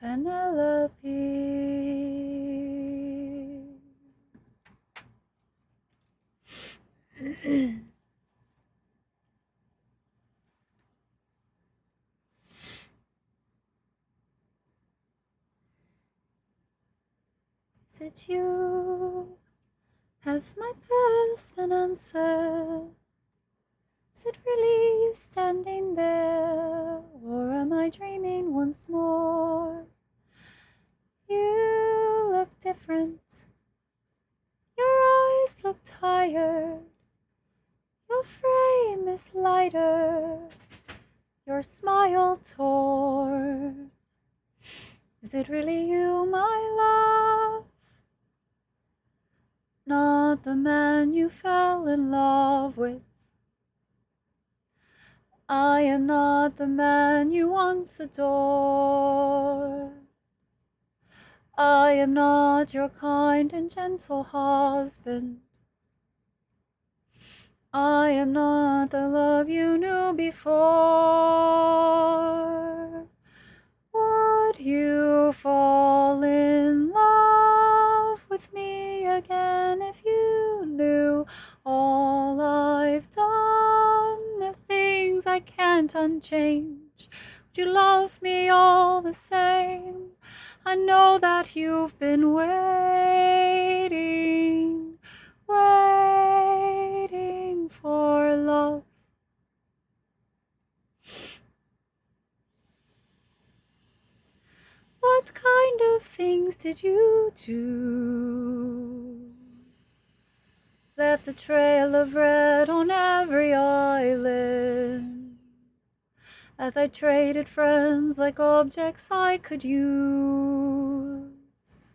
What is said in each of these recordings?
Penelope. Is it you? Have my prayers been answered? Is it really you standing there? Or am I dreaming once more? You look different. Your eyes look tired. Your frame is lighter. Your smile torn. Is it really you, my love? Not the man you fell in love with. I am not the man you once adored. I am not your kind and gentle husband. I am not the love you knew before. Would you fall in love with me again if you knew all I've done, the things I can't unchange? Would you love me all the same? I know that you've been waiting for love. What kind of things did you do? Left a trail of red on every island, as I traded friends like objects I could use.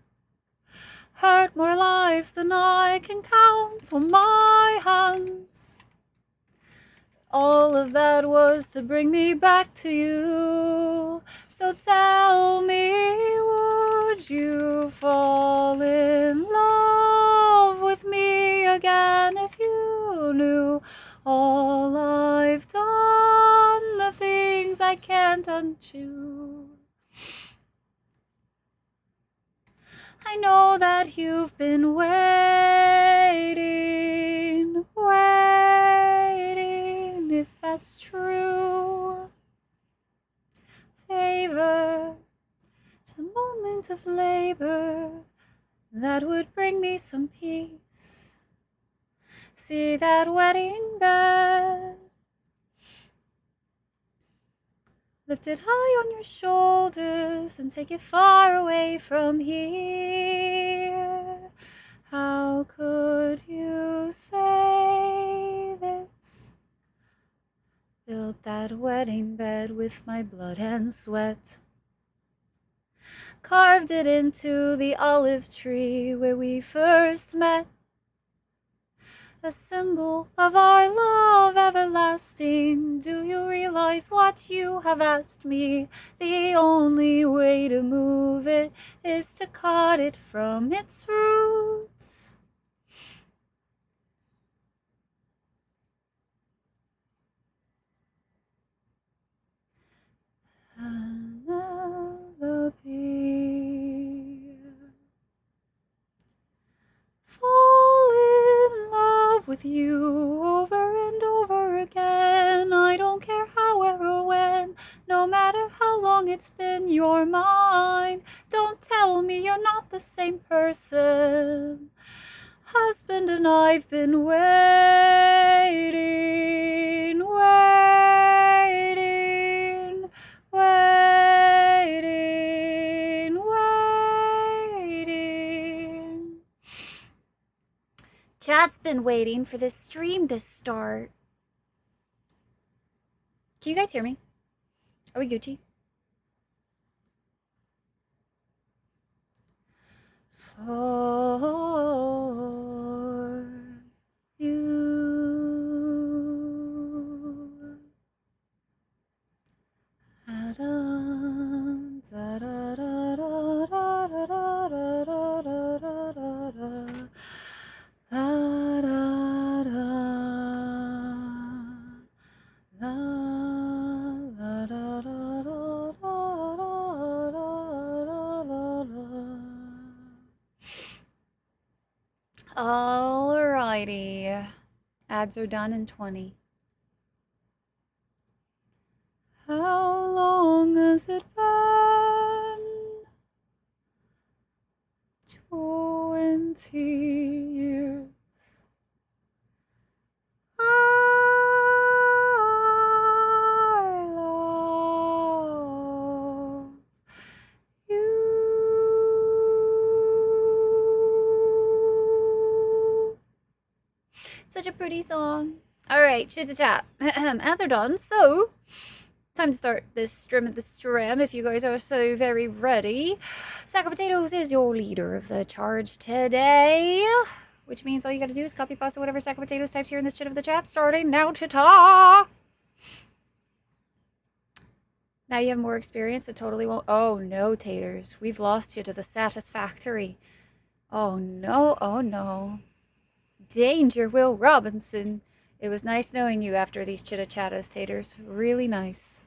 Hurt more lives than I can count on my hands. All of that was to bring me back to you. So tell me, would you fall in love with me again if you knew all I've done, the things I can't undo? I know that you've been waiting, if that's true. Favor, just a moment of labor that would bring me some peace. See that wedding bed, lift it high on your shoulders and take it far away from here. How could you say this? Built that wedding bed with my blood and sweat. Carved it into the olive tree where we first met. A symbol of our love everlasting. Do you realize what you have asked me? The only way to move it is to cut it from its roots. Penelope, fall in love with you over and over again. I don't care how, where, or when, no matter how long it's been, you're mine. Don't tell me you're not the same person. Husband and I've been waiting. Chat's been waiting for this stream to start. Can you guys hear me? Are we Gucci? For you. Alrighty. Ads are done in 20. How long has it been? 20 years. I love you. Such a pretty song. Alright, chitter chat. Ads are done, so time to start this stream of the stream if you guys are so very ready. Sack of Potatoes is your leader of the charge today, which means all you gotta do is copy pasta whatever Sack of Potatoes types here in this shit of the chat starting now. Chitta! Now you have more experience, it totally won't. Oh no, taters. We've lost you to the satisfactory. Oh no, oh no. Danger, Will Robinson. It was nice knowing you after these chitta-chattas, taters. Really nice.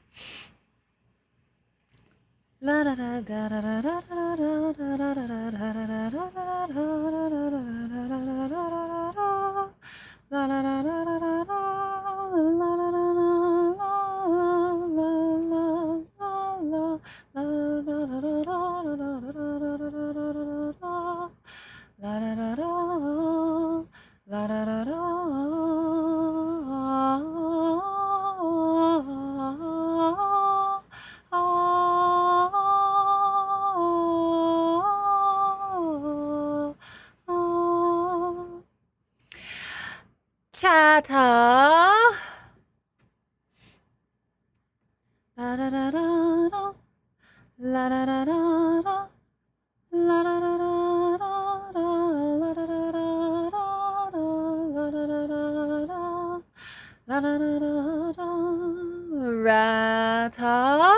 La da da da da da da da da da la da da da. Chatter. La da da da da. La da da da da. La da da da da. La da da da da. La da da da da. La da da da da. Rata.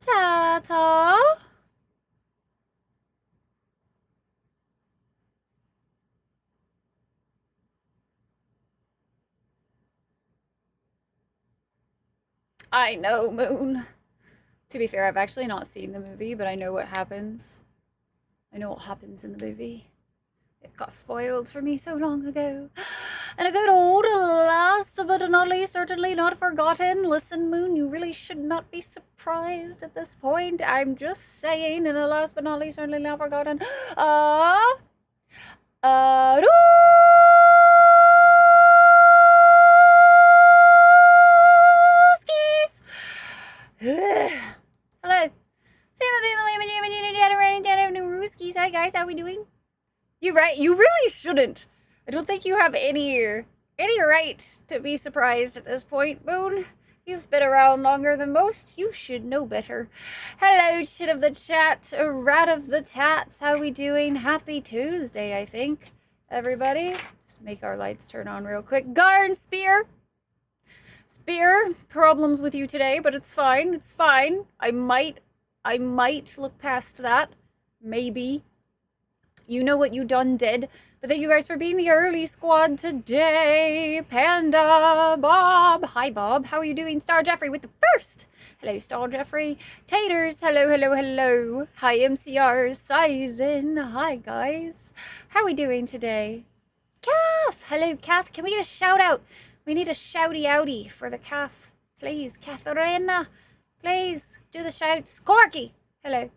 Tata. I know, Moon. To be fair, I've actually not seen the movie, but I know what happens. I know what happens in the movie. It got spoiled for me so long ago. And a good old last but not least, certainly not forgotten. Listen, Moon, you really should not be surprised at this point. I'm just saying, and a last but not least, certainly not forgotten. Rooskies! Hello. Hi guys, how we doing? You right? You really shouldn't. I don't think you have any right to be surprised at this point, Moon. You've been around longer than most. You should know better. Hello, shit of the chat, rat of the tats. How we doing? Happy Tuesday, I think. Everybody, just make our lights turn on real quick. Garn Spear. Spear, problems with you today, but it's fine. It's fine. I might look past that. Maybe. You know what you done did. But thank you guys for being the early squad today. Panda, Bob. Hi, Bob. How are you doing? Star Jeffrey with the first. Hello, Star Jeffrey. Taters. Hello, hello, hello. Hi, MCR. Sizen. Hi, guys. How are we doing today? Kath. Hello, Kath. Can we get a shout out? We need a shouty outy for the Kath. Please, Katharina. Please, do the shouts. Corky. Hello.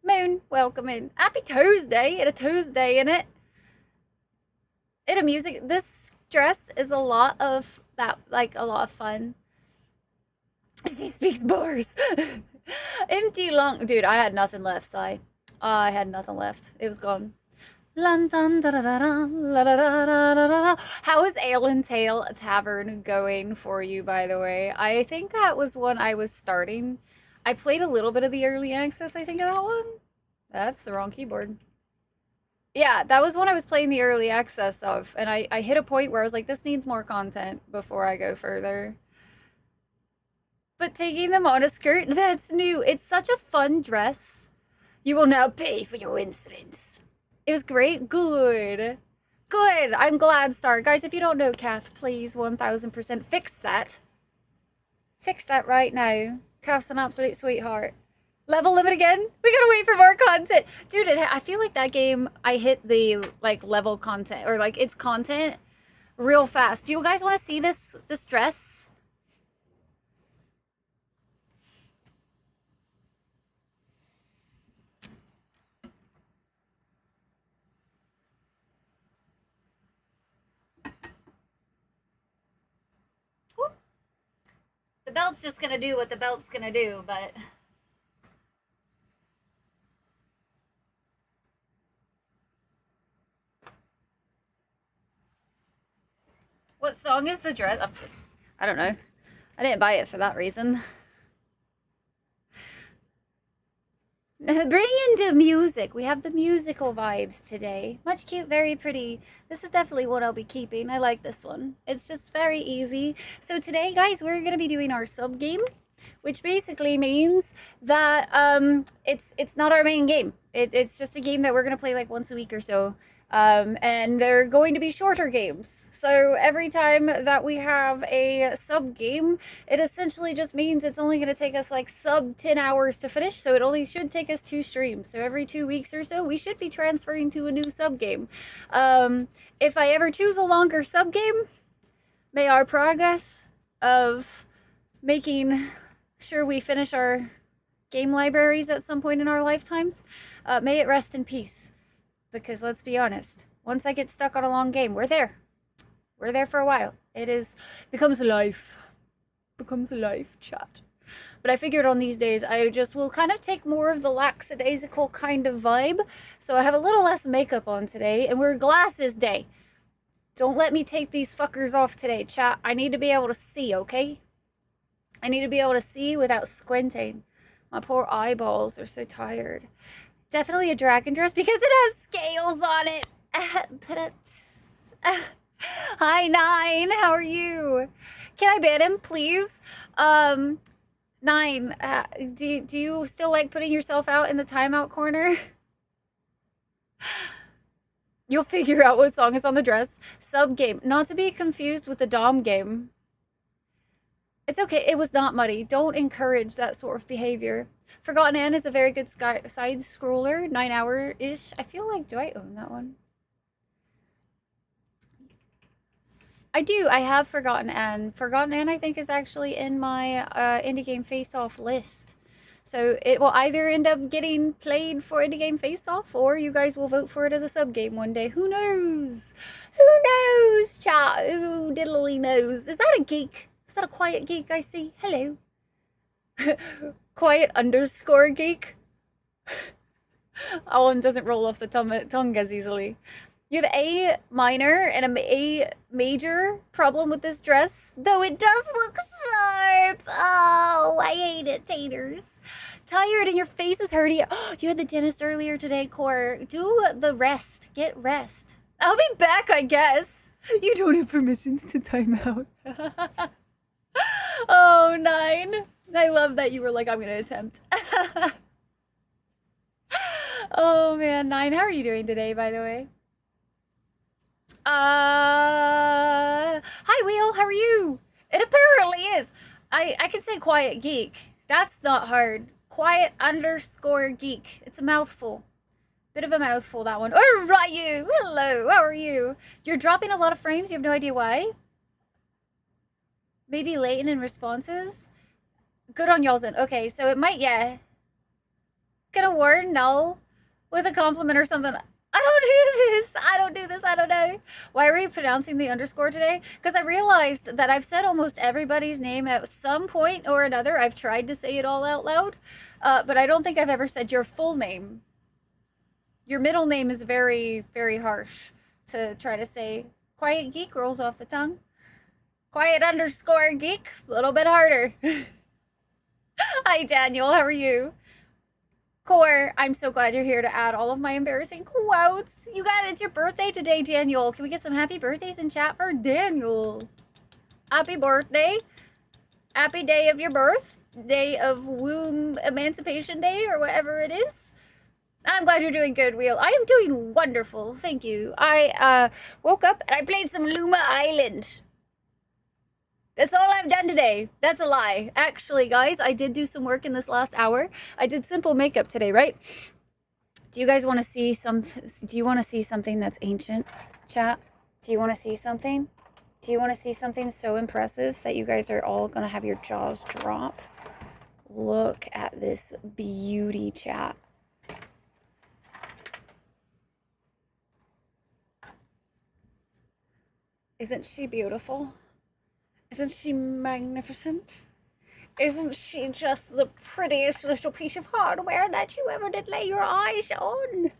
Moon, welcome in. Happy Tuesday. It's a Tuesday, innit? This dress is a lot of fun. She speaks bars. Empty long. Dude, I had nothing left, Sai. I had nothing left. It was gone. How is Ale and Tail Tavern going for you, by the way? I think that was one I was starting. I played a little bit of the early access, I think, of that one. That's the wrong keyboard. Yeah, that was when I was playing the early access of, and I hit a point where I was like, this needs more content before I go further. But taking them on a skirt, that's new. It's such a fun dress. You will now pay for your insolence. It was great. Good. Good. I'm glad, Star. Guys, if you don't know Kath, please 1000% fix that. Fix that right now. Kath's an absolute sweetheart. Level limit again? We gotta wait for more content. Dude, I feel like that game, I hit the, like, level content, or, like, its content real fast. Do you guys want to see this dress? The belt's just gonna do what the belt's gonna do, but... What song is the dress? Oh, I don't know. I didn't buy it for that reason. Bring into music. We have the musical vibes today. Much cute, very pretty. This is definitely what I'll be keeping. I like this one. It's just very easy. So today, guys, we're going to be doing our sub game, which basically means that it's not our main game. It's just a game that we're going to play like once a week or so. And they're going to be shorter games. So every time that we have a sub game, it essentially just means it's only going to take us like sub 10 hours to finish. So it only should take us 2 streams. So every 2 weeks or so, we should be transferring to a new sub game. If I ever choose a longer sub game, may our progress of making sure we finish our game libraries at some point in our lifetimes, may it rest in peace. Because let's be honest, once I get stuck on a long game, we're there. We're there for a while. Becomes a life. Becomes a life, chat. But I figured on these days, I just will kind of take more of the lackadaisical kind of vibe. So I have a little less makeup on today, and we're glasses day. Don't let me take these fuckers off today, chat. I need to be able to see, okay? I need to be able to see without squinting. My poor eyeballs are so tired. Definitely a dragon dress because it has scales on it. Hi, Nine. How are you? Can I ban him, please? Nine, do you still like putting yourself out in the timeout corner? You'll figure out what song is on the dress. Sub game. Not to be confused with the Dom game. It's okay. It was not muddy. Don't encourage that sort of behavior. Forgotten Anne is a very good side scroller, 9 hour-ish. I feel like, do I own that one? I do. I have Forgotten Anne. Forgotten Anne, I think, is actually in my indie game face-off list. So it will either end up getting played for indie game face-off, or you guys will vote for it as a sub game one day. Who knows? Who knows, chat? Who diddly knows? Is that a geek? Is that a quiet geek I see? Hello. Quiet underscore geek. That one doesn't roll off the tongue as easily. You have A minor and A major problem with this dress, though it does look sharp. Oh, I hate it, taters. Tired and your face is hurting. Oh, you had the dentist earlier today, Core. Do the rest. Get rest. I'll be back, I guess. You don't have permissions to time out. Oh, Nine. I love that you were like, I'm gonna attempt. Oh man, Nine, how are you doing today, by the way? Hi Wheel, how are you? It apparently is. I can say quiet geek. That's not hard. Quiet underscore geek. It's a mouthful. Bit of a mouthful, that one. Oh, Ryu! Hello, how are you? You're dropping a lot of frames, you have no idea why? Maybe latent in responses? Good on y'all's end. Okay, so it might, yeah. Gonna warn null with a compliment or something. I don't do this. I don't do this. I don't know. Why are we pronouncing the underscore today? Because I realized that I've said almost everybody's name at some point or another. I've tried to say it all out loud, but I don't think I've ever said your full name. Your middle name is very, very harsh to try to say. Quiet geek rolls off the tongue. Quiet underscore geek, a little bit harder. Hi, Daniel. How are you? Core, I'm so glad you're here to add all of my embarrassing quotes. You got it. It's your birthday today, Daniel. Can we get some happy birthdays in chat for Daniel? Happy birthday. Happy day of your birth. Day of womb emancipation day or whatever it is. I'm glad you're doing good, Wheel. I am doing wonderful. Thank you. I woke up and I played some Luma Island. That's all I've done today. That's a lie. Actually, guys, I did do some work in this last hour. I did simple makeup today, right? Do you guys want to see do you want to see something that's ancient, chat? Do you want to see something? Do you want to see something so impressive that you guys are all going to have your jaws drop? Look at this beauty, chat. Isn't she beautiful? Isn't she magnificent? Isn't she just the prettiest little piece of hardware that you ever did lay your eyes on?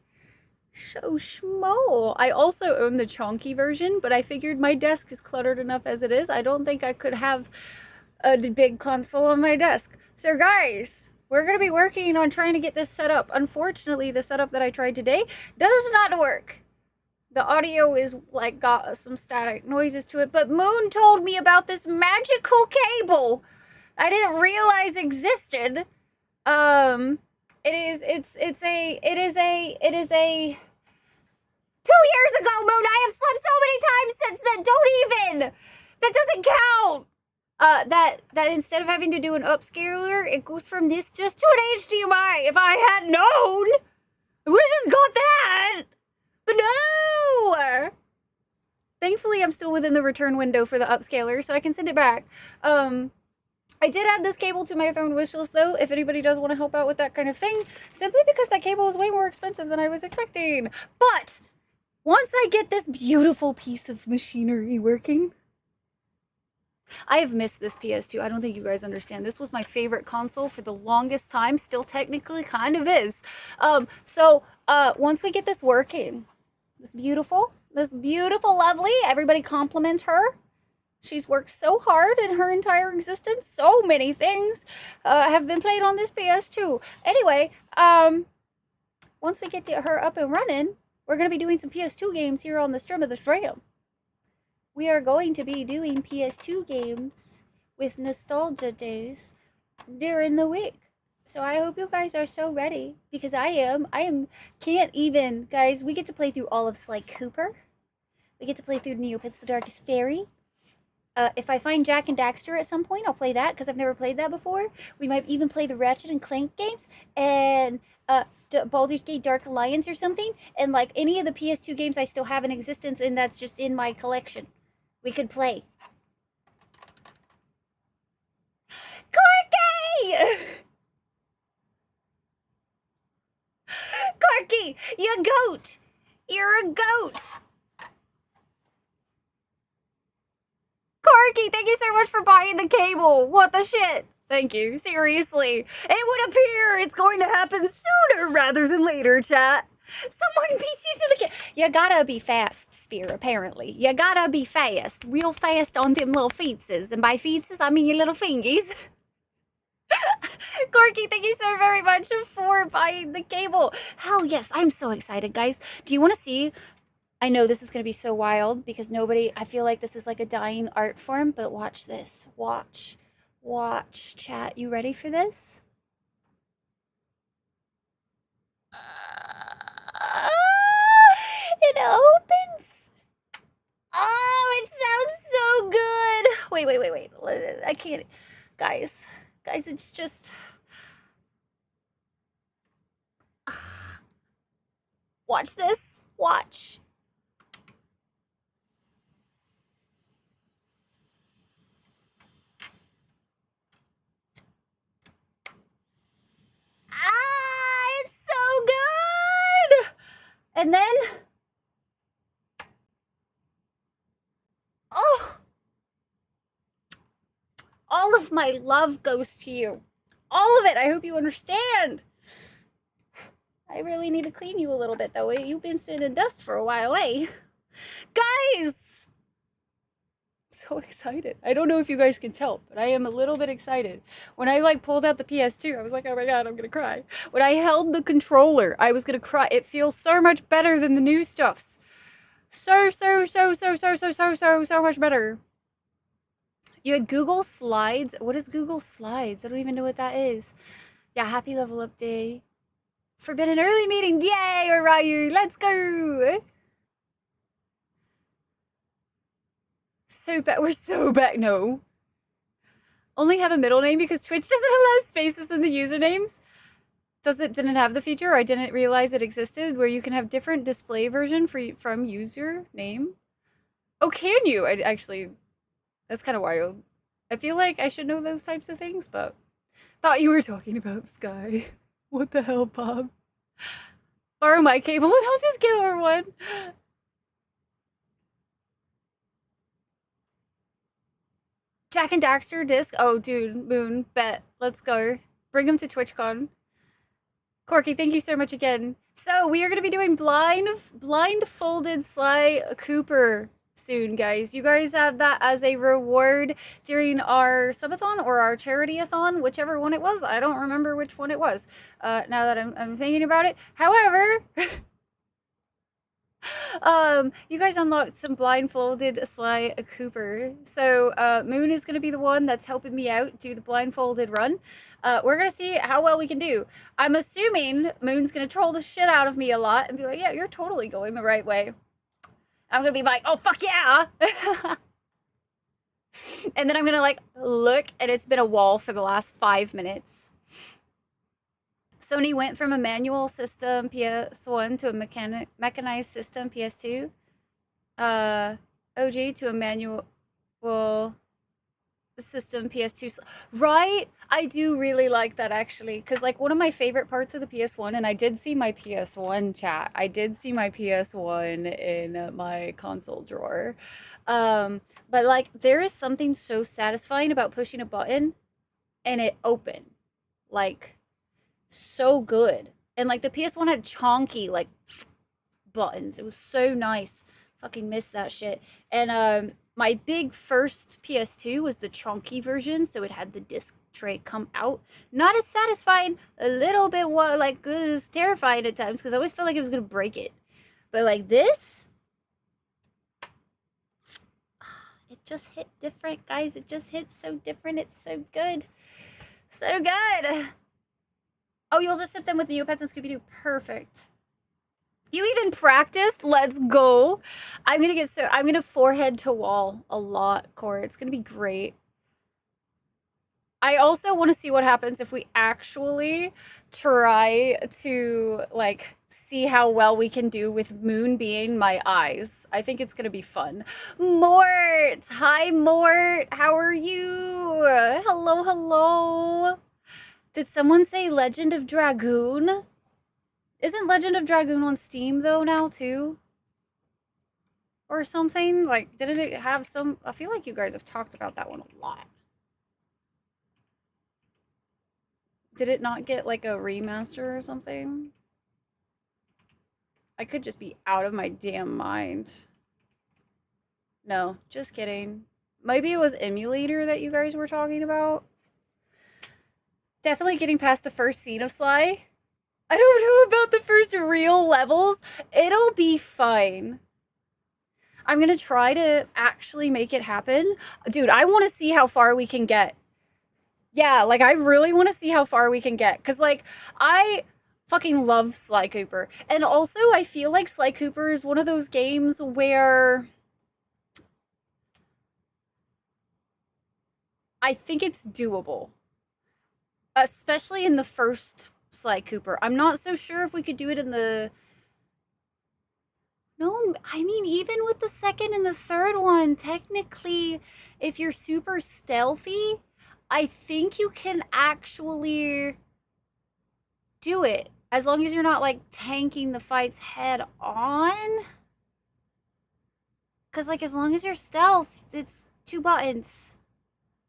So small. I also own the chonky version, but I figured my desk is cluttered enough as it is. I don't think I could have a big console on my desk. So guys, we're going to be working on trying to get this set up. Unfortunately, the setup that I tried today does not work. The audio is like got some static noises to it, but Moon told me about this magical cable I didn't realize existed. It is a 2 years ago, Moon. I have slept so many times since then. Don't even. That doesn't count. That instead of having to do an upscaler, it goes from this just to an HDMI. If I had known, I would have just got that. But no! Thankfully, I'm still within the return window for the upscaler, so I can send it back. I did add this cable to my Throne wishlist, though, if anybody does want to help out with that kind of thing, simply because that cable is way more expensive than I was expecting. But once I get this beautiful piece of machinery working, I have missed this PS2. I don't think you guys understand. This was my favorite console for the longest time. Still technically kind of is. Once we get this working, this beautiful, lovely, everybody compliment her. She's worked so hard in her entire existence. So many things have been played on this PS2. Anyway, once we get her up and running, we're going to be doing some PS2 games here on the stream of the stream. We are going to be doing PS2 games with Nostalgia Days during the week. So I hope you guys are so ready, because I am. Can't even. Guys, we get to play through all of Sly Cooper. We get to play through Neopets the Darkest Fairy. If I find Jak and Daxter at some point, I'll play that, because I've never played that before. We might even play the Ratchet and Clank games, and Baldur's Gate Dark Alliance or something, and like any of the PS2 games I still have in existence, and that's just in my collection. We could play. Corky! Corky, you goat! You're a goat! Corky, thank you so much for buying the cable. What the shit? Thank you, seriously. It would appear it's going to happen sooner rather than later, chat. Someone beats you to the game. You gotta be fast, Spear, apparently. You gotta be fast. Real fast on them little feetses. And by feetses, I mean your little fingies. Corky, thank you so very much for buying the cable. Hell yes, I'm so excited, guys. Do you want to see? I know this is going to be so wild because I feel like this is like a dying art form, but watch this. Watch, chat. You ready for this? It opens. Oh, it sounds so good. Wait. I can't. Guys, it's just. Watch this. Watch. It's so good. And then, all of my love goes to you. All of it. I hope you understand. I really need to clean you a little bit, though. You've been sitting in dust for a while, eh? Guys! so excited. I don't know if you guys can tell, but I am a little bit excited. When I like pulled out the PS2, I was like, oh my god, I'm gonna cry. When I held the controller, I was gonna cry. It feels so much better than the new stuffs. So much better. You had Google Slides. What is Google Slides? I don't even know what that is. Yeah, happy level up day. Forbidden early meeting. Yay, Ryu. Let's go. So back. We're so back. No. Only have a middle name because Twitch doesn't allow spaces in the usernames. Didn't have the feature, or I didn't realize it existed, where you can have different display version from user name. Oh, can you? I actually, that's kind of wild. I feel like I should know those types of things, but thought you were talking about Sky. What the hell, Bob? Borrow my cable and I'll just give her one. Jack and Daxter disc. Oh, dude, Moon, bet. Let's go. Bring him to TwitchCon. Corky, thank you so much again. So we are going to be doing blindfolded Sly Cooper soon, guys. You guys have that as a reward during our subathon or our charity-a-thon, whichever one it was. I don't remember which one it was, now that I'm thinking about it. However, you guys unlocked some blindfolded Sly Cooper. So, Moon is going to be the one that's helping me out do the blindfolded run. We're going to see how well we can do. I'm assuming Moon's going to troll the shit out of me a lot and be like, yeah, you're totally going the right way. I'm going to be like, oh, fuck yeah! And then I'm going to, like, look, and it's been a wall for the last 5 minutes. Sony went from a manual system PS1 to a mechanized system PS2. OG to a manual system PS2. Right? I do really like that, actually, because like one of my favorite parts of the PS1, and I did see my PS1 chat. I did see my PS1 in my console drawer. But like there is something so satisfying about pushing a button and it open. Like so good. And like the PS1 had chonky like buttons. It was so nice. Fucking missed that shit. And my big first PS2 was the chunky version, so it had the disc tray come out. Not as satisfying, a little bit like it was terrifying at times because I always felt like it was gonna break it. But like this, it just hit different, guys. It just hit so different. It's so good, so good. Oh, you'll just sip them with Neopets and Scooby-Doo. Perfect. You even practiced? Let's go. I'm gonna forehead to wall a lot, Core. It's gonna be great. I also want to see what happens if we actually try to, like, see how well we can do with Moon being my eyes. I think it's gonna be fun. Mort! Hi, Mort! How are you? Hello, hello. Did someone say Legend of Dragoon? Isn't Legend of Dragoon on Steam, though, now, too? Or something? Like, didn't it have some... I feel like you guys have talked about that one a lot. Did it not get, like, a remaster or something? I could just be out of my damn mind. No, just kidding. Maybe it was Emulator that you guys were talking about. Definitely getting past the first scene of Sly. I don't know about the first real levels. It'll be fine. I'm gonna try to actually make it happen. Dude, I want to see how far we can get. Yeah, like, I really want to see how far we can get. Because, like, I fucking love Sly Cooper. And also, I feel like Sly Cooper is one of those games where... I think it's doable. Especially in the first Sly Cooper. I'm not so sure if we could do it in the... No, I mean, even with the second and the third one, technically, if you're super stealthy, I think you can actually do it. As long as you're not, like, tanking the fights head on. Because, like, as long as you're stealth, it's 2 buttons.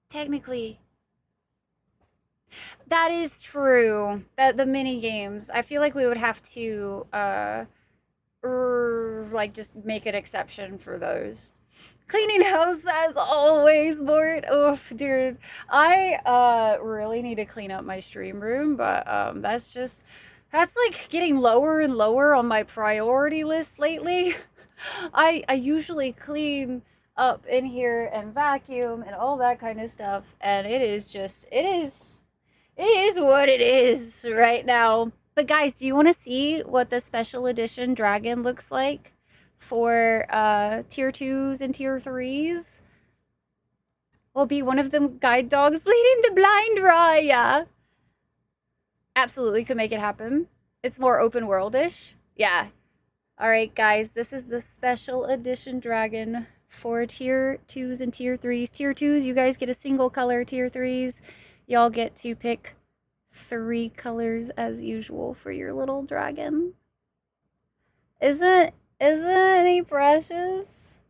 Technically. That is true. That the mini games, I feel like we would have to like just make an exception for those. Cleaning house as always, Mort. Oof, dude. I really need to clean up my stream room, but that's like getting lower and lower on my priority list lately. I usually clean up in here and vacuum and all that kind of stuff, and it is what it is right now. But guys, do you want to see what the special edition dragon looks like for tier 2s and tier 3s? Will be one of them guide dogs leading the blind Raya. Absolutely could make it happen. It's more open worldish. Yeah. Alright guys, this is the special edition dragon for tier 2s and tier 3s. Tier 2s, you guys get a single color. Tier 3s, y'all get to pick 3 colors as usual for your little dragon. Isn't he precious?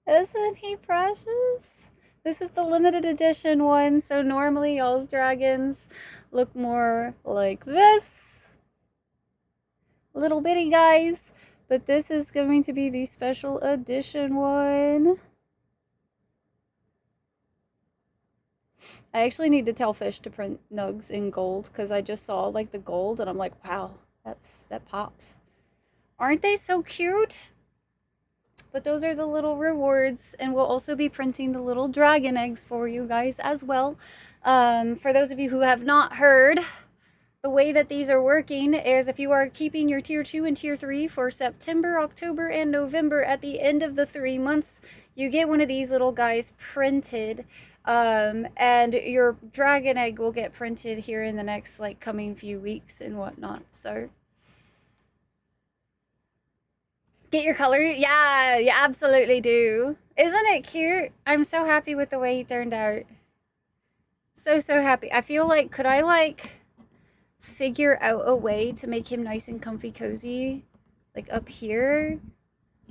Isn't he precious? This is the limited edition one, so normally y'all's dragons look more like this. Little bitty guys, but this is going to be the special edition one. I actually need to tell Fish to print nugs in gold because I just saw like the gold and I'm like, wow, that pops. Aren't they so cute? But those are the little rewards, and we'll also be printing the little dragon eggs for you guys as well. For those of you who have not heard, the way that these are working is if you are keeping your tier 2 and tier 3 for September, October, and November at the end of the 3 months, you get one of these little guys printed. And your dragon egg will get printed here in the next like coming few weeks and whatnot. So get your color. Yeah, you absolutely do. Isn't it cute? I'm so happy with the way he turned out. So happy. I feel like, could I like figure out a way to make him nice and comfy cozy like up here?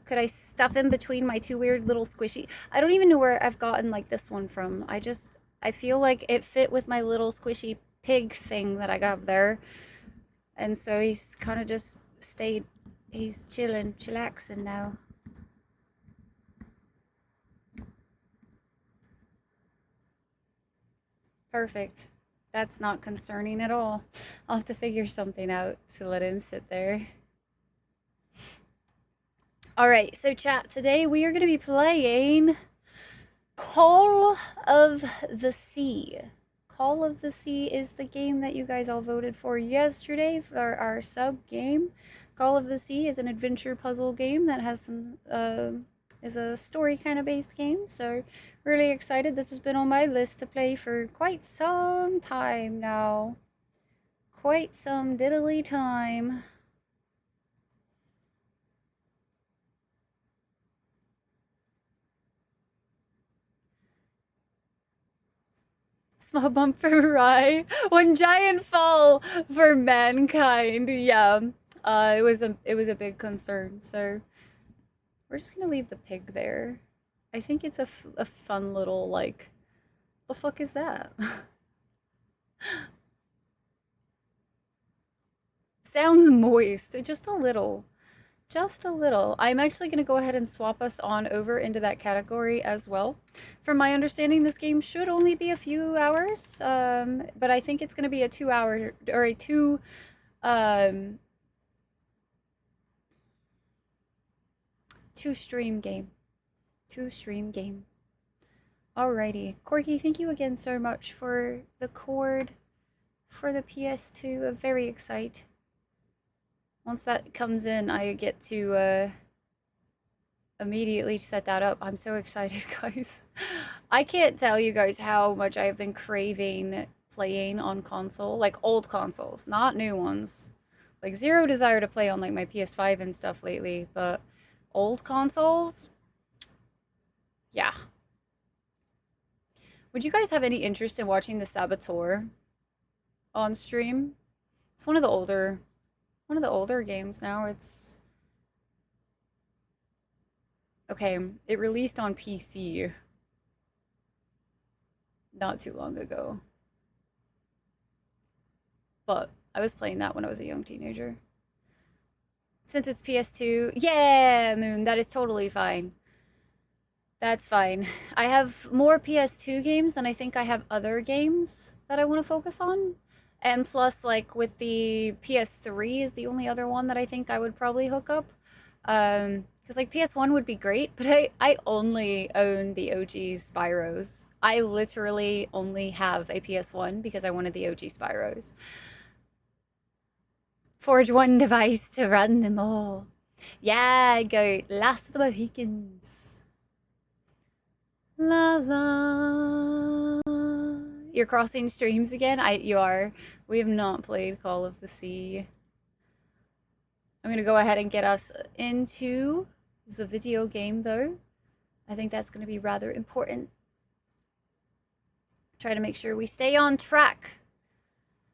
Could I stuff in between my 2 weird little squishy? I don't even know where I've gotten like this one from. I feel like it fit with my little squishy pig thing that I got there. And so he's kind of just stayed, he's chilling, chillaxing now. Perfect. That's not concerning at all. I'll have to figure something out to let him sit there. Alright, so chat, today we are going to be playing Call of the Sea. Call of the Sea is the game that you guys all voted for yesterday for our sub game. Call of the Sea is an adventure puzzle game that has some, is a story kind of based game, so really excited. This has been on my list to play for quite some time now. Quite some diddly time. Small bump for Rye, one giant fall for mankind. Yeah, it was a big concern. So we're just gonna leave the pig there. I think it's a fun little like, the fuck is that? Sounds moist, just a little. Just a little. I'm actually going to go ahead and swap us on over into that category as well. From my understanding, this game should only be a few hours, but I think it's going to be a 2-hour, or a 2 stream game. 2 stream game. Alrighty. Corky, thank you again so much for the cord for the PS2. I'm very excited. Once that comes in, I get to immediately set that up. I'm so excited, guys. I can't tell you guys how much I've been craving playing on console, like old consoles, not new ones. Like zero desire to play on like my PS5 and stuff lately, but old consoles, yeah. Would you guys have any interest in watching The Saboteur on stream? It's one of the older games now. It's okay, it released on PC not too long ago. But I was playing that when I was a young teenager. Since it's PS2, yeah, Moon, that is totally fine. That's fine. I have more PS2 games than I think I have other games that I want to focus on. And plus, like, with the PS3 is the only other one that I think I would probably hook up. Because, like, PS1 would be great, but I only own the OG Spyros. I literally only have a PS1 because I wanted the OG Spyros. Forge one device to run them all. Yeah, go Last of the Mohicans. La la. You're crossing streams again? You are. We have not played Call of the Sea. I'm gonna go ahead and get us into the video game though. I think that's gonna be rather important. Try to make sure we stay on track.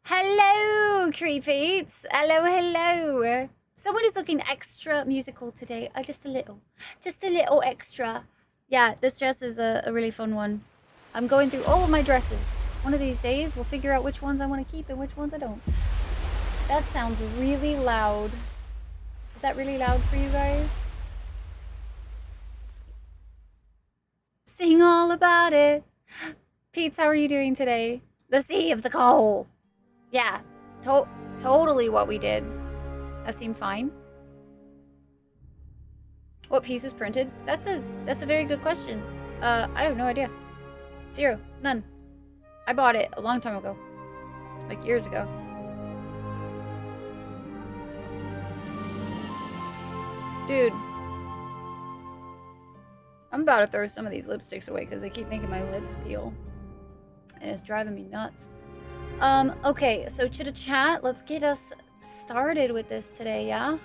Hello, Creepeats. Hello, hello. Someone is looking extra musical today. Just a little extra. Yeah, this dress is a really fun one. I'm going through all of my dresses. One of these days, we'll figure out which ones I want to keep and which ones I don't. That sounds really loud. Is that really loud for you guys? Sing all about it. Pete, how are you doing today? The Sea of the Coal. Yeah, totally what we did. That seemed fine. What piece is printed? That's a very good question. I have no idea. Zero. None. I bought it a long time ago. Like years ago. Dude. I'm about to throw some of these lipsticks away because they keep making my lips peel. And it's driving me nuts. Okay, so chitta chat, let's get us started with this today, yeah?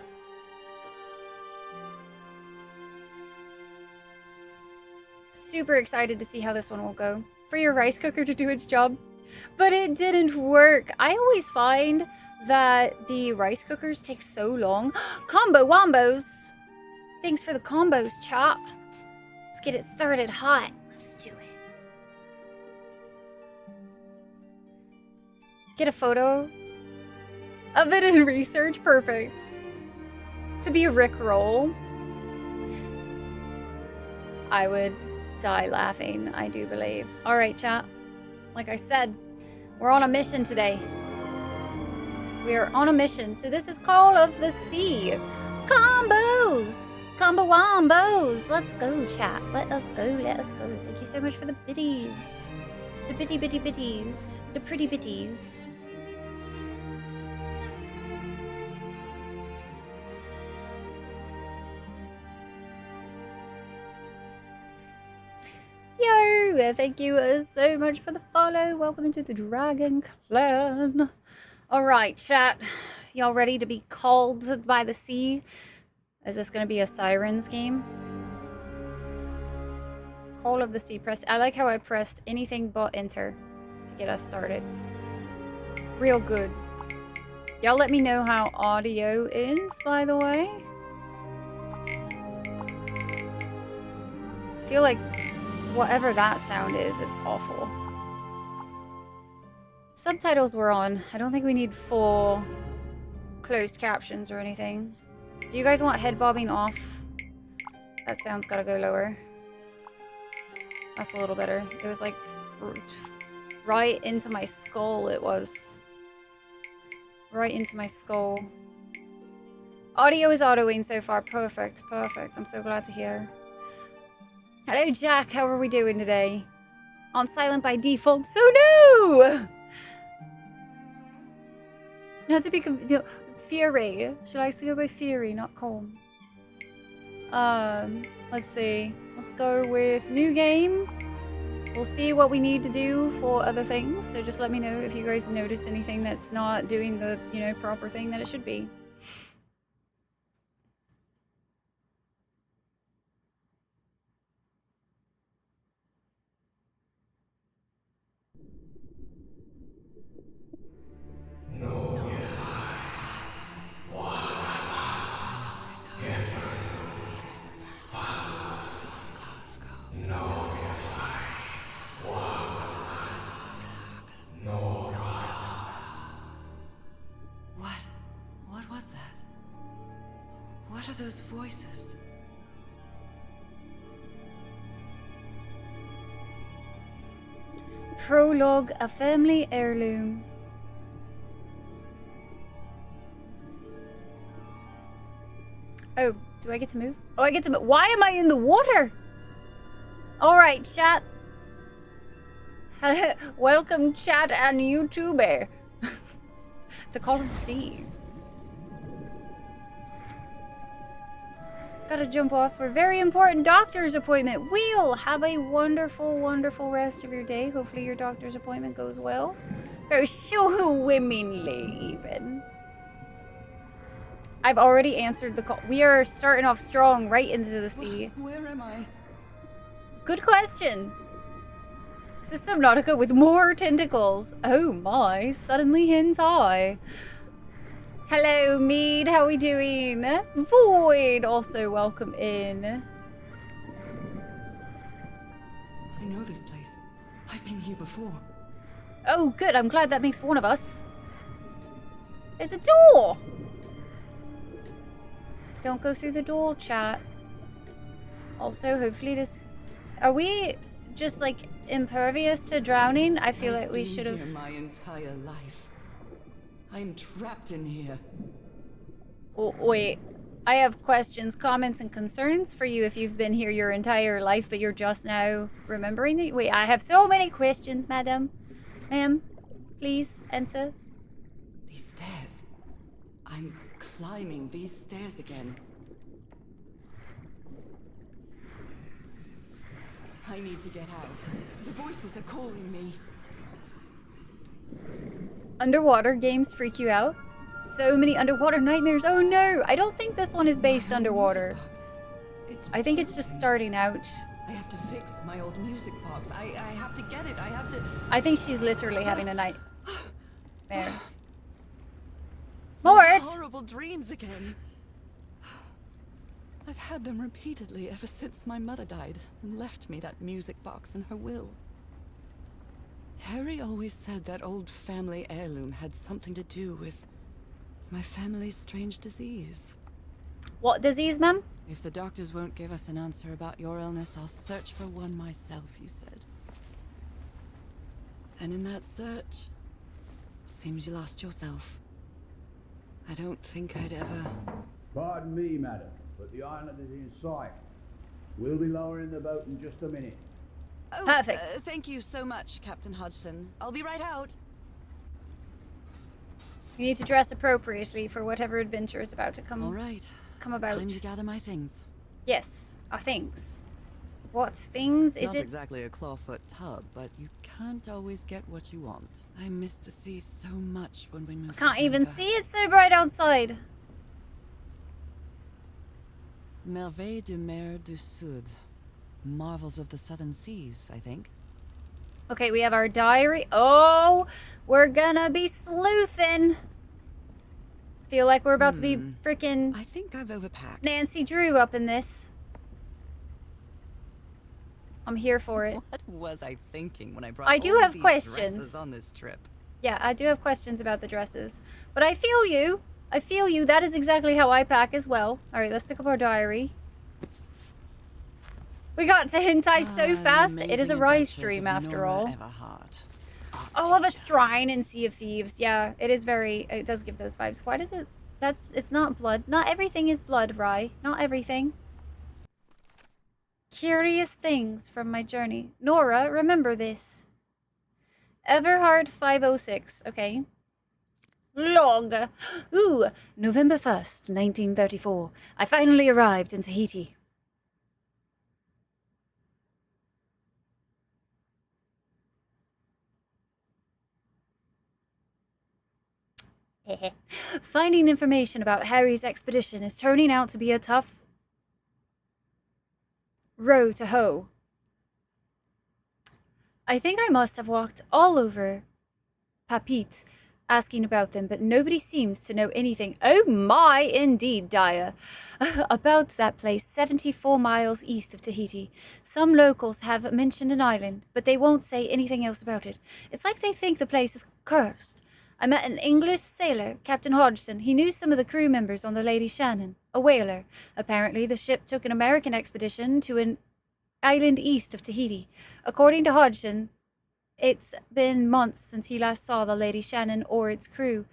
Super excited to see how this one will go. For your rice cooker to do its job. But it didn't work. I always find that the rice cookers take so long. Combo wombos! Thanks for the combos, chat. Let's get it started hot. Let's do it. Get a photo of it in research. Perfect. To be a Rickroll. I would die laughing, I do believe. Alright, chat. Like I said, we're on a mission today. We are on a mission. So this is Call of the Sea. Combos! Combo wombos! Let's go, chat. Let us go, let us go. Thank you so much for the biddies. The bitty bitty bitties. The pretty bitties. Yo! Thank you so much for the follow. Welcome into the Dragon Clan. Alright, chat. Y'all ready to be called by the sea? Is this gonna be a Sirens game? Call of the Sea. I like how I pressed anything but enter to get us started. Real good. Y'all let me know how audio is, by the way. I feel like whatever that sound is awful. Subtitles were on. I don't think we need full closed captions or anything. Do you guys want head bobbing off? That sound's gotta go lower. That's a little better. It was like right into my skull, it was. Right into my skull. Audio is autoing so far. Perfect, perfect. I'm so glad to hear. Hello, Jack. How are we doing today? On silent by default. So no! Not to be Fury. Should I go by Fury, not Calm? Let's see. Let's go with new game. We'll see what we need to do for other things. So just let me know if you guys notice anything that's not doing the, you know, proper thing that it should be. What are those voices? Prologue, a family heirloom. Oh, do I get to move? Oh, I get to move. Why am I in the water? All right, chat. Welcome, chat and YouTuber. To Call of the Sea. Gotta jump off for a very important doctor's appointment. We'll have a wonderful, wonderful rest of your day. Hopefully your doctor's appointment goes well. Goes swimmingly, even. I've already answered the call. We are starting off strong right into the sea. Where am I? Good question. This is Subnautica with more tentacles. Oh my, suddenly hands high. Hello, Mead. How we doing? Void, also welcome in. I know this place. I've been here before. Oh, good. I'm glad that makes one of us. There's a door. Don't go through the door, chat. Also, hopefully this... Are we just, like, impervious to drowning? I feel like we should have... I've been here my entire life. I'm trapped in here. Oh, wait. I have questions, comments, and concerns for you if you've been here your entire life, but you're just now remembering that... Wait, I have so many questions, madam. Ma'am, please answer. These stairs. I'm climbing these stairs again. I need to get out. The voices are calling me. Underwater games freak you out? So many underwater nightmares. Oh no, I don't think this one is based underwater. I think it's just starting out. I have to fix my old music box. I have to get it. I have to... I think she's literally having a nightmare. Mort! Horrible dreams again. I've had them repeatedly ever since my mother died and left me that music box in her will. Harry always said that old family heirloom had something to do with my family's strange disease. What disease, ma'am? If the doctors won't give us an answer about your illness, I'll search for one myself, you said. And in that search, it seems you lost yourself. I don't think I'd ever... Pardon me, madam, but the island is in sight. We'll be lowering the boat in just a minute. Oh, perfect. Thank you so much, Captain Hodgson. I'll be right out. You need to dress appropriately for whatever adventure is about to come about. Time to gather my things. Yes, our things. What things is Not it? exactly a clawfoot tub, but you can't always get what you want. I miss the sea so much when we moved. Can't even see it so bright outside. Merveilles de mer du Sud. Marvels of the Southern Seas, I think. Okay, we have our diary. Oh, we're gonna be sleuthing. Feel like we're about to be freaking I think I've overpacked. Nancy Drew up in this. I'm here for it. What was I thinking when I brought I do all have these questions dresses on this trip? Yeah, I do have questions about the dresses. But I feel you. I feel you. That is exactly how I pack as well. All right, let's pick up our diary. We got to hentai so fast. It is a rise stream after all. Oh, of a shrine in Sea of Thieves. Yeah, it is very... It does give those vibes. Why does it... It's not blood. Not everything is blood, Rye. Not everything. Curious things from my journey. Nora, remember this. Everhard 506. Okay. Log. Ooh, November 1st, 1934. I finally arrived in Tahiti. Finding information about Harry's expedition is turning out to be a tough row to hoe. I think I must have walked all over Papit asking about them, but nobody seems to know anything. Oh my, indeed, Daya. About that place 74 miles east of Tahiti. Some locals have mentioned an island, but they won't say anything else about it. It's like they think the place is cursed. I met an English sailor, Captain Hodgson. He knew some of the crew members on the Lady Shannon, a whaler. Apparently, the ship took an American expedition to an island east of Tahiti. According to Hodgson, It's been months since he last saw the Lady Shannon or its crew.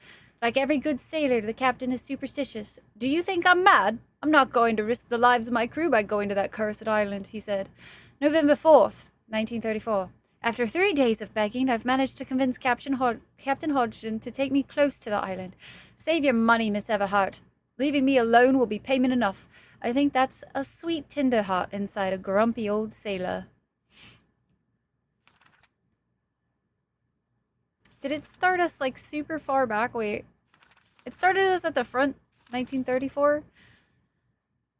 Like every good sailor, the captain is superstitious. Do you think I'm mad? I'm not going to risk the lives of my crew by going to that cursed island, he said. November 4th, 1934. After 3 days of begging, I've managed to convince Captain Hodgson to take me close to the island. Save your money, Miss Everhart. Leaving me alone will be payment enough. I think that's a sweet tinder heart inside a grumpy old sailor. Did it start us like super far back? Wait. It started us at the front, 1934?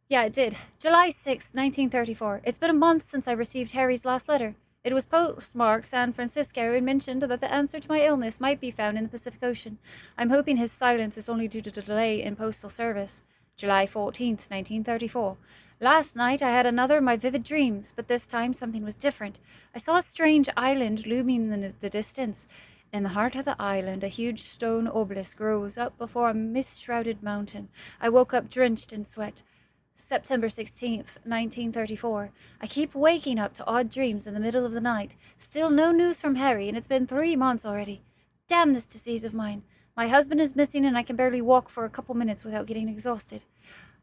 Yeah, it did. July 6, 1934. It's been a month since I received Harry's last letter. It was postmarked San Francisco and mentioned that the answer to my illness might be found in the Pacific Ocean. I'm hoping his silence is only due to the delay in postal service. July 14th, 1934. Last night I had another of my vivid dreams, but this time something was different. I saw a strange island looming in the distance. In the heart of the island, a huge stone obelisk rose up before a mist-shrouded mountain. I woke up drenched in sweat. September 16th, 1934. I keep waking up to odd dreams in the middle of the night. Still no news from Harry, and it's been 3 months already. Damn this disease of mine. My husband is missing, and I can barely walk for a couple minutes without getting exhausted.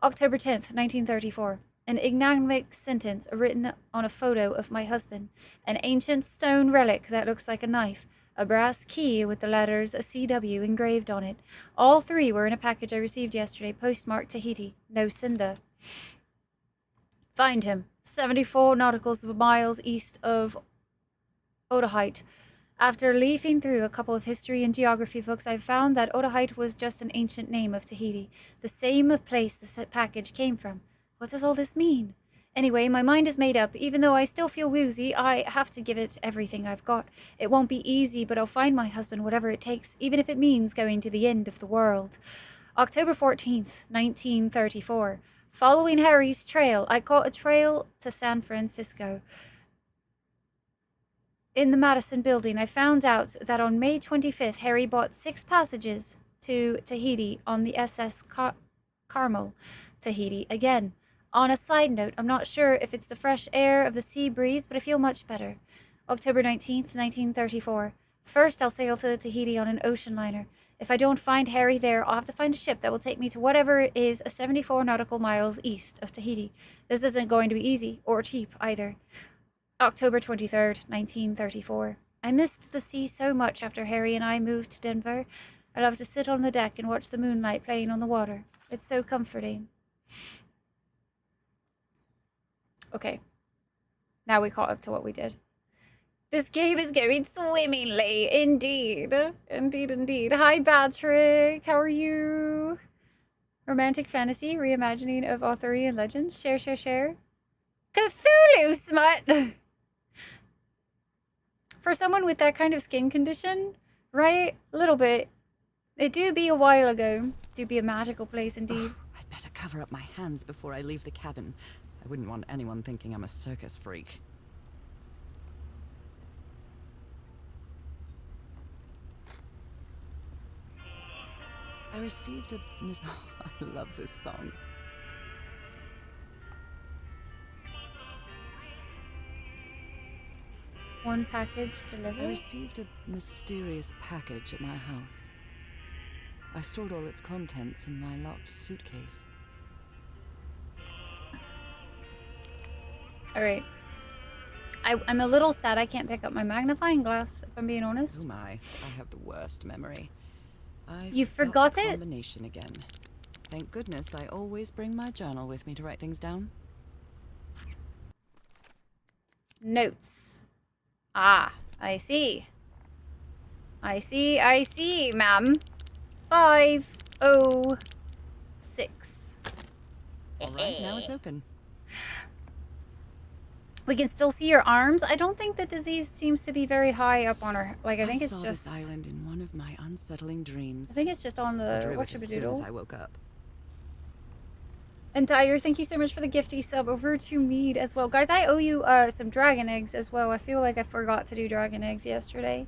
October 10th, 1934. An enigmatic sentence written on a photo of my husband. An ancient stone relic that looks like a knife. A brass key with the letters CW engraved on it. All 3 were in a package I received yesterday, postmarked Tahiti. No sender. Find him. 74 nautical miles east of Otaheite. After leafing through a couple of history and geography books, I found that Otaheite was just an ancient name of Tahiti, the same place the package came from. What does all this mean? Anyway, my mind is made up. Even though I still feel woozy, I have to give it everything I've got. It won't be easy, but I'll find my husband whatever it takes, even if it means going to the end of the world. October 14th, 1934. Following Harry's trail, I caught a trail to San Francisco. In the Madison building, I found out that on May 25th, Harry bought 6 passages to Tahiti on the SS Carmel. Tahiti again. On a side note, I'm not sure if it's the fresh air of the sea breeze, but I feel much better. October 19th, 1934. First, I'll sail to Tahiti on an ocean liner. If I don't find Harry there, I'll have to find a ship that will take me to whatever is 74 nautical miles east of Tahiti. This isn't going to be easy, or cheap either. October 23rd, 1934. I missed the sea so much after Harry and I moved to Denver. I love to sit on the deck and watch the moonlight playing on the water. It's so comforting. Okay. Now we caught up to what we did. This game is going swimmingly, indeed. Indeed, indeed. Hi, Patrick. How are you? Romantic fantasy, reimagining of Arthurian legends. Share, share, share. Cthulhu smut! For someone with that kind of skin condition, right? A little bit. It do be a while ago. Do be a magical place, indeed. Oh, I'd better cover up my hands before I leave the cabin. I wouldn't want anyone thinking I'm a circus freak. I received a Oh, I love this song. One package I delivered. received a mysterious package at my house. I stored all its contents in my locked suitcase. Alright. I'm a little sad I can't pick up my magnifying glass, if I'm being honest. Oh my, I have the worst memory. You I've got forgot the it? combination again. Thank goodness I always bring my journal with me to write things down. Notes. Ah, I see. I see, ma'am. 506. Alright, now it's open. We can still see your arms. I don't think the disease seems to be very high up on her. Like, I think it's saw just... this island in one of my unsettling dreams. I think it's just on the... I drew it as soon as I woke up. And Dyer, thank you so much for the gifty sub over to Mead as well. Guys, I owe you some dragon eggs as well. I feel like I forgot to do dragon eggs yesterday.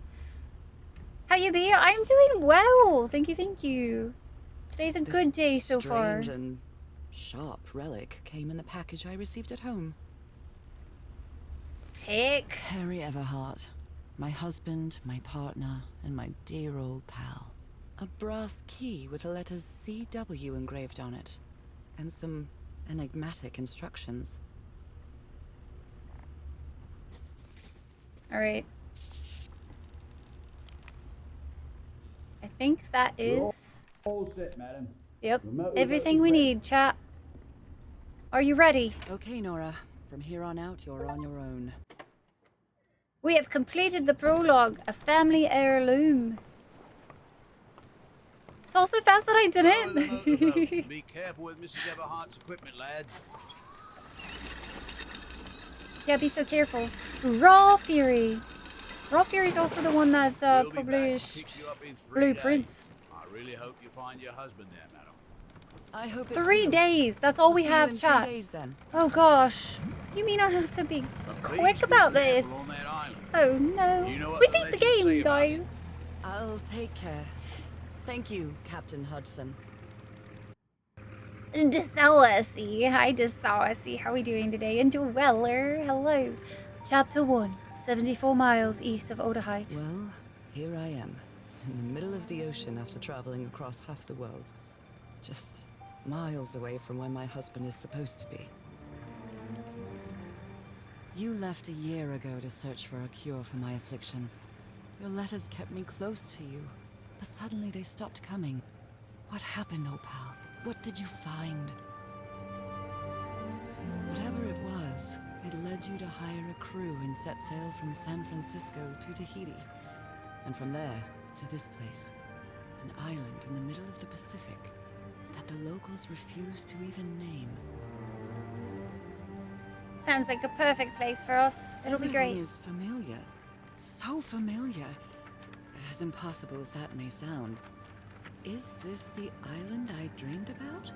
How you be? I'm doing well. Thank you, thank you. Today's a good day so far. Strange and sharp relic came in the package I received at home. Tick. Harry Everhart. My husband, my partner, and my dear old pal. A brass key with the letters CW engraved on it. And some enigmatic instructions. Alright. I think that is... All set, madam. Yep. Remote Everything we ready. need, chat. Are you ready? Okay, Nora. From here on out, you're on your own. We have completed the prologue, a family heirloom. It's also fast that I did it. Be careful with Mrs. Everhart's equipment, lads. Yeah, be so careful. Raw Fury. Raw Fury's also the one that's We'll be back to published pick you up in 3 Blueprints. days. I really hope you find your husband there, madam. I hope it 3 too. days. That's all We'll we see you have, in 3 chat. days, then. Oh gosh. You mean I have to be But please quick be about careful this? on that island. Oh no. You know what We the beat the legends say game, about it. guys. I'll take care. Thank you, Captain Hudson. Desawasi. Hi, Desawasi. How are we doing today? And Dweller. Hello. Chapter 1. 74 miles east of Odahite. Well, here I am, in the middle of the ocean after traveling across half the world. Just miles away from where my husband is supposed to be. You left a year ago to search for a cure for my affliction. Your letters kept me close to you, but suddenly they stopped coming. What happened, Opal? What did you find? Whatever it was, it led you to hire a crew and set sail from San Francisco to Tahiti. And from there, to this place. An island in the middle of the Pacific that the locals refuse to even name. Sounds like a perfect place for us. It'll be Everything great. is familiar. So familiar. As impossible as that may sound. Is this the island I dreamed about?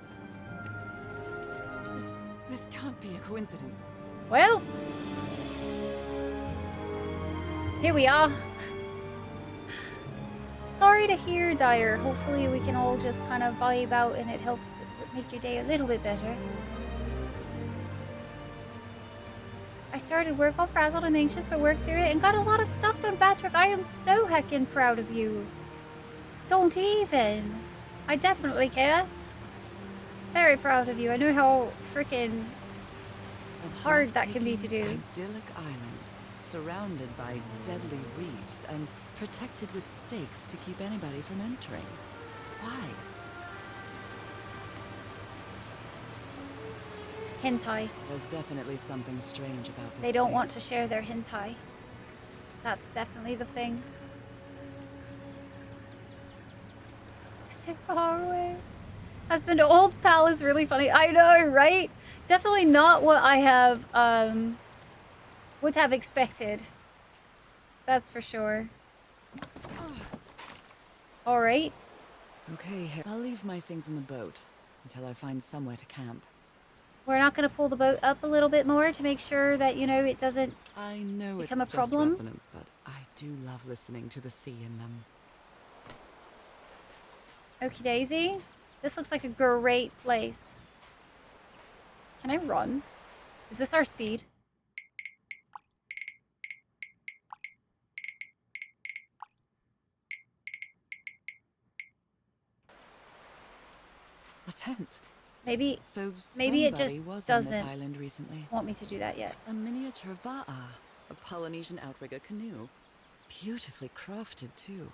This can't be a coincidence. Well, here we are. Sorry to hear, Dyer. Hopefully we can all just kind of vibe out and it helps make your day a little bit better. I started work all frazzled and anxious, but worked through it and got a lot of stuff done, Patrick. I am so heckin' proud of you. Don't even. I definitely care. Very proud of you. I know how freaking hard that can be to do. Idyllic island, surrounded by deadly reefs and protected with stakes to keep anybody from entering. Why? Hentai. There's definitely something strange about this They don't place. want to share their hentai. That's definitely the thing. So far away. Husband to old pal is really funny. I know, right? Definitely not what I have would have expected. That's for sure. All right. Okay, I'll leave my things in the boat until I find somewhere to camp. We're not going to pull the boat up a little bit more to make sure that, you know, it doesn't I know become a it's just problem. resonance, but I do love listening to the sea in them. Okie daisy. This looks like a great place. Can I run? Is this our speed? The tent. Maybe So Maybe it somebody just was on this doesn't island recently. want me to do that yet. A miniature va'a, a Polynesian outrigger canoe. Beautifully crafted, too.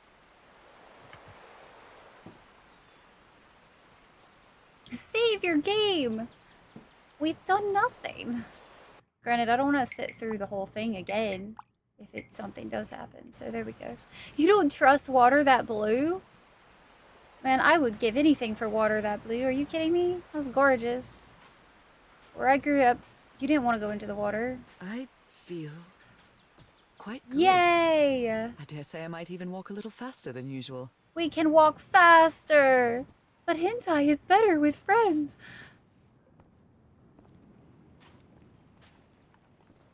Save your game! We've done nothing. Granted, I don't want to sit through the whole thing again if something does happen. So there we go. You don't trust water that blue? Man, I would give anything for water that blue. Are you kidding me? That's gorgeous. Where I grew up, you didn't want to go into the water. I feel quite good. Yay! I dare say I might even walk a little faster than usual. We can walk faster! But hentai is better with friends.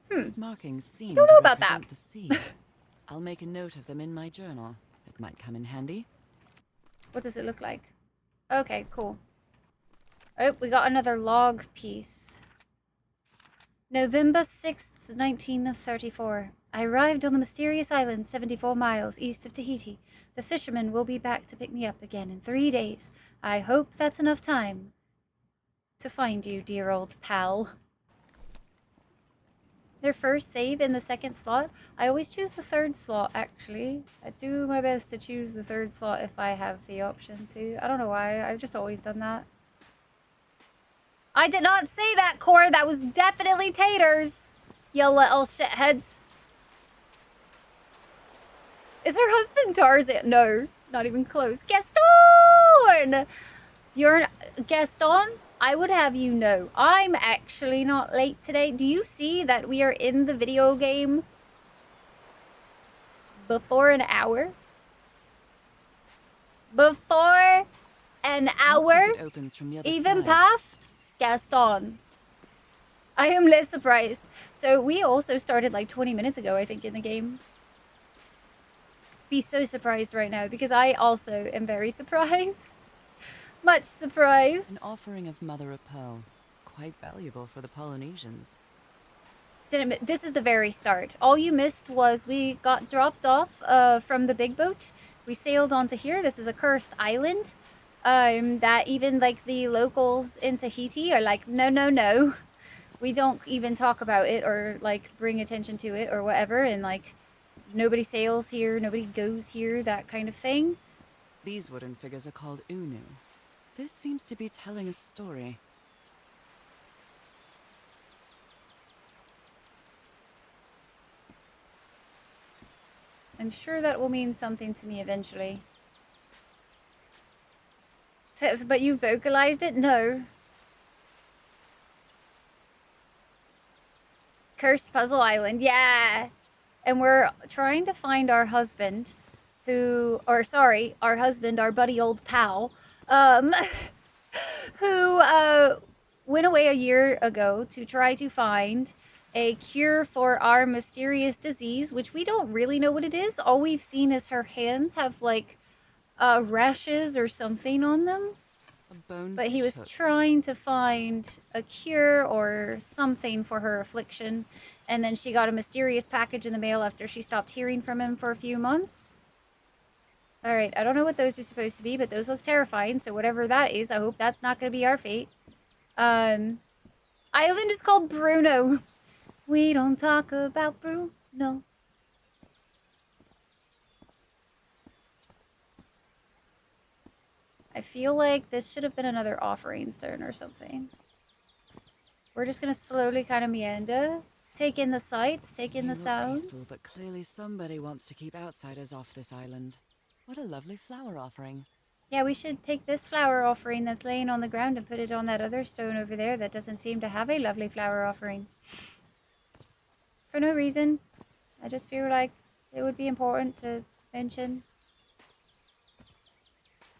Those markings seem don't to know about that. represent the sea. I'll make a note of them in my journal. It might come in handy. What does it look like? Okay, cool. Oh, we got another log piece. November 6th, 1934. I arrived on the mysterious island 74 miles east of Tahiti. The fisherman will be back to pick me up again in 3 days. I hope that's enough time to find you, dear old pal. Their first save in the second slot. I always choose the third slot, actually. I do my best to choose the third slot if I have the option to. I don't know why. I've just always done that. I did not say that, Cora. That was definitely taters. You little shitheads. Is her husband Tarzan? No, not even close. Gaston! You're Gaston? I would have you know, I'm actually not late today. Do you see that we are in the video game before an hour? Before an hour? It opens from the other Even side. past Gaston. I am less surprised. So we also started like 20 minutes ago, I think, in the game. Be so surprised right now because I also am very surprised. Much surprise. An offering of mother of pearl, quite valuable for the Polynesians. This is the very start. All you missed was we got dropped off from the big boat. We sailed onto here. This is a cursed island that even like the locals in Tahiti are like, no, no, no. We don't even talk about it or like bring attention to it or whatever. And like nobody sails here, nobody goes here, that kind of thing. These wooden figures are called unu. This seems to be telling a story. I'm sure that will mean something to me eventually. But you vocalized it? No. Cursed Puzzle Island, yeah. And we're trying to find our husband, our husband, our buddy old pal, who went away a year ago to try to find a cure for our mysterious disease, which we don't really know what it is. All we've seen is her hands have like rashes or something on them. But he was trying to find a cure or something for her affliction. And then she got a mysterious package in the mail after she stopped hearing from him for a few months. Alright, I don't know what those are supposed to be, but those look terrifying. So whatever that is, I hope that's not going to be our fate. Island is called Bruno. We don't talk about Bruno. I feel like this should have been another offering stone or something. We're just going to slowly kind of meander. Take in the sights, take in the sounds. Peaceful, but clearly somebody wants to keep outsiders off this island. What a lovely flower offering. Yeah, we should take this flower offering that's laying on the ground and put it on that other stone over there that doesn't seem to have a lovely flower offering. For no reason. I just feel like it would be important to mention.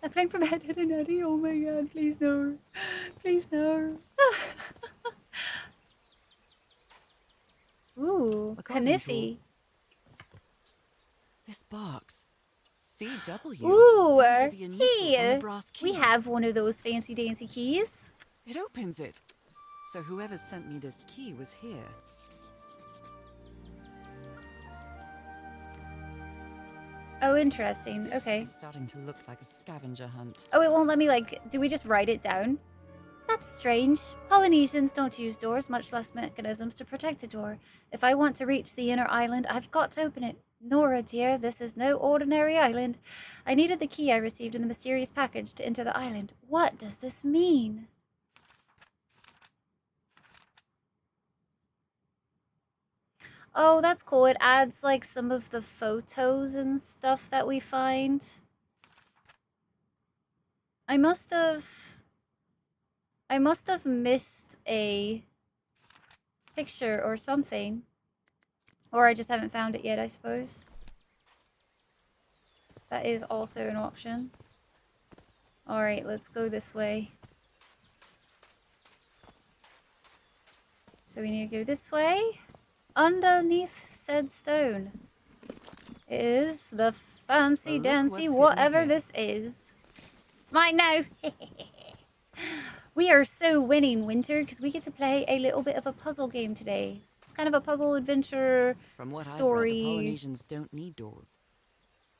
I'm playing from Head and Eddie. Oh my god, please no. Please no. Ooh, Kanifi. This box. CW. Ooh, hey, we have one of those fancy dancy keys. It opens it. So whoever sent me this key was here. Oh, interesting. Okay. This is starting to look like a scavenger hunt. Oh, it won't let me, like, do we just write it down? That's strange. Polynesians don't use doors, much less mechanisms to protect a door. If I want to reach the inner island, I've got to open it. Nora, dear, this is no ordinary island. I needed the key I received in the mysterious package to enter the island. What does this mean? Oh, that's cool. It adds, like, some of the photos and stuff that we find. I must have missed a picture or something. Or I just haven't found it yet, I suppose. That is also an option. Alright, let's go this way. So we need to go this way. Underneath said stone is the fancy dancy whatever this is. It's mine now. We are so winning, Winter, because we get to play a little bit of a puzzle game today. It's kind of a puzzle adventure From what I've read, the story. Polynesians don't need doors.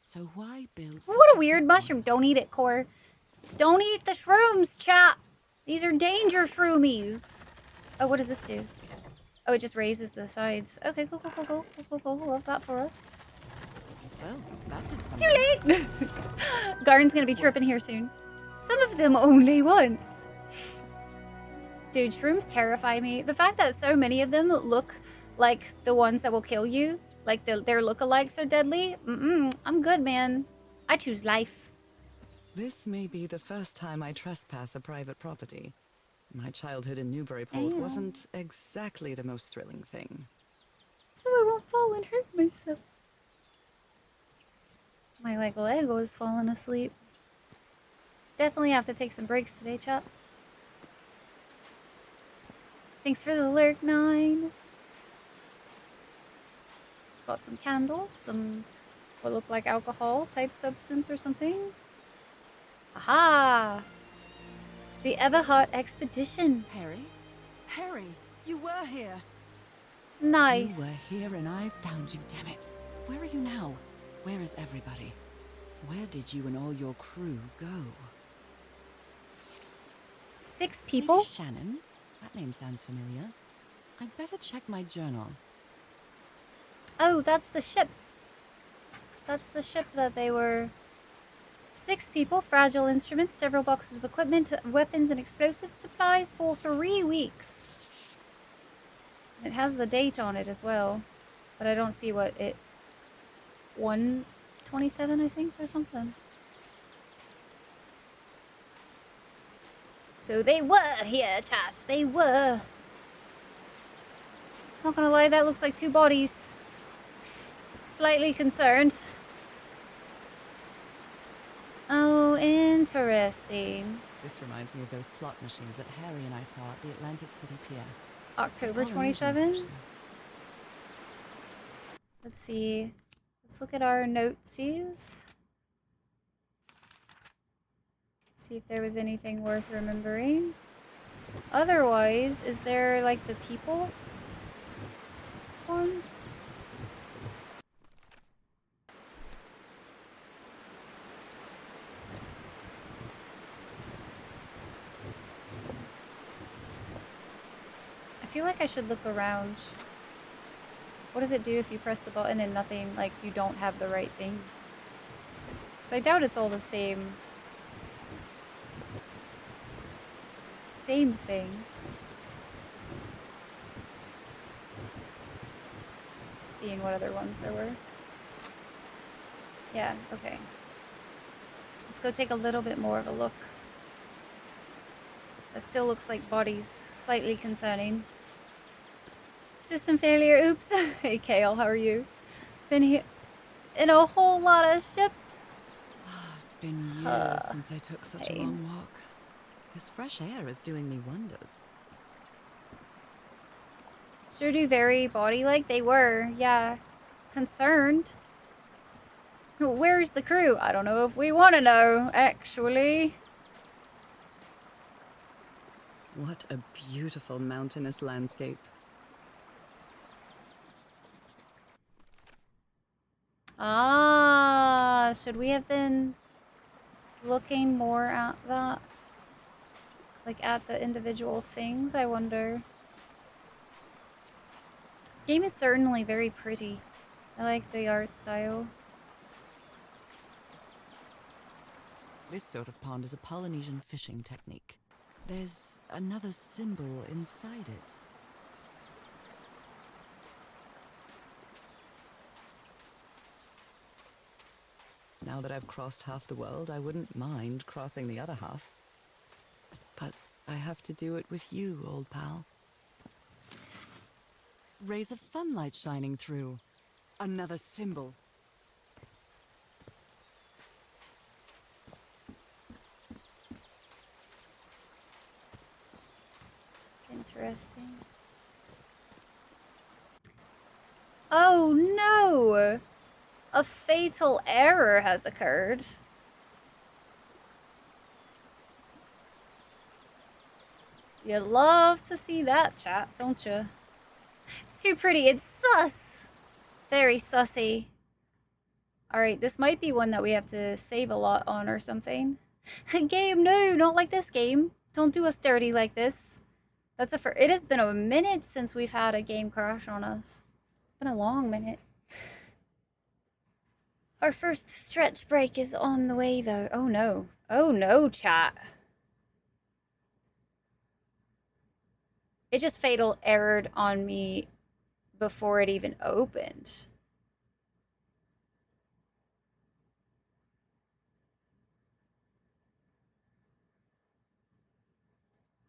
So why build such What a a weird big mushroom. one? Don't eat it, Core. Don't eat the shrooms, chat. These are danger shroomies. Oh, what does this do? Oh, it just raises the sides. Okay, cool, cool, cool, cool, cool, cool, cool. Love that for us. Well, that did something. Too late! Garden's gonna be tripping here soon. Some of them only once. Dude, shrooms terrify me. The fact that so many of them look like the ones that will kill you, like their lookalikes are deadly. I'm good, man. I choose life. This may be the first time I trespass a private property. My childhood in Newburyport Damn. wasn't exactly the most thrilling thing. So I won't fall and hurt myself. My leg was falling asleep. Definitely have to take some breaks today, chat. Thanks for the lurk, 9. Got some candles, some what look like alcohol type substance or something. Aha! The Everhot expedition. Harry? Harry, you were here! Nice. You were here and I found you, damn it. Where are you now? Where is everybody? Where did you and all your crew go? 6 people? Lady Shannon? That name sounds familiar. I'd better check my journal. Oh, that's the ship. That's the ship that they were... 6 people, fragile instruments, several boxes of equipment, weapons and explosive supplies for 3 weeks. It has the date on it as well, but I don't see what it... 1/27, I think, or something. So they were here, chat. They were. Not gonna lie, that looks like 2 bodies. Slightly concerned. Oh, interesting. This reminds me of those slot machines that Harry and I saw at the Atlantic City Pier. October Polynesian 27? version. Let's see. Let's look at our notesies. See if there was anything worth remembering. Otherwise, is there like the people ones? I feel like I should look around. What does it do if you press the button and nothing, like you don't have the right thing? So I doubt it's all the same. Same thing. Seeing what other ones there were. Yeah, okay. Let's go take a little bit more of a look. That still looks like bodies. Slightly concerning. System failure, oops. Hey Kale, how are you? Been here in a whole lot of ship. It's been years since I took such a Hey. long walk. This fresh air is doing me wonders. Sure do very body-like. They were, yeah. Concerned. Where's the crew? I don't know if we want to know, actually. What a beautiful mountainous landscape. Ah, should we have been looking more at that? Like at the individual things, I wonder. This game is certainly very pretty. I like the art style. This sort of pond is a Polynesian fishing technique. There's another symbol inside it. Now that I've crossed half the world, I wouldn't mind crossing the other half. But I have to do it with you, old pal. Rays of sunlight shining through. Another symbol. Interesting. Oh no! A fatal error has occurred. You love to see that, chat, don't you? It's too pretty. It's sus. Very sussy. Alright, this might be one that we have to save a lot on or something. Game, no, not like this game. Don't do us dirty like this. That's it has been a minute since we've had a game crash on us. It's been a long minute. Our first stretch break is on the way, though. Oh, no. Oh, no, chat. It just fatal errored on me before it even opened.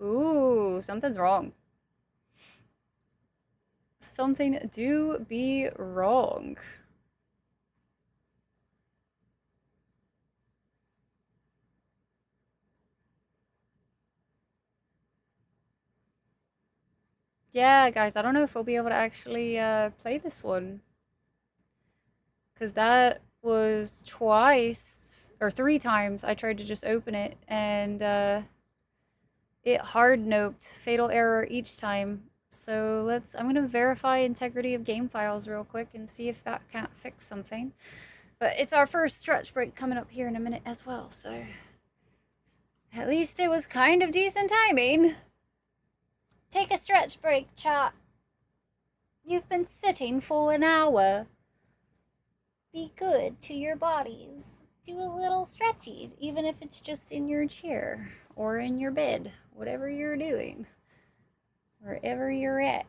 Ooh, something's wrong. Something do be wrong. Yeah, guys, I don't know if we'll be able to actually play this one. Because that was twice, or 3 times, I tried to just open it, and it hard noped fatal error each time. So I'm going to verify integrity of game files real quick and see if that can't fix something. But it's our first stretch break coming up here in a minute as well, so at least it was kind of decent timing. Take a stretch break, chat. You've been sitting for an hour. Be good to your bodies. Do a little stretchy, even if it's just in your chair or in your bed, whatever you're doing. Wherever you're at,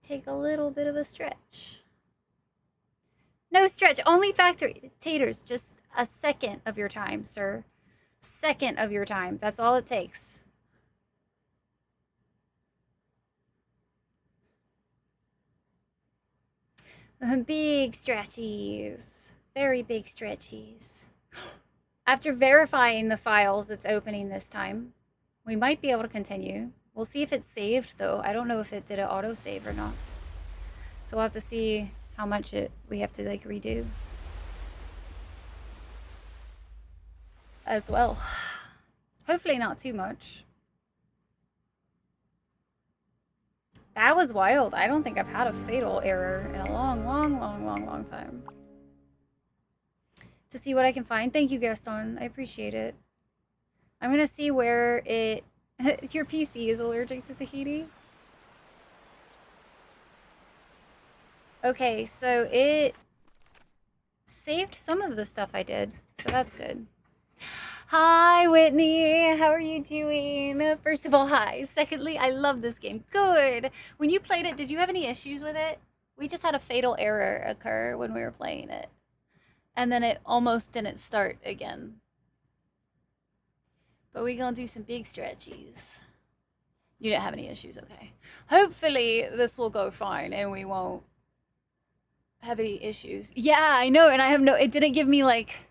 take a little bit of a stretch. No stretch, only factory taters, just a second of your time, sir. Second of your time, that's all it takes. Big stretchies. Very big stretchies. After verifying the files it's opening this time, we might be able to continue. We'll see if it's saved, though. I don't know if it did an autosave or not. So we'll have to see how much we have to, like, redo. As well. Hopefully not too much. That was wild. I don't think I've had a fatal error in a long time. To see what I can find. Thank you, Gaston. I appreciate it. I'm gonna see where your PC is allergic to Tahiti. Okay, so it saved some of the stuff I did, so that's good. Hi, Whitney. How are you doing? First of all, hi. Secondly, I love this game. Good. When you played it, did you have any issues with it? We just had a fatal error occur when we were playing it. And then it almost didn't start again. But we're gonna do some big stretchies. You didn't have any issues, okay. Hopefully this will go fine and we won't have any issues. Yeah, I know, and it didn't give me, like,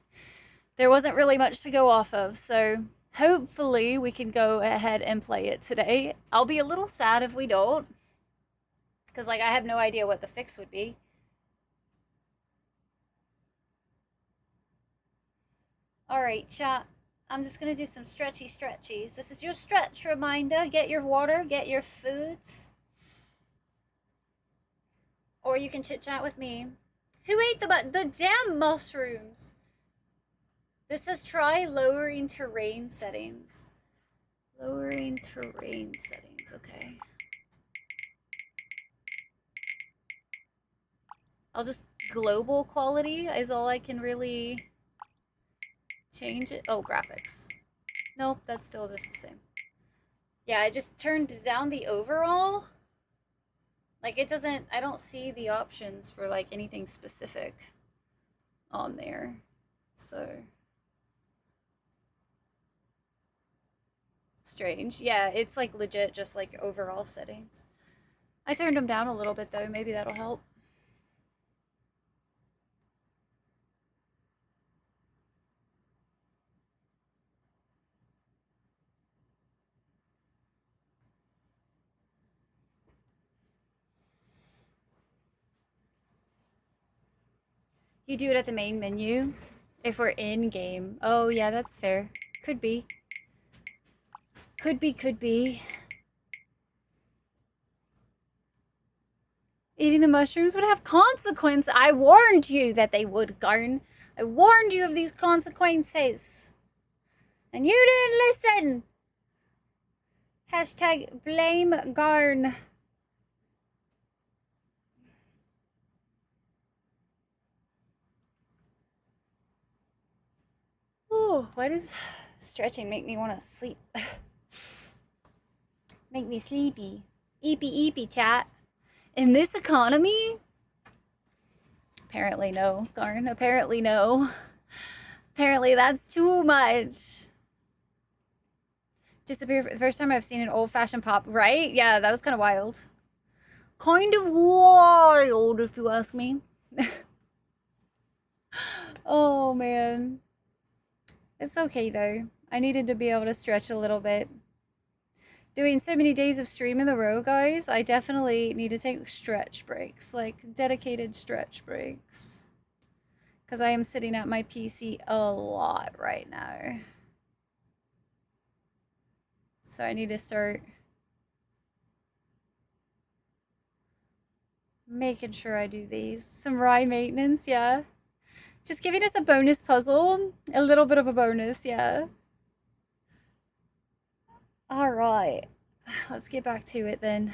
there wasn't really much to go off of, so hopefully we can go ahead and play it today. I'll be a little sad if we don't, because, like, I have no idea what the fix would be. Alright, chat. I'm just gonna do some stretchies. This is your stretch reminder. Get your water, get your foods. Or you can chit-chat with me. Who ate the damn mushrooms? This says try lowering terrain settings. Lowering terrain settings, okay. I'll just, global quality is all I can really change it. Oh, graphics. Nope, that's still just the same. Yeah, I just turned down the overall. Like, it doesn't, I don't see the options for, like, anything specific on there. So, strange. Yeah, it's, like, legit just, like, overall settings. I turned them down a little bit, though. Maybe that'll help. You do it at the main menu if we're in game. Oh, yeah, that's fair. Could be. Could be. Eating the mushrooms would have consequence. I warned you that they would, Garn. I warned you of these consequences. And you didn't listen. Hashtag blame Garn. Ooh, why does stretching make me want to sleep? Make me sleepy. Eepy, chat. In this economy? Apparently no, Garn. Apparently no. Apparently that's too much. Disappear for the first time I've seen an old-fashioned pop, right? Yeah, that was kind of wild. Kind of wild, if you ask me. Oh, man. It's okay, though. I needed to be able to stretch a little bit. Doing so many days of stream in a row, guys, I definitely need to take stretch breaks. Like, dedicated stretch breaks. Because I am sitting at my PC a lot right now. So I need to start making sure I do these. Some rye maintenance, yeah. Just giving us a bonus puzzle. A little bit of a bonus, yeah. Alright. Let's get back to it then.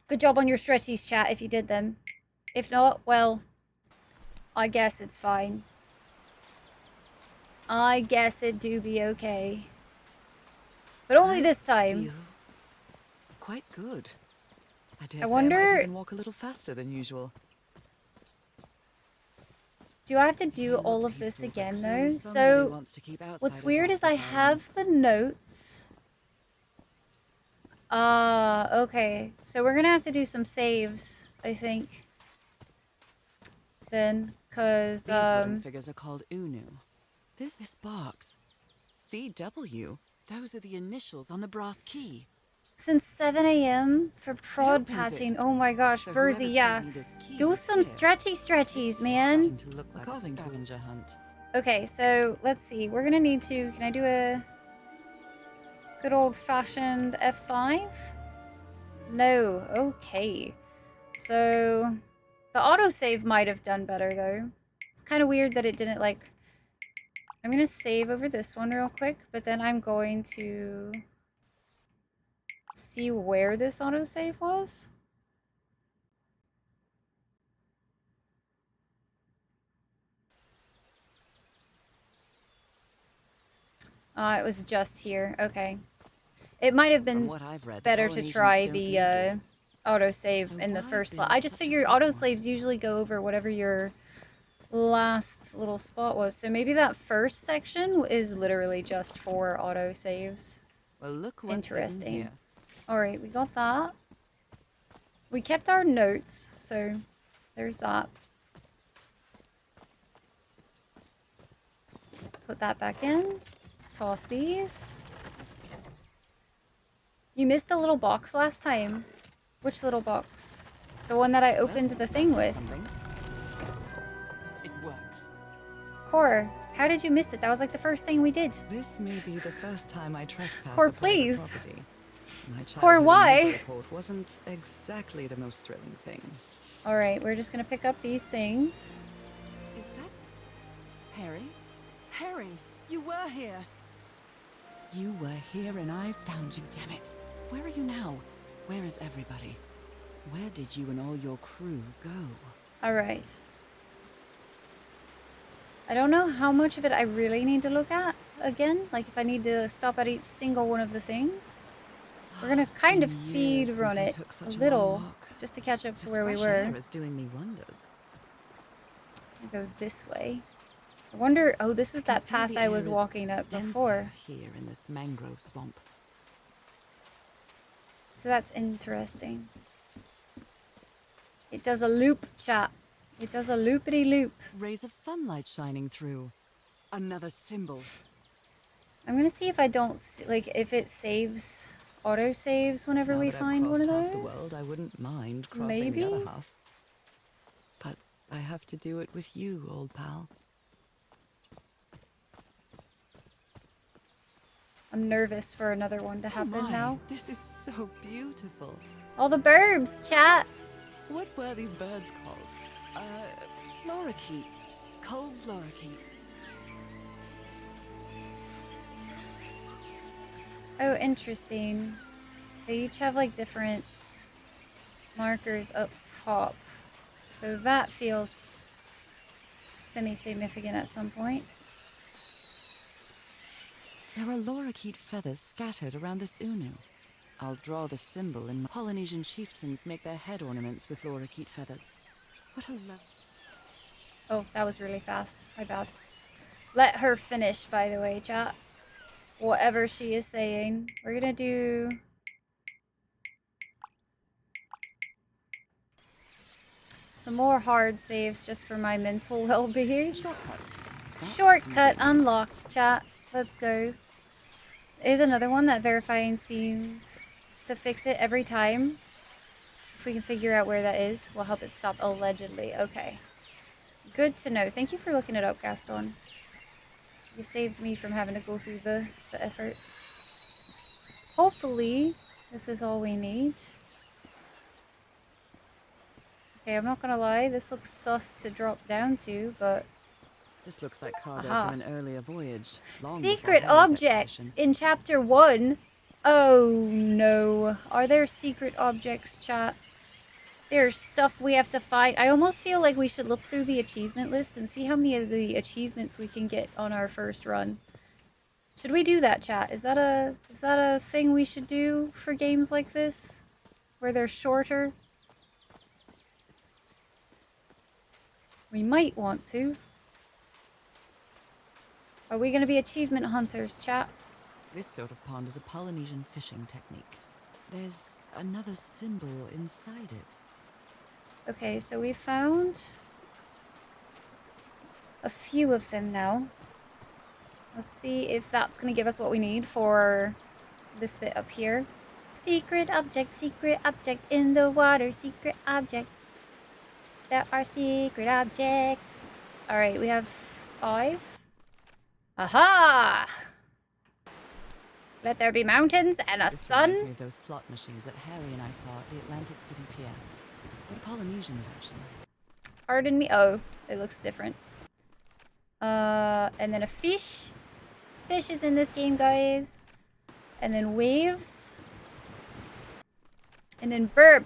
Good job on your stretchies, chat, if you did them. If not, well, I guess it's fine. I guess it do be okay. But only this time. Feel quite good. I dare I say wonder... I might even walk a little faster than usual. Do I have to do all of this again, though? So, what's weird is I have the notes. Okay. So we're gonna have to do some saves, I think. Then, cause, These wooden figures are called Unu. This box. CW. Those are the initials on the brass key. Since 7 a.m. for prod patching. Oh my gosh, So Burzy, yeah. Do some stretchies, man. To look like a scavenger hunt. Okay, so let's see. We're gonna need to... Can I do a good old-fashioned F5? No. Okay. So the autosave might have done better, though. It's kind of weird that it didn't, like... I'm gonna save over this one real quick, but then I'm going to see where this autosave was. It was just here. Okay. It might have been better to try the autosave in the first slot. I just figured autosaves usually go over whatever your last little spot was. So maybe that first section is literally just for autosaves. Well, look what's interesting. Alright, we got that. We kept our notes, so there's that. Put that back in. Toss these. You missed the little box last time. Which little box? The one that I opened the thing with. It works. Core, how did you miss it? That was like the first thing we did. This may be the first time I trespass Core, a private please. property. My Core, why? report wasn't exactly the most thrilling thing. Alright, we're just gonna pick up these things. Is that Harry? Harry, you were here. You were here and I found you, damn it. Where are you now? Where is everybody? Where did you and all your crew go? Alright. I don't know how much of it I really need to look at again. Like if I need to stop at each single one of the things. We're gonna kind of speed run it a little, just to catch up to where we were. Air is doing me wonders. Go this way. I wonder. Oh, this is that path I was walking up before. Here in this mangrove swamp. So that's interesting. It does a loop, chat. It does a loopity loop. Rays of sunlight shining through. Another symbol. I'm gonna see if I don't like if it saves. Auto saves whenever we find one of those. The world, I wouldn't mind crossing Maybe? the other half. But I have to do it with you, old pal. I'm nervous for another one to happen Oh my, now. this is so beautiful. All the burbs, chat. What were these birds called? Lorikeets. Cole's lorikeets. Oh, interesting. They each have like different markers up top. So that feels semi-significant at some point. There are lorikeet feathers scattered around this Unu. I'll draw the symbol, and Polynesian chieftains make their head ornaments with lorikeet feathers. What a love. Oh, that was really fast. My bad. Let her finish, by the way, chat. Whatever she is saying. We're gonna do... some more hard saves just for my mental well-being. Shortcut unlocked, chat. Let's go. There's another one that verifying seems to fix it every time. If we can figure out where that is, we'll help it stop allegedly. Okay. Good to know. Thank you for looking it up, Gaston. You saved me from having to go through the effort. Hopefully, this is all we need. Okay, I'm not gonna lie, this looks sus to drop down to, but... This looks like cargo Aha. from an earlier voyage. Long Secret before Harry's object expedition. in chapter 1. Oh no. Are there secret objects, chat? There's stuff we have to find. I almost feel like we should look through the achievement list and see how many of the achievements we can get on our first run. Should we do that, chat? Is that a thing we should do for games like this? Where they're shorter? We might want to. Are we gonna be achievement hunters, chat? This sort of pond is a Polynesian fishing technique. There's another symbol inside it. Okay, so we found a few of them now. Let's see if that's gonna give us what we need for this bit up here. Secret object in the water, secret object. There are secret objects. Alright, we have 5. Aha! Let there be mountains and a This sun. reminds me of those slot machines that Harry and I saw at the Atlantic City Pier. But a Polynesian version. Pardon me. Oh, it looks different. And then a fish. Fish is in this game, guys. And then waves. And then burb.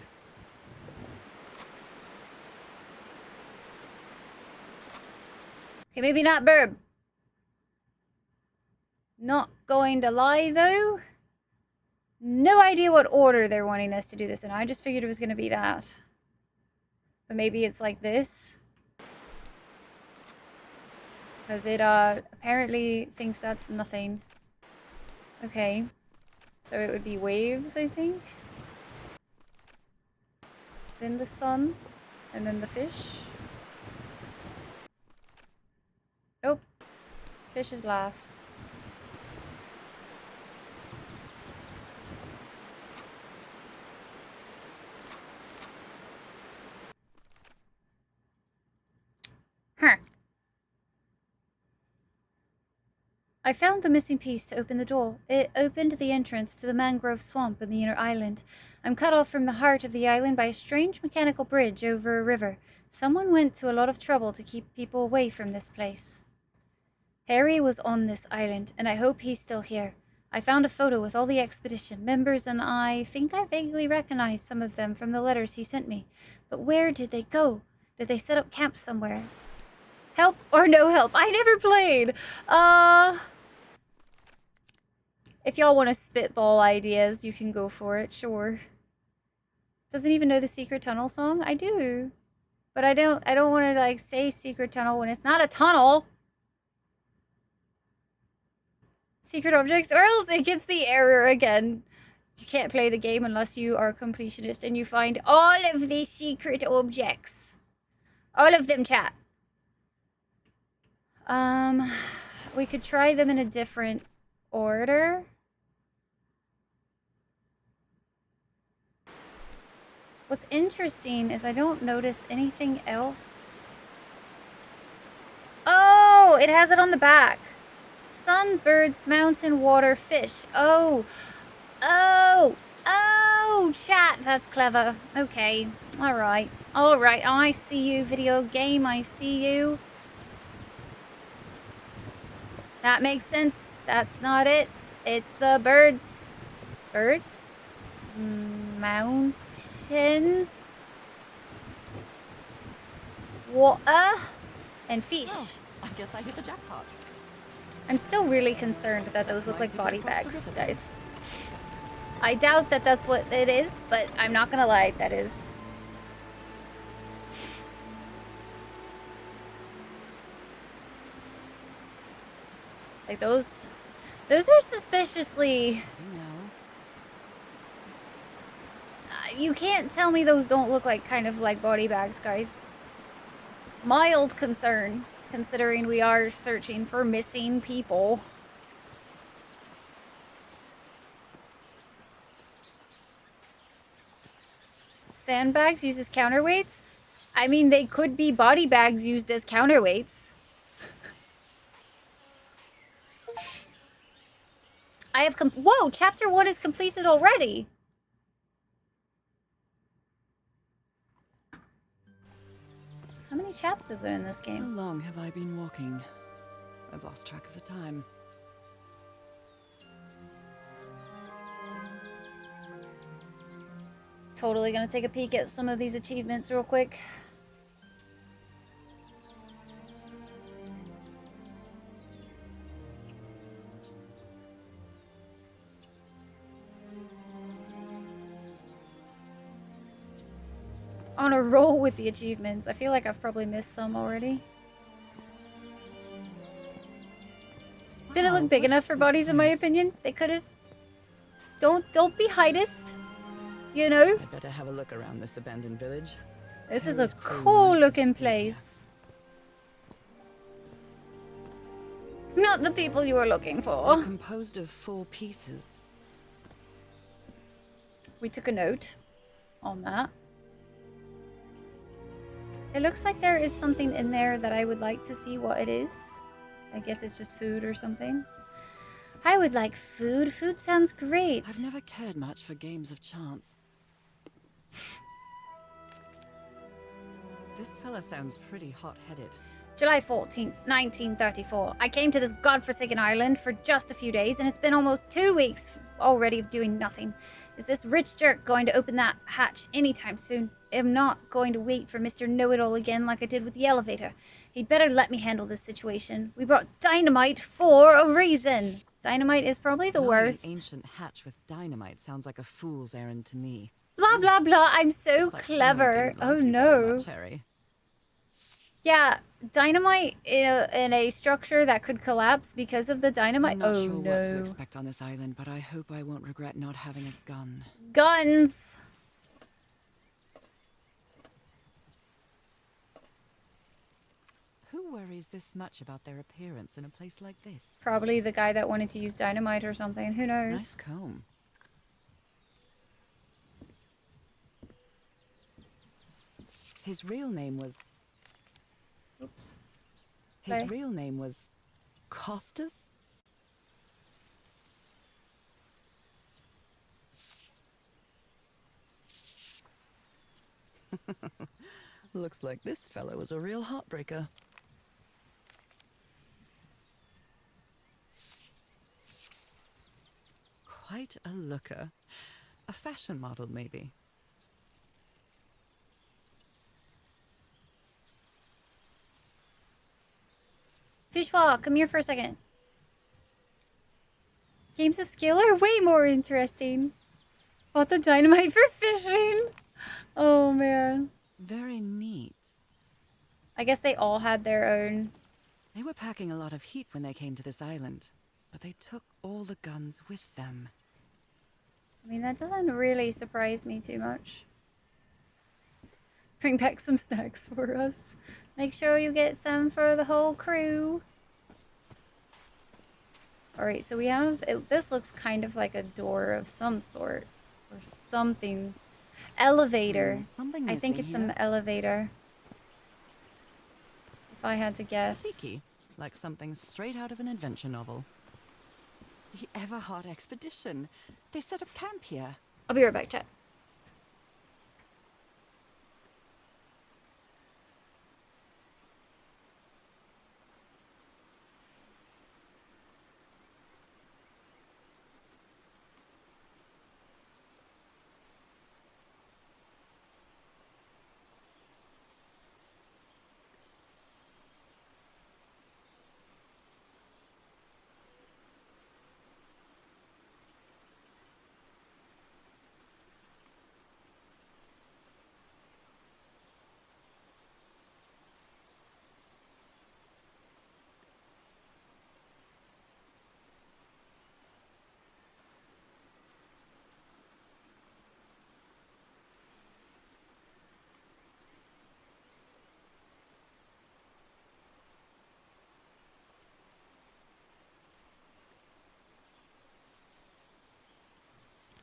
Okay, maybe not burb. Not going to lie, though. No idea what order they're wanting us to do this in. I just figured it was going to be that. But maybe it's like this. Because it apparently thinks that's nothing. Okay. So it would be waves, I think. Then the sun. And then the fish. Nope. Fish is last. Huh. I found the missing piece to open the door. It opened the entrance to the mangrove swamp in the inner island. I'm cut off from the heart of the island by a strange mechanical bridge over a river. Someone went to a lot of trouble to keep people away from this place. Harry was on this island, and I hope he's still here. I found a photo with all the expedition members, and I think I vaguely recognize some of them from the letters he sent me. But where did they go? Did they set up camp somewhere? Help or no help? I never played! If y'all want to spitball ideas, you can go for it, sure. Doesn't even know the Secret Tunnel song? I do. But I don't want to, like, say Secret Tunnel when it's not a tunnel. Secret objects, or else it gets the error again. You can't play the game unless you are a completionist and you find all of the secret objects. All of them, chat. We could try them in a different order. What's interesting is I don't notice anything else. Oh, it has it on the back. Sun, birds, mountain, water, fish. Oh, oh, oh, chat. That's clever. Okay. All right. All right. I see you, video game. I see you. That makes sense. That's not it. It's the birds. Birds? Mountains? Water? And fish. Well, I guess I hit the jackpot. I'm still really concerned that those look like body bags, guys. I doubt that that's what it is, but I'm not gonna lie, that is. Like those are suspiciously... You can't tell me those don't look like kind of like body bags, guys. Mild concern, considering we are searching for missing people. Sandbags used as counterweights? I mean, they could be body bags used as counterweights. I have whoa, chapter 1 is completed already. How many chapters are in this game? How long have I been walking? I've lost track of the time. Totally gonna take a peek at some of these achievements real quick. On a roll with the achievements. I feel like I've probably missed some already. Did it look big enough for bodies, in my opinion? They could have. Don't be heightist. You know? I better have a look around this abandoned village. This is a cool looking place. Not the people you were looking for. They're composed of 4 pieces. We took a note on that. It looks like there is something in there that I would like to see what it is. I guess it's just food or something. I would like food. Food sounds great. I've never cared much for games of chance. This fella sounds pretty hot-headed. July 14th, 1934. I came to this godforsaken island for just a few days, and it's been almost 2 weeks already of doing nothing. Is this rich jerk going to open that hatch anytime soon? I'm not going to wait for Mr. Know-It-All again like I did with the elevator. He'd better let me handle this situation. We brought dynamite for a reason. Dynamite is probably the worst. An ancient hatch with dynamite sounds like a fool's errand to me. Blah, blah, blah. I'm so Like clever. like Oh, no. Cherry. Yeah, dynamite in a structure that could collapse because of the dynamite. I'm not Oh, sure no. what to expect on this island, but I hope I won't regret not having a gun. Guns. Who worries this much about their appearance in a place like this? Probably the guy that wanted to use dynamite or something. Who knows? Nice comb. His real name was... Oops. His Sorry. real name was... Costas? Looks like this fellow was a real heartbreaker. Quite a looker. A fashion model, maybe. Fishwa, come here for a second. Games of skill are way more interesting. Bought the dynamite for fishing. Oh, man. Very neat. I guess they all had their own. They were packing a lot of heat when they came to this island, but they took all the guns with them. I mean, that doesn't really surprise me too much. Bring back some snacks for us. Make sure you get some for the whole crew. Alright, so we have... this looks kind of like a door of some sort. Or something. Elevator. Something I think missing it's an here. elevator. If I had to guess. Tiki. like something straight out of an adventure novel. The Everhard expedition. They set up camp here. I'll be right back, chat.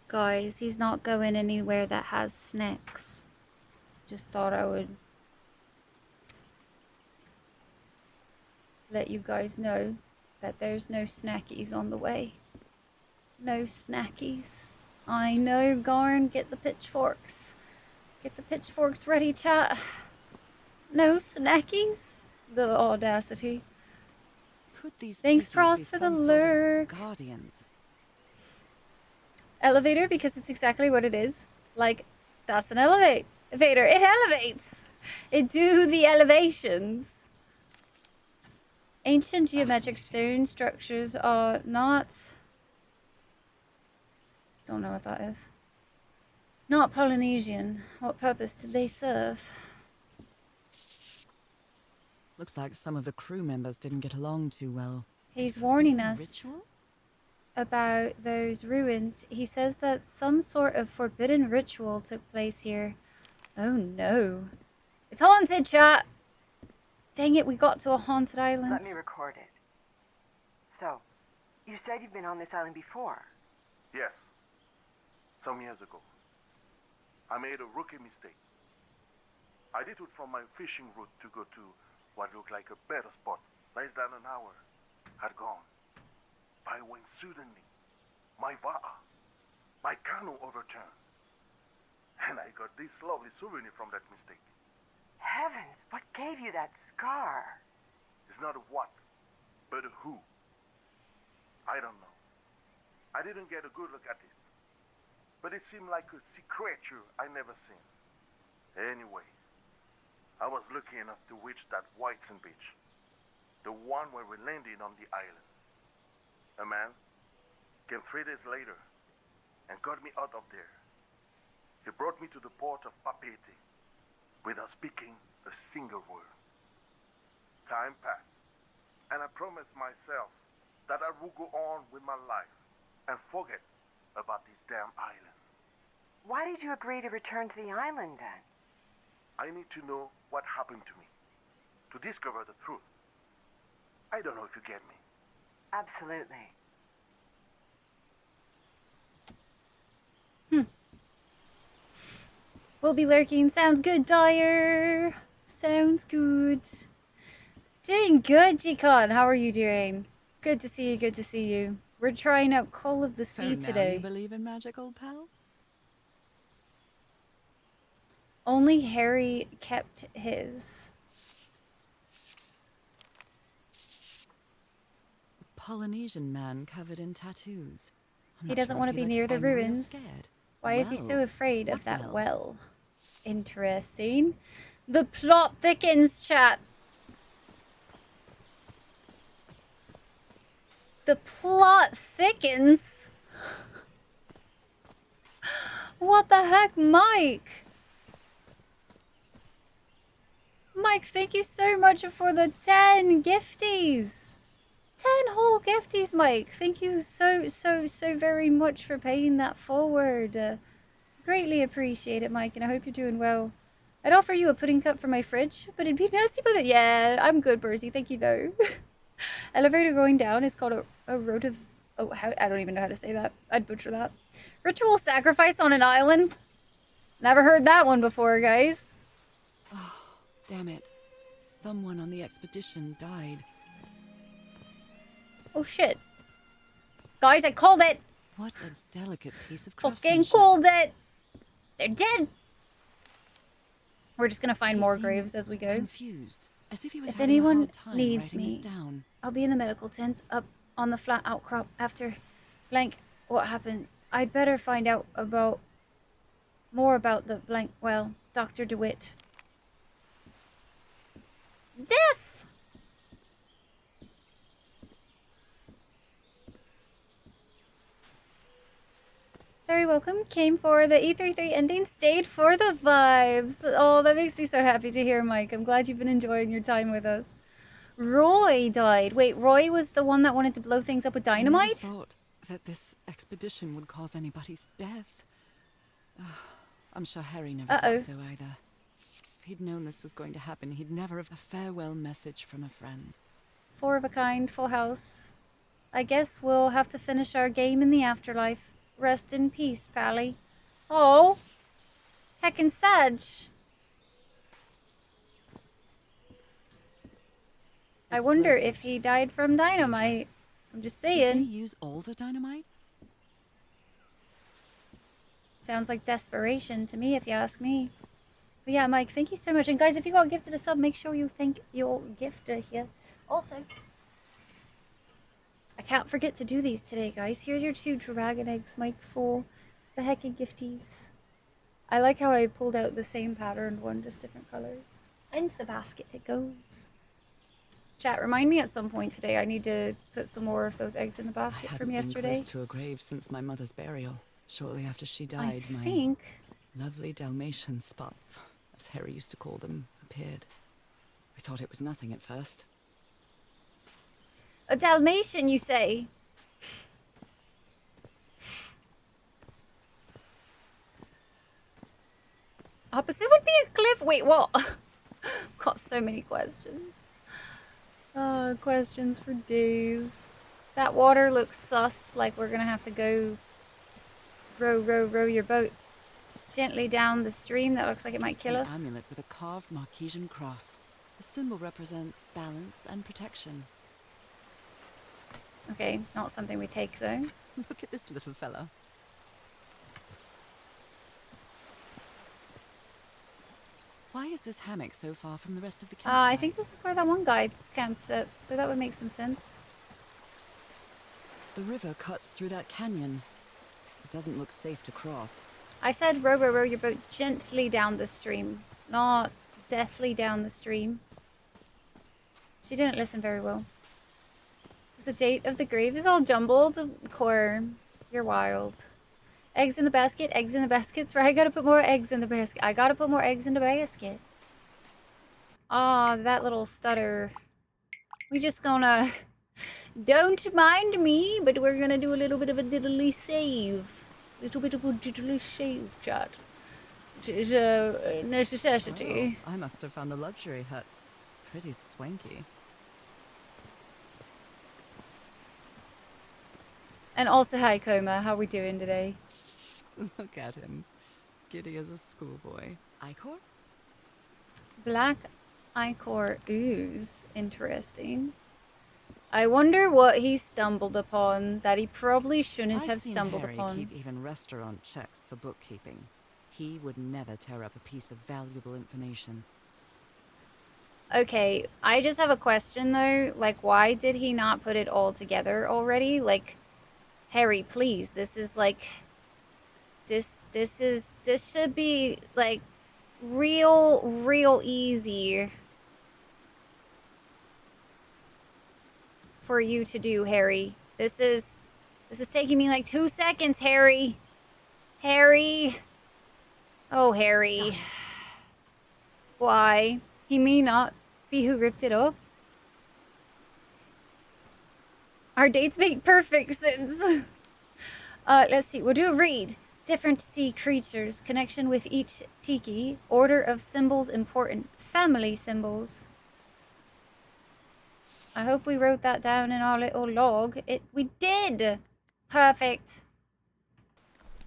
Guys, he's not going anywhere that has snacks. Just thought I would let you guys know that there's no snackies on the way. No snackies. I know, Garn. Get the pitchforks. Get the pitchforks ready, chat. No snackies? The audacity. Could these Thanks, techies Pross, be for the some sort of lurk. guardians? Elevator, because it's exactly what it is. Like, that's an elevator. It elevates. It do the elevations. Ancient geometric stone structures are not... Don't know what that is. Not Polynesian. What purpose did they serve? Looks like some of the crew members didn't get along too well. He's warning Forbidden us Ritual? about those ruins. He says that some sort of forbidden ritual took place here. Oh no. It's haunted, chat! Dang it, we got to a haunted island. Let me record it. So, you said you've been on this island before. Yes. Some years ago. I made a rookie mistake. I detoured from my fishing route to go to what looked like a better spot. Less than an hour had gone. By when suddenly, my va'a, my canoe overturned. And I got this lovely souvenir from that mistake. Heavens, what gave you that scar? It's not a what, but a who. I don't know. I didn't get a good look at it. But it seemed like a sea creature I never seen. Anyway, I was lucky enough to reach that Whitesand beach. The one where we landed on the island. A man came 3 days later and got me out of there. He brought me to the port of Papeete without speaking a single word. Time passed, and I promised myself that I would go on with my life and forget about this damn island. Why did you agree to return to the island then? I need to know what happened to me, to discover the truth. I don't know if you get me. Absolutely. We'll be lurking. Sounds good, Dyer. Sounds good. Doing good, G-Con. How are you doing? Good to see you, good to see you. We're trying out Call of the Sea So now today. you believe in magic, old pal? Only Harry kept his. A Polynesian man covered in tattoos. I'm He not doesn't sure want if to be likes near the angry or ruins. scared. Why is he so afraid of What that well? well? Interesting. The plot thickens, chat. The plot thickens? What the heck, Mike? Mike, thank you so much for the 10 gifties. 10 whole gifties, Mike. Thank you so very much for paying that forward. Greatly appreciate it, Mike, and I hope you're doing well. I'd offer you a pudding cup for my fridge, but it'd be nasty with it. Yeah, I'm good, Bursey. Thank you, though. Elevator going down is called a road of... Oh, I don't even know how to say that. I'd butcher that. Ritual sacrifice on an island? Never heard that one before, guys. Oh, damn it. Someone on the expedition died. Oh shit. Guys, I called it! What a delicate piece of Fucking craftsmanship. called it! They're dead! We're just gonna find He more seems graves as we go. confused, as if he was If having a anyone hard time needs writing this me, down. I'll be in the medical tent up on the flat outcrop after blank what happened. I'd better find out about more about the blank, well, Dr. DeWitt. Death! Very welcome. Came for the E33 ending, stayed for the vibes. Oh, that makes me so happy to hear, Mike. I'm glad you've been enjoying your time with us. Roy died. Wait, Roy was the one that wanted to blow things up with I never dynamite? thought that this expedition would cause anybody's death. I'm sure Harry never thought so either. If he'd known this was going to happen, he'd never have a farewell message from a friend. 4 of a kind, full house. I guess we'll have to finish our game in the afterlife. Rest in peace, Pally. Oh, heckin' Sedge. I wonder if he died from dynamite. I'm just Did they saying. use all the dynamite? Sounds like desperation to me, if you ask me. But yeah, Mike, thank you so much. And guys, if you got gifted a sub, make sure you thank your gifter here. Also, I can't forget to do these today, guys. Here's your 2 dragon eggs, Mike, for the heckin' gifties. I like how I pulled out the same patterned one, just different colors. Into the basket it goes. Chat, remind me at some point today. I need to put some more of those eggs in the basket from yesterday. I hadn't been close to a grave since my mother's burial. Shortly after she died, I think my lovely Dalmatian spots, as Harry used to call them, appeared. I thought it was nothing at first. a Dalmatian, you say? Opposite would be a cliff. Wait, what? Got so many questions. Questions for days. That water looks sus, like we're gonna have to go row your boat gently down the stream. That looks like it might kill us. An amulet with a carved Marquesian cross. The symbol represents balance and protection. Okay, not something we take though. Look at this little fella. Why is this hammock so far from the rest of the campsite? I think this is where that one guy camped at, so that would make some sense. The river cuts through that canyon. It doesn't look safe to cross. I said row your boat gently down the stream, not deathly down the stream. She didn't listen very well. The date of the grave is all jumbled. Core, you're wild. Eggs in the basket, eggs in the baskets. Right, I gotta put more eggs in the basket. I gotta put more eggs in the basket. Ah, that little stutter. We just gonna... Don't mind me, but we're gonna do a little bit of a diddly save. Little bit of a diddly save, chat. It is a necessity. Oh, I must have found the luxury huts. Pretty swanky. And also, hi, Coma. How we doing today? Look at him. Giddy as a schoolboy. Icor? Black Ichor ooze. Interesting. I wonder what he stumbled upon that he probably shouldn't have stumbled Harry upon. Keep even restaurant checks for bookkeeping. He would never tear up a piece of valuable information. Okay, I just have a question though. Like, why did he not put it all together already? Like, Harry, please. This is like, this should be like real easy for you to do, Harry. This is taking me like 2 seconds, Harry. Harry. Oh, Harry. Why? He may not be who ripped it up. Our dates make perfect sense. Let's see. We'll do a read. Different sea creatures. Connection with each tiki. Order of symbols important. Family symbols. I hope we wrote that down in our little log. We did! Perfect.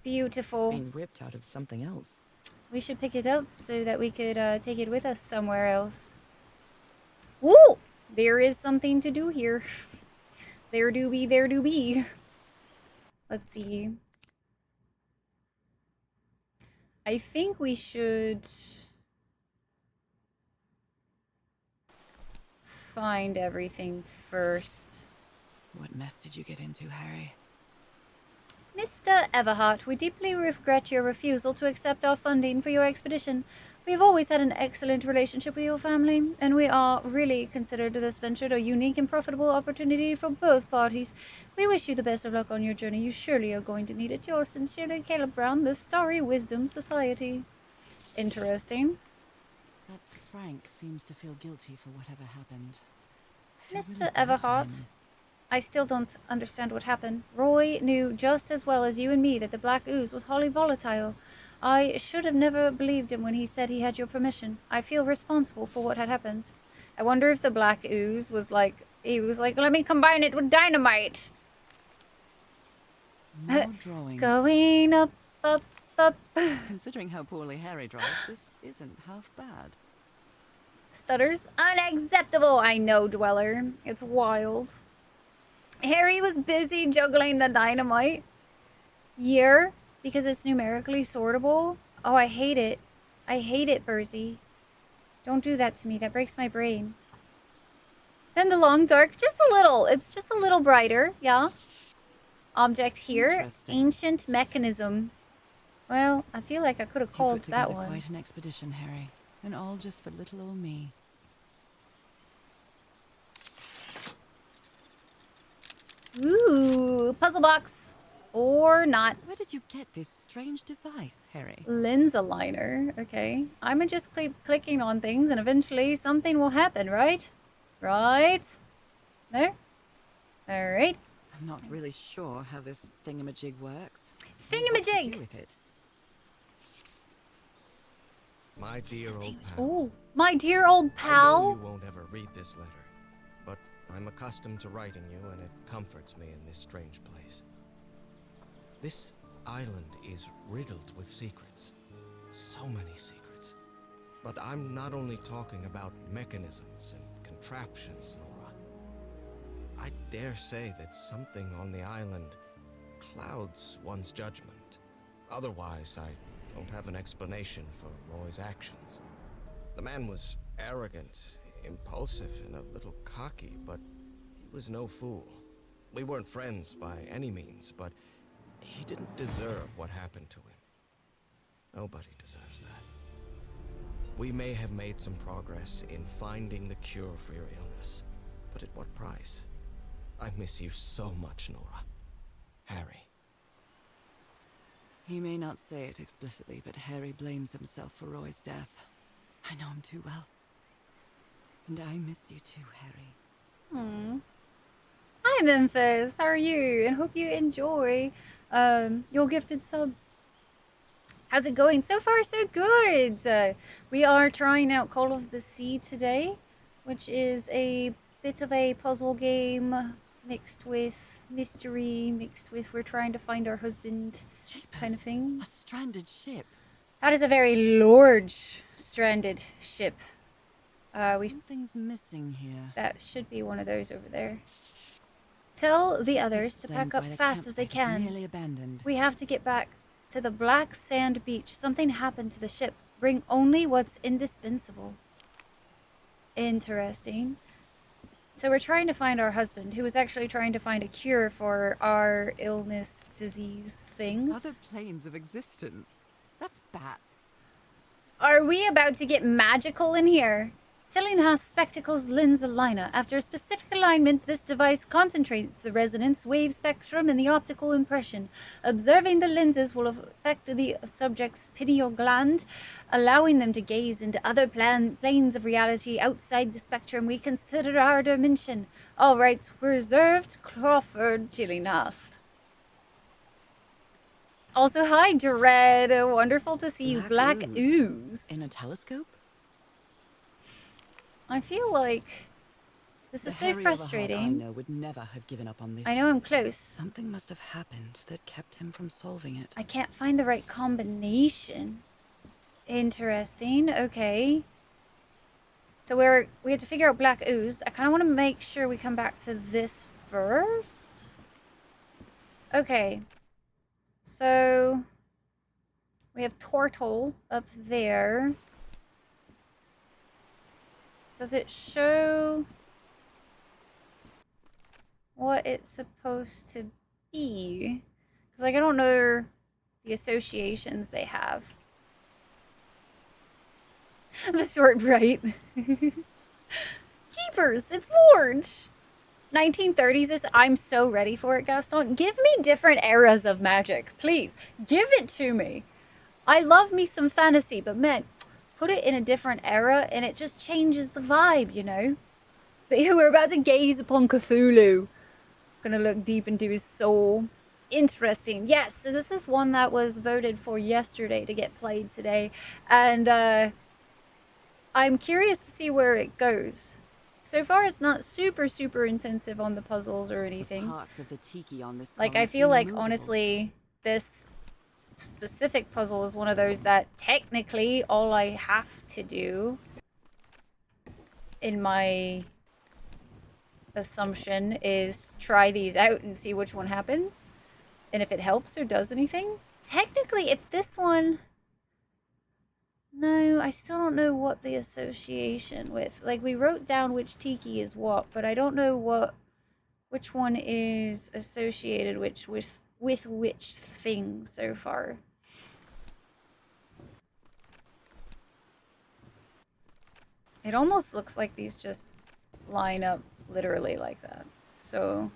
Beautiful. It's been ripped out of something else. We should pick it up so that we could take it with us somewhere else. Woo! There is something to do here. There do be, there do be. Let's see. I think we should find everything first. What mess did you get into, Harry? Mr. Everhart, we deeply regret your refusal to accept our funding for your expedition. We have always had an excellent relationship with your family, and we are really considered this venture a unique and profitable opportunity for both parties. We wish you the best of luck on your journey. You surely are going to need it. Yours sincerely, Caleb Brown, the Starry Wisdom Society. Interesting. That Frank seems to feel guilty for whatever happened. I feel Mr. really bad for Everhart, him. I still don't understand what happened. Roy knew just as well as you and me that the black ooze was highly volatile. I should have never believed him when he said he had your permission. I feel responsible for what had happened. I wonder if the black ooze was like, he was like, let me combine it with dynamite. More drawings. Going up, up, up. Considering how poorly Harry draws, this isn't half bad. Stutters. Unacceptable, I know, Dweller. It's wild. Harry was busy juggling the dynamite. Year, because it's numerically sortable. Oh, I hate it. I hate it, Bursey. Don't do that to me. That breaks my brain. Then the long dark, just a little. It's just a little brighter, yeah. Object here, Interesting. ancient mechanism. Well, I feel like I could have You called put that together one. quite an expedition, Harry. And all just for little old me. Ooh, puzzle box. Or not. Where did you get this strange device, Harry? Lens aligner. Okay. I'm just clicking on things and eventually something will happen, right? Right? No? Alright. I'm not really sure how this thingamajig works. What to Thingamajig! do with it. My dear old pal. Oh, my dear old I know pal. you won't ever read this letter, but I'm accustomed to writing you, and it comforts me in this strange place. This island is riddled with secrets. So many secrets. But I'm not only talking about mechanisms and contraptions, Nora. I dare say that something on the island clouds one's judgment. Otherwise, I don't have an explanation for Roy's actions. The man was arrogant, impulsive, and a little cocky, but he was no fool. We weren't friends by any means, but he didn't deserve what happened to him. Nobody deserves that. We may have made some progress in finding the cure for your illness, but at what price? I miss you so much, Nora. Harry. He may not say it explicitly, but Harry blames himself for Roy's death. I know him too well. And I miss you too, Harry. Hi, Memphis. How are you? And hope you enjoy your gifted sub. How's it going? So far, so good. We are trying out Call of the Sea today, which is a bit of a puzzle game mixed with mystery, mixed with we're trying to find our husband kind of Jeepers, thing. a stranded ship. That is a very large stranded ship. Something's missing here. That should be one of those over there. Tell the others to Explains pack up why the fast as they campsite is can. Nearly abandoned. We have to get back to the black sand beach. Something happened to the ship. Bring only what's indispensable. Interesting. So we're trying to find our husband, who was actually trying to find a cure for our illness, disease thing. Other planes of existence. That's bats. Are we about to get magical in here? Tillinghast Spectacles Lens Aligner. After a specific alignment, this device concentrates the resonance wave spectrum in the optical impression. Observing the lenses will affect the subject's pineal gland, allowing them to gaze into other planes of reality outside the spectrum we consider our dimension. All rights reserved, Crawford Tillinghast. Also, hi, Dread. Wonderful to see you. Black ooze. In a telescope? I feel like this The is so Harry Everhart I frustrating. know would never have given up on this. I know I'm close. Something must have happened that kept him from solving it. I can't find the right combination. Interesting. Okay. So we have to figure out black ooze. I kind of want to make sure we come back to this first? Okay. So we have Tortle up there. Does it show what it's supposed to be? Because like I don't know the associations they have. The short bright. Jeepers, it's large. 1930s is, I'm so ready for it, Gaston. Give me different eras of magic, please. Give it to me. I love me some fantasy, but man, put it in a different era and it just changes the vibe, you know? But we're about to gaze upon Cthulhu. Gonna look deep into his soul. Interesting. Yes, so this is one that was voted for yesterday to get played today. And I'm curious to see where it goes. So far, it's not super intensive on the puzzles or anything. The parts of the tiki on this Like, column I feel seem like, movable. honestly, this specific puzzle is one of those that technically all I have to do, in my assumption, is try these out and see which one happens. And if it helps or does anything. Technically, if this one... No, I still don't know what the association with. Like, we wrote down which tiki is what, but I don't know which one is associated with which thing so far. It almost looks like these just line up literally like that. So...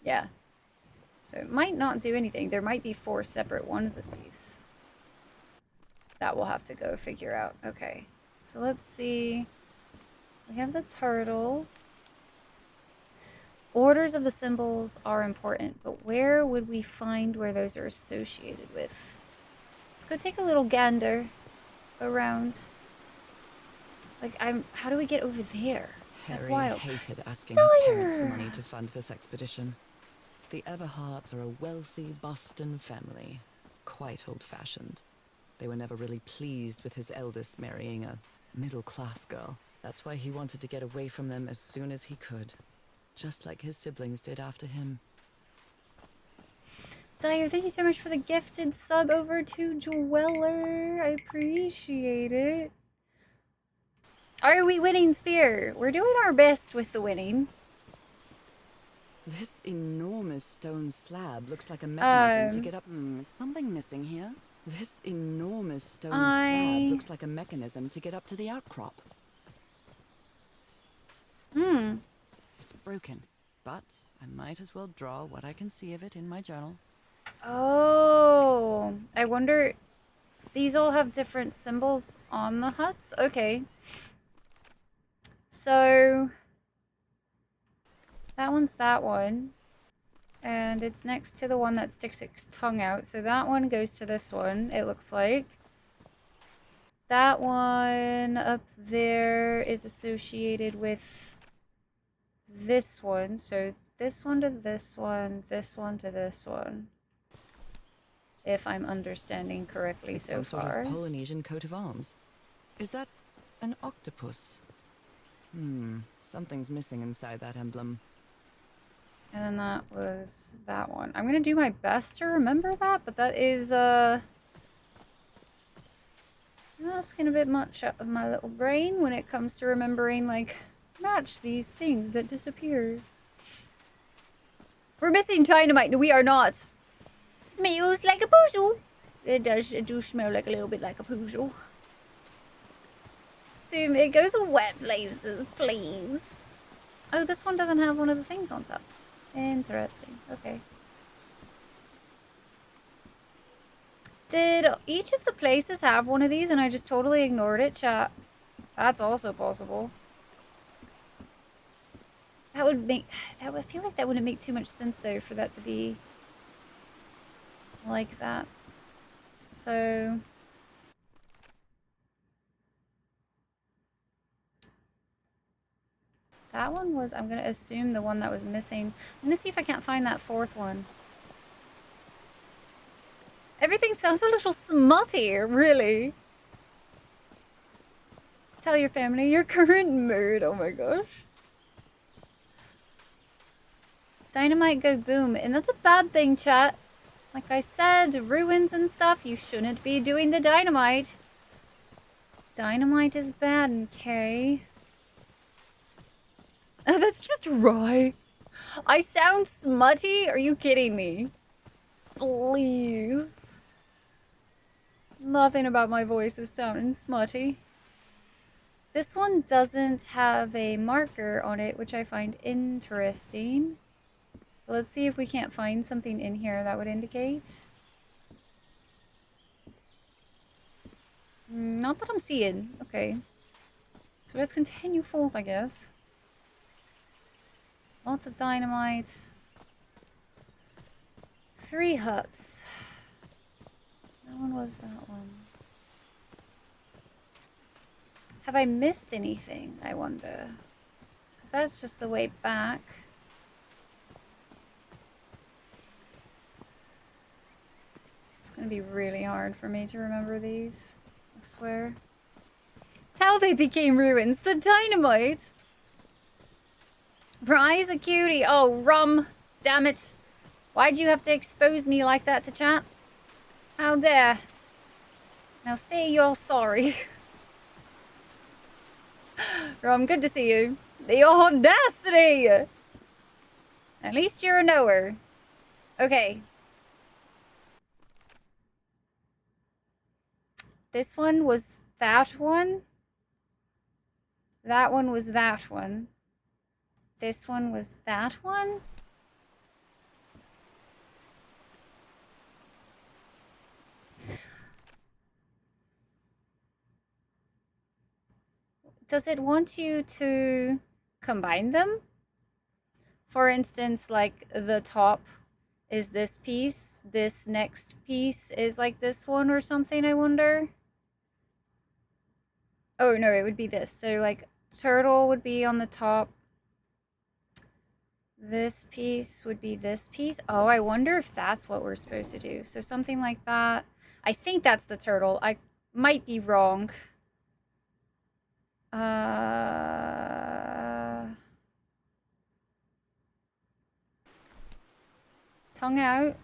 yeah. So it might not do anything. There might be 4 separate ones at least. That we'll have to go figure out. Okay. So let's see. We have the turtle. Orders of the symbols are important, but where would we find where those are associated with? Let's go take a little gander around. Like, how do we get over there? That's Harry wild. hated asking his parents for money to fund this expedition. The Everharts are a wealthy Boston family, quite old-fashioned. They were never really pleased with his eldest marrying a middle-class girl. That's why he wanted to get away from them as soon as he could, just like his siblings did after him. Dyer, thank you so much for the gifted sub over to Dweller. I appreciate it. Are we winning, Spear? We're doing our best with the winning. This enormous stone slab looks like a mechanism to get up. Is something missing here? This enormous stone slab looks like a mechanism to get up to the outcrop. It's broken, but I might as well draw what I can see of it in my journal. Oh, I wonder. These all have different symbols on the huts? Okay. So that one's that one. And it's next to the one that sticks its tongue out. So that one goes to this one, it looks like. That one up there is associated with this one. So this one to this one to this one. If I'm understanding correctly It's so some sort far. of Polynesian coat of arms. Is that an octopus? Something's missing inside that emblem. And then that was that one. I'm gonna do my best to remember that, but that is, asking a bit much out of my little brain when it comes to remembering, like, match these things that disappear. We're missing dynamite. No, we are not. Smells like a poozle. It do smell like a little bit like a poozle. Assume it goes to wet places, please. Oh, this one doesn't have one of the things on top. Interesting. Okay. Did each of the places have one of these and I just totally ignored it, chat? That's also possible. That would make... I feel like that wouldn't make too much sense, though, for that to be like that. So... that one was... I'm going to assume the one that was missing. I'm going to see if I can't find that 4th one. Everything sounds a little smutty, really. Tell your family your current mood. Oh my gosh. Dynamite go boom. And that's a bad thing, chat. Like I said, ruins and stuff, you shouldn't be doing the dynamite. Dynamite is bad, okay? That's just rye. I sound smutty? Are you kidding me? Please. Nothing about my voice is sounding smutty. This one doesn't have a marker on it, which I find interesting. Let's see if we can't find something in here that would indicate. Not that I'm seeing. Okay. So let's continue forth, I guess. Lots of dynamite. 3 huts. That one was that one. Have I missed anything, I wonder? Because that's just the way back. It's going to be really hard for me to remember these. I swear. It's how they became ruins. The dynamite! Rye's a cutie. Oh, rum. Damn it. Why'd you have to expose me like that to chat? How dare. Now say you're sorry. Rum, good to see you. The audacity! At least you're a knower. Okay. This one was that one. That one was that one. This one was that one. Does it want you to combine them? For instance, like the top is this piece, this next piece is like this one or something, I wonder? Oh no, it would be this. So like turtle would be on the top. This piece would be this piece. Oh, I wonder if that's what we're supposed to do. So something like that. I think that's the turtle. I might be wrong. Tongue out.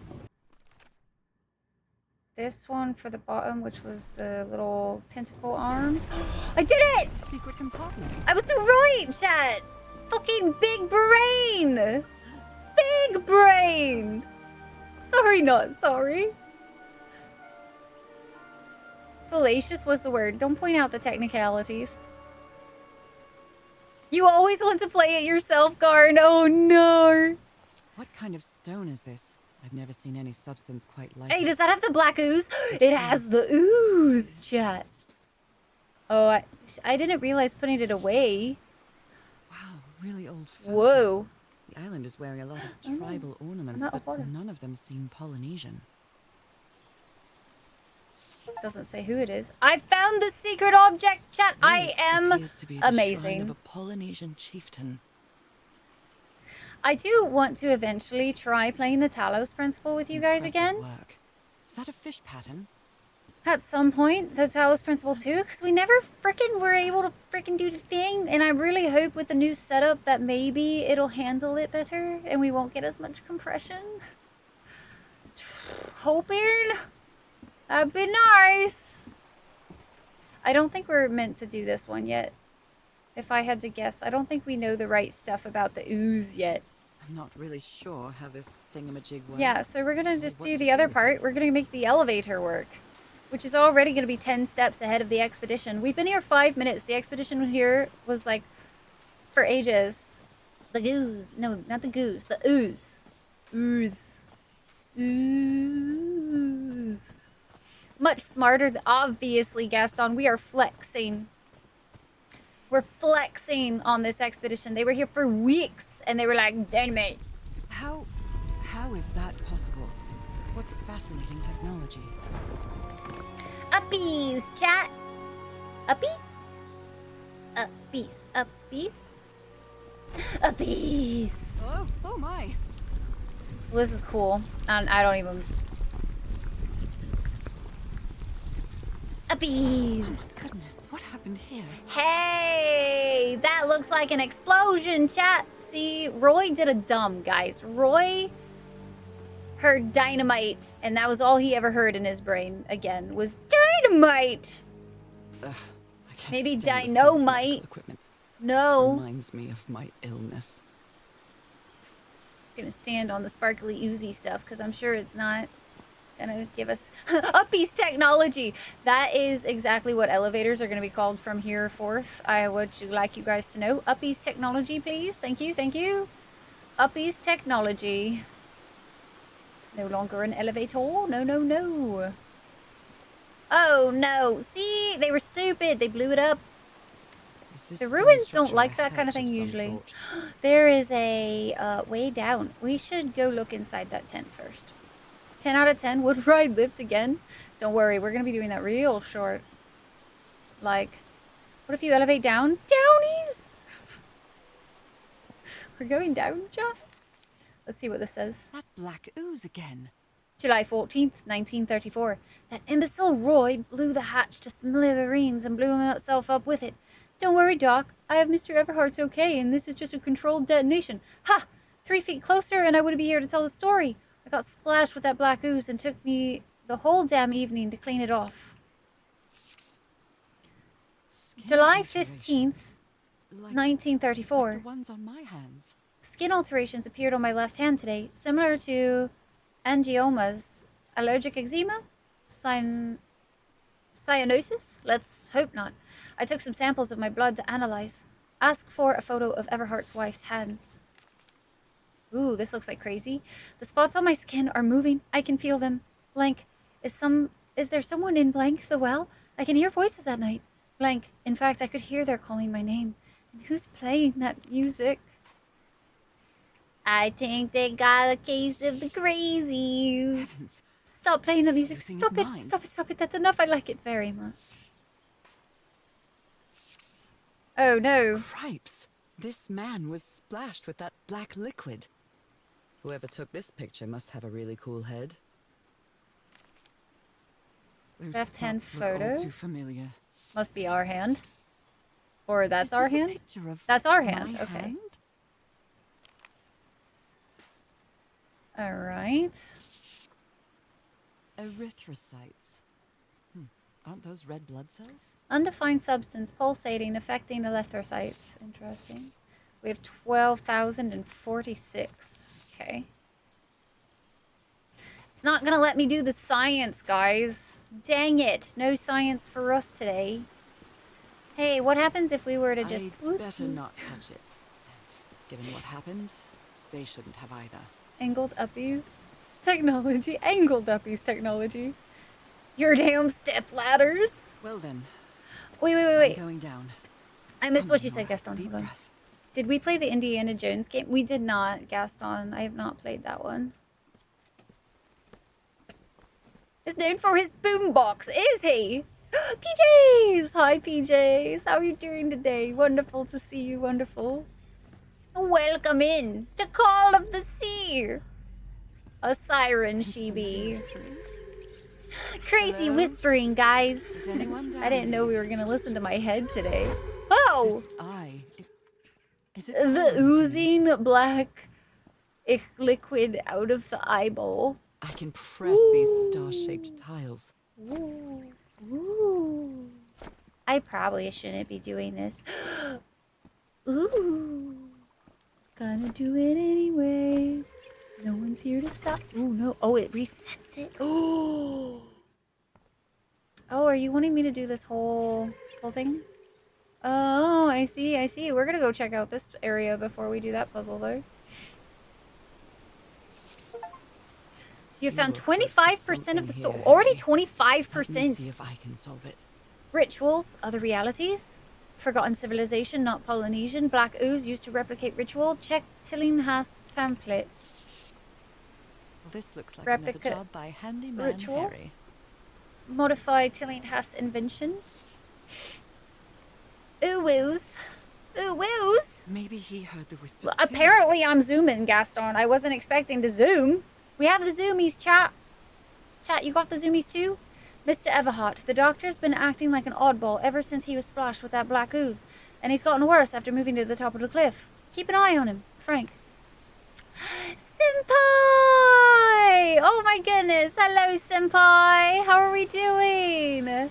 This one for the bottom, which was the little tentacle arms. I did it! Secret compartment. I was so right, chat! Fucking big brain! Big brain! Sorry, not sorry. Salacious was the word. Don't point out the technicalities. You always want to play it yourself, Garn. Oh no! What kind of stone is this? I've never seen any substance quite like Hey, it. does that have the black ooze? It has the ooze, chat. Oh, I didn't realize putting it away. Wow, really old photo. Whoa. The island is wearing a lot of tribal ornaments, not a but photo. none of them seem Polynesian. Doesn't say who it is. I found the secret object, chat. I This am appears to be the shrine amazing. of a Polynesian chieftain. I do want to eventually try playing the Talos Principle with you guys Impressive again. Work. Is that a fish pattern? At some point, the Talos Principle too, because we never freaking were able to freaking do the thing. And I really hope with the new setup that maybe it'll handle it better and we won't get as much compression. Hoping. That'd be nice. I don't think we're meant to do this one yet. If I had to guess, I don't think we know the right stuff about the ooze yet. I'm not really sure how this thingamajig works. Yeah, so we're gonna just What do to the other with part. it. We're gonna make the elevator work, which is already gonna be 10 steps ahead of the expedition. We've been here 5 minutes. The expedition here was like for ages. The goose. No, not the goose. The ooze. Ooze. Ooze. Much smarter, obviously, Gaston. We are flexing. We're flexing on this expedition. They were here for weeks, and they were like, dynamite. How is that possible? What fascinating technology. Uppies, chat. Uppies? Uppies. Uppies? Uppies. Oh my. Well, this is cool. And I don't even... Uppies. Goodness, what happened here? Hey, that looks like an explosion, chat. See, Roy did a dumb, guys. Roy heard dynamite, and that was all he ever heard in his brain again, was dynamite. I can't Maybe stand the sight of medical dynamite. equipment. No. Reminds me of my illness. I'm gonna stand on the sparkly oozy stuff because I'm sure it's not gonna give us uppies technology. That is exactly what elevators are gonna be called from here forth. I would like you guys to know. Uppies technology, please. Thank you, thank you. Uppies technology. No longer an elevator. No, no, no. Oh no. See, they were stupid. They blew it up. Is this The still a ruins don't structure like or that kind of hatch thing some usually. sort? There is a way down. We should go look inside that tent first. 10 out of 10. Would ride lift again? Don't worry, we're going to be doing that real short. Like, what if you elevate down? Downies! We're going down, John. Let's see what this says. That black ooze again. July 14th, 1934. That imbecile Roy blew the hatch to smithereens and blew himself up with it. Don't worry, Doc. I have Mr. Everhart's okay, and this is just a controlled detonation. Ha! 3 feet closer, and I wouldn't be here to tell the story. I got splashed with that black ooze and took me the whole damn evening to clean it off. Skin July alterations. 15th, Like 1934. the ones on my hands. Skin alterations appeared on my left hand today, similar to angiomas. Allergic eczema? Cyanosis? Let's hope not. I took some samples of my blood to analyze. Ask for a photo of Everhart's wife's hands. Ooh, this looks like crazy. The spots on my skin are moving. I can feel them. Blank. Is there someone in blank the well? I can hear voices at night. Blank. In fact, I could hear their calling my name. And who's playing that music? I think they got a case of the crazies. Heavens. Stop playing the music. Losing Stop his it. mind. Stop it. Stop it. That's enough. I like it very much. Oh no. Cripes. This man was splashed with that black liquid. Whoever took this picture must have a really cool head. Those Left hand's spots look all photo? too familiar. Must be our hand. Or that's Is our this a hand? picture of That's our my hand. Okay. hand? Alright. Erythrocytes. Aren't those red blood cells? Undefined substance pulsating, affecting erythrocytes. Interesting. We have 12,046. Okay. It's not gonna let me do the science, guys. Dang it. No science for us today. Hey, what happens if we were to just... I'd better Oopsie. not touch it. And given what happened, they shouldn't have either. Angled uppies technology. Angled uppies technology. Your damn step ladders. Well then, Wait. I'm going down. I missed Come what on, you said, Nora. Gaston. Deep Hold on. breath. Did we play the Indiana Jones game? We did not, Gaston. I have not played that one. Is known for his boombox, is he? PJs! Hi, PJs. How are you doing today? Wonderful to see you. Wonderful. Welcome in. The call of the sea. A siren she be. Crazy Hello? whispering, guys. Is anyone down I didn't know we here? were going to listen to my head today. Oh! This eye. Is it The calling to me? oozing black liquid out of the eyeball. I can press these star-shaped tiles. Ooh. Ooh. I probably shouldn't be doing this. Ooh. Gonna do it anyway. No one's here to stop. Ooh, no. Oh, it resets it. Oh. Oh, are you wanting me to do this whole thing? Oh, I see. We're gonna go check out this area before we do that puzzle, though. You found You were close to 25% of the something store. here, Already Harry. Let me 25%. see if I can solve it. Rituals, other realities. Forgotten civilization, not Polynesian. Black ooze used to replicate ritual. Check Tillinghast pamphlet. Well, this looks like Replica another job by handyman ritual? Harry. Modify Tillinghast invention. Ooh woos. Ooh woos. Maybe he heard the whispers Well, too. apparently I'm zooming, Gaston. I wasn't expecting to zoom. We have the zoomies, chat. Chat, you got the zoomies too? Mr. Everhart, the doctor's been acting like an oddball ever since he was splashed with that black ooze, and he's gotten worse after moving to the top of the cliff. Keep an eye on him, Frank. Senpai! Oh my goodness. Hello, Senpai. How are we doing?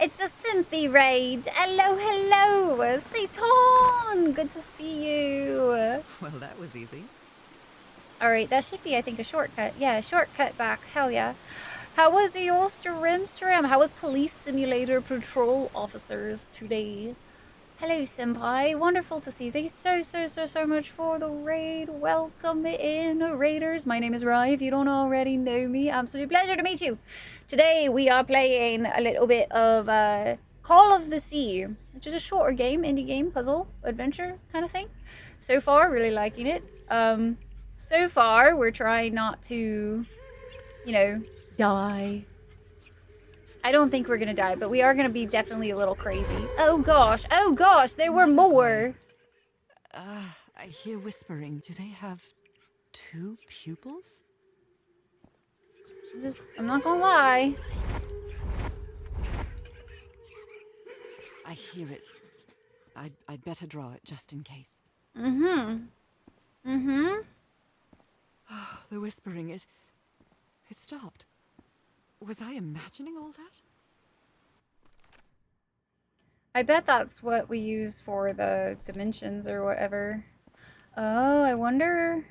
It's a Simpy raid. Hello, hello. Seitan. Good to see you. Well, that was easy. Alright, that should be, I think, a shortcut. Yeah, a shortcut back. Hell yeah. How was the Oyster How was Police Simulator Patrol Officers today? Hello, Senpai. Wonderful to see you. Thank you so much for the raid. Welcome in, Raiders. My name is Rai, if you don't already know me. Absolute pleasure to meet you. Today, we are playing a little bit of Call of the Sea, which is a shorter game, indie game, puzzle, adventure kind of thing. So far, really liking it. So far, we're trying not to, you know, die. I don't think we're gonna die, but we are gonna be definitely a little crazy. Oh gosh, there were more. I hear whispering. Do they have 2 pupils? I'm not gonna lie. I hear it. I'd better draw it just in case. Mm-hmm. The whispering, it stopped. Was I imagining all that? I bet that's what we use for the dimensions or whatever. Oh, I wonder.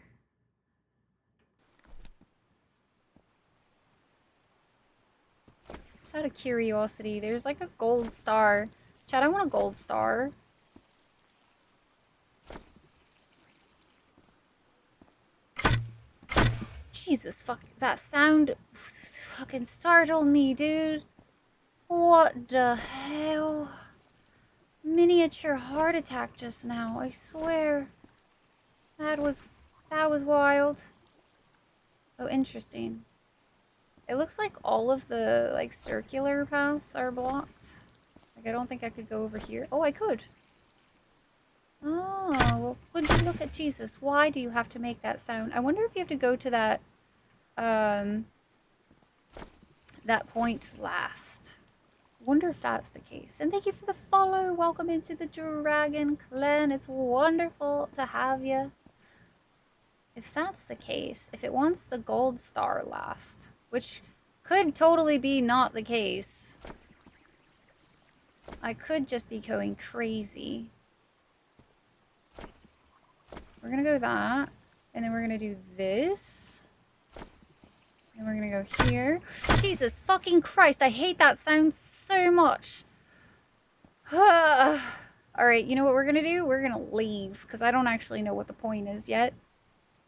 Just out of curiosity, there's like a gold star. Chad, I want a gold star. Jesus, fuck, that sound fucking startled me, dude. What the hell? Miniature heart attack just now, I swear. That was wild. Oh, interesting. It looks like all of the, like, circular paths are blocked. Like, I don't think I could go over here. Oh, I could. Oh, well, would you look at Jesus? Why do you have to make that sound? I wonder if you have to go to that point last. Wonder if that's the case. And thank you for the follow. Welcome into the Dragon Clan. It's wonderful to have you. If that's the case, if it wants the gold star last, which could totally be not the case, I could just be going crazy. We're gonna go that, and then we're gonna do this. And we're gonna go here. Jesus fucking Christ, I hate that sound so much. Alright, you know what we're gonna do? We're gonna leave, because I don't actually know what the point is yet.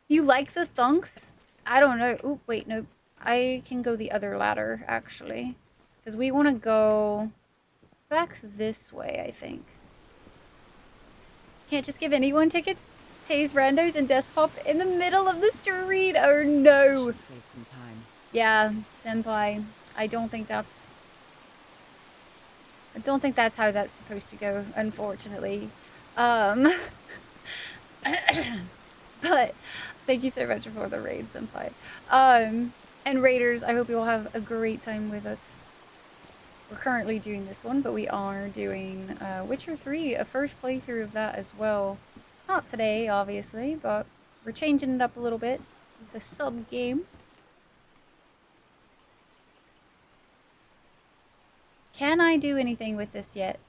You like the thunks? I don't know. Oh, wait, no. I can go the other ladder, actually. Because we want to go back this way, I think. Can't just give anyone tickets? Tase randos and Despop in the middle of the street. Oh no. Should save some time. Yeah, Senpai. I don't think that's how that's supposed to go, unfortunately. But thank you so much for the raid, Senpai. And Raiders, I hope you all have a great time with us. We're currently doing this one, but we are doing Witcher 3, a first playthrough of that as well. Not today, obviously, but we're changing it up a little bit with the sub-game. Can I do anything with this yet?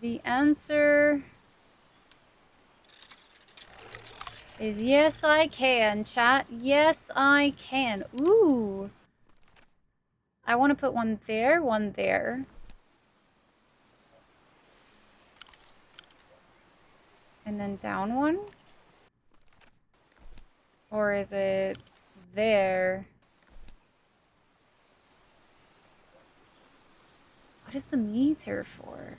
The answer is yes, I can, chat. Yes, I can. Ooh. I want to put one there, one there. And then down one? Or is it there? What is the meter for?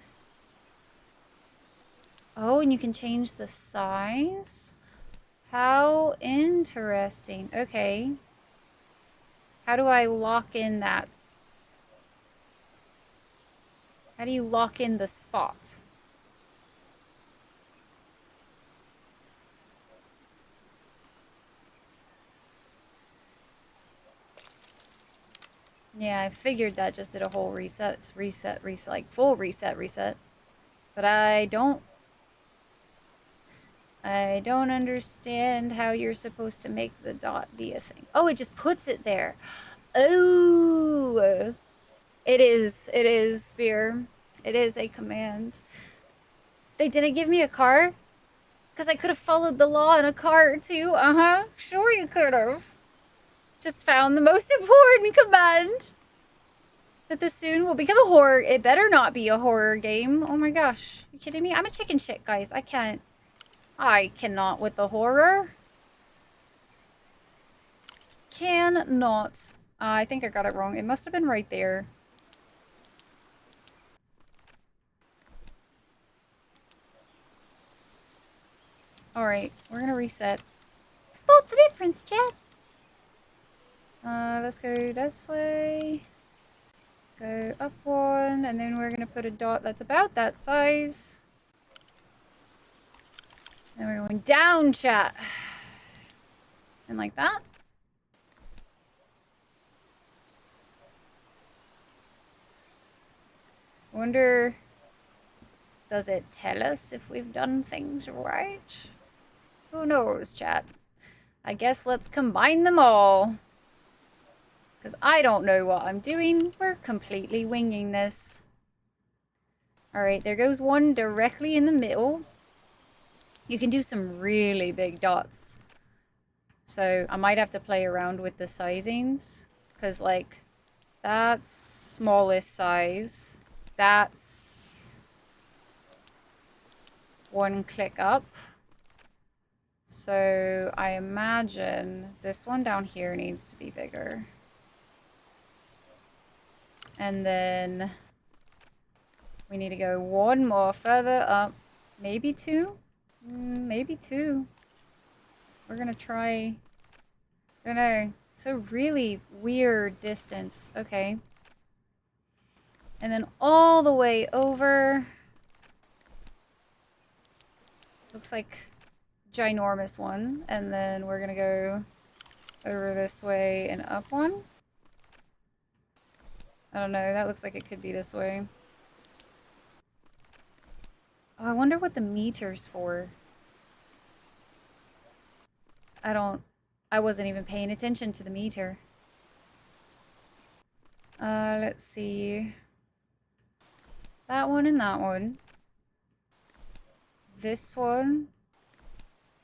Oh, and you can change the size? How interesting. Okay. How do I lock in that? How do you lock in the spot? Yeah, I figured that just did a whole reset, like full reset. But I don't understand how you're supposed to make the dot be a thing. Oh, it just puts it there. Oh, it is, Spear. It is a command. They didn't give me a car? Because I could have followed the law in a car too. Uh-huh. Sure you could have. Just found the most important command. That this soon will become a horror. It better not be a horror game. Oh my gosh. You kidding me? I'm a chicken shit, guys. I cannot with the horror. Cannot. I think I got it wrong. It must have been right there. Alright, we're gonna reset. Spot the difference, chat. Let's go this way. Go up one, and then we're gonna put a dot that's about that size. And we're going down, chat. And like that. I wonder, does it tell us if we've done things right? Who knows, chat? I guess let's combine them all. Because I don't know what I'm doing. We're completely winging this. Alright, there goes one directly in the middle. You can do some really big dots. So I might have to play around with the sizings. Because, like, that's smallest size. That's one click up. So I imagine this one down here needs to be bigger. And then we need to go one more further up. Maybe two? Maybe two. We're gonna try... I don't know. It's a really weird distance. Okay. And then all the way over. Looks like ginormous one. And then we're gonna go over this way and up one. I don't know, that looks like it could be this way. Oh, I wonder what the meter's for. I wasn't even paying attention to the meter. Let's see. That one and that one. This one.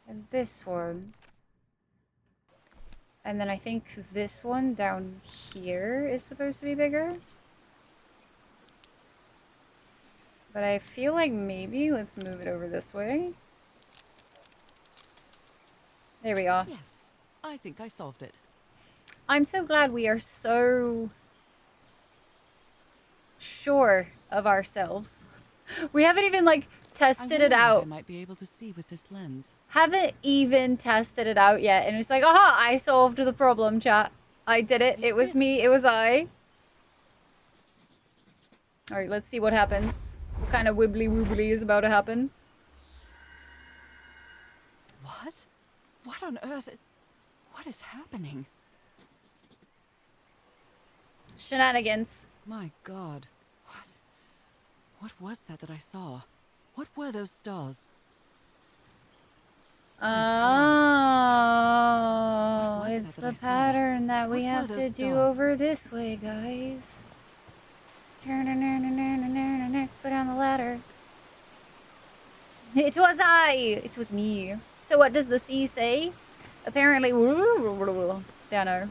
And this one. And then I think this one down here is supposed to be bigger. But I feel like maybe let's move it over this way. There we are. Yes, I think I solved it. I'm so glad we are so sure of ourselves. We haven't even, like, tested it out. I might be able to see with this lens. Haven't even tested it out yet. And it's like, aha, I solved the problem, chat. I did it. It was me. It was I. Alright, let's see what happens. What kind of wibbly woobly is about to happen? What? What on earth? What is happening? Shenanigans. My God. What was that I saw? What were those stars? Oh, was it's that the I saw? pattern that we What have were to those do stars? over this way, guys. Go down the ladder. It was I! It was me. So what does the sea say? Apparently... Dano.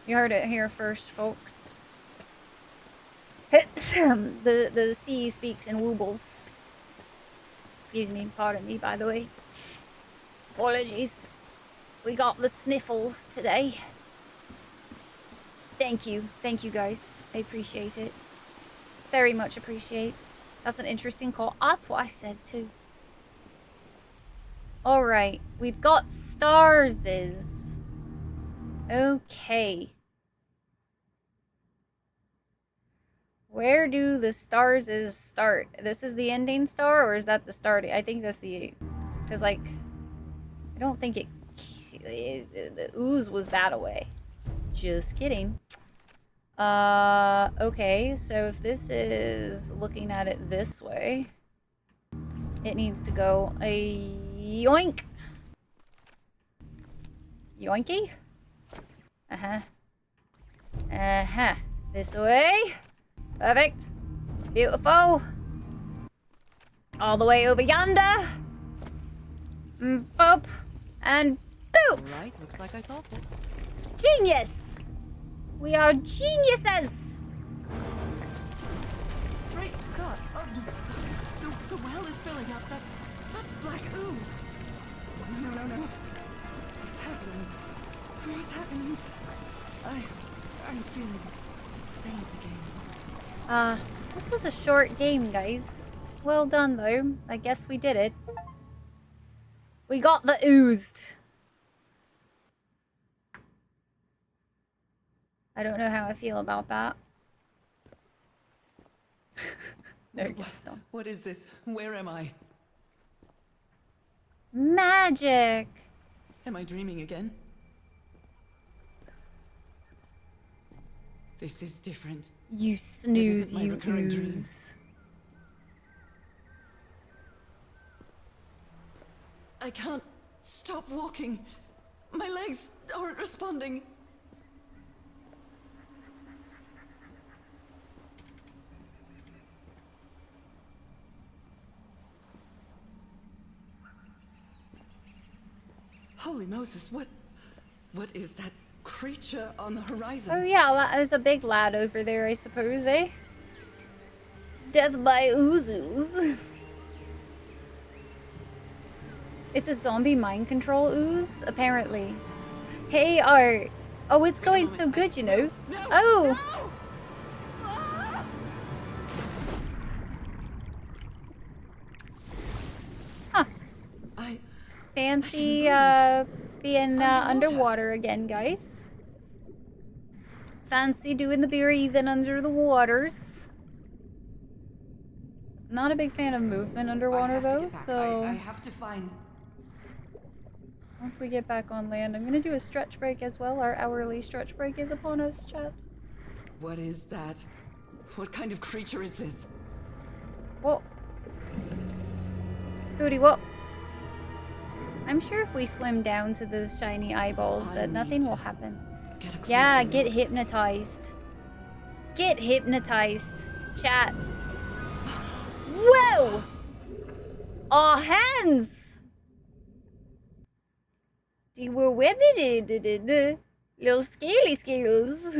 You heard it here first, folks. The sea speaks in woobles. Excuse me, pardon me, by the way. Apologies. We got the sniffles today. Thank you guys. I appreciate it. Very much appreciate. That's an interesting call. That's what I said too. Alright, we've got starses. Okay. Where do the starses start? This is the ending star, or is that the starting? I think that's the... Because, like, I don't think the ooze was that away. Just kidding. Okay, so if this is looking at it this way, it needs to go a yoink. Yoinky? Uh-huh. Uh-huh. This way. Perfect. Beautiful. All the way over yonder. Boop. And boop. Alright, looks like I solved it. Genius. We are geniuses. Great Scott! Oh, the well is filling up. That's black ooze. No. What's happening? What's happening? I'm feeling faint again. This was a short game, guys. Well done, though. I guess we did it. We got the oozed. I don't know how I feel about that. There we go. What is this? Where am I? Magic. Am I dreaming again? This is different. You snooze, isn't my you recurring dream. ooze. I can't stop walking. My legs aren't responding. Holy Moses, what is that creature on the horizon? Oh yeah, that is a big lad over there, I suppose, eh? Death by ooze. It's a zombie mind control ooze, apparently. Hey, Art. Oh, it's going so good, you know. No, Oh! no! Ah! Huh. I Fancy, being, underwater again, guys. Fancy doing the breathing under the waters. Not a big fan of movement underwater, though, so... I have to find... Once we get back on land, I'm gonna do a stretch break as well. Our hourly stretch break is upon us, chat. What is that? What kind of creature is this? Whoa. Hooty whoop. I'm sure if we swim down to those shiny eyeballs that nothing will happen. Get a closer Yeah, look. get hypnotized. Get hypnotized. Chat. Whoa! Our hands! They were webbed. Little scaly scales.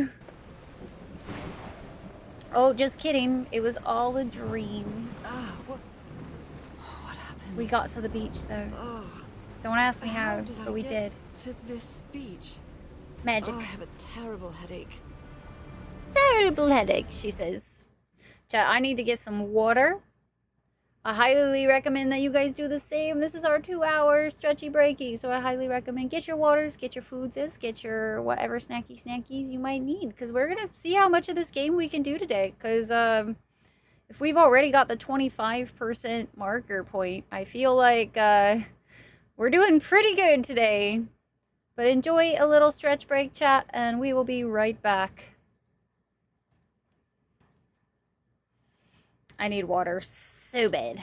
Oh, just kidding. It was all a dream. What happened? We got to the beach, though. Oh, Don't ask me how, did but I we get did. to this beach? Magic. Oh, I have a terrible headache. Terrible headache, she says. Chat, I need to get some water. I highly recommend that you guys do the same. This is our 2-hour stretchy breaky, so I highly recommend get your waters, get your foodses, get your whatever snackies you might need, because we're going to see how much of this game we can do today, because if we've already got the 25% marker point, I feel like we're doing pretty good today. But enjoy a little stretch break, chat, and we will be right back. I need water so bad.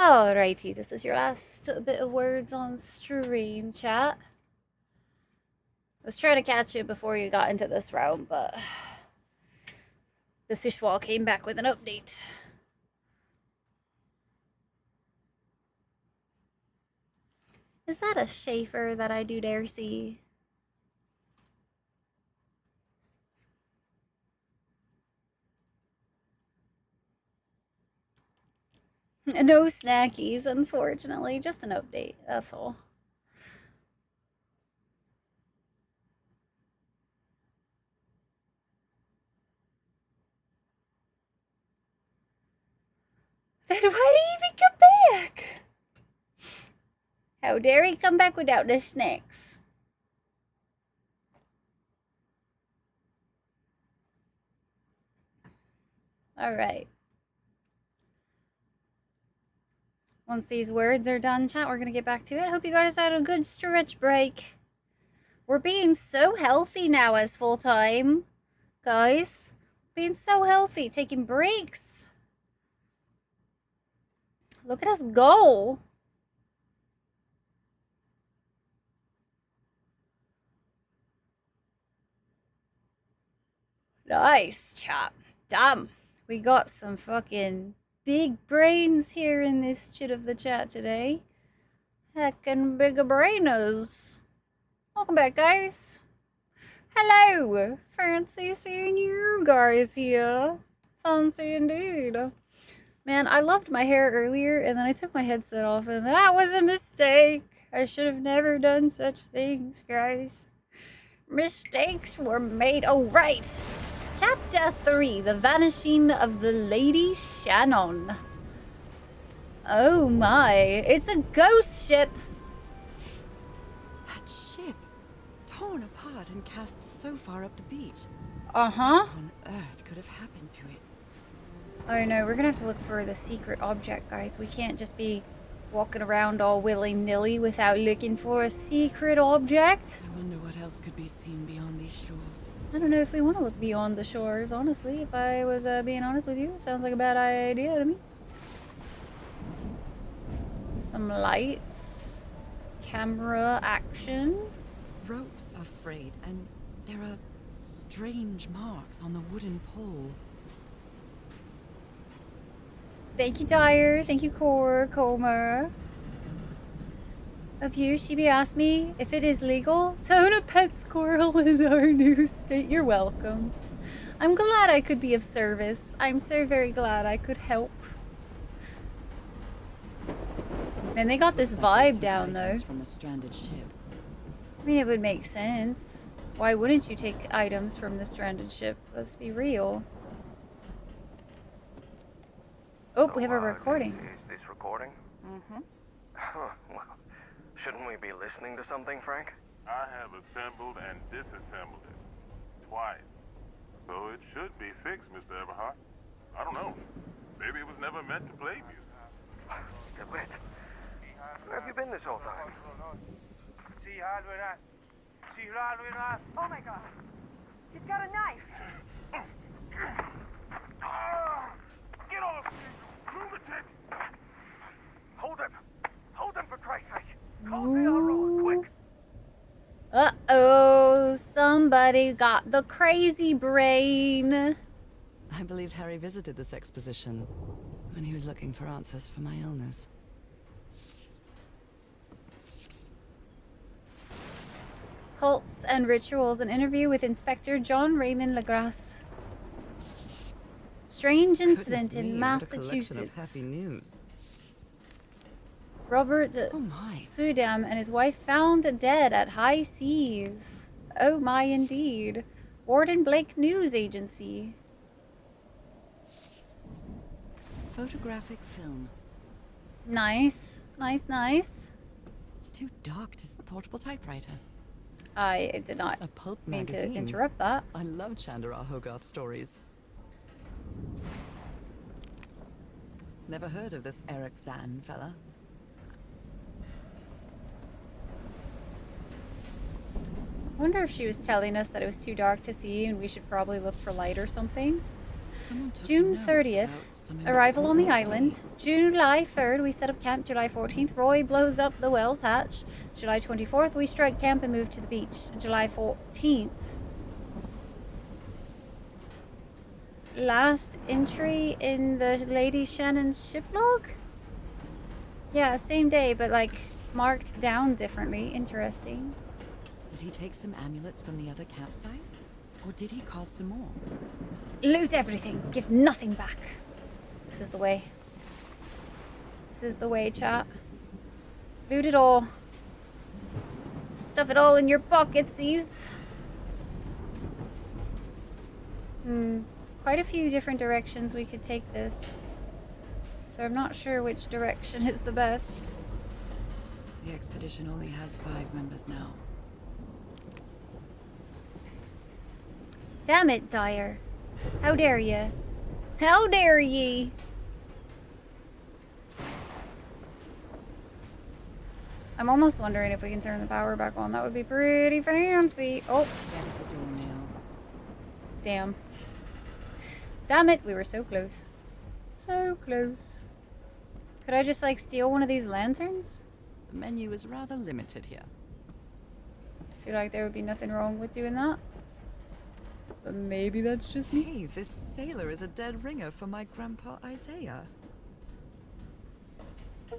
Alrighty, this is your last bit of words on stream, chat. I was trying to catch you before you got into this round, but the fish wall came back with an update. Is that a Schaefer that I do dare see? No snackies, unfortunately. Just an update, that's all. Then why did he even come back? How dare he come back without the snacks? Alright. Once these words are done, chat, we're going to get back to it. Hope you guys had a good stretch break. We're being so healthy now as full-time, guys. Being so healthy, taking breaks. Look at us go. Nice, chap. Damn. We got some fucking big brains here in this chit of the chat today. Heckin' big brainers. Welcome back, guys. Hello. Fancy seeing you guys here. Fancy indeed. Man, I loved my hair earlier, and then I took my headset off, and that was a mistake. I should have never done such things, guys. Mistakes were made. Oh, right. Chapter 3, The Vanishing of the Lady Shannon. Oh my, it's a ghost ship. That ship, torn apart and cast so far up the beach. Uh-huh. What on earth could have happened to it? Oh no, we're gonna have to look for the secret object, guys. We can't just be walking around all willy-nilly without looking for a secret object. I wonder what else could be seen beyond these shores. I don't know if we want to look beyond the shores, honestly. If I was being honest with you, sounds like a bad idea to me. Some lights. Camera action. Ropes are frayed, and there are strange marks on the wooden pole. Thank you, Dyer. Thank you, Comer. Of you, Shibi asked me if it is legal to own a pet squirrel in our new state. You're welcome. I'm glad I could be of service. I'm so very glad I could help. Man, they got this vibe down, though. From the stranded ship. I mean, it would make sense. Why wouldn't you take items from the stranded ship? Let's be real. Oh, we have a recording. Is this recording? Mm-hmm. Well, shouldn't we be listening to something, Frank? I have assembled and disassembled it. Twice. So it should be fixed, Mr. Everhart. I don't know. Maybe it was never meant to play music. DeWitt, where have you been this whole time? Oh my god. He's got a knife. Get off! Lunatic! Hold him! Hold him for Christ's sake! Call the RO, quick! Uh-oh, somebody got the crazy brain. I believe Harry visited this exposition when he was looking for answers for my illness. Cults and Rituals, an interview with Inspector John Raymond Legrasse. Strange incident Goodness me, in what a collection of Massachusetts. happy news. Robert Oh my. Sudam and his wife found dead at high seas. Oh my, indeed. Warden Blake News Agency. Photographic film. Nice. Nice, nice. It's too dark to portable typewriter. I did not A pulp mean to magazine. interrupt that. I love Chandra Hogarth stories. Never heard of this Eric Zan fella. I wonder if she was telling us that it was too dark to see and we should probably look for light or something. Someone took June notes 30th, about some arrival on the important island. dates. July 3rd, we set up camp. July 14th, Roy blows up the whale's hatch. July 24th, we strike camp and move to the beach. July 14th. Last entry in the Lady Shannon's ship log? Yeah, same day, but like marked down differently. Interesting. Did he take some amulets from the other campsite? Or did he carve some more? Loot everything. Give nothing back. This is the way. This is the way, chat. Loot it all. Stuff it all in your pocketsies. Quite a few different directions we could take this. So I'm not sure which direction is the best. The expedition only has 5 members now. Damn it, Dyer. How dare ye? How dare ye? I'm almost wondering if we can turn the power back on. That would be pretty fancy. Oh, That is a doornail. damn. Damn it, we were so close. So close. Could I just like steal one of these lanterns? The menu is rather limited here. I feel like there would be nothing wrong with doing that. But maybe that's just me. Hey, this sailor is a dead ringer for my grandpa Isaiah.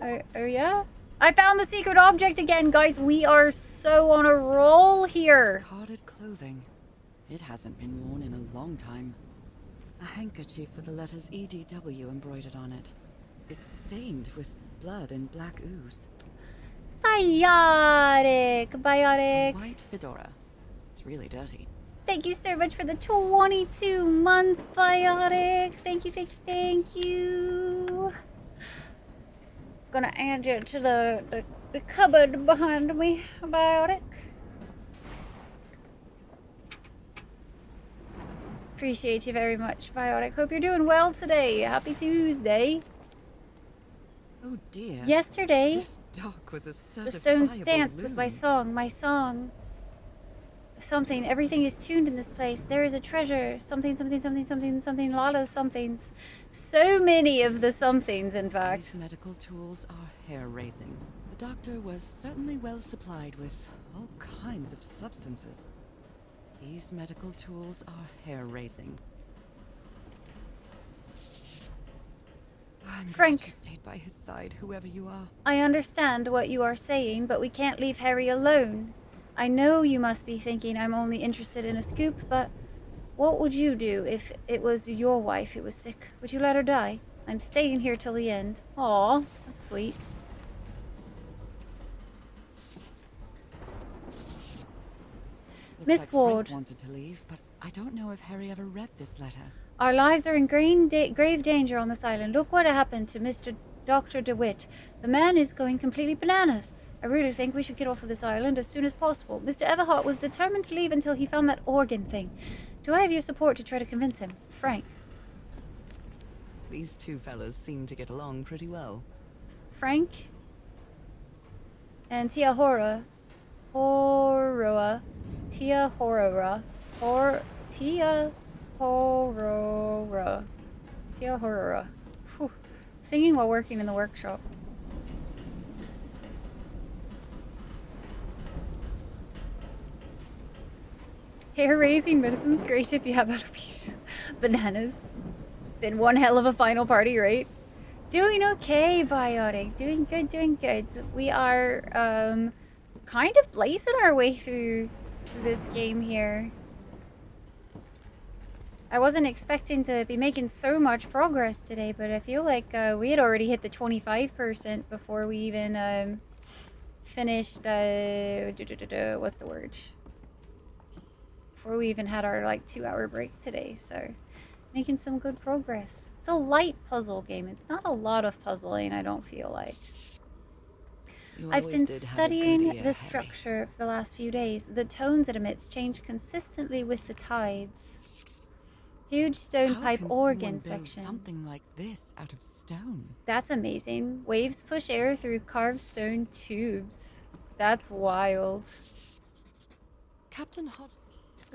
Oh yeah? I found the secret object again, guys. We are so on a roll here. Discarded clothing. It hasn't been worn in a long time. A handkerchief with the letters EDW embroidered on it. It's stained with blood and black ooze. Biotic. A Biotic. white fedora. It's really dirty. Thank you so much for the 22 months, Biotic. Thank you, thank you, thank you. Gonna add you to the cupboard behind me, Biotic. Appreciate you very much, Biotic. Hope you're doing well today. Happy Tuesday. Oh dear. Yesterday, This dock was a the stones certifiable danced with my loon. song. Something. Everything is tuned in this place. There is a treasure. Something, something, something, something, something. A lot of somethings. So many of the somethings, in fact. These medical tools are hair-raising. The doctor was certainly well supplied with all kinds of substances. These medical tools are hair-raising. I'm Frank. glad you stayed by his side, whoever you are. I understand what you are saying, but we can't leave Harry alone. I know you must be thinking I'm only interested in a scoop, but what would you do if it was your wife who was sick? Would you let her die? I'm staying here till the end. Aw, that's sweet. Looks Miss like Ward. Frank wanted to leave, but I don't know if Harry ever read this letter. Our lives are in grave danger on this island. Look what happened to Mr. Dr. DeWitt. The man is going completely bananas. I really think we should get off of this island as soon as possible. Mr. Everhart was determined to leave until he found that organ thing. Do I have your support to try to convince him? Frank. These two fellows seem to get along pretty well. Frank and Tia Hora. Tia Horora. Tia Horora. Whew. Singing while working in the workshop. Hair raising medicine's great if you have alopecia. Bananas. Been one hell of a final party, right? Doing okay, Biotic. Doing good, doing good. We are kind of blazing our way through this game here. I wasn't expecting to be making so much progress today, but I feel like we had already hit the 25% before we even finished, what's the word? Before we even had our like 2-hour break today, so making some good progress. It's a light puzzle game. It's not a lot of puzzling, I don't feel like. I've been studying the structure for the last few days. The tones it emits change consistently with the tides. Huge stone pipe organ section. Something like this out of stone. That's amazing. Waves push air through carved stone tubes. That's wild. Captain Hot.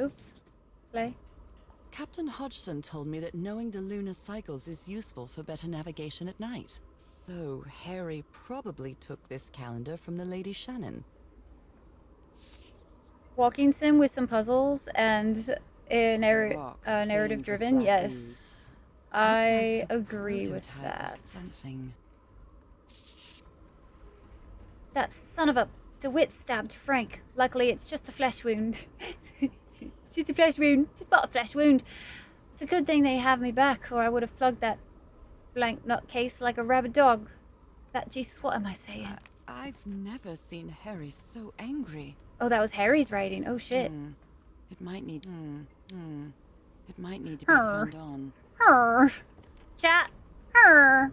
Oops. Play. Captain Hodgson told me that knowing the lunar cycles is useful for better navigation at night. So Harry probably took this calendar from the Lady Shannon. Walking sim with some puzzles and a Rocks stained narrative with driven, black yes. ooze. I Looks like the agree with prototype of that. something. That son of a DeWitt stabbed Frank. Luckily, it's just a flesh wound. It's just a flesh wound. Just about a flesh wound. It's a good thing they have me back, or I would have plugged that blank nutcase like a rabid dog. That Jesus, what am I saying? I've never seen Harry so angry. Oh, that was Harry's writing. Oh shit. It might need. It might need to be Her. turned on. Her. Chat. Her.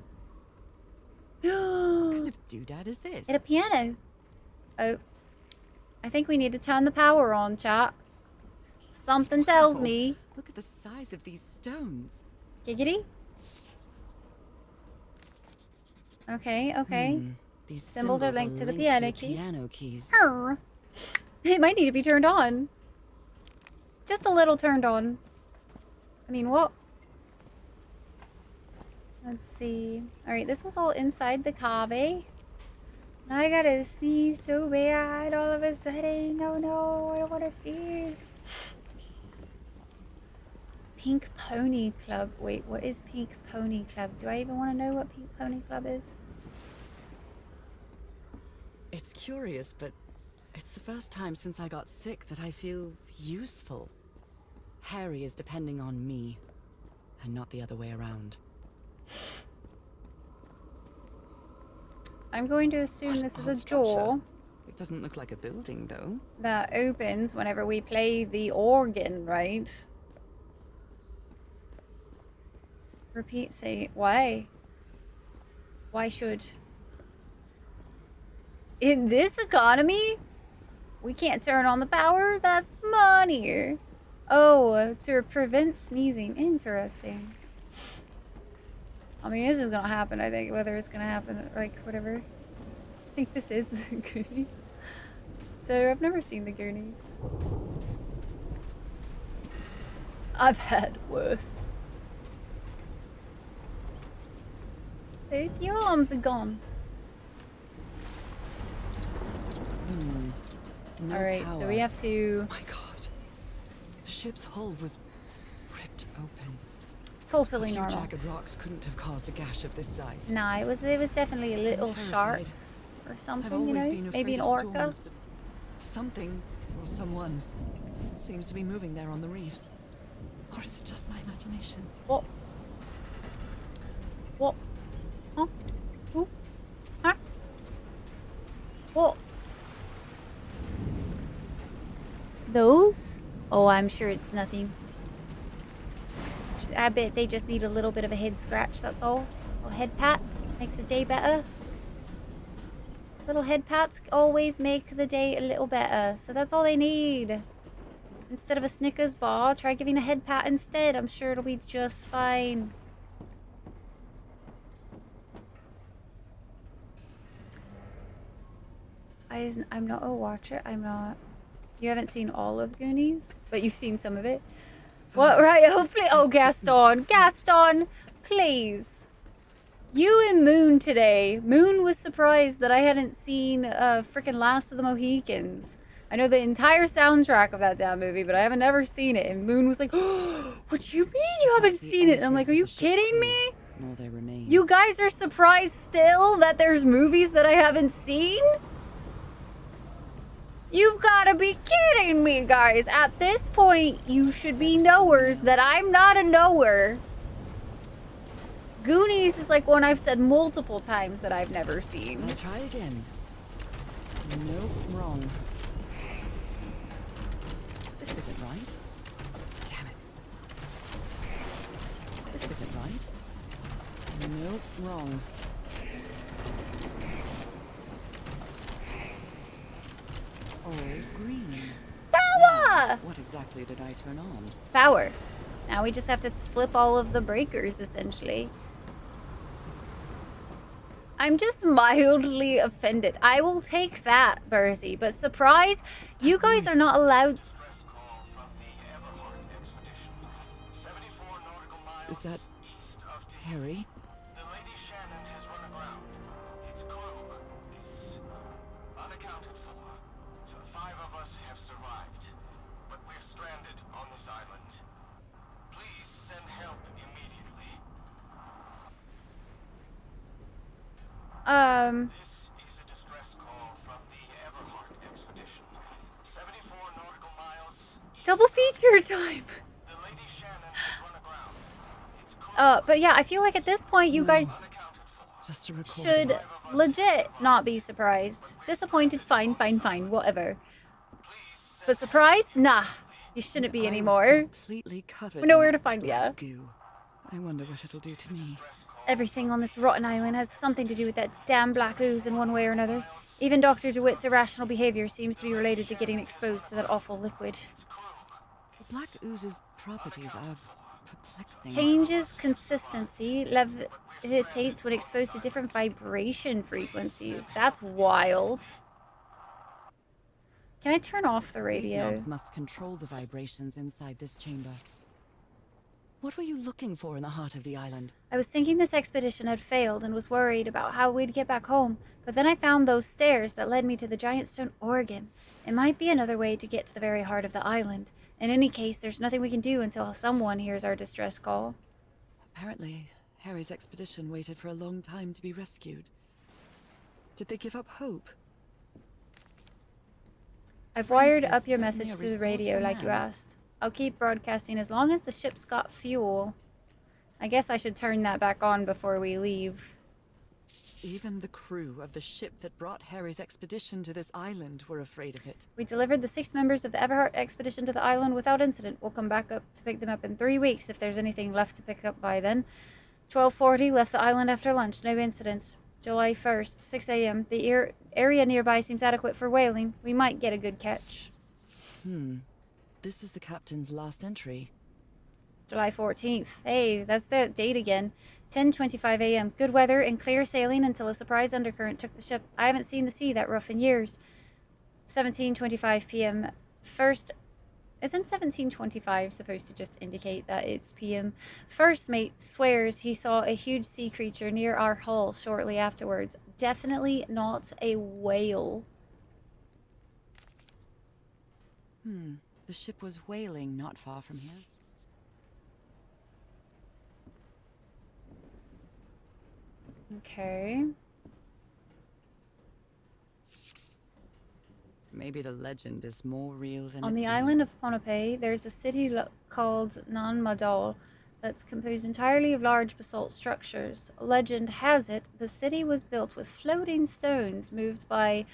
What kind of doodad is this? Hit a piano. Oh. I think we need to turn the power on, chat. Something tells Wow, me. Look at the size of these stones. Giggity. Okay, okay. These Symbols are linked to the piano keys. Piano keys. Her. It might need to be turned on. Just a little turned on. I mean, what? Let's see. Alright, this was all inside the cave. Now I gotta sneeze so bad all of a sudden. Oh no, I don't wanna sneeze. Pink Pony Club. Wait, what is Pink Pony Club? Do I even want to know what Pink Pony Club is? It's curious, but it's the first time since I got sick that I feel useful. Harry is depending on me, and not the other way around. I'm going to assume What this is odd a structure. door It doesn't look like a building, though. that opens whenever we play the organ, right? Repeat, say, why? Why should... In this economy, we can't turn on the power? That's money. Oh, to prevent sneezing. Interesting. I mean, this is gonna happen, I think. Whether it's gonna happen, like, whatever. I think this is the Goonies. So, I've never seen the Goonies. I've had worse. Both your arms are gone. No Alright, power. so we have to... My God. The ship's hull was ripped open. Totally A few normal. jagged rocks couldn't have caused a gash of this size. Nah, it was definitely a little sharp terrified. or I've something, you always know? been Maybe afraid an of orca. storms, but something or someone seems to be moving there on the reefs. Or is it just my imagination? What? What? Huh? Who? Huh? What? Those? Oh, I'm sure it's nothing. I bet they just need a little bit of a head scratch, that's all. A little head pat makes the day better. Little head pats always make the day a little better, so that's all they need. Instead of a Snickers bar, try giving a head pat instead. I'm sure it'll be just fine. I'm not a watcher. I'm not. You haven't seen all of Goonies, but you've seen some of it. What? Right? Hopefully. Oh, Gaston. Gaston, please. You and Moon today. Moon was surprised that I hadn't seen freaking Last of the Mohicans. I know the entire soundtrack of that damn movie, but I haven't ever seen it. And Moon was like, oh, what do you mean you haven't seen it? And I'm like, are you kidding me? Nor their remains. You guys are surprised still that there's movies that I haven't seen? You've gotta be kidding me, guys. At this point, you should be knowers that I'm not a knower. Goonies is like one I've said multiple times that I've never seen. I'll try again. Nope, wrong. This isn't right. Damn it. This isn't right. Nope, wrong. All green. Power! What exactly did I turn on? Power. Now we just have to flip all of the breakers, essentially. I'm just mildly offended. I will take that, Berzie. But surprise, you guys are not allowed... Is that Harry? The Lady Shannon has run aground. Its crew is unaccounted for. 5 of us have survived, but we're stranded on this island. Please send help immediately. This is a distress call from the Everhart expedition. 74 nautical miles. Double feature time. The Lady Shannon has run aground. Its crew But yeah, I feel like at this point you guys unaccounted for. Just a recording. should legit not be surprised. Disappointed, fine, whatever. But surprised? Nah, you shouldn't be I was anymore. completely covered. We know in where that to find black ya. Goo. I wonder what it'll do to me. Everything on this rotten island has something to do with that damn black ooze in one way or another. Even Dr. DeWitt's irrational behavior seems to be related to getting exposed to that awful liquid. The black ooze's properties are perplexing. Changes consistency, levitates when exposed to different vibration frequencies. That's wild. Can I turn off the These radio? knobs must control the vibrations inside this chamber. What were you looking for in the heart of the island? I was thinking this expedition had failed and was worried about how we'd get back home, but then I found those stairs that led me to the giant stone organ. It might be another way to get to the very heart of the island. In any case, there's nothing we can do until someone hears our distress call. Apparently, Harry's expedition waited for a long time to be rescued. Did they give up hope? I've wired Frank up is your certainly message a through the radio resourceful like you man. asked. I'll keep broadcasting as long as the ship's got fuel. I guess I should turn that back on before we leave. Even the crew of the ship that brought Harry's expedition to this island were afraid of it. We delivered the 6 members of the Everhart expedition to the island without incident. We'll come back up to pick them up in 3 weeks if there's anything left to pick up by then. 12:40, left the island after lunch. No incidents. July 1st, 6 a.m. The area nearby seems adequate for whaling. We might get a good catch. This is the captain's last entry. July 14th. Hey, that's the date again. 10:25 a.m. Good weather and clear sailing until a surprise undercurrent took the ship. I haven't seen the sea that rough in years. 17:25 p.m. First, isn't 17:25 supposed to just indicate that it's p.m.? First mate swears he saw a huge sea creature near our hull shortly afterwards. Definitely not a whale. The ship was whaling not far from here. Okay. Maybe the legend is more real than On it the seems. island of Ponape, there's a city called Nan Madol that's composed entirely of large basalt structures. Legend has it the city was built with floating stones moved by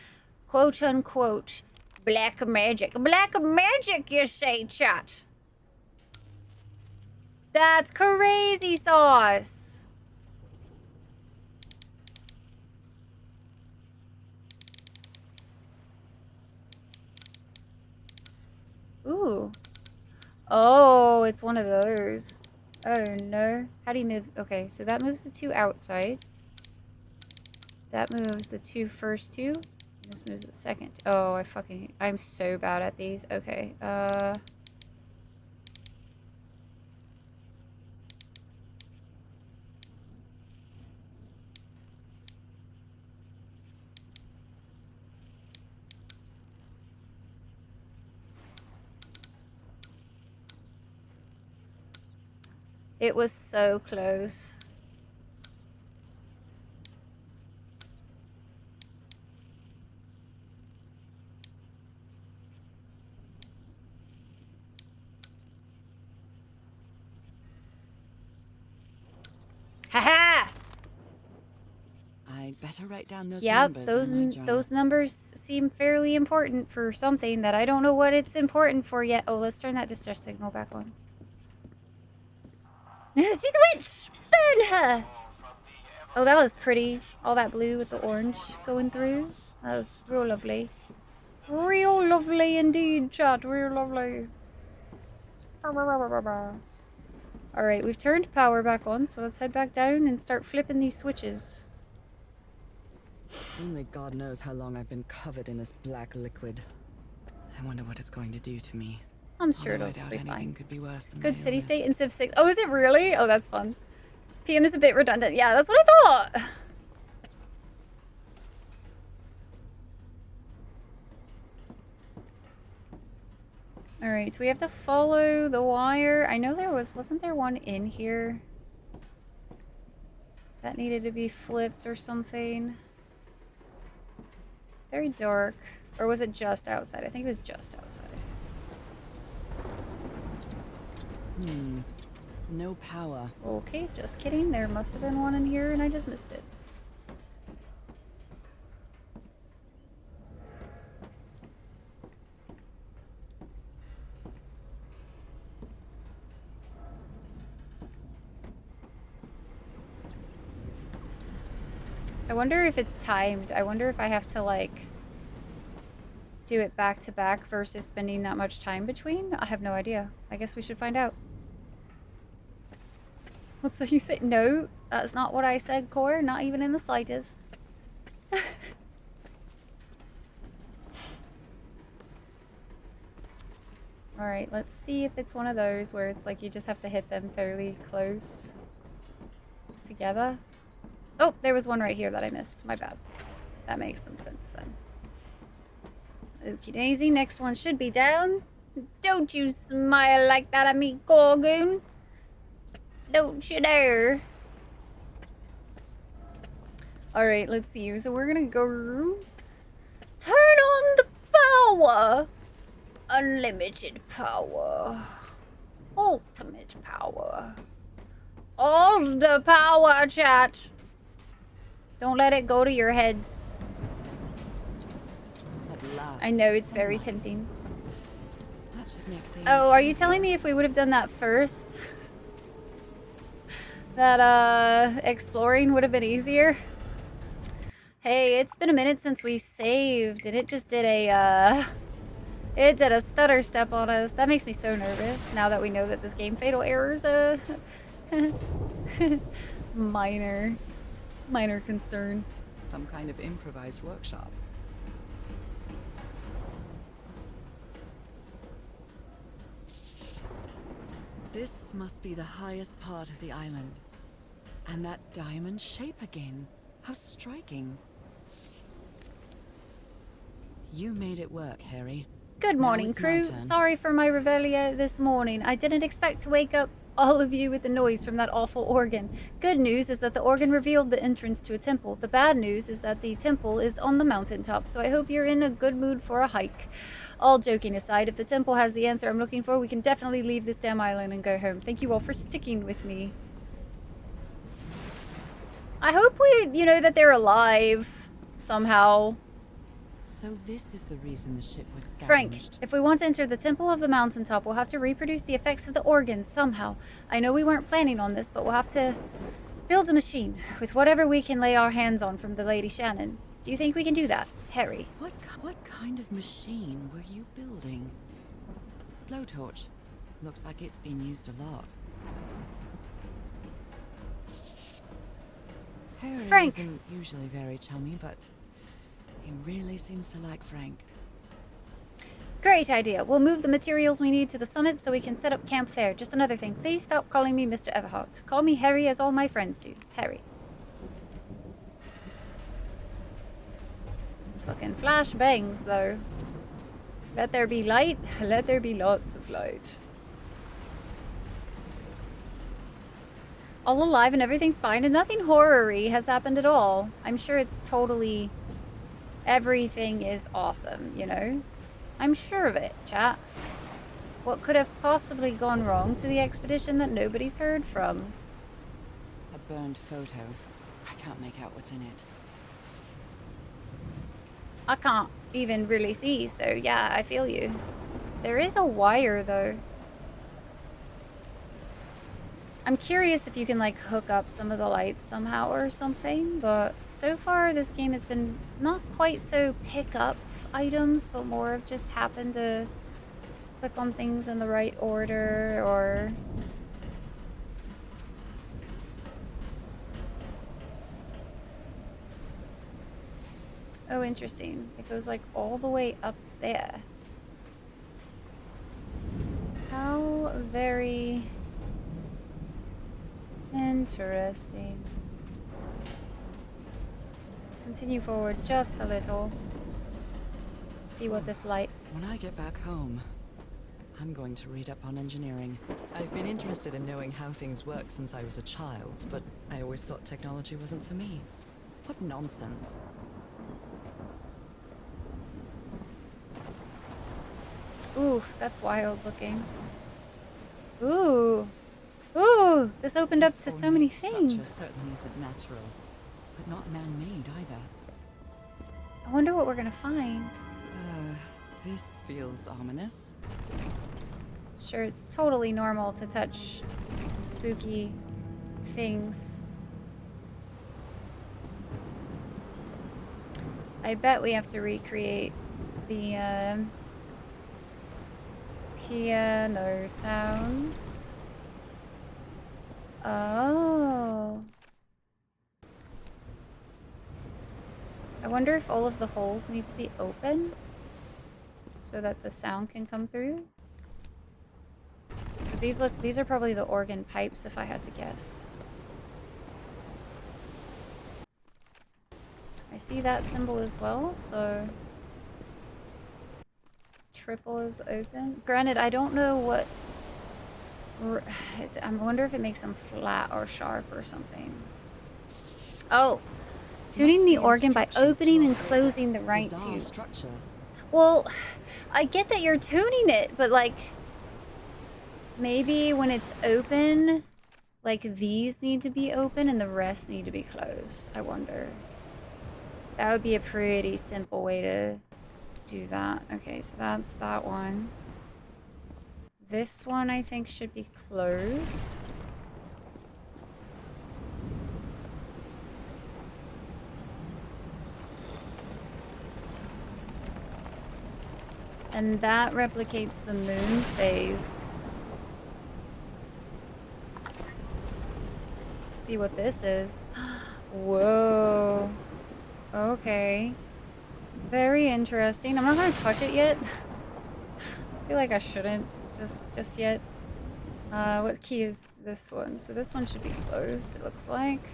quote-unquote black magic. Black magic, you say, chat? That's crazy sauce! Ooh. Oh, it's one of those. Oh, no. How do you move? Okay, so that moves the 2 outside. That moves the 2 first 2. This moves the second. Oh, I'm so bad at these. Okay, it was so close. Haha! I'd better write down those Yep, numbers in my journal. those numbers seem fairly important for something that I don't know what it's important for yet. Oh, let's turn that distress signal back on. She's a witch! Burn her! Oh, that was pretty. All that blue with the orange going through. That was real lovely. Real lovely indeed, chat. Real lovely. Alright, we've turned power back on, so let's head back down and start flipping these switches. Only God knows how long I've been covered in this black liquid. I wonder what it's going to do to me. I'm sure Although it'll I doubt be anything fine. could be worse than Good my city illness. state in Civ 6. Oh, is it really? Oh, that's fun. PM is a bit redundant. Yeah, that's what I thought. Alright, so we have to follow the wire. I know wasn't there one in here that needed to be flipped or something? Very dark. Or was it just outside? I think it was just outside. No power. Okay, just kidding. There must have been one in here and I just missed it. I wonder if it's timed. I wonder if I have to, like, do it back to back versus spending that much time between. I have no idea. I guess we should find out. What's that you say? No, that's not what I said, Core. Not even in the slightest. Alright, let's see if it's one of those where it's like you just have to hit them fairly close together. Oh, there was one right here that I missed. My bad. That makes some sense then. Okie daisy, next one should be down. Don't you smile like that at me, Gorgoon. Don't you dare. Alright, let's see. So we're gonna go... Turn on the power! Unlimited power. Ultimate power. All the power, chat. Don't let it go to your heads. At last, I know it's very sunlight. tempting. That should make things Oh, are you easier. telling me if we would have done that first, that exploring would have been easier? Hey, it's been a minute since we saved, and it just did a it did a stutter step on us. That makes me so nervous now that we know that this game fatal errors minor concern. Some kind of improvised workshop. This must be the highest part of the island. And that diamond shape again. How striking. You made it work, Harry. Good Now morning, it's my crew. turn. Sorry for my reveille this morning. I didn't expect to wake up all of you with the noise from that awful organ. Good news is that the organ revealed the entrance to a temple. The bad news is that the temple is on the mountaintop, so I hope you're in a good mood for a hike. All joking aside, if the temple has the answer I'm looking for, we can definitely leave this damn island and go home. Thank you all for sticking with me. I hope that they're alive somehow. So this is the reason the ship was scavenged. Frank, if we want to enter the Temple of the Mountaintop, we'll have to reproduce the effects of the organs somehow. I know we weren't planning on this, but we'll have to build a machine with whatever we can lay our hands on from the Lady Shannon. Do you think we can do that, Harry? What kind of machine were you building? Blowtorch. Looks like it's been used a lot. Harry Frank. isn't usually very chummy, but he really seems to like Frank. Great idea. We'll move the materials we need to the summit so we can set up camp there. Just another thing. Please stop calling me Mr. Everhart. Call me Harry as all my friends do. Harry. Fucking flash bangs, though. Let there be light. Let there be lots of light. All alive and everything's fine and nothing horror-y has happened at all. I'm sure it's totally... Everything is awesome, you know? I'm sure of it, chat. What could have possibly gone wrong to the expedition that nobody's heard from? A burned photo. I can't make out what's in it. I can't even really see, so yeah, I feel you. There is a wire, though. I'm curious if you can, like, hook up some of the lights somehow or something, but so far this game has been not quite so pick up items, but more of just happen to click on things in the right order, or... Oh, interesting. It goes, like, all the way up there. very interesting. Let's continue forward just a little. See what this light... When I get back home, I'm going to read up on engineering. I've been interested in knowing how things work since I was a child, but I always thought technology wasn't for me. What nonsense. Ooh, that's wild looking. Ooh. Ooh, this opened up to so many Structure things. certainly isn't natural, but not man-made either. I wonder what we're gonna find. This feels ominous. Sure, it's totally normal to touch spooky things. I bet we have to recreate the piano sounds. Oh. I wonder if all of the holes need to be open so that the sound can come through. 'Cause these are probably the organ pipes if I had to guess. I see that symbol as well, so triple is open. Granted, I don't know what... I wonder if it makes them flat or sharp or something. Oh! Tuning the organ by opening and closing the right tubes. Structure. Well, I get that you're tuning it, but like... Maybe when it's open, like these need to be open and the rest need to be closed. I wonder. That would be a pretty simple way to do that. Okay, so that's that one. This one I think should be closed. And that replicates the moon phase. Let's see what this is. Whoa. Okay. Very interesting. I'm not gonna touch it yet. I feel like I shouldn't just yet. What key is this one? So this one should be closed, it looks like.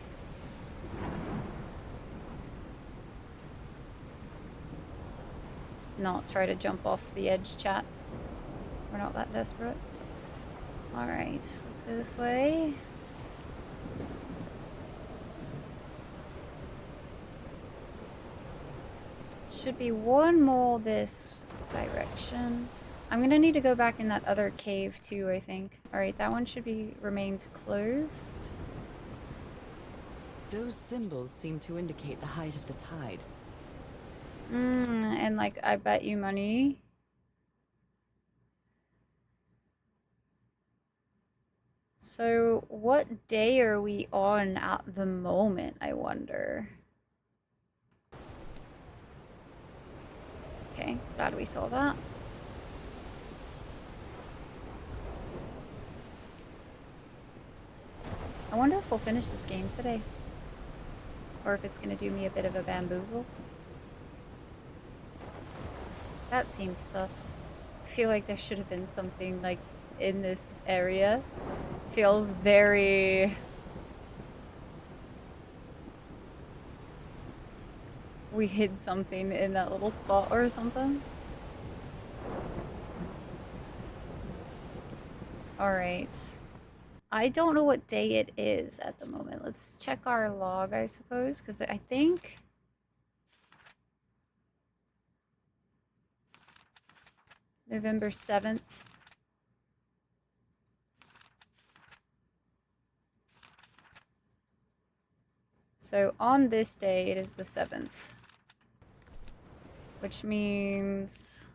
Let's not try to jump off the edge, chat. We're not that desperate. Alright, let's go this way. Should be one more this direction. I'm gonna need to go back in that other cave too, I think. Alright, that one should be remained closed. Those symbols seem to indicate the height of the tide. And like, I bet you money. So, what day are we on at the moment, I wonder? Okay, glad we saw that. I wonder if we'll finish this game today. Or if it's gonna do me a bit of a bamboozle. That seems sus. I feel like there should have been something like in this area. Feels very... We hid something in that little spot or something. Alright. I don't know what day it is at the moment. Let's check our log, I suppose, because I think... November 7th. So on this day, it is the 7th. Which means...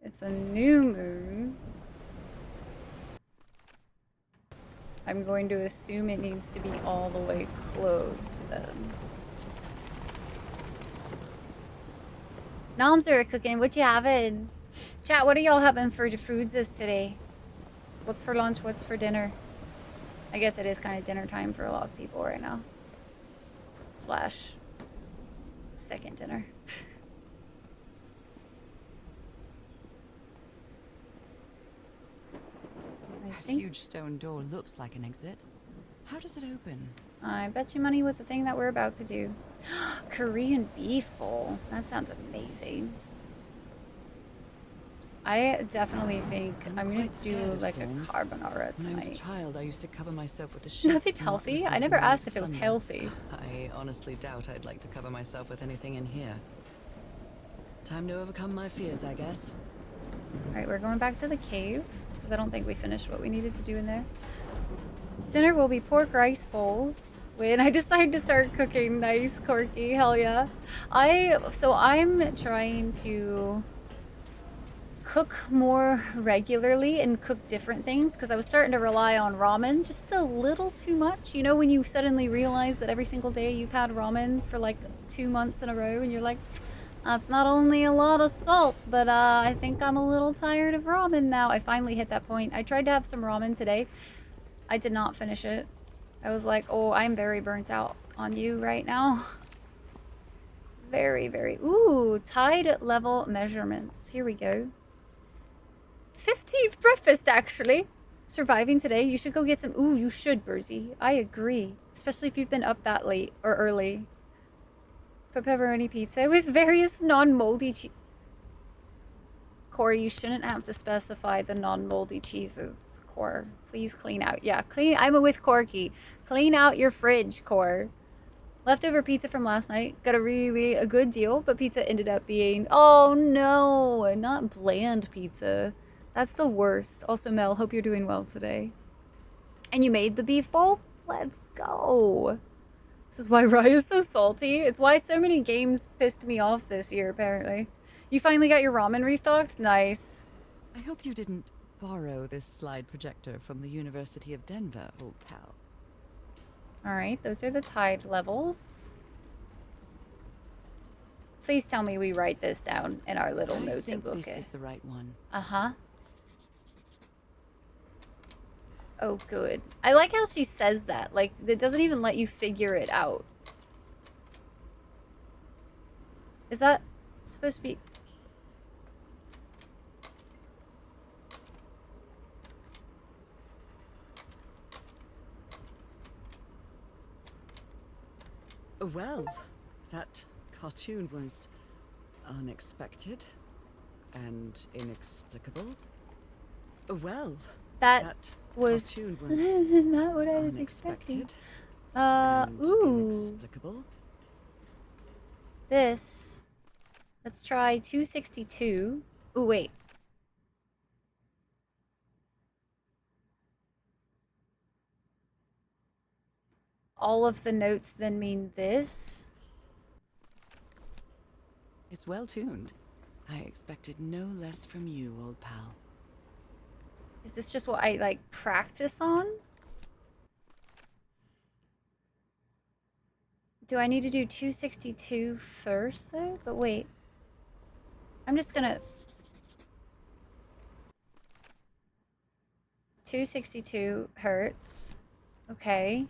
It's a new moon. I'm going to assume it needs to be all the way closed then. Noms are cooking. What you having? Chat, what are y'all having for the foods this today? What's for lunch? What's for dinner? I guess it is kind of dinner time for a lot of people right now. Slash second dinner. That think huge stone door looks like an exit. How does it open? I bet you money with the thing that we're about to do. Korean beef bowl. That sounds amazing. I definitely think I'm gonna quite do scared of like a storms. carbonara When I was a tonight. child, I used to cover myself with the sheets. Nothing to not healthy? listen I to never the noise asked of if it was thunder. healthy. I honestly doubt I'd like to cover myself with anything in here. Time to overcome my fears, I guess. Alright, we're going back to the cave, because I don't think we finished what we needed to do in there. Dinner will be pork rice bowls. When I decide to start cooking nice, Corky, hell yeah. So I'm trying to cook more regularly and cook different things, because I was starting to rely on ramen just a little too much. You know, when you suddenly realize that every single day you've had ramen for like 2 months in a row and you're like, that's not only a lot of salt, but I think I'm a little tired of ramen now. I finally hit that point. I tried to have some ramen today. I did not finish it. I was like, oh, I'm very burnt out on you right now. Very, very. Ooh, tide level measurements. Here we go. 15th breakfast, actually. Surviving today. You should go get some. Ooh, you should, Burzy. I agree. Especially if you've been up that late or early. Put pepperoni pizza with various non-moldy cheese. Corey, you shouldn't have to specify the non-moldy cheeses, Core. Please clean out. Yeah, clean. I'm with Corky. Clean out your fridge, Core. Leftover pizza from last night. Got a good deal, but pizza ended up being, oh no, not bland pizza. That's the worst. Also, Mel, hope you're doing well today. And you made the beef bowl? Let's go. This is why Rye is so salty. It's why so many games pissed me off this year, apparently. You finally got your ramen restocked? Nice. I hope you didn't borrow this slide projector from the University of Denver, old pal. Alright, those are the tide levels. Please tell me we write this down in our little notes I think book. this is the right one. Uh-huh. Oh, good. I like how she says that. Like, it doesn't even let you figure it out. Is that supposed to be... Well, that cartoon was unexpected and inexplicable. Well, that was not what I was expecting. Ooh. Inexplicable. This. Let's try 262. Ooh, wait. All of the notes then mean this? It's well tuned. I expected no less from you, old pal. Is this just what I, like, practice on? Do I need to do 262 first, though? But wait. I'm just gonna... 262 hertz. Okay.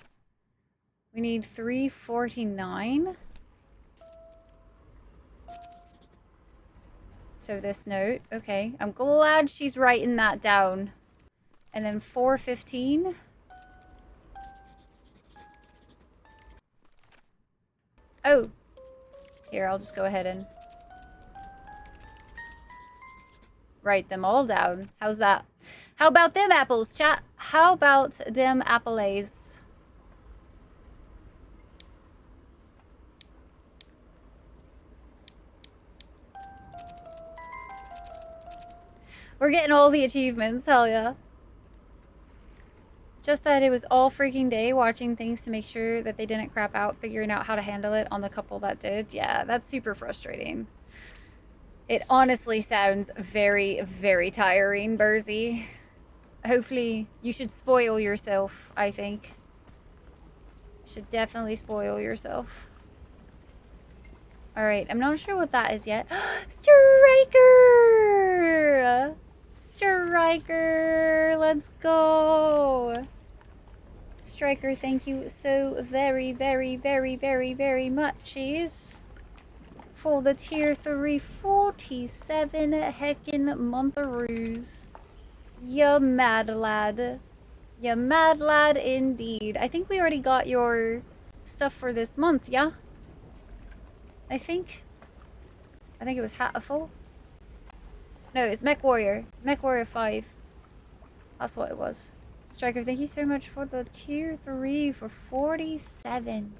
We need 349. So this note. Okay. I'm glad she's writing that down. And then 415. Oh. Here, I'll just go ahead and write them all down. How's that? How about them apples, chat? How about them apples? We're getting all the achievements, hell yeah. Just that it was all freaking day watching things to make sure that they didn't crap out, figuring out how to handle it on the couple that did. Yeah, that's super frustrating. It honestly sounds very, very tiring, Burzy. Hopefully, you should spoil yourself, I think. Should definitely spoil yourself. Alright, I'm not sure what that is yet. Striker! Striker! Let's go! Striker, thank you so very, very, very, very, very muchies for the tier 3 47 heckin' montheroos. You mad lad. You mad lad indeed. I think we already got your stuff for this month, yeah? I think it was Hatful. No, it's Mech Warrior. Mech Warrior 5. That's what it was. Striker, thank you so much for the tier 3 for 47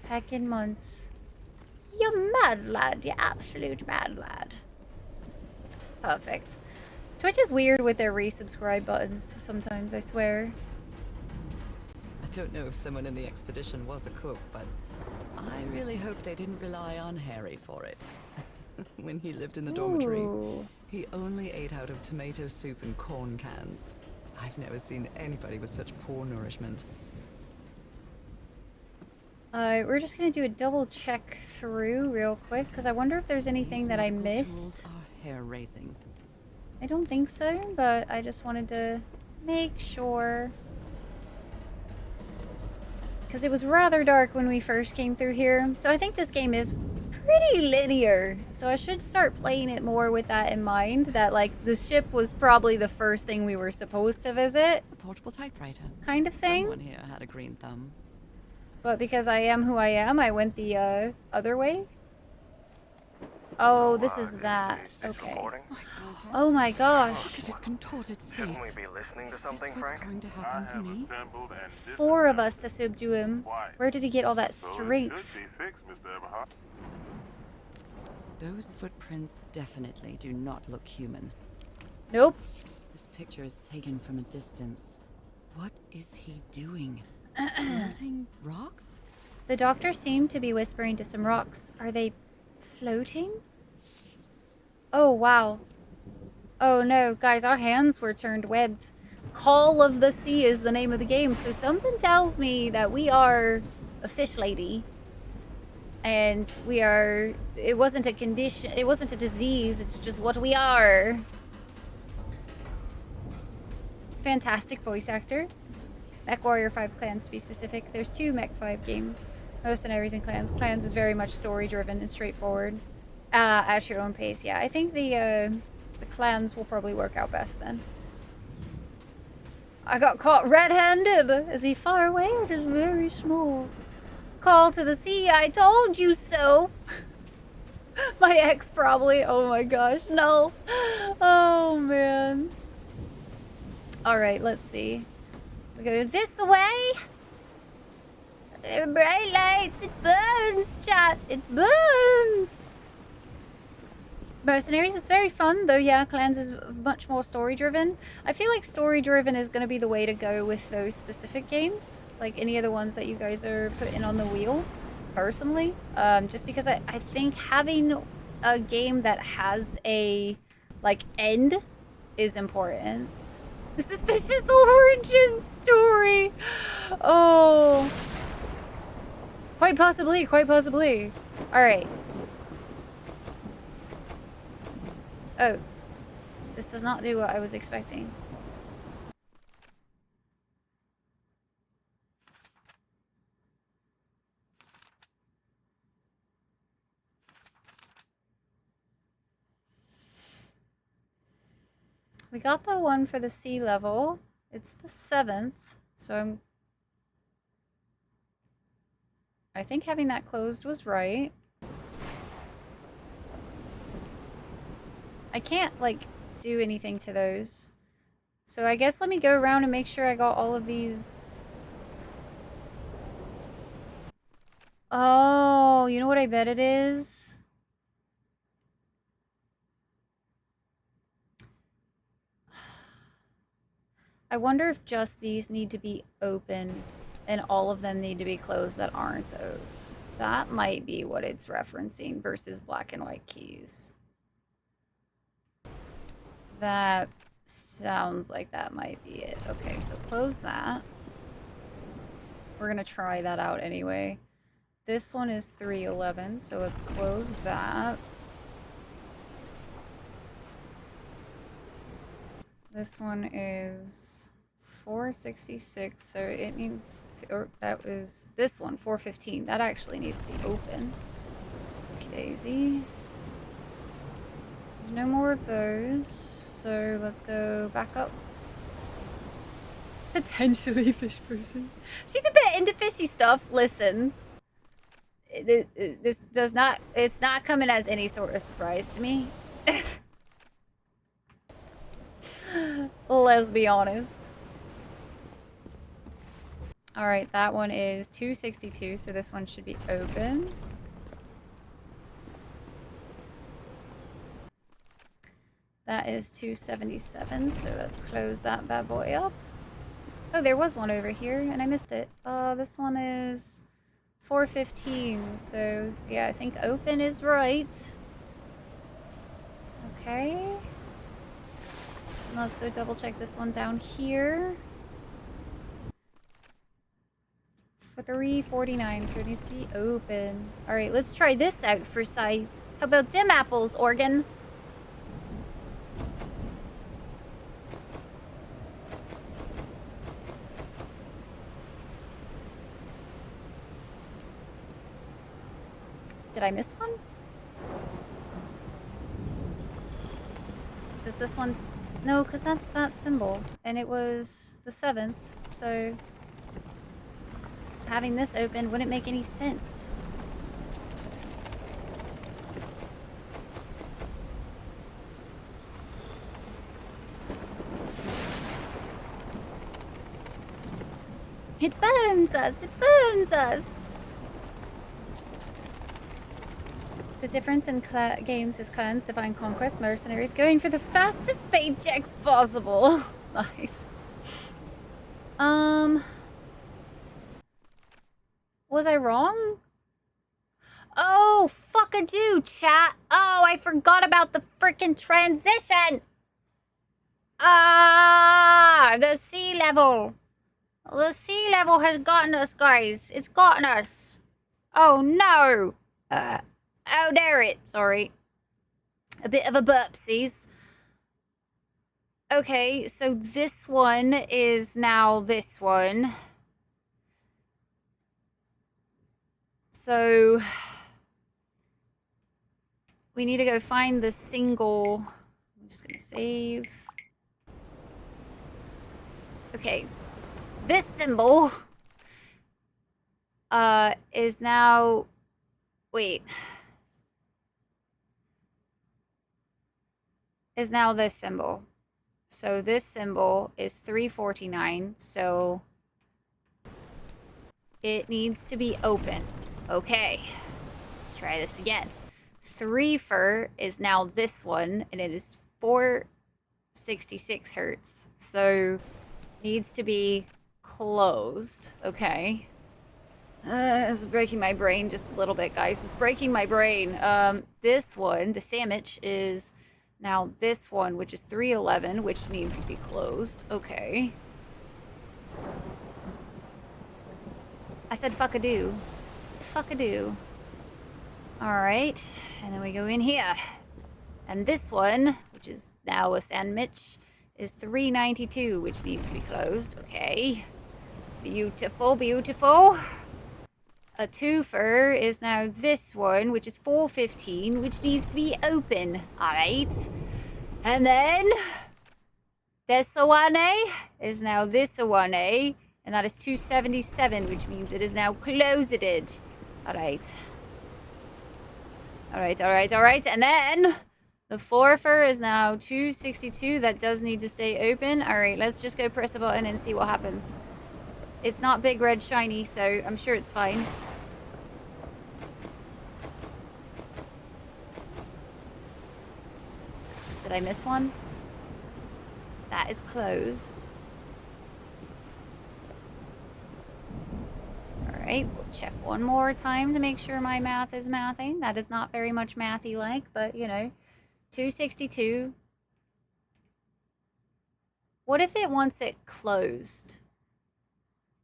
heckin' months. You mad lad. You absolute mad lad. Perfect. Twitch is weird with their resubscribe buttons sometimes, I swear. I don't know if someone in the expedition was a cook, but I really hope they didn't rely on Harry for it. When he lived in the dormitory, Ooh. he only ate out of tomato soup and corn cans. I've never seen anybody with such poor nourishment. We're just gonna do a double check through real quick, because I wonder if there's anything These that I medical missed. tools are hair-raising. I don't think so, but I just wanted to make sure. Because it was rather dark when we first came through here. So I think this game is pretty linear. So I should start playing it more with that in mind. That, like, the ship was probably the first thing we were supposed to visit. A portable typewriter. Kind of thing. Someone here had a green thumb. But because I am who I am, I went the other way. Oh, this is that. Okay. Oh my gosh. Look at his contorted face. Shouldn't we be listening to Is something, this what's Frank? going to happen to me? 4 of us to subdue him. Where did he get all that strength? Those footprints definitely do not look human. Nope. This picture is taken from a distance. What is he doing? Floating rocks? The doctor seemed to be whispering to some rocks. Are they floating? Oh, wow. Oh no, guys, our hands were turned webbed. Call of the Sea is the name of the game, so something tells me that we are a fish lady. And we are... It wasn't a condition, it wasn't a disease, it's just what we are. Fantastic voice actor. Mech Warrior 5 Clans, to be specific. There's 2 Mech 5 games. Mercenaries and Clans. Clans is very much story-driven and straightforward. At your own pace, yeah. I think the Clans will probably work out best then. I got caught red-handed! Is he far away or just very small? Call to the sea, I told you so! My ex probably. Oh my gosh, no. Oh man. Alright, let's see. We go this way. Bright lights, it burns, chat. It burns. Mercenaries is very fun, though, yeah, Clans is much more story-driven. I feel like story-driven is going to be the way to go with those specific games. Like any of the ones that you guys are putting on the wheel, personally. Just because I think having a game that has a, like, end is important. This is Fish's origin story! Oh. Quite possibly, quite possibly. Alright. Oh. This does not do what I was expecting. We got the one for the sea level. It's the 7th, so I think having that closed was right. I can't, like, do anything to those. So I guess let me go around and make sure I got all of these. Oh, you know what I bet it is? I wonder if just these need to be open and all of them need to be closed that aren't those. That might be what it's referencing versus black and white keys. That sounds like that might be it. Okay, so close that. We're gonna try that out anyway. This one is 311, so let's close that. This one is 466, so it needs to, or that was this one, 415. That actually needs to be open. Okay, daisy. No more of those. So let's go back up Potentially fish person. She's a bit into fishy stuff. Listen. This does not... It's not coming as any sort of surprise to me. Let's be honest. Alright, that one is 262, so this one should be open. That is 277, so let's close that bad boy up. Oh, there was one over here, and I missed it. This one is 415, so yeah, I think open is right. Okay. Let's go double check this one down here. 349, so it needs to be open. Alright, let's try this out for size. How about dim apples, organ? Did I miss one? Does this one... No, because that's that symbol. And it was the 7th, so... Having this open wouldn't make any sense. It burns us! It burns us! The difference in games is clans, divine conquest, mercenaries, going for the fastest paychecks possible. Nice. Was I wrong? Oh, fuck-a-doo, chat. Oh, I forgot about the freaking transition. Ah, the sea level. The sea level has gotten us, guys. It's gotten us. Oh, no. Oh, dare it. Sorry. A bit of a burpsies. Okay, so this one is now this one. So we need to go find the single. I'm just gonna save. Okay, this symbol is now, wait, is now this symbol. So this symbol is 349, so it needs to be open. Okay, let's try this again. 3 fur is now this one, and it is 466 hertz. So needs to be closed. Okay. This is breaking my brain just a little bit, guys. It's breaking my brain. This one, the sandwich, is now this one, which is 311, which needs to be closed. Okay. I said fuck-a-doo. Fuck-a-doo. Alright, and then we go in here. And this one, which is now a sandwich, is 392, which needs to be closed. Okay. Beautiful, beautiful. A twofer is now this one, which is 415, which needs to be open. Alright. And then this one is now this one, and that is 277, which means it is now closed. Alright. Alright, alright, alright. And then the forefer is now 262. That does need to stay open. Alright, let's just go press a button and see what happens. It's not big, red, shiny, so I'm sure it's fine. Did I miss one? That is closed. Alright, we'll check one more time to make sure my math is mathing. That is not very much mathy-like, but, you know. 262. What if it wants it closed?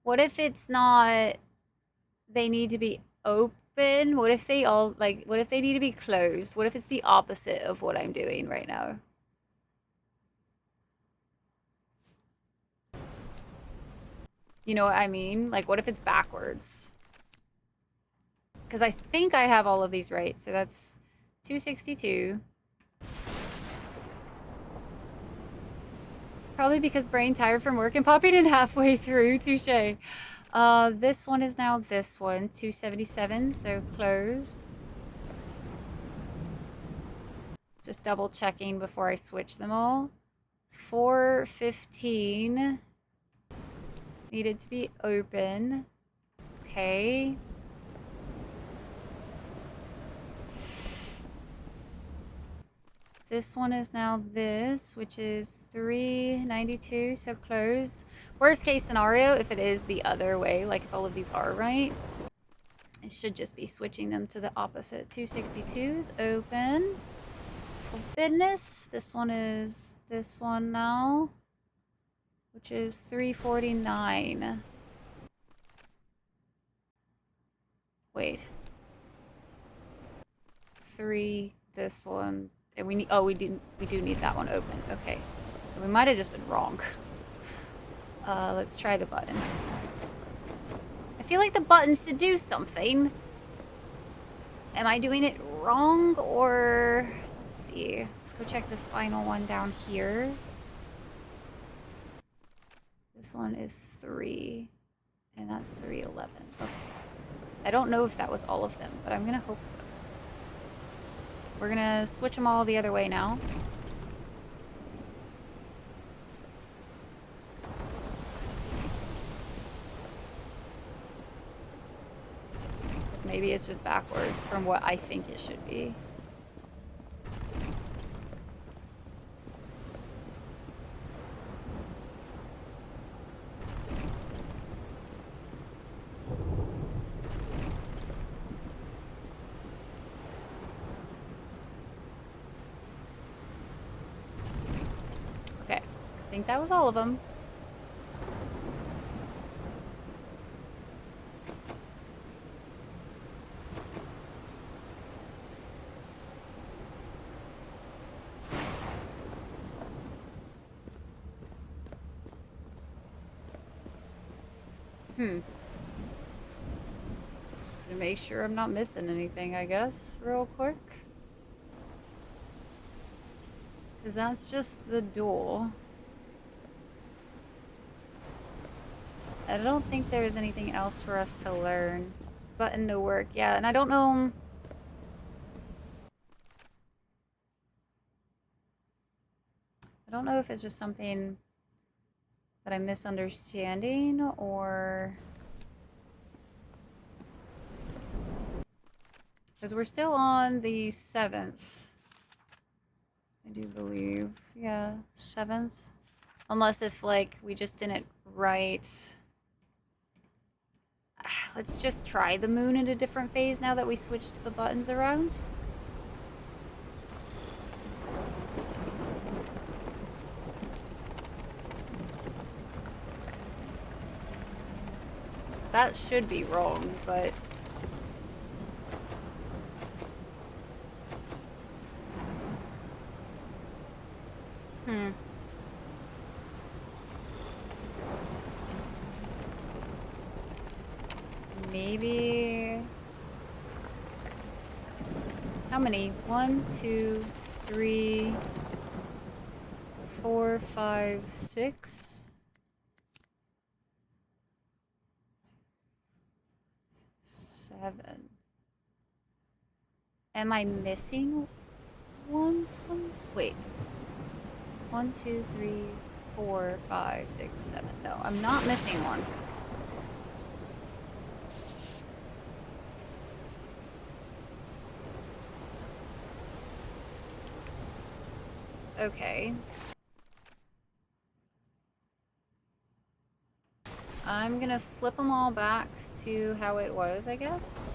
What if it's not... They need to be open? What if they all, like, what if they need to be closed? What if it's the opposite of what I'm doing right now? You know what I mean? Like, what if it's backwards? Because I think I have all of these right. So that's 262. Probably because brain tired from work and popping in halfway through. Touche. This one is now this one. 277, so closed. Just double checking before I switch them all. 415 needed to be open. Okay. This one is now this, which is 392, so closed. Worst case scenario, if it is the other way, like if all of these are right, it should just be switching them to the opposite. 262 is open. For business, this one is this one now, which is 349. Wait. 3, this one. And we need, oh, we do need that one open. Okay. So we might have just been wrong. Let's try the button. I feel like the button should do something. Am I doing it wrong or... Let's see. Let's go check this final one down here. This one is 3. And that's 311. Okay. I don't know if that was all of them, but I'm gonna hope so. We're gonna switch them all the other way now. Because maybe it's just backwards from what I think it should be. Okay, I think that was all of them. Just gonna make sure I'm not missing anything, I guess, real quick. Because that's just the door. I don't think there's anything else for us to learn. Button to work, yeah, and I don't know... I don't know if it's just something that I'm misunderstanding, or... Because we're still on the 7th. I do believe. Yeah, 7th. Unless if, like, we just didn't write... Let's just try the moon in a different phase now that we switched the buttons around. That should be wrong, but... Maybe... How many? 1, 2, 3, 4, 5, 6... 7. Am I missing one? Wait. 1, 2, 3, 4, 5, 6, 7. No, I'm not missing one. Okay. I'm gonna flip them all back to how it was, I guess.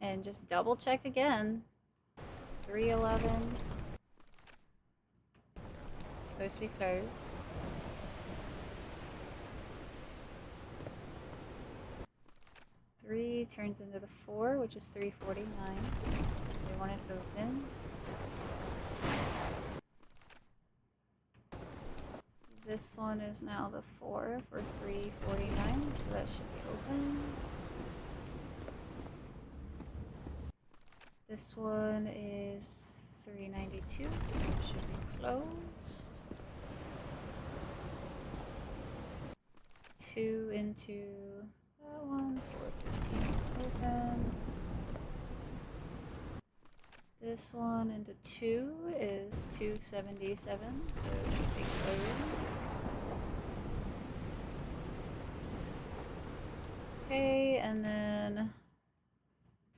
And just double check again. 311. It's supposed to be closed. Three turns into the 4, which is 349. So we want it open. This one is now the 4 for 349, so that should be open. This one is 392, so it should be closed. 2 into that one, 415 is open. This one into 2 is 277, so it should be closed. Okay, and then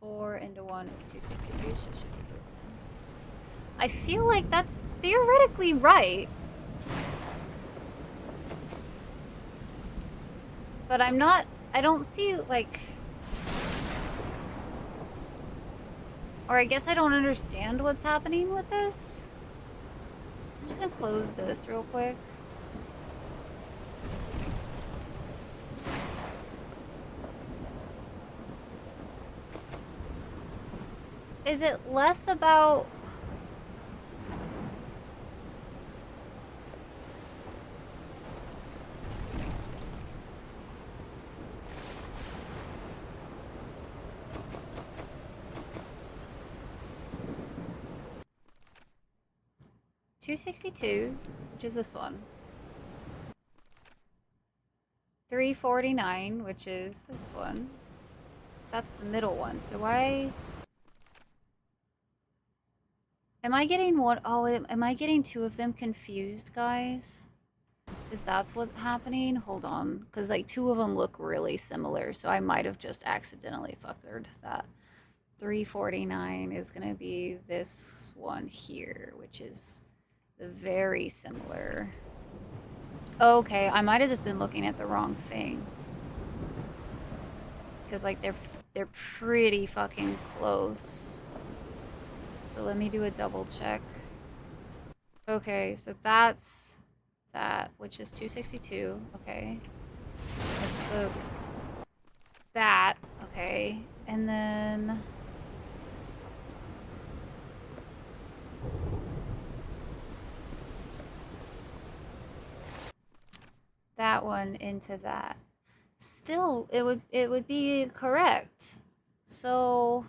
4 into 1 is 262, so it should be open. I feel like that's theoretically right. But I'm not, I don't see, like... Or I guess I don't understand what's happening with this. I'm just gonna close this real quick. Is it less about... $262, which is this one. $349, which is this one. That's the middle one. So why... Am I getting one? Oh, am I getting two of them confused, guys? Is that what's happening? Hold on. Because, like, two of them look really similar. So I might have just accidentally fuckered that. $349 is going to be this one here, which is very similar. Okay, I might have just been looking at the wrong thing. Because, like, they're pretty fucking close. So let me do a double check. Okay, so that's that, which is 262. Okay. That's the... That. Okay. And then... that one into that. Still, it would be correct. So...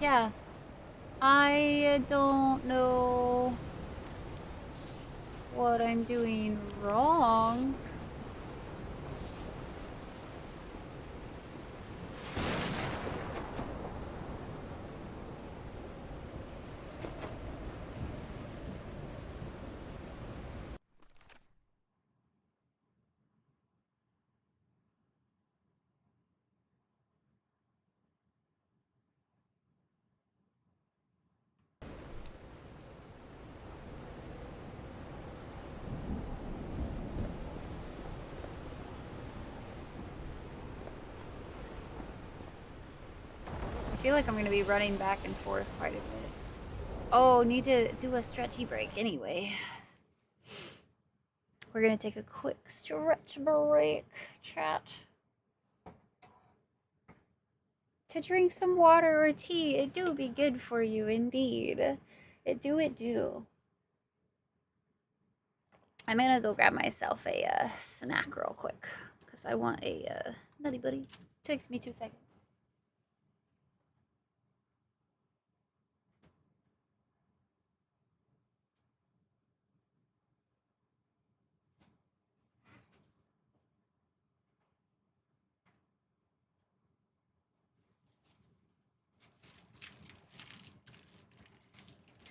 Yeah. I don't know what I'm doing wrong. I feel like I'm going to be running back and forth quite a bit. Oh, need to do a stretchy break anyway. We're going to take a quick stretch break, chat. To drink some water or tea. It do be good for you indeed. It do. I'm going to go grab myself a snack real quick. Because I want a Nutty Buddy. Takes me 2 seconds.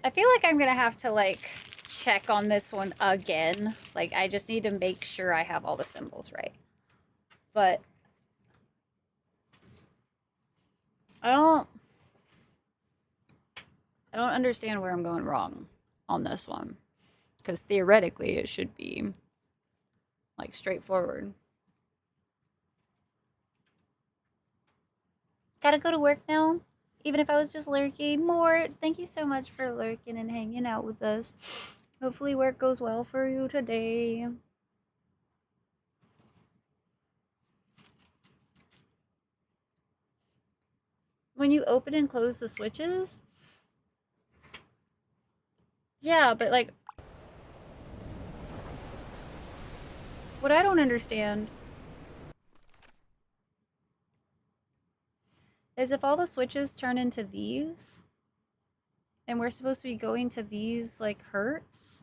I feel like I'm gonna have to, like, check on this one again. Like, I just need to make sure I have all the symbols right. But I don't understand where I'm going wrong on this one. Because theoretically, it should be, like, straightforward. Gotta go to work now. Even if I was just lurking. More, thank you so much for lurking and hanging out with us. Hopefully work goes well for you today. When you open and close the switches? Yeah, but like... What I don't understand is if all the switches turn into these, and we're supposed to be going to these, like, hurts.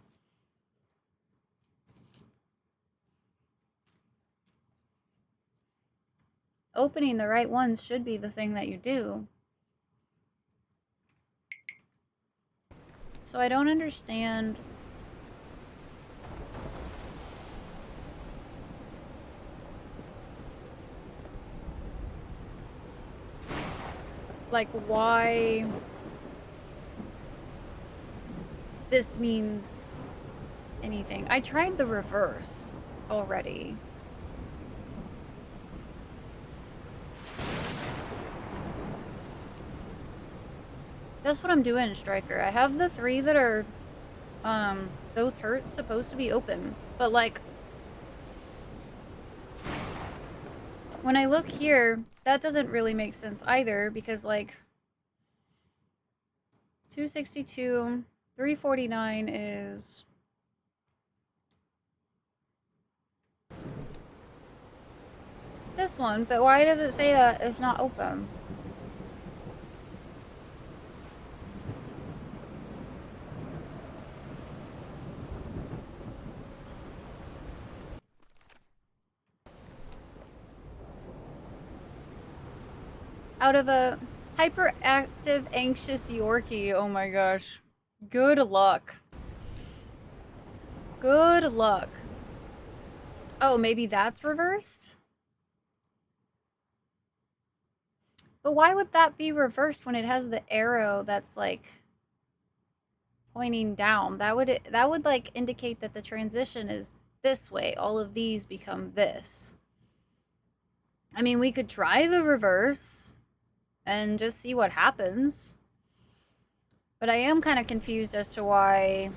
Opening the right ones should be the thing that you do. So I don't understand. Like, why this means anything. I tried the reverse already. That's what I'm doing, Striker. I have the 3 that are, those hurts supposed to be open. But, like, when I look here, that doesn't really make sense either, because, like, 262, 349 is... this one, but why does it say that it's not open? Out of a hyperactive, anxious Yorkie. Oh my gosh. Good luck. Good luck. Oh, maybe that's reversed? But why would that be reversed when it has the arrow that's, like, pointing down? That would like indicate that the transition is this way. All of these become this. I mean, we could try the reverse and just see what happens. But I am kind of confused as to why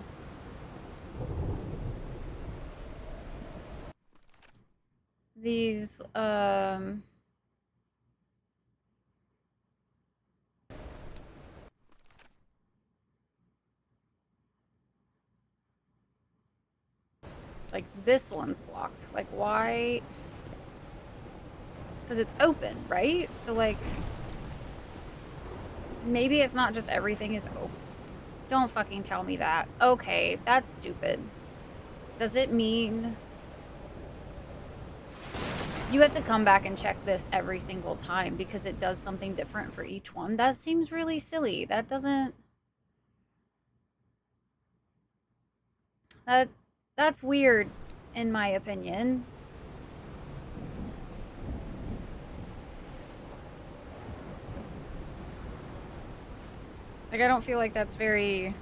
these, like, this one's blocked. Like, why? Because it's open, right? So, like, maybe it's not just everything is open. Don't fucking tell me that. Okay, that's stupid. Does it mean you have to come back and check this every single time because it does something different for each one? That seems really silly. That doesn't... That's weird, in my opinion. Like, I don't feel like that's very...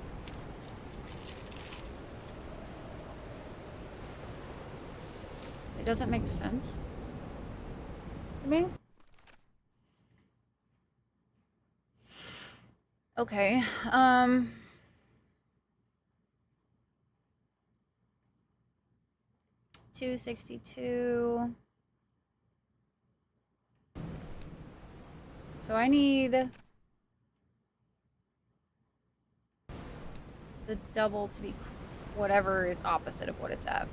It doesn't make sense to me. Okay, 262. So I need the double to be whatever is opposite of what it's at.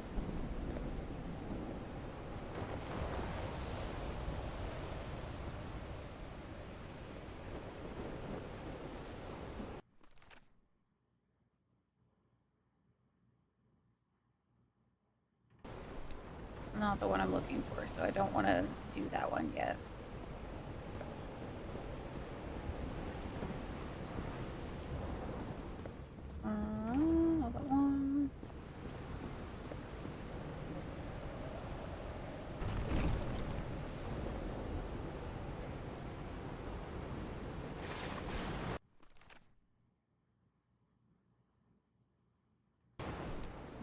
It's not the one I'm looking for, so I don't want to do that one yet. Not that one.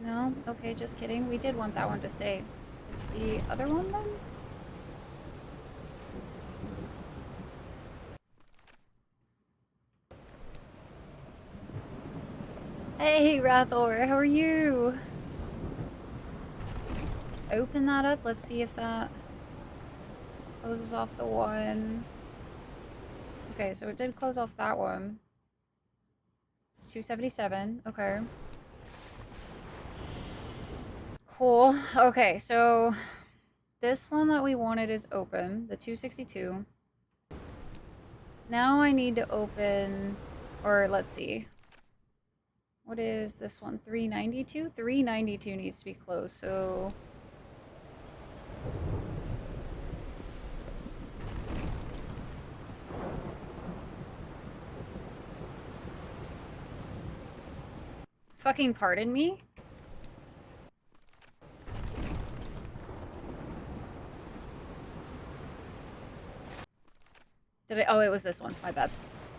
No? Okay, just kidding. We did want that one to stay. It's the other one then? Hey, Rathor, how are you? Open that up. Let's see if that closes off the one. Okay, so it did close off that one. It's 277. Okay. Cool. Okay, so this one that we wanted is open, the 262. Now I need to open, or let's see. What is this one? 392? 392 needs to be closed, so... Fucking pardon me? Did I? Oh, it was this one. My bad.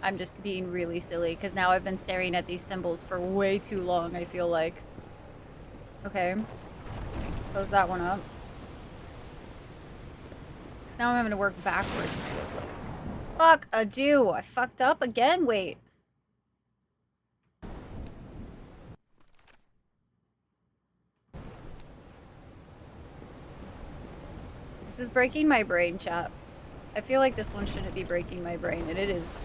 I'm just being really silly because now I've been staring at these symbols for way too long, I feel like. Okay. Close that one up. Because now I'm having to work backwards, it feels like. Fuck, adieu. I fucked up again? Wait. This is breaking my brain, chat. I feel like this one shouldn't be breaking my brain, and it is.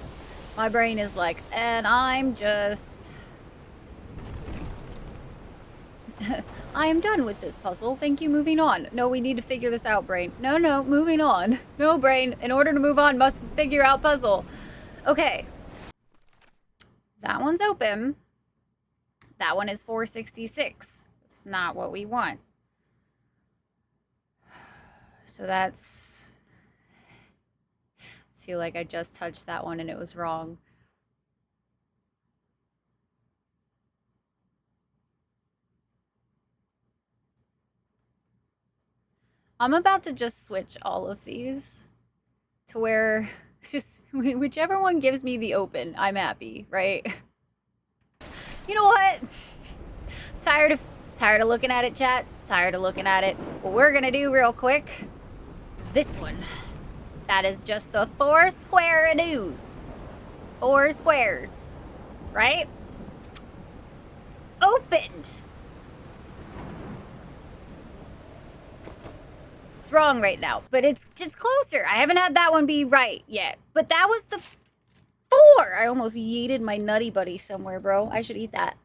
My brain is like, and I'm just... I am done with this puzzle. Thank you, moving on. No, we need to figure this out, brain. No, no, moving on. No, brain, in order to move on, must figure out puzzle. Okay. That one's open. That one is 466. It's not what we want. So that's... I feel like I just touched that one and it was wrong. I'm about to just switch all of these to where it's just whichever one gives me the open, I'm happy, right? You know what? Tired of looking at it, chat. Tired of looking at it. What we're gonna do real quick, this one. That is just the 4 square-a-doos. 4 squares, right? Opened. It's wrong right now, but it's closer. I haven't had that one be right yet, but that was the 4. I almost yeeted my Nutty Buddy somewhere, bro. I should eat that.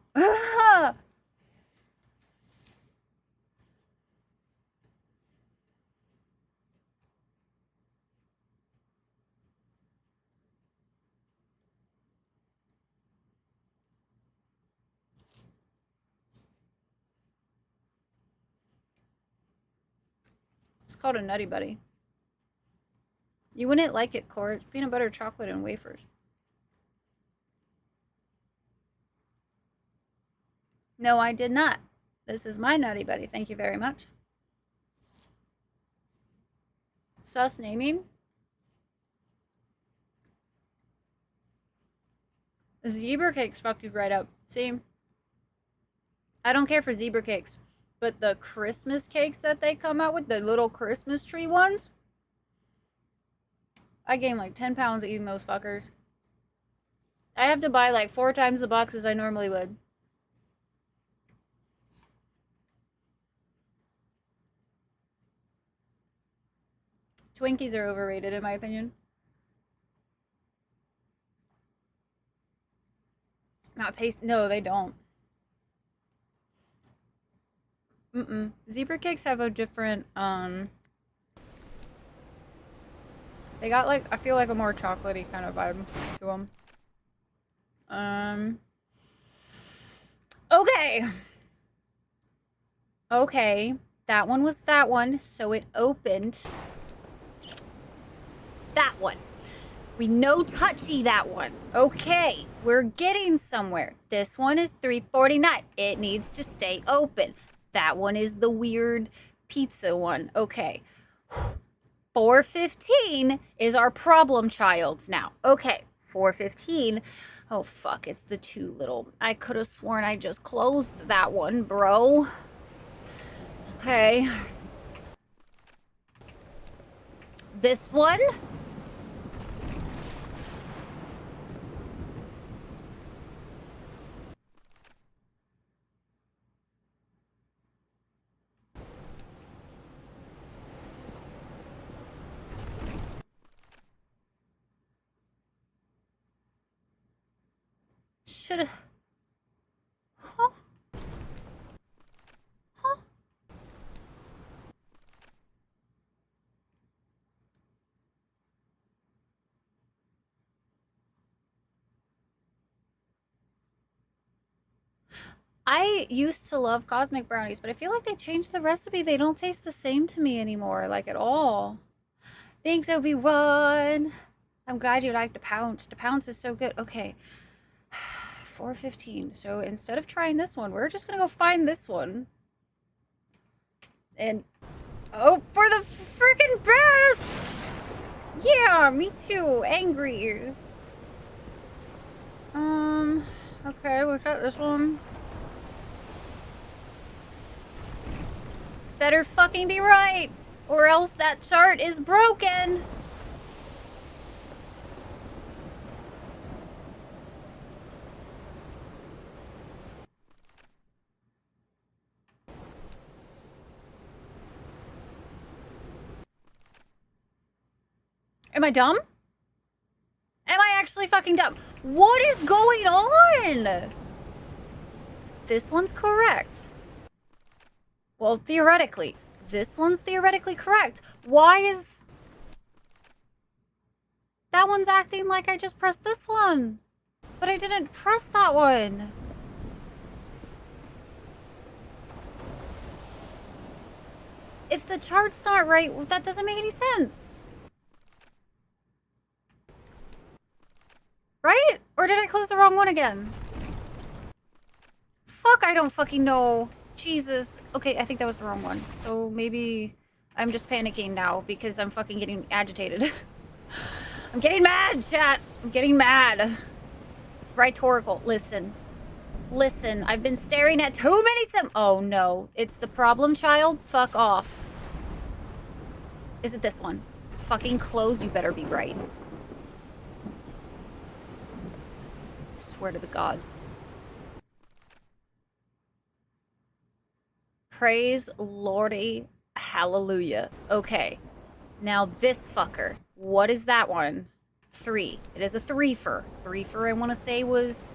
It's called a Nutty Buddy. You wouldn't like it, Core. It's peanut butter, chocolate, and wafers. No, I did not. This is my Nutty Buddy. Thank you very much. Sus naming. Zebra cakes fuck you right up. See? I don't care for zebra cakes, but the Christmas cakes that they come out with, the little Christmas tree ones, I gained like 10 pounds eating those fuckers. I have to buy like 4 times the box as I normally would. Twinkies are overrated in my opinion. Not taste. No, they don't. Zebra cakes have a different, they got like, I feel like a more chocolatey kind of vibe to them. Okay. Okay. That one was that one, so it opened. That one. We no touchy that one. Okay, we're getting somewhere. This one is 349. It needs to stay open. That one is the weird pizza one. Okay. 415 is our problem child now. Okay, 415. Oh, fuck, it's the 2 little. I could have sworn I just closed that one, bro. Okay. This one? Should've... Huh? Huh? I used to love cosmic brownies, but I feel like they changed the recipe. They don't taste the same to me anymore, like at all. Thanks, Obi-Wan. I'm glad you liked the pounce. The pounce is so good. Okay. 4:15. So instead of trying this one, we're just gonna go find this one. And hope for the freaking best! Yeah, me too. Angry. Okay, what's that? This one? Better fucking be right, or else that chart is broken. Am I dumb? Am I actually fucking dumb? What is going on? This one's correct. Well, theoretically. This one's theoretically correct. Why is... That one's acting like I just pressed this one. But I didn't press that one. If the chart's not right, well, that doesn't make any sense. Right? Or did I close the wrong one again? Fuck, I don't fucking know. Jesus. Okay, I think that was the wrong one. So maybe I'm just panicking now because I'm fucking getting agitated. I'm getting mad, chat. I'm getting mad. Rhetorical. Listen. Listen, I've been staring at too many Oh no. It's the problem child? Fuck off. Is it this one? Fucking close, you better be right. I swear to the gods. Praise Lordy. Hallelujah. Okay. Now this fucker. What is that one? 3. It is a 3-fer. 3-fer, I want to say, was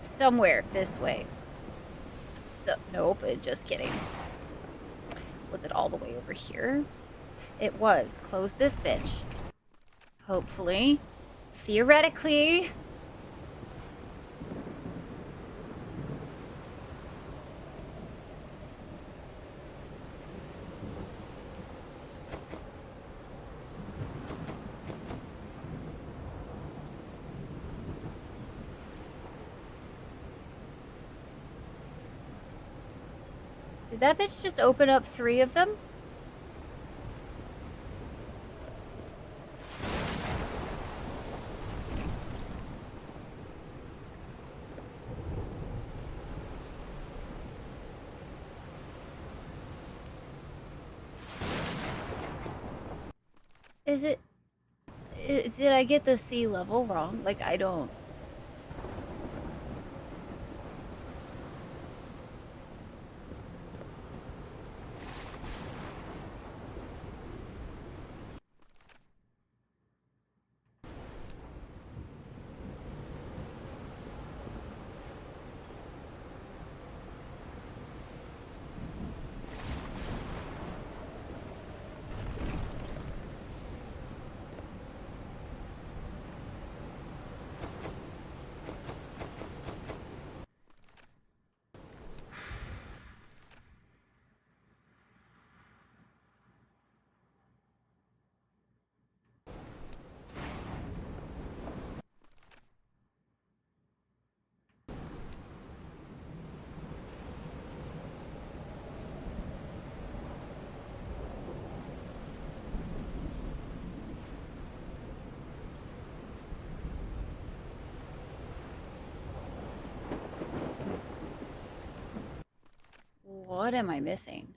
somewhere this way. So, nope, just kidding. Was it all the way over here? It was. Close this bitch. Hopefully. Theoretically. Did that bitch just open up 3 of them? Is it... Did I get the sea level wrong? Like, I don't... What am I missing?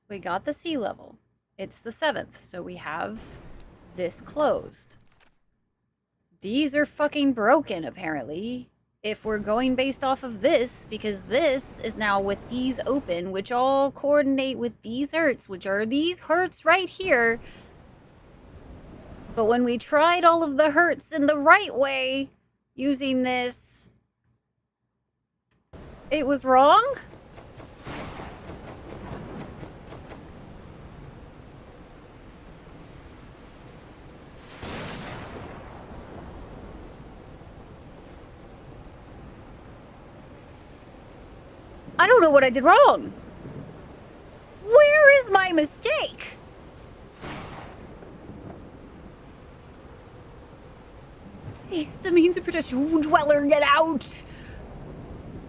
We got the sea level. It's the 7th, so we have this closed. These are fucking broken, apparently. If we're going based off of this, because this is now with these open, which all coordinate with these hurts, which are these hurts right here. But when we tried all of the hurts in the right way, using this, it was wrong? I don't know what I did wrong. Where is my mistake? Cease the means of protection. Dweller, get out.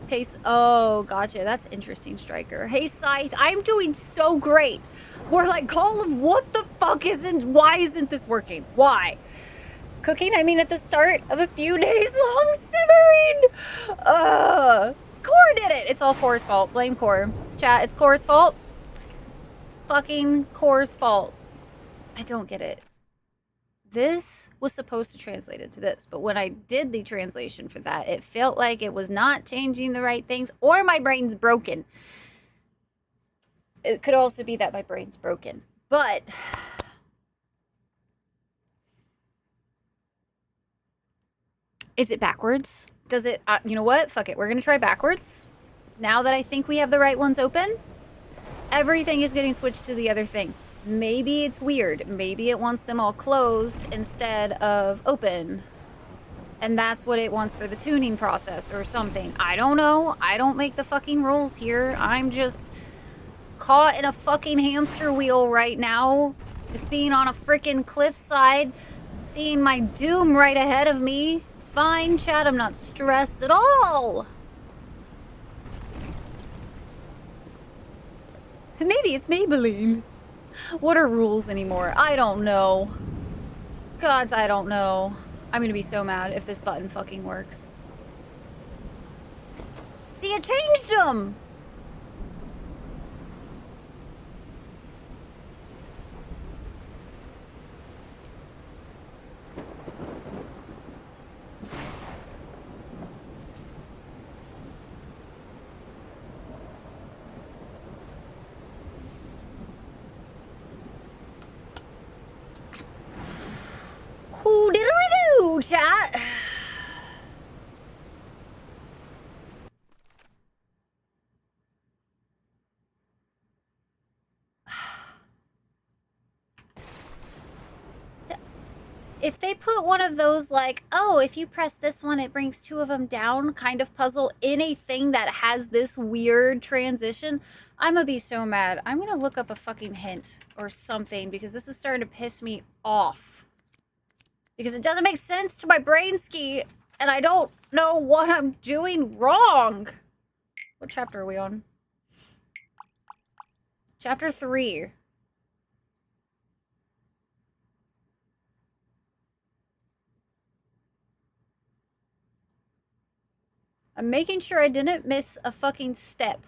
Taste. Oh, gotcha. That's interesting, Striker. Hey, Scythe, I'm doing so great. We're like, Call of what the fuck why isn't this working? Why? Cooking, I mean, at the start of a few days long simmering. Core did it. It's all Core's fault. Blame Core. Chat, it's Core's fault. It's fucking Core's fault. I don't get it. This was supposed to translate it to this, but when I did the translation for that, it felt like it was not changing the right things, or my brain's broken. It could also be that my brain's broken, but is it backwards? Does it, you know what? Fuck it. We're gonna try backwards. Now that I think we have the right ones open, everything is getting switched to the other thing. Maybe it's weird. Maybe it wants them all closed instead of open. And that's what it wants for the tuning process or something. I don't know. I don't make the fucking rules here. I'm just caught in a fucking hamster wheel right now. With being on a freaking cliffside, seeing my doom right ahead of me. It's fine, chat. I'm not stressed at all. Maybe it's Maybelline. What are rules anymore? I don't know. Gods, I don't know. I'm gonna be so mad if this button fucking works. See, it changed them! Who diddly do, chat? If they put one of those like, oh, if you press this one, it brings two of them down kind of puzzle in a thing that has this weird transition, I'm gonna be so mad. I'm gonna look up a fucking hint or something because this is starting to piss me off. Because it doesn't make sense to my brain ski and I don't know what I'm doing wrong. What chapter are we on? Chapter 3. I'm making sure I didn't miss a fucking step.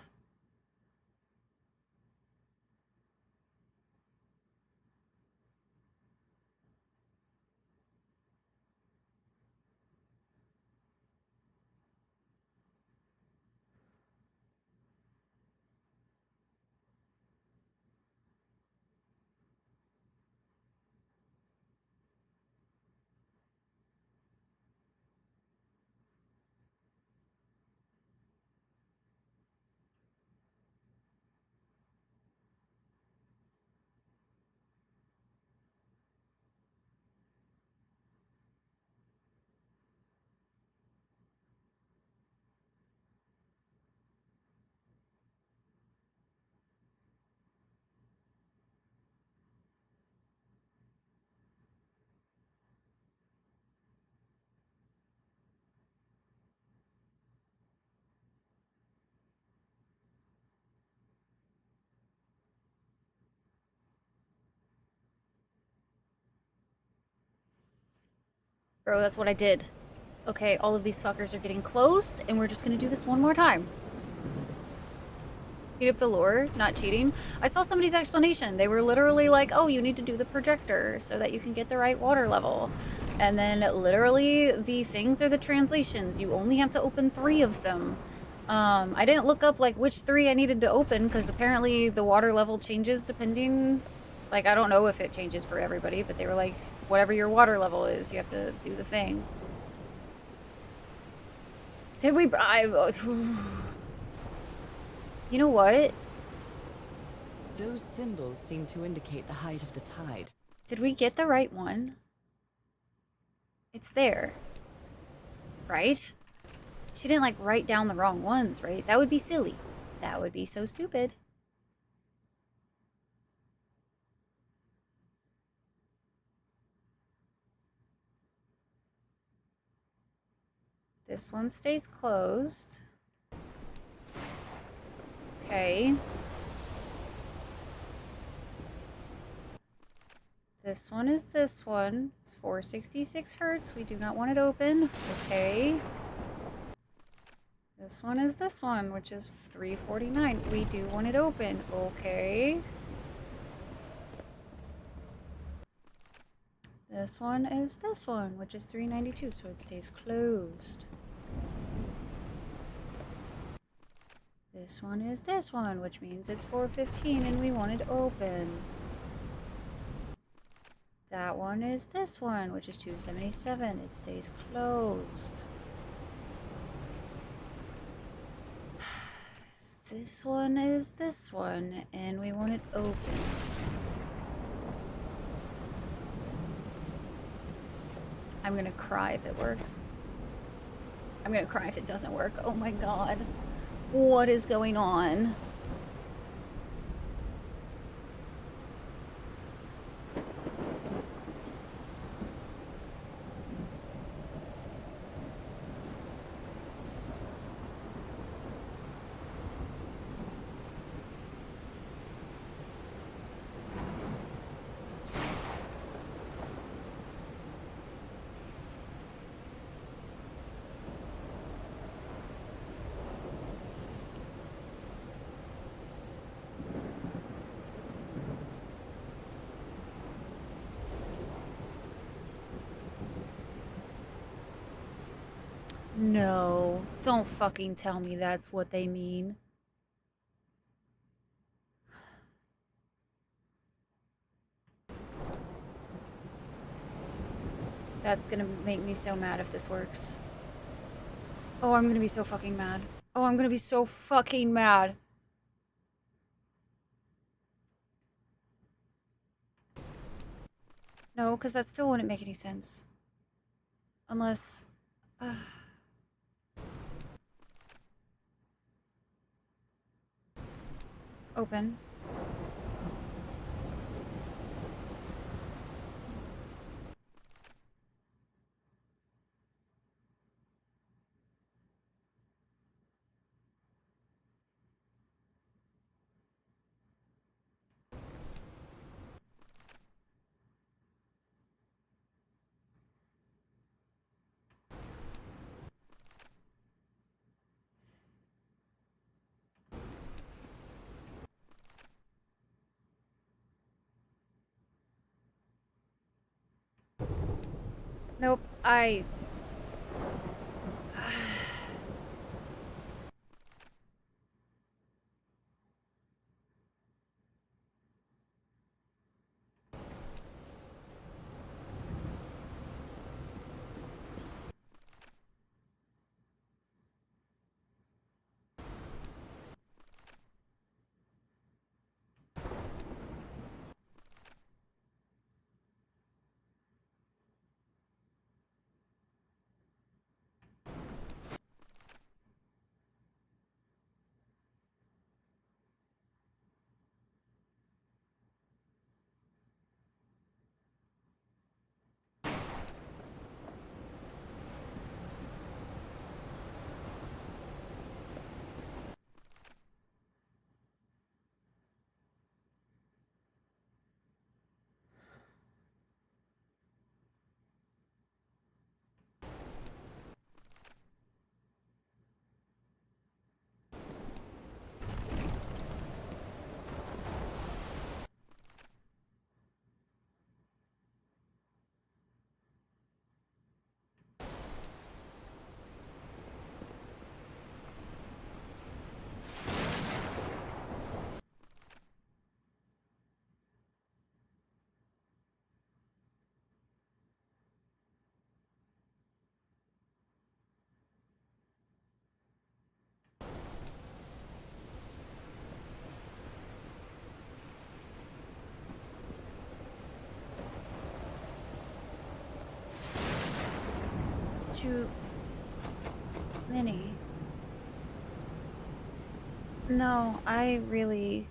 Bro, that's what I did. Okay, all of these fuckers are getting closed, and we're just gonna do this one more time. Speed up the lure, not cheating. I saw somebody's explanation. They were literally like, oh, you need to do the projector so that you can get the right water level. And then literally the things are the translations. You only have to open 3 of them. I didn't look up like which 3 I needed to open because apparently the water level changes depending, like, I don't know if it changes for everybody, but they were like, whatever your water level is, you have to do the thing. Did we, you know what? Those symbols seem to indicate the height of the tide. Did we get the right one? It's there. Right? She didn't like write down the wrong ones, right? That would be silly. That would be so stupid. This one stays closed. Okay. This one is this one. It's 466 hertz. We do not want it open. Okay. This one is this one, which is 349. We do want it open. Okay. This one is this one, which is 392, so it stays closed. This one is this one, which means it's 415 and we want it open. That one is this one, which is 277. It stays closed. This one is this one, and we want it open. I'm gonna cry if it works. I'm gonna cry if it doesn't work. Oh my god. What is going on? No, don't fucking tell me that's what they mean. That's gonna make me so mad if this works. Oh, I'm gonna be so fucking mad. Oh, I'm gonna be so fucking mad. No, because that still wouldn't make any sense. Unless... Open. Nope, it's too many. No, I really...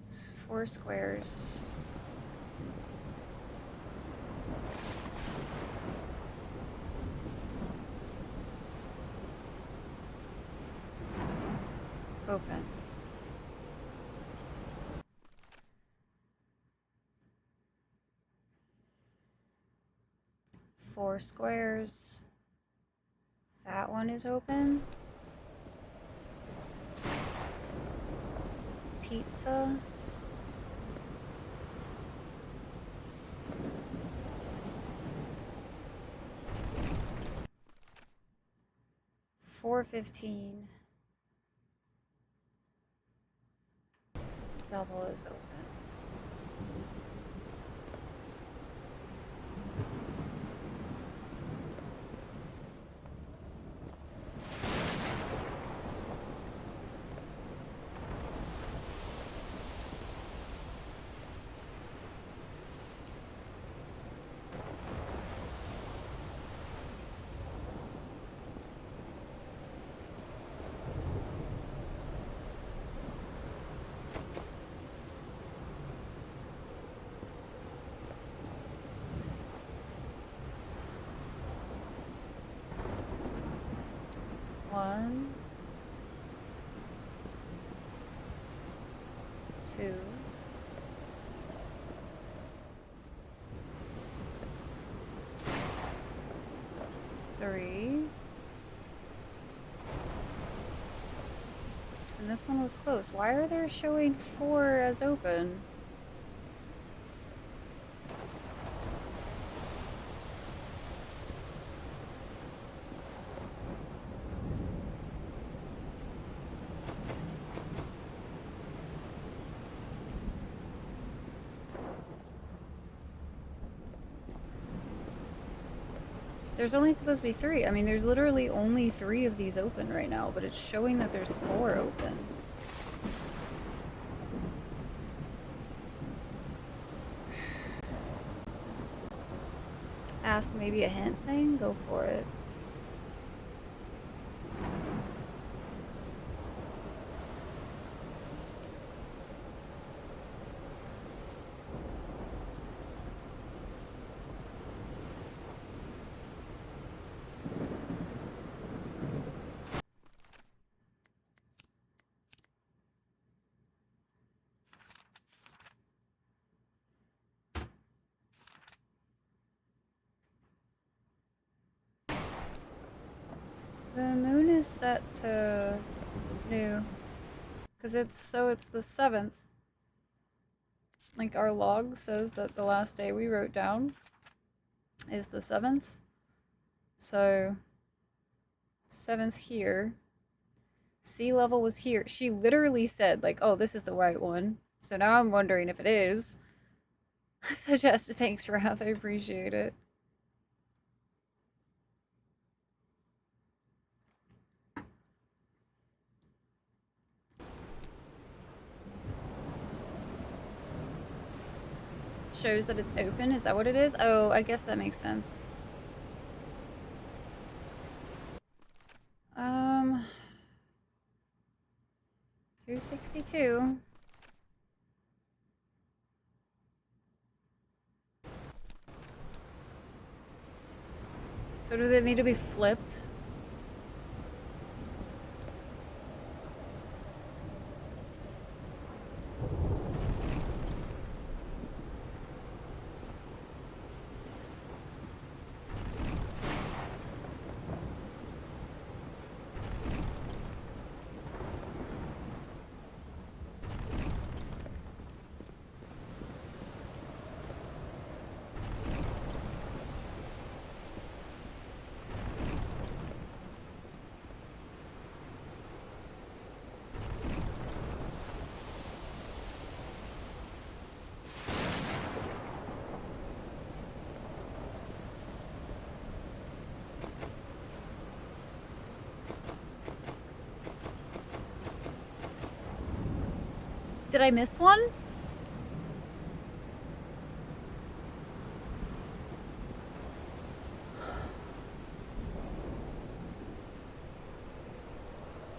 It's 4 squares. Open. Four squares. That one is open. Pizza. $4.15. Double is open. One, two, three, and this one was closed. Why are they showing 4 as open? There's only supposed to be 3. I mean, there's literally only 3 of these open right now, but it's showing that there's 4 open. Ask maybe a hint thing? Go for it. The moon is set to new. Because it's the 7th. Like, our log says that the last day we wrote down is the 7th. So, 7th here. Sea level was here. She literally said, like, oh, this is the right one. So now I'm wondering if it is. Suggest, thanks, Wrath. I appreciate it. Shows that it's open. Is that what it is? Oh, I guess that makes sense. 262. So do they need to be flipped? Did I miss one?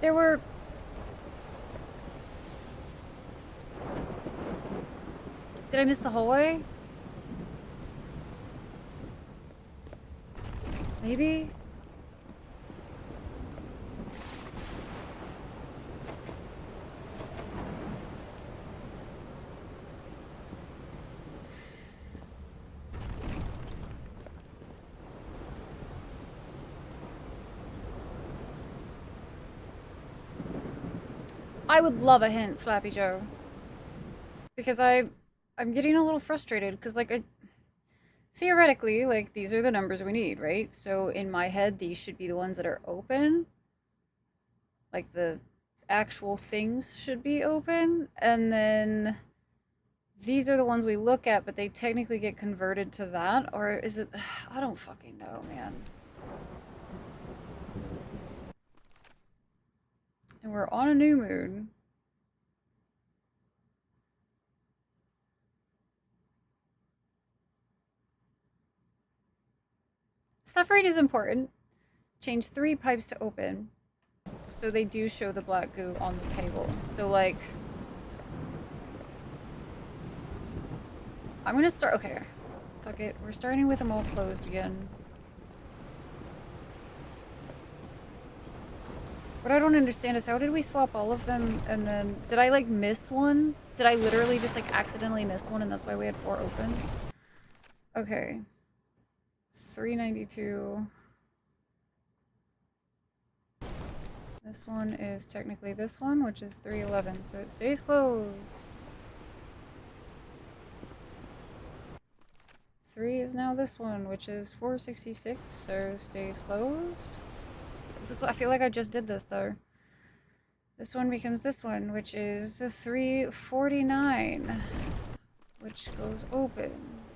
There were... Did I miss the hallway? Maybe? I would love a hint, Flappy Joe. Because I'm getting a little frustrated, because, like, theoretically, like, these are the numbers we need, right? So, in my head, these should be the ones that are open. Like, the actual things should be open, and then these are the ones we look at, but they technically get converted to that, or is it... I don't fucking know, man. And we're on a new moon. Suffering is important. Change 3 pipes to open. So they do show the black goo on the table. So, like... I'm gonna start... Okay. Fuck it. We're starting with them all closed again. What I don't understand is how did we swap all of them and then... Did I, like, miss one? Did I literally just, like, accidentally miss one and that's why we had 4 open? Okay. 392. This one is technically this one, which is 311, so it stays closed. 3 is now this one, which is 466, so stays closed. This is what I feel like I just did this though. This one becomes this one, which is 349, which goes open.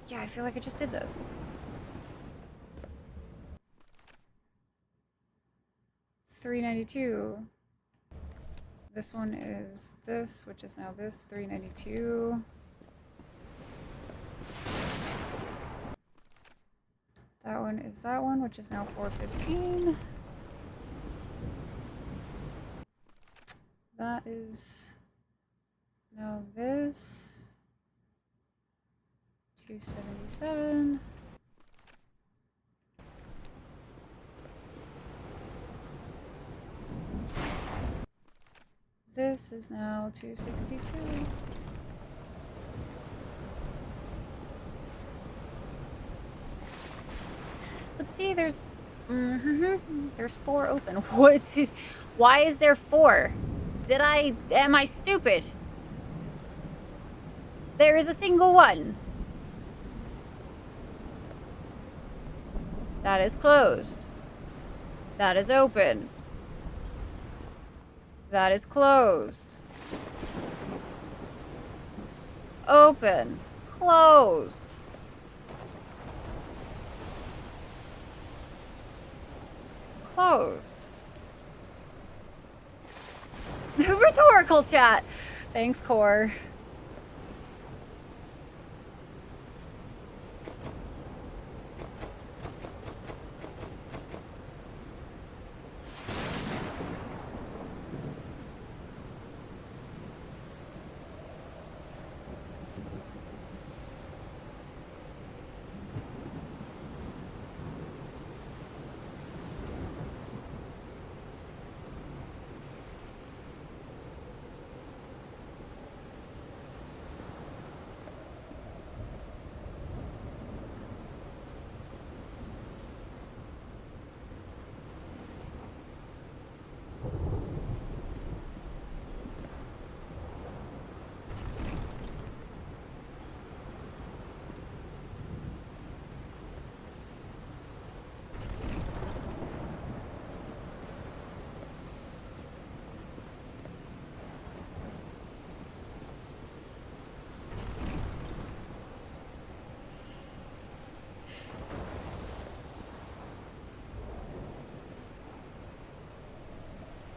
Yeah, I feel like I just did this. 392. This one is this, which is now this, 392. That one is that one, which is now 415. That is now this. 277. This is now 262. But see, there's... there's 4 open. What? Why is there 4? Am I stupid? There is a single one. That is closed. That is open. That is closed. Open. Closed. Closed. Rhetorical chat. Thanks, Core.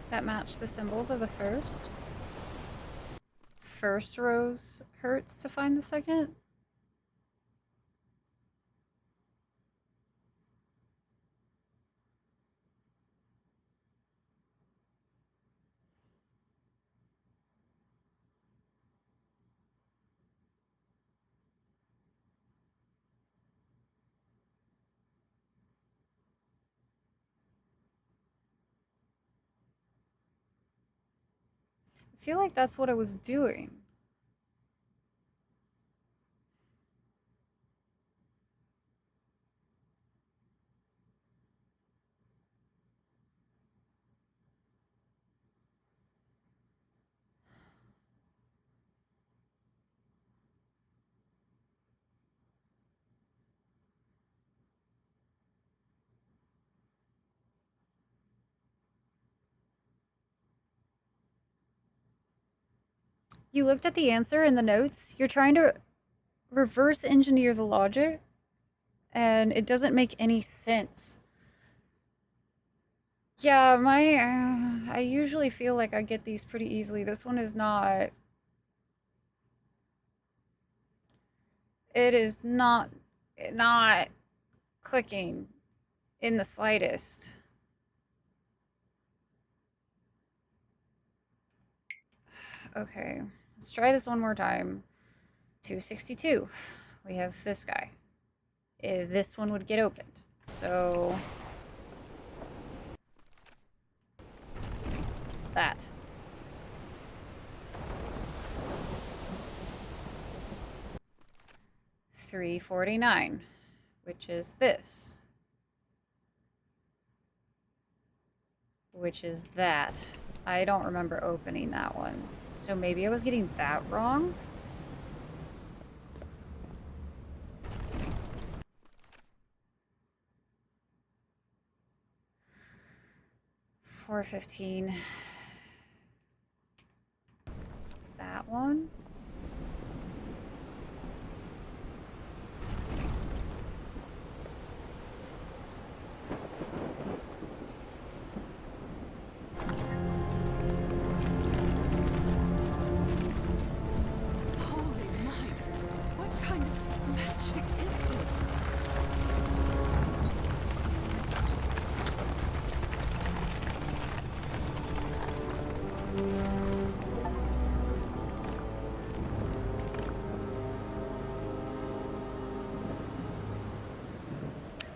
That match the symbols of the first. first rose hurts to find the second. I feel like that's what I was doing. You looked at the answer in the notes. You're trying to reverse engineer the logic, and it doesn't make any sense. Yeah, I usually feel like I get these pretty easily. This one is not. It is not clicking in the slightest. Okay, let's try this one more time. 262. We have this guy. This one would get opened. So that. $3.49, which is this. Which is that. I don't remember opening that one. So maybe I was getting that wrong? $4.15. That one? Holy Mike! What kind of magic is this?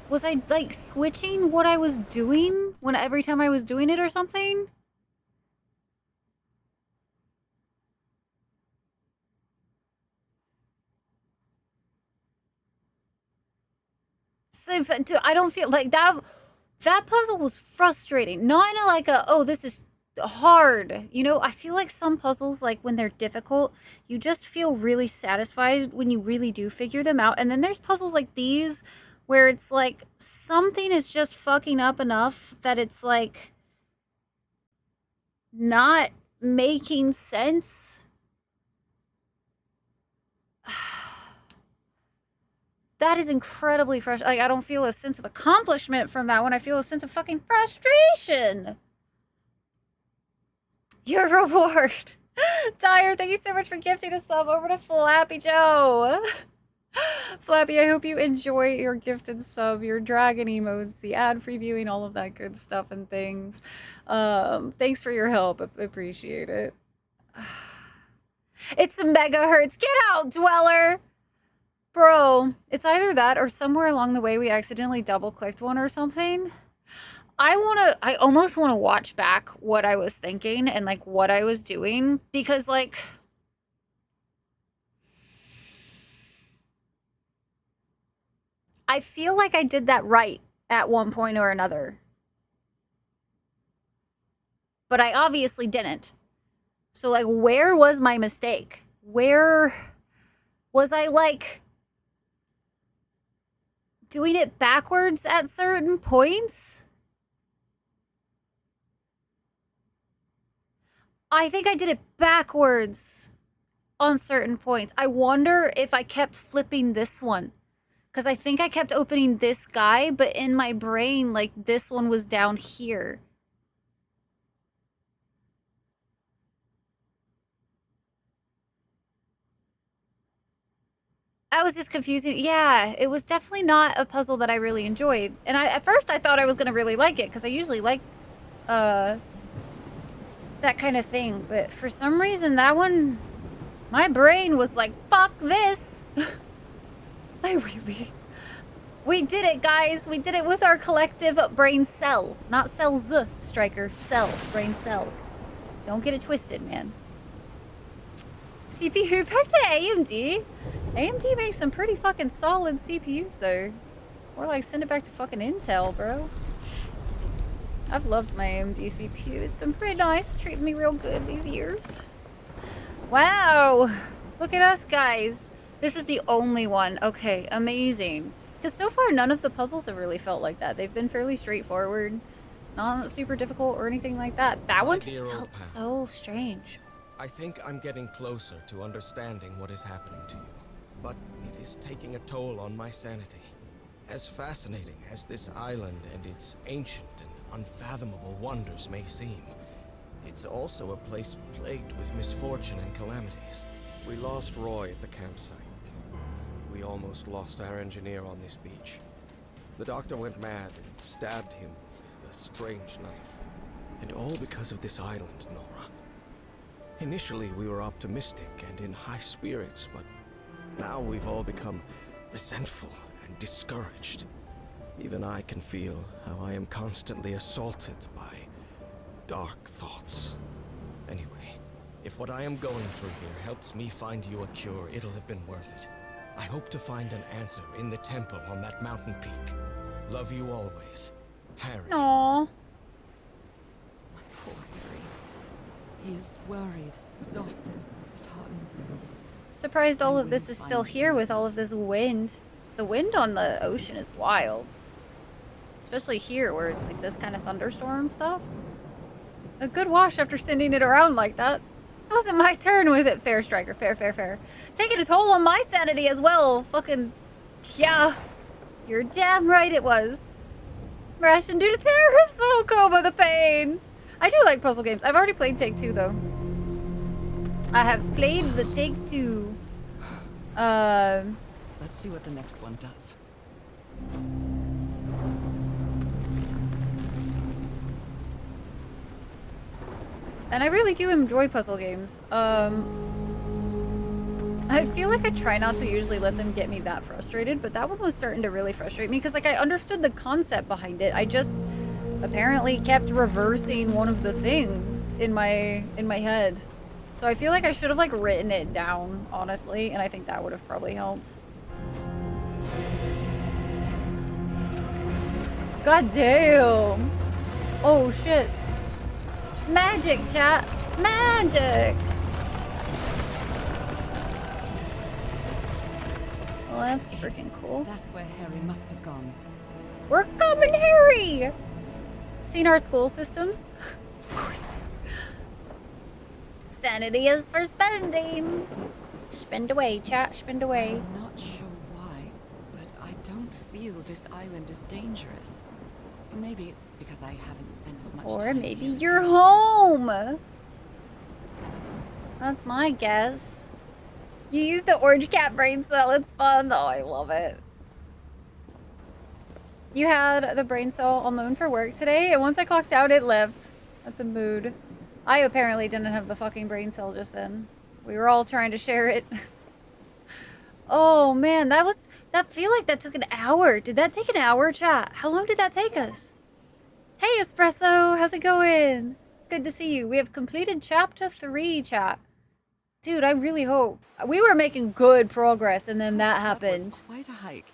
Was I, like, switching what I was doing when every time I was doing it or something? So, I don't feel like that. That puzzle was frustrating. Not in a, like a, oh, this is hard. You know, I feel like some puzzles, like when they're difficult, you just feel really satisfied when you really do figure them out. And then there's puzzles like these where it's like something is just fucking up enough that it's like not making sense. That is incredibly frustrating. Like, I don't feel a sense of accomplishment from that one. I feel a sense of fucking frustration. Your reward. Dyer, thank you so much for gifting a sub over to Flappy Joe. Flappy, I hope you enjoy your gifted sub, your dragon emotes, the ad-free viewing, all of that good stuff and things. Thanks for your help. I appreciate it. It's a megahertz. Get out, Dweller! Bro, it's either that or somewhere along the way we accidentally double-clicked one or something. I almost want to watch back what I was thinking and, like, what I was doing. Because, like, I feel like I did that right at one point or another. But I obviously didn't. So, like, where was my mistake? Where was I, like, doing it backwards at certain points? I think I did it backwards on certain points. I wonder if I kept flipping this one. Because I think I kept opening this guy, but in my brain, like, this one was down here. I was just confusing. Yeah, it was definitely not a puzzle that I really enjoyed. And at first I thought I was gonna really like it because I usually like that kind of thing. But for some reason that one, my brain was like, fuck this. We did it, guys. We did it with our collective brain cell. Not cells, Striker. Cell. Brain cell. Don't get it twisted, man. CPU back to AMD. AMD makes some pretty fucking solid CPUs, though. Or like send it back to fucking Intel, bro. I've loved my AMD CPU. It's been pretty nice. Treating me real good these years. Wow. Look at us, guys. This is the only one. Okay, amazing. Because so far, none of the puzzles have really felt like that. They've been fairly straightforward. Not super difficult or anything like that. That one just felt so strange. I think I'm getting closer to understanding what is happening to you. But it is taking a toll on my sanity. As fascinating as this island and its ancient and unfathomable wonders may seem, it's also a place plagued with misfortune and calamities. We lost Roy at the campsite. We almost lost our engineer on this beach. The doctor went mad and stabbed him with a strange knife. And all because of this island, Nora. Initially, we were optimistic and in high spirits, but now we've all become resentful and discouraged. Even I can feel how I am constantly assaulted by dark thoughts. Anyway, if what I am going through here helps me find you a cure, it'll have been worth it. I hope to find an answer in the temple on that mountain peak. Love you always, Harry. Aww. My poor Harry. He is worried, exhausted, disheartened. Surprised all of this is still here with all of this wind. The wind on the ocean is wild. Especially here where it's like this kind of thunderstorm stuff. A good wash after sending it around like that. It wasn't my turn with it, fair Striker. Fair, fair, fair. Taking a toll on my sanity as well. Fucking, yeah. You're damn right it was. Ration due to terror of soul coma, the pain. I do like puzzle games. I've already played Take-Two, though. I have played the Take-Two. Let's see what the next one does. And I really do enjoy puzzle games. I feel like I try not to usually let them get me that frustrated, but that one was starting to really frustrate me because like I understood the concept behind it. I just apparently kept reversing one of the things in my head. So I feel like I should have like written it down, honestly, and I think that would have probably helped. God damn. Oh shit. Magic, chat. Magic. Well, that's freaking cool. That's where Harry must have gone. We're coming, Harry! Seen our school systems? Of course. Sanity is for spending. Spend away, chat, spend away. I'm not sure why, but I don't feel this island is dangerous. Maybe it's because I haven't spent as much time. Or maybe here as you're I- home. That's my guess. You use the orange cat brain cell. It's fun. Oh, I love it. You had the brain cell on loan for work today, and once I clocked out, it left. That's a mood. I apparently didn't have the fucking brain cell just then. We were all trying to share it. Oh man, that feel like that took an hour. Did that take an hour, chat? How long did that take us? Hey Espresso, how's it going? Good to see you. We have completed chapter 3, chat. Dude, I really hope. We were making good progress and then that happened. was quite a hike.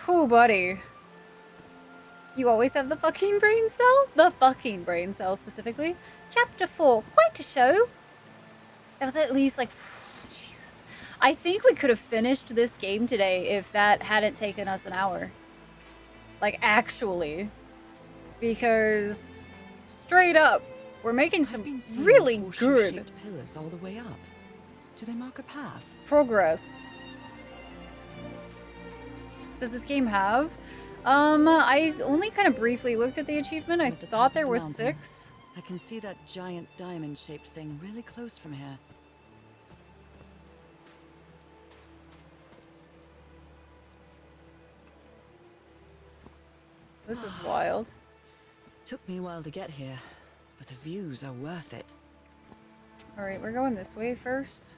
Whew, buddy. You always have the fucking brain cell? The fucking brain cell, specifically. Chapter 4, quite a show. That was at least like... Jesus. I think we could have finished this game today if that hadn't taken us an hour. Like, actually. Because, straight up, we're making some really good pillars all the way up. Do they mark a path? progress. Does this game have? I only kind of briefly looked at the achievement. I At the top thought of there the were mountain. 6. I can see that giant diamond-shaped thing really close from here. This is wild. Took me a while to get here, but the views are worth it. Alright, we're going this way first.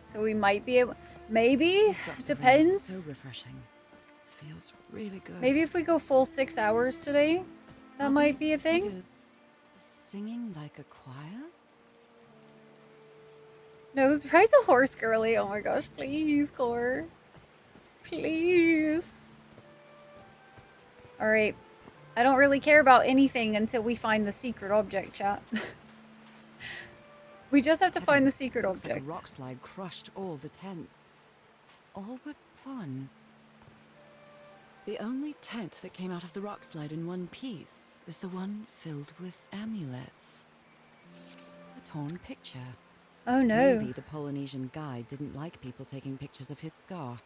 So we might be able... Maybe? These drops of rain are Depends. so refreshing. Feels really good. Maybe if we go full 6 hours today, that Are might be these a thing. figures singing like a choir? No, this rides a horse, girly. Oh my gosh, please, Core. Please. Alright. I don't really care about anything until we find the secret object, chat. We just have to find the secret Looks like object. the rock slide crushed all the tents. All but one. The only tent that came out of the rock slide in one piece is the one filled with amulets. A torn picture. Oh no. Maybe the Polynesian guide didn't like people taking pictures of his scar.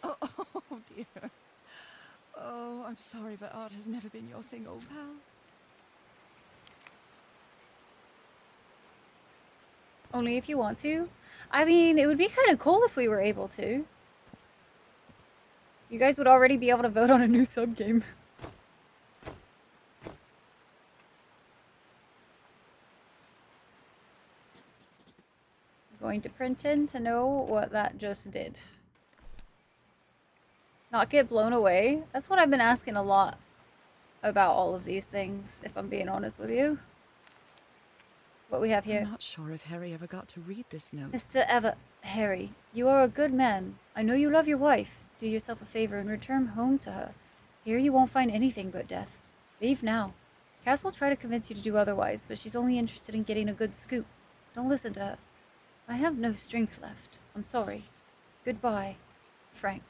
Oh, oh dear. Oh, I'm sorry, but art has never been your thing, old pal. Only if you want to. I mean, it would be kind of cool if we were able to. You guys would already be able to vote on a new sub game. Going to print in to know what that just did. Not get blown away. That's what I've been asking a lot about all of these things, if I'm being honest with you. What we have here. I'm not sure if Harry ever got to read this note. Harry, you are a good man. I know you love your wife. Do yourself a favor and return home to her. Here you won't find anything but death. Leave now. Cass will try to convince you to do otherwise, but she's only interested in getting a good scoop. Don't listen to her. I have no strength left. I'm sorry. Goodbye, Frank.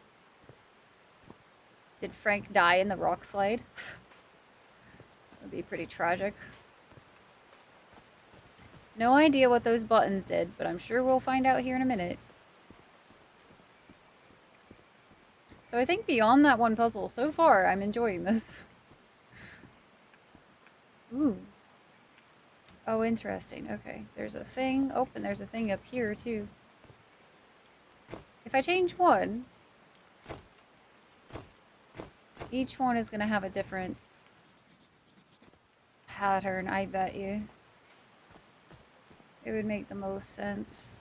Did Frank die in the rock slide? That'd be pretty tragic. No idea what those buttons did, but I'm sure we'll find out here in a minute. So I think beyond that one puzzle, so far, I'm enjoying this. Ooh. Oh, interesting. Okay, there's a thing. Oh, and there's a thing up here, too. If I change one, each one is going to have a different pattern, I bet you. It would make the most sense.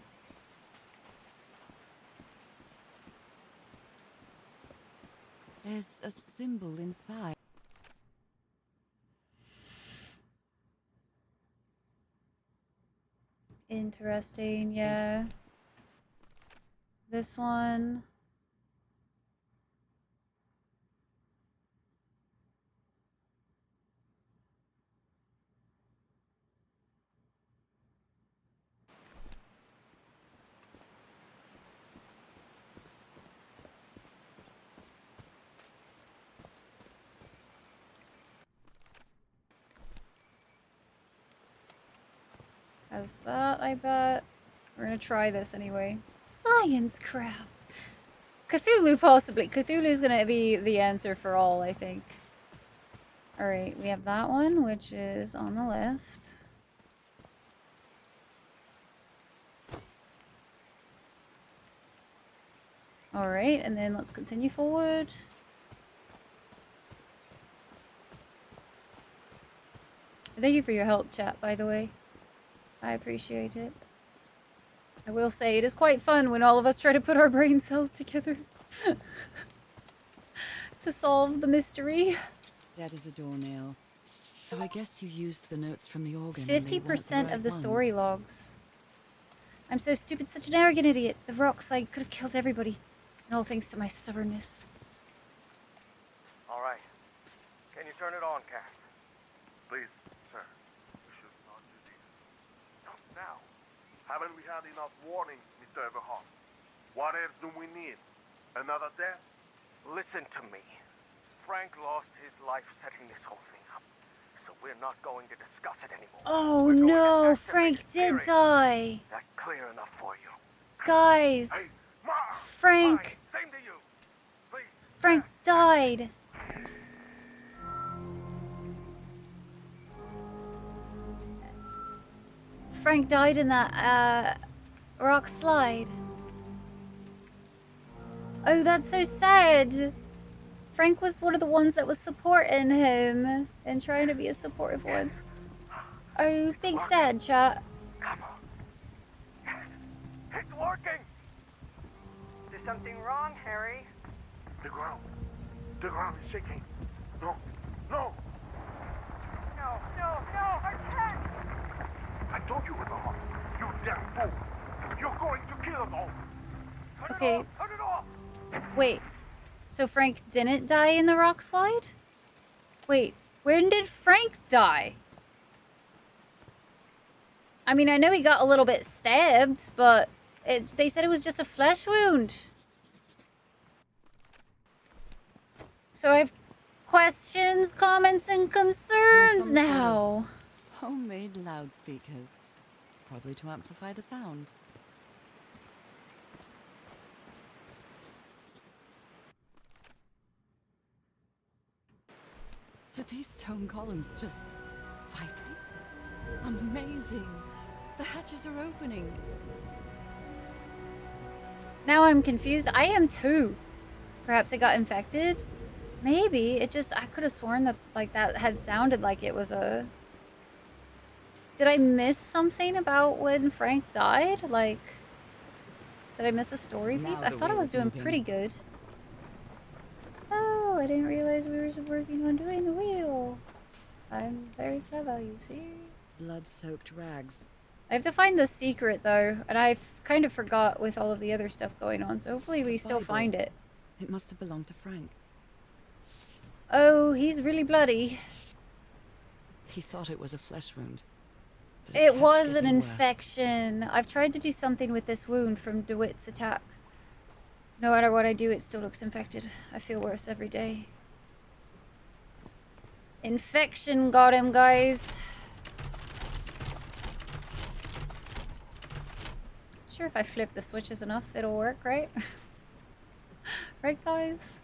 There's a symbol inside. Interesting, yeah. This one. Has that, I bet. We're gonna try this anyway. Science craft! Cthulhu, possibly. Cthulhu's gonna be the answer for all, I think. Alright, we have that one, which is on the left. Alright, and then let's continue forward. Thank you for your help, chat, by the way. I appreciate it. I will say, it is quite fun when all of us try to put our brain cells together to solve the mystery. Dead as a doornail. So I guess you used the notes from the organ. 50% of the story logs. I'm so stupid, such an arrogant idiot. The rock slide could have killed everybody. And all thanks to my stubbornness. All right. Can you turn it on, Cass? Please, sir. We should not do this. Not now. Haven't we had enough warnings, Mr. Everhart? What else do we need? Another death? Listen to me. Frank lost his life setting this whole thing up. So we're not going to discuss it anymore. Oh We're going to no, activate Frank the did theory. die. That clear enough for you? Guys, Hey, Ma! Frank. Fine. Same to you. Please. Frank died. Frank died in that rock slide. Oh, that's so sad. Frank was one of the ones that was supporting him and trying to be a supportive one. Oh, big sad, chat. Come on. Yes, it's working. Is there something wrong, Harry? The ground is shaking. No, no. No, I can't! I told you it was off. You damn fool. You're going to kill us all. Okay. Turn it off. Wait. So Frank didn't die in the rock slide? Wait, when did Frank die? I mean, I know he got a little bit stabbed, but they said it was just a flesh wound. So I have questions, comments, and There are concerns some now. sort of homemade loudspeakers, probably to amplify the sound. Did these stone columns just vibrate? Amazing! The hatches are opening. Now I'm confused. I am too. Perhaps it got infected? Maybe. It just, I could have sworn that like that had sounded like it was a... Did I miss something about when Frank died? Like, did I miss a story piece? Now I the thought I wheel was is doing moving. pretty good. Oh, I didn't realize we were working on doing the wheel. I'm very clever, you see. Blood-soaked rags. I have to find the secret though, and I kind of forgot with all of the other stuff going on, so hopefully we still Bible. find it. It must have belonged to Frank. Oh, he's really bloody. He thought it was a flesh wound. But It kept was an getting worse. infection. I've tried to do something with this wound from DeWitt's attack. No matter what I do, it still looks infected. I feel worse every day. Infection got him, guys. Sure, if I flip the switches enough, it'll work, right? Right, guys?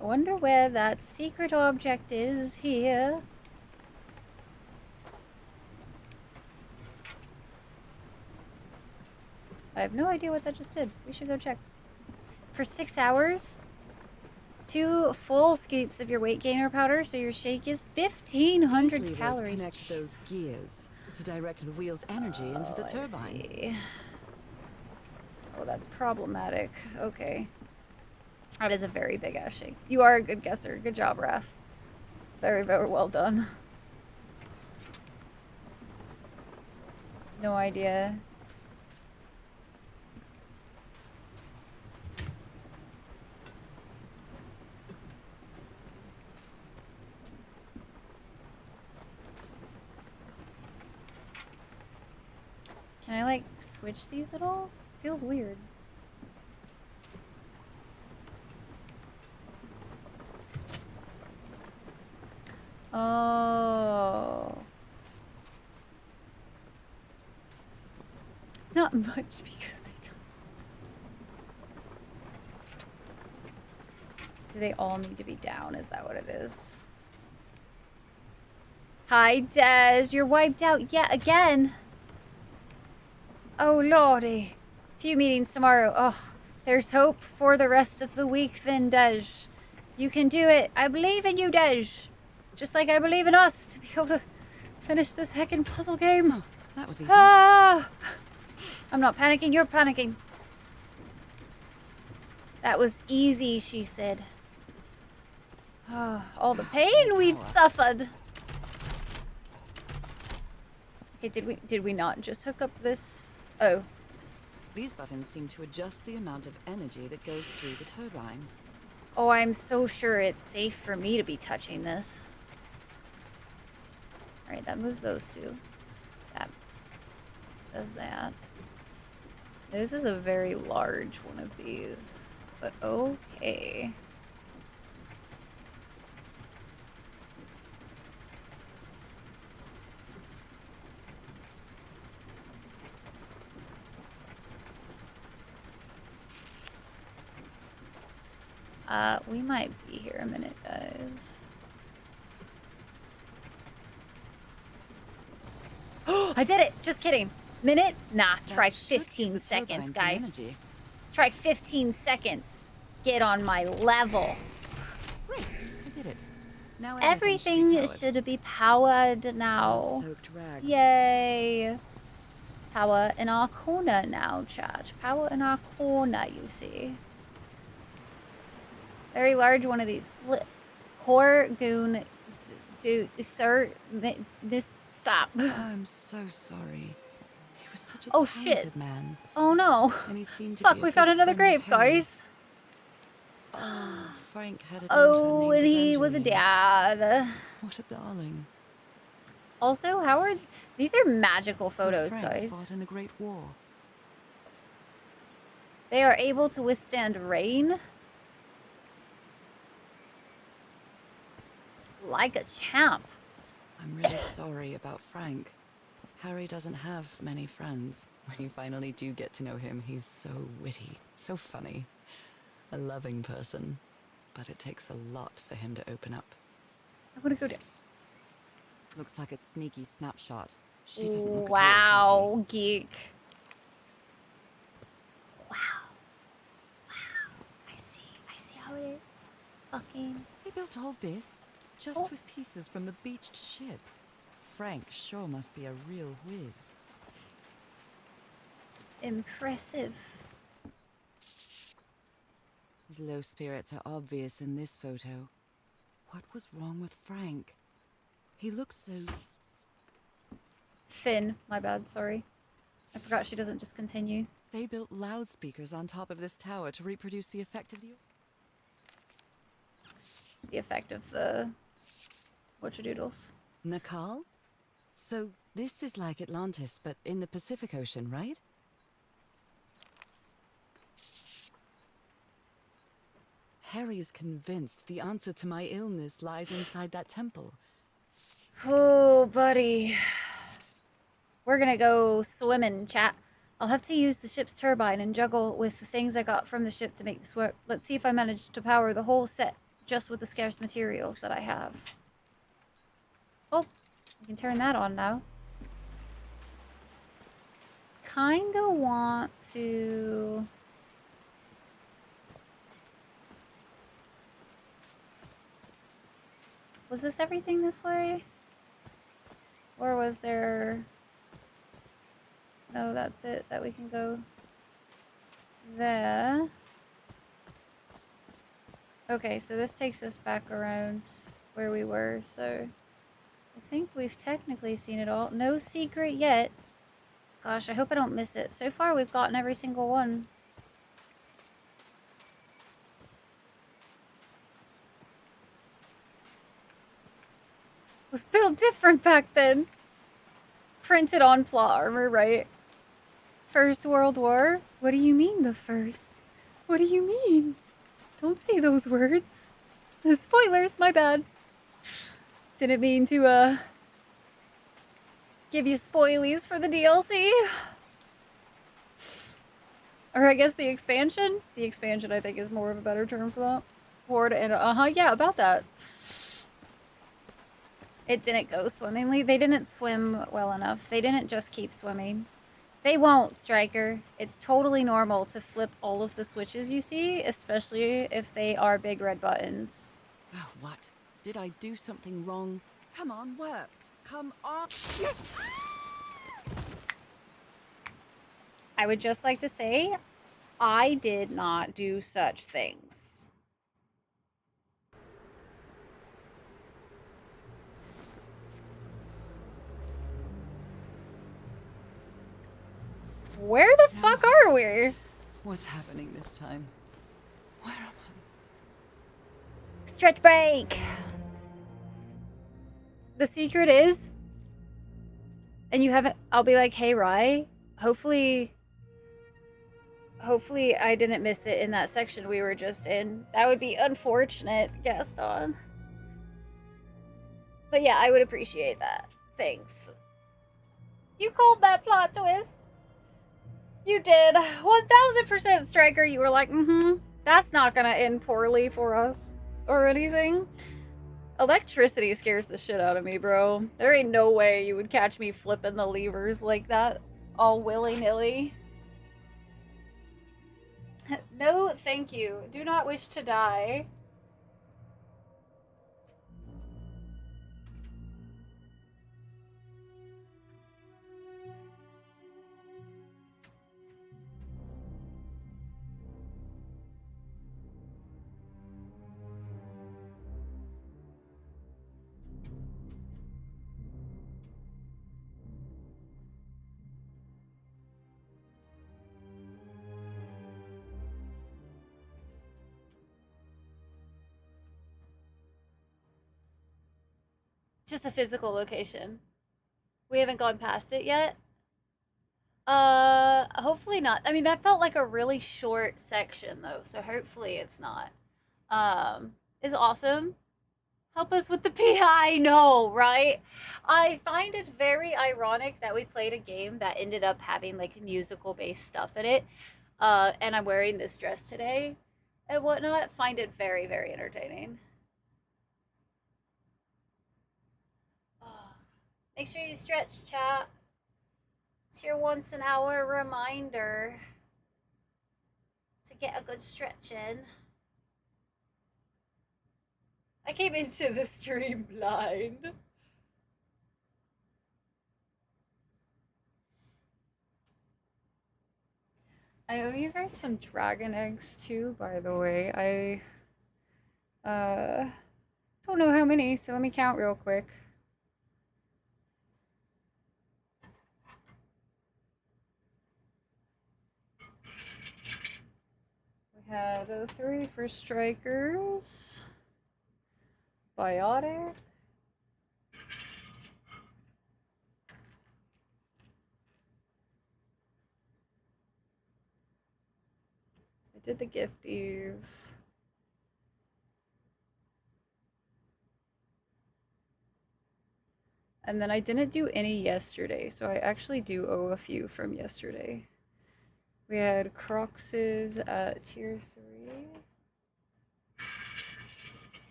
I wonder where that secret object is here. I have no idea what that just did. We should go check. For 6 hours, 2 full scoops of your weight gainer powder, so your shake is 1,500 These levers calories. connect those gears to direct the wheel's energy into the Let's turbine. see. Oh, that's problematic. Okay. That is a very big ass shake. You are a good guesser. Good job, Wrath. Very, very well done. No idea. Can I, like, switch these at all? Feels weird. Oh. Not much because they don't. Do they all need to be down? Is that what it is? Hi, Des. You're wiped out yet again. Oh, lordy. Few meetings tomorrow. Oh, there's hope for the rest of the week then, Des. You can do it. I believe in you, Des. Just like I believe in us to be able to finish this heckin' puzzle game. Oh, that was easy. Ah! I'm not panicking, you're panicking. That was easy, she said. Oh, all the pain we've suffered. Okay, did we not just hook up this? Oh. These buttons seem to adjust the amount of energy that goes through the turbine. Oh, I'm so sure it's safe for me to be touching this. Alright, that moves those two. That does that. This is a very large one of these, but okay. We might be here a minute, guys. I did it! Just kidding. Minute? Nah, That try should give 15 the seconds, turbines some guys. energy. Try 15 seconds. Get on my level. Great, I did it. Now Everything should should be powered now. soaked rags. Yay. Power in our corner now, chat. Power in our corner, you see. Very large one of these. Core goon. Dude, sir, miss, stop. I'm so sorry. He was such a Oh, talented shit. man. Oh no. And he seemed to Fuck, be a we found good another friend of grave, guys. Oh, Frank had a daughter Oh, named and he was a Evangeline. dad. What a darling. Also, how are these are magical photos, so Frank guys. fought in the Great War. They are able to withstand rain. Like a champ. I'm really sorry about Frank. Harry doesn't have many friends. When you finally do get to know him, he's so witty, so funny. A loving person. But it takes a lot for him to open up. I'm gonna go down. Looks like a sneaky snapshot. She doesn't look at all Wow, geek. Wow. Wow. I see how it is. Fucking. happy. They built all this just with pieces from the beached ship. Frank sure must be a real whiz. Impressive. His low spirits are obvious in this photo. What was wrong with Frank? He looks so... Finn, my bad, sorry. I forgot she doesn't just continue. They built loudspeakers on top of this tower to reproduce the effect of the... The effect of the whatchadoodles. Nakal? So this is like Atlantis, but in the Pacific Ocean, right? Harry's convinced the answer to my illness lies inside that temple. Oh, buddy. We're gonna go swimming, chat. I'll have to use the ship's turbine and juggle with the things I got from the ship to make this work. Let's see if I manage to power the whole set just with the scarce materials that I have. Oh, I can turn that on now. Kinda want to... Was this everything this way? Or was there... No, that's it, that we can go there. Okay, so this takes us back around where we were, so I think we've technically seen it all. No secret yet. Gosh, I hope I don't miss it. So far, we've gotten every single one. It was built different back then. Printed on plot armor, right? First World War? What do you mean the first? What do you mean? Don't say those words. Spoilers, my bad. Didn't mean to, give you spoilies for the DLC. Or I guess the expansion? The expansion, I think, is more of a better term for that. Horde and, yeah, about that. It didn't go swimmingly. They didn't swim well enough. They didn't just keep swimming. They won't, Striker. It's totally normal to flip all of the switches you see, especially if they are big red buttons. Oh, what? Did I do something wrong? Come on, work. Come on. I would just like to say, I did not do such things. Where the fuck are we? What's happening this time? Where am I? Stretch break. The secret is, and you haven't, I'll be like, hey, Rye, hopefully I didn't miss it in that section we were just in. That would be unfortunate, Gaston. But yeah, I would appreciate that. Thanks. You called that plot twist. You did. 1000% Striker. You were like, that's not gonna end poorly for us or anything. Electricity scares the shit out of me, bro. There ain't no way you would catch me flipping the levers like that, all willy-nilly. No, thank you. Do not wish to die. Just a physical location. We haven't gone past it yet. Hopefully not. I mean, that felt like a really short section though, so hopefully it's not. Is awesome. Help us with the PI. No, right? I find it very ironic that we played a game that ended up having like musical based stuff in it. And I'm wearing this dress today and whatnot. Find it very, very entertaining. Make sure you stretch, chat. It's your once an hour reminder to get a good stretch in. I came into the stream blind. I owe you guys some dragon eggs too, by the way. I don't know how many, so let me count real quick. We had 3 for strikers. Biotic. I did the gifties. And then I didn't do any yesterday, so I actually do owe a few from yesterday. We had Croxes at tier 3.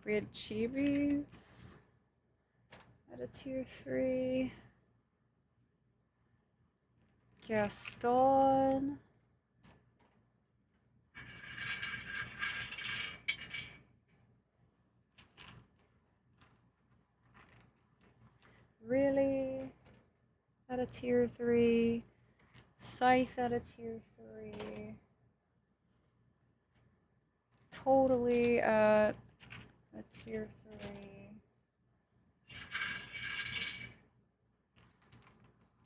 We had Chibis at a tier 3. Gaston. Really? At a tier 3. Scythe at a tier 3. Totally at a tier 3.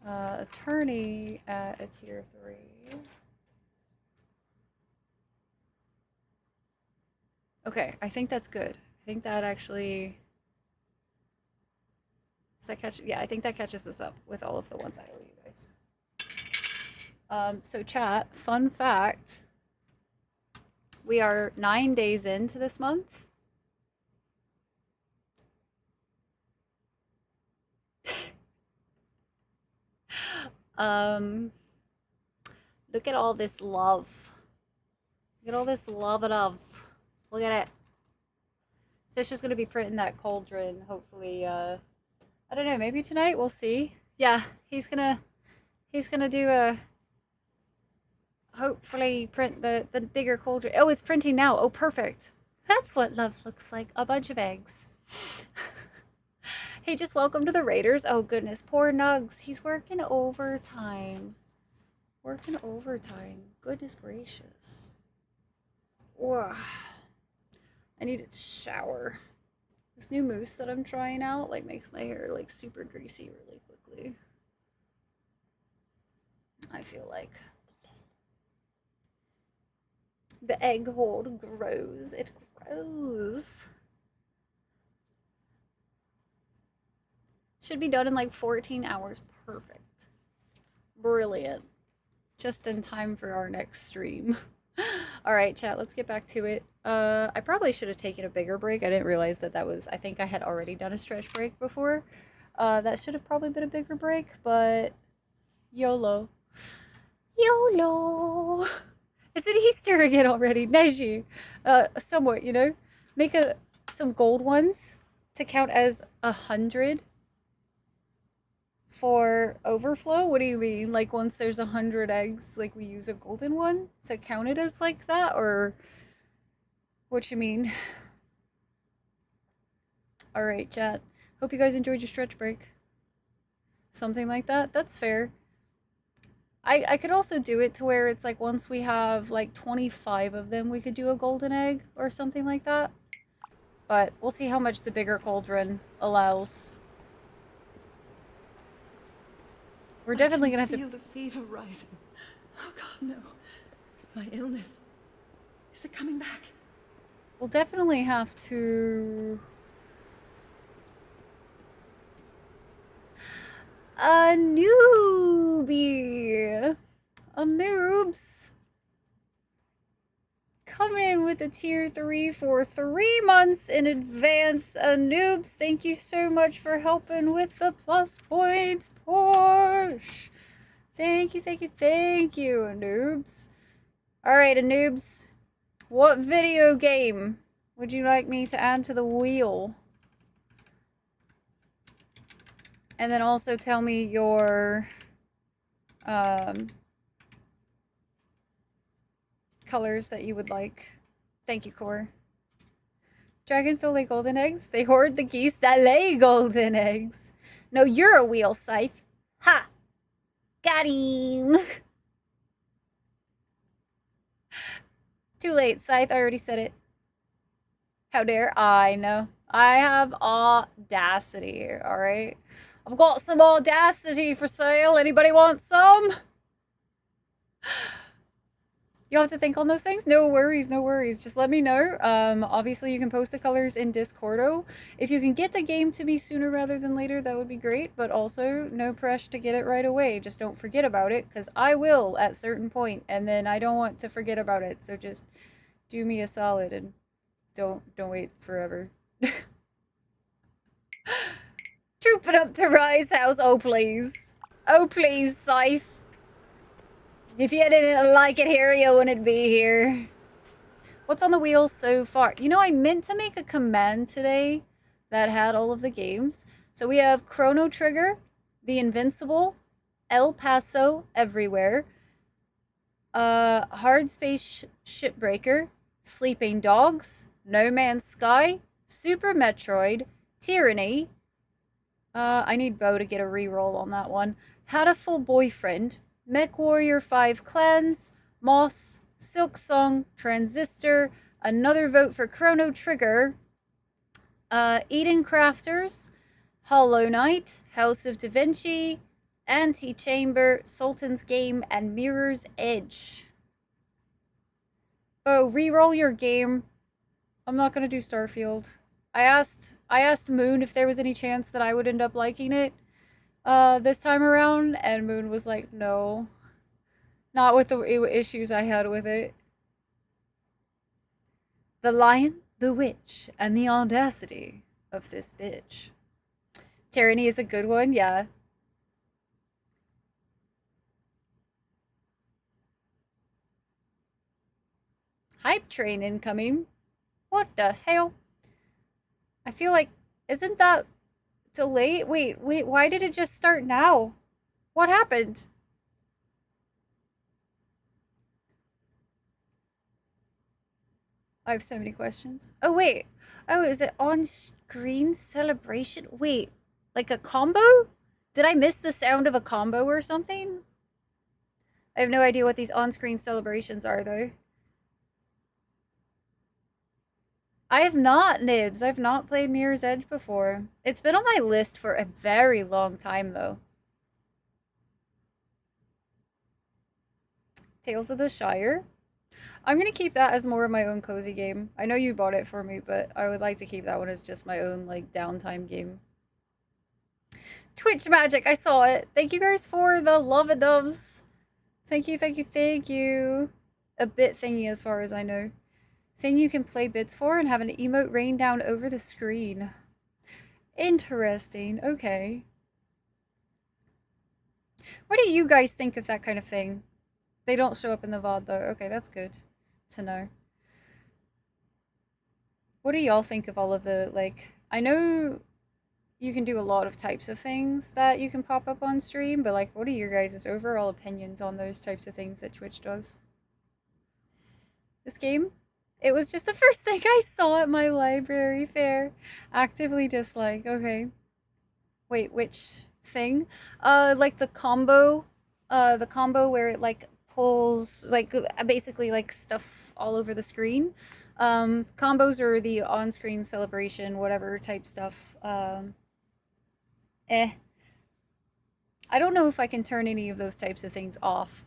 Attorney at a tier 3. Okay, I think that's good. I think that actually... Does that catch? Yeah, I think that catches us up with all of the ones I owe you guys. So chat, fun fact. We are 9 days into this month. Look at all this love. Look at all this love and love. Look at it. Fish is gonna be printing that cauldron, hopefully, I don't know, maybe tonight, we'll see. Yeah, he's gonna do a, hopefully print the bigger cauldron. Oh, it's printing now. Oh, perfect. That's what love looks like. A bunch of eggs. Hey, just welcome to the Raiders. Oh, goodness. Poor Nugs. He's working overtime. Working overtime. Goodness gracious. Ugh. I need to shower. This new mousse that I'm trying out, like, makes my hair, like, super greasy really quickly. I feel like the egg hold grows. It grows. Should be done in like 14 hours. Perfect. Brilliant. Just in time for our next stream. All right, chat, let's get back to it. I probably should have taken a bigger break. I didn't realize that was, I think I had already done a stretch break before. That should have probably been a bigger break, but YOLO. YOLO! Is it Easter again already? Neji. Somewhat, you know? Make some gold ones to count as 100 for overflow. What do you mean? Like once there's 100 eggs, like we use a golden one to count it as like that? Or what you mean? Alright, chat. Hope you guys enjoyed your stretch break. Something like that? That's fair. I could also do it to where it's like once we have like 25 of them, we could do a golden egg or something like that. But we'll see how much the bigger cauldron allows. We're definitely gonna have to feel the fever rising. Oh God, no. My illness. Is it coming back? We'll definitely have to... A newbie! A noobs! Coming in with a tier 3 for 3 months in advance. Noobs, thank you so much for helping with the plus points, Porsche. Thank you, thank you, thank you, Noobs. Alright, Noobs, what video game would you like me to add to the wheel? And then also tell me your colors that you would like. Thank you, Core. Dragons don't lay golden eggs. They hoard the geese that lay golden eggs. No, you're a wheel, Scythe. Ha! Got him! Too late, Scythe. I already said it. How dare I know. I have audacity, alright? I've got some audacity for sale. Anybody want some? You'll have to think on those things. No worries, no worries. Just let me know. Obviously, you can post the colors in Discordo. If you can get the game to me sooner rather than later, that would be great. But also, no pressure to get it right away. Just don't forget about it, because I will at a certain point, and then I don't want to forget about it. So just do me a solid and don't wait forever. Troop it up to Rise House. Oh, please. Oh, please, Scythe. If you didn't like it here, you wouldn't be here. What's on the wheel so far? You know, I meant to make a command today that had all of the games. So we have Chrono Trigger, The Invincible, El Paso Everywhere, Hard Space Shipbreaker, Sleeping Dogs, No Man's Sky, Super Metroid, Tyranny. I need Bo to get a reroll on that one. Hatoful Boyfriend, Mech Warrior 5 Clans, Moss, Silk Song, Transistor, another vote for Chrono Trigger, Eden Crafters, Hollow Knight, House of Da Vinci, Anti-Chamber, Sultan's Game, and Mirror's Edge. Oh, reroll your game. I'm not gonna do Starfield. I asked Moon if there was any chance that I would end up liking it this time around, and Moon was like, no. Not with the issues I had with it. The Lion, the Witch, and the audacity of this bitch. Tyranny is a good one, yeah. Hype train incoming. What the hell? I feel like, isn't that delayed? Wait, why did it just start now? What happened? I have so many questions. Oh, wait. Oh, is it on-screen celebration? Wait, like a combo? Did I miss the sound of a combo or something? I have no idea what these on-screen celebrations are, though. I have not, Nibs. I've not played Mirror's Edge before. It's been on my list for a very long time, though. Tales of the Shire. I'm gonna keep that as more of my own cozy game. I know you bought it for me, but I would like to keep that one as just my own, like, downtime game. Twitch Magic, I saw it. Thank you guys for the love-a-doves. Thank you, thank you, thank you. A bit thingy as far as I know. Thing you can play bits for and have an emote rain down over the screen. Interesting. Okay. What do you guys think of that kind of thing? They don't show up in the VOD though. Okay, that's good to know. What do y'all think of all of the, like, I know you can do a lot of types of things that you can pop up on stream, but like, what are your guys' overall opinions on those types of things that Twitch does? This game? It was just the first thing I saw at my library fair. Actively dislike. Okay. Wait, which thing? Like the combo where it like pulls like basically like stuff all over the screen. Combos are the on-screen celebration, whatever type stuff. I don't know if I can turn any of those types of things off,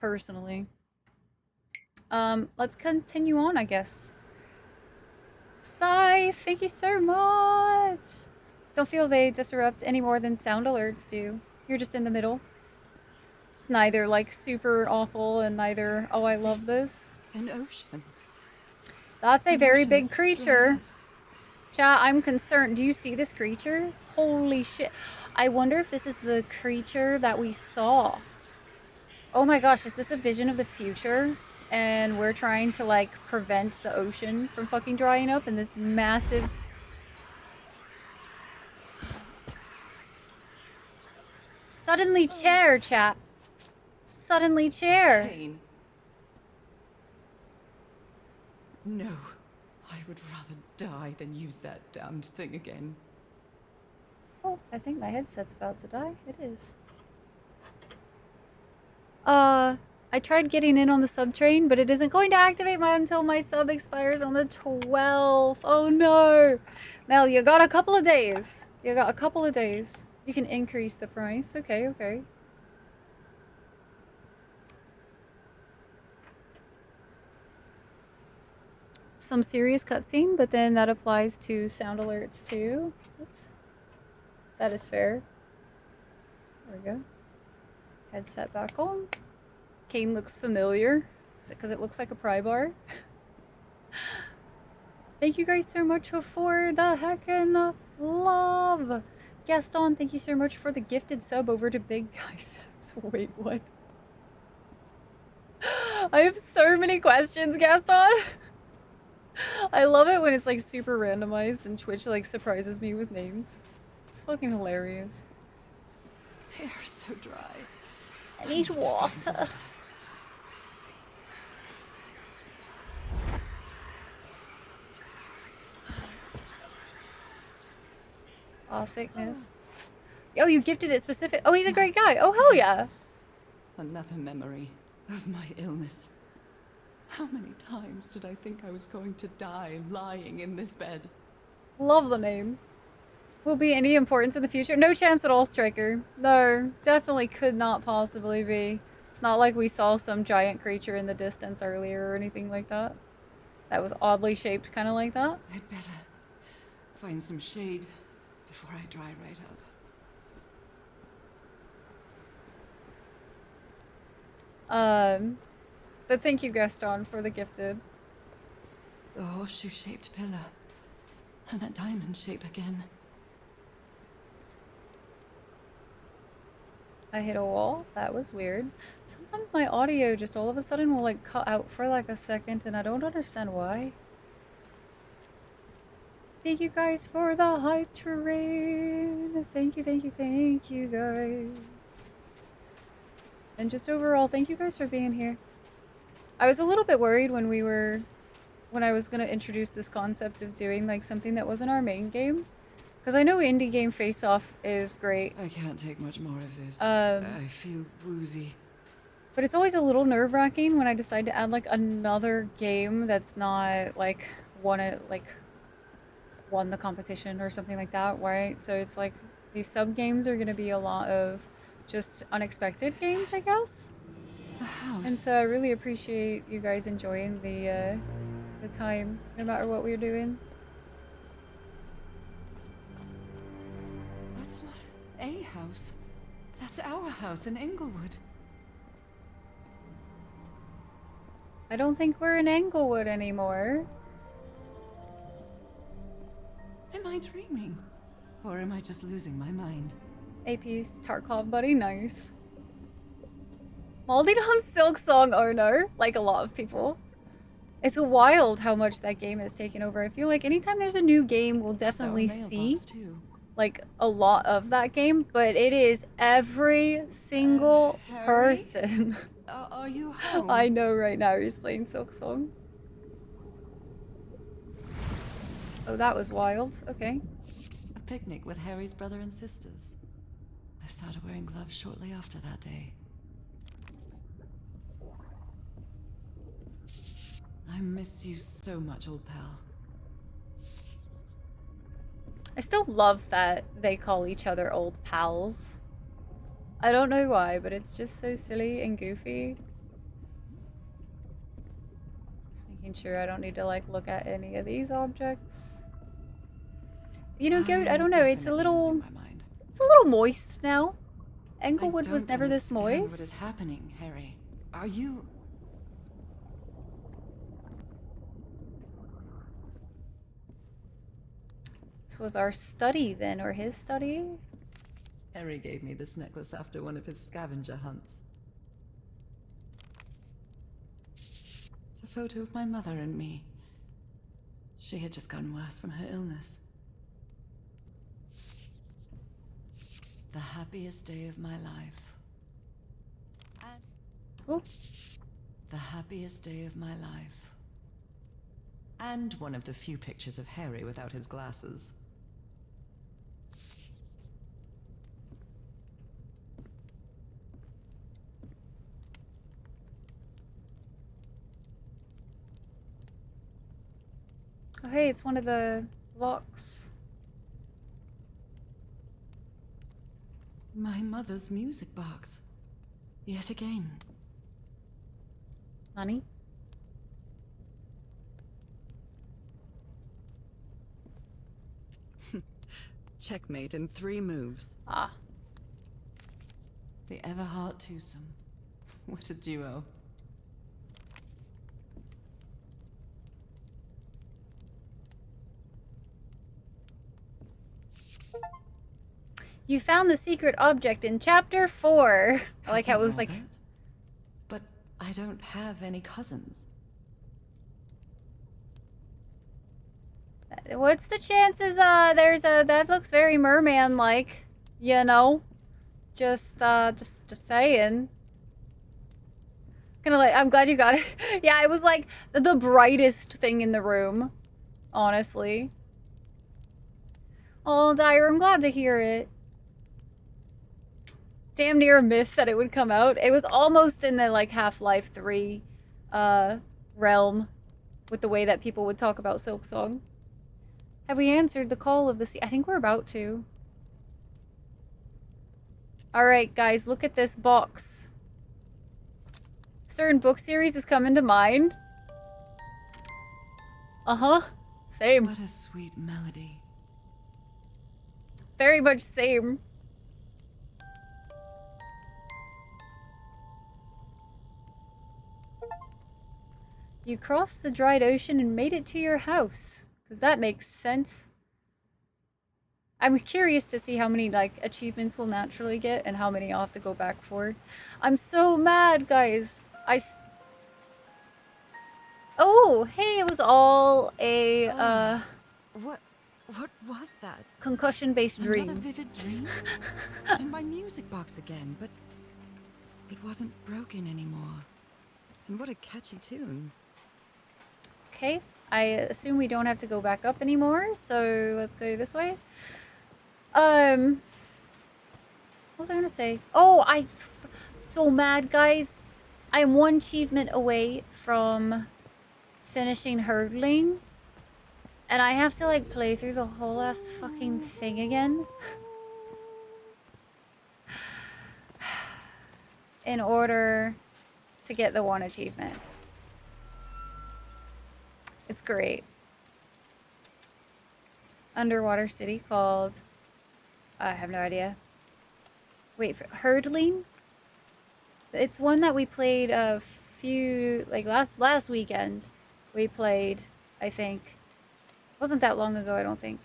personally. Let's continue on, I guess. Sai, thank you so much! Don't feel they disrupt any more than sound alerts do. You're just in the middle. It's neither, like, super awful and neither, oh, I love this. An ocean. That's a very big creature. Chat, I'm concerned. Do you see this creature? Holy shit. I wonder if this is the creature that we saw. Oh my gosh, is this a vision of the future? And we're trying to, like, prevent the ocean from fucking drying up in this massive... Suddenly chair, chat. Suddenly chair. Pain. No. I would rather die than use that damned thing again. Oh, I think my headset's about to die. It is. I tried getting in on the sub train, but it isn't going to activate until my sub expires on the 12th. Oh no! Mel, you got a couple of days. You got a couple of days. You can increase the price. Okay, okay. Some serious cutscene, but then that applies to sound alerts too. Oops. That is fair. There we go. Headset back on. Kane looks familiar. Is it because it looks like a pry bar? Thank you guys so much for the heckin' love. Gaston, thank you so much for the gifted sub over to Big Guy Subs. Wait, what? I have so many questions, Gaston. I love it when it's like super randomized and Twitch like surprises me with names. It's fucking hilarious. They are so dry. I need water. Aw, sickness. Oh, you gifted it specific. Oh, he's a great guy. Oh, hell yeah. Another memory of my illness. How many times did I think I was going to die lying in this bed? Love the name. Will be any importance in the future? No chance at all, Striker. No, definitely could not possibly be. It's not like we saw some giant creature in the distance earlier or anything like that. That was oddly shaped, kind of like that. I'd better find some shade before I dry right up. But thank you, Gaston, for the gifted. The horseshoe-shaped pillar. And that diamond shape again. I hit a wall. That was weird. Sometimes my audio just all of a sudden will like cut out for like a second and I don't understand why. Thank you guys for the hype train. Thank you, thank you, thank you guys. And just overall, thank you guys for being here. I was a little bit worried when I was gonna introduce this concept of doing like something that wasn't our main game. Because I know indie game Face Off is great. I can't take much more of this. I feel woozy. But it's always a little nerve-wracking when I decide to add like another game that's not like won the competition or something like that, right? So it's like these sub games are gonna be a lot of just unexpected games, I guess. A house. And so I really appreciate you guys enjoying the time, no matter what we're doing. That's not a house. That's our house in Englewood. I don't think we're in Englewood anymore. Am I dreaming? Or am I just losing my mind? AP's Tarkov buddy, nice. Moldied on Silk Song owner, like a lot of people. It's wild how much that game has taken over. I feel like anytime there's a new game, we'll definitely see like a lot of that game, but it is every single person. Are you home? I know right now he's playing Silk Song. Oh, that was wild. Okay. A picnic with Harry's brother and sisters. I started wearing gloves shortly after that day. I miss you so much, old pal. I still love that they call each other old pals. I don't know why, but it's just so silly and goofy. Just making sure I don't need to like look at any of these objects. You know, Goat, I don't know, it's a little moist now. Englewood was never this moist. What is happening, Harry? Are you... This was our study then, or his study? Harry gave me this necklace after one of his scavenger hunts. It's a photo of my mother and me. She had just gotten worse from her illness. The happiest day of my life. Oh. The happiest day of my life. And one of the few pictures of Harry without his glasses. Oh hey, it's one of the locks. My mother's music box. Yet again. Money? Checkmate in 3 moves. Ah. The Everheart twosome. What a duo. You found the secret object in chapter 4. I like how it was like... But I don't have any cousins. What's the chances, there's a... That looks very merman-like. You know? Just saying. Kinda like, I'm glad you got it. Yeah, it was like the brightest thing in the room. Honestly. Oh, Dyer, I'm glad to hear it. Damn near a myth that it would come out. It was almost in the, like, Half-Life 3, realm. With the way that people would talk about Silksong. Have we answered the call of the sea? I think we're about to. Alright, guys, look at this box. Certain book series is coming to mind. Uh-huh. Same. What a sweet melody. Very much same. You crossed the dried ocean and made it to your house. Because that makes sense. I'm curious to see how many, like, achievements we'll naturally get and how many I'll have to go back for. I'm so mad, guys. Oh, hey, it was all a, What was that? concussion-based dream. Another vivid dream? And my music box again, but it wasn't broken anymore. And what a catchy tune. Okay, I assume we don't have to go back up anymore, so let's go this way. What was I gonna say? Oh, I'm so mad, guys. I'm 1 achievement away from finishing hurdling. And I have to, like, play through the whole ass fucking thing again. In order to get the 1 achievement. It's great. Underwater city called... I have no idea. Wait, for hurdling? It's one that we played a few... Like, last weekend. We played, I think. Wasn't that long ago, I don't think.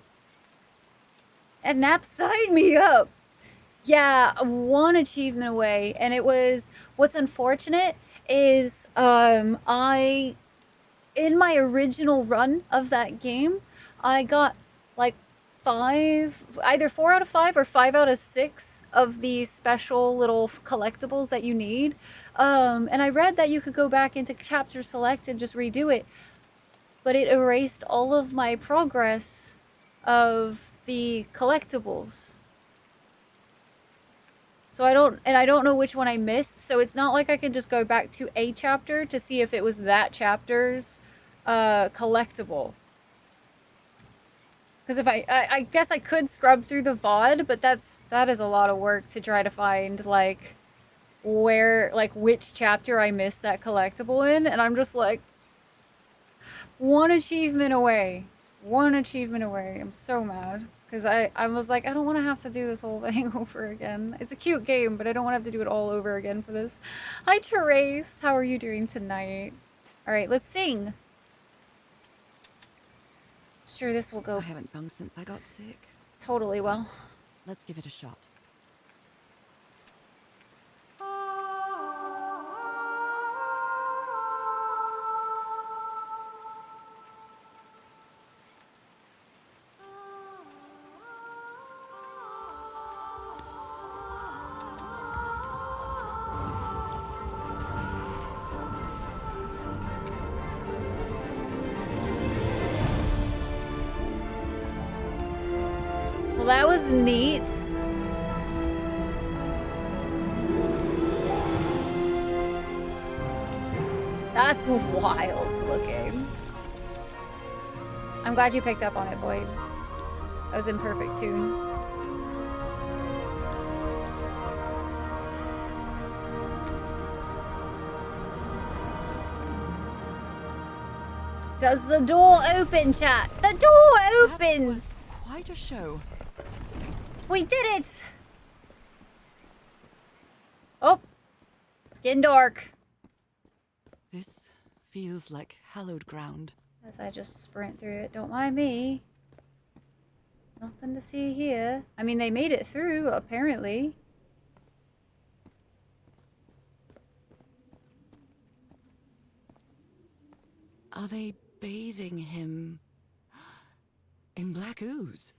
And Nap signed me up. Yeah, one achievement away, and it was, what's unfortunate is I, in my original run of that game, I got like either 4 out of 5 or 5 out of 6 of these special little collectibles that you need. And I read that you could go back into chapter select and just redo it, but it erased all of my progress of the collectibles. So I don't know which one I missed, so it's not like I can just go back to a chapter to see if it was that chapter's collectible. Because if I guess I could scrub through the VOD, but that is a lot of work to try to find, like, where, like, which chapter I missed that collectible in, and I'm just like, one achievement away. One achievement away. I'm so mad. Because I was like, I don't want to have to do this whole thing over again. It's a cute game, but I don't want to have to do it all over again for this. Hi, Therese. How are you doing tonight? All right, let's sing. Sure, this will go I haven't sung since I got sick. totally well. Let's give it a shot. Well, that was neat. That's wild looking. I'm glad you picked up on it, Void. That was in perfect tune. Does the door open, chat? The door opens! Quite a show. We did it! Oh, it's getting dark. This feels like hallowed ground. As I just sprint through it, don't mind me. Nothing to see here. I mean, they made it through, apparently. Are they bathing him in black ooze?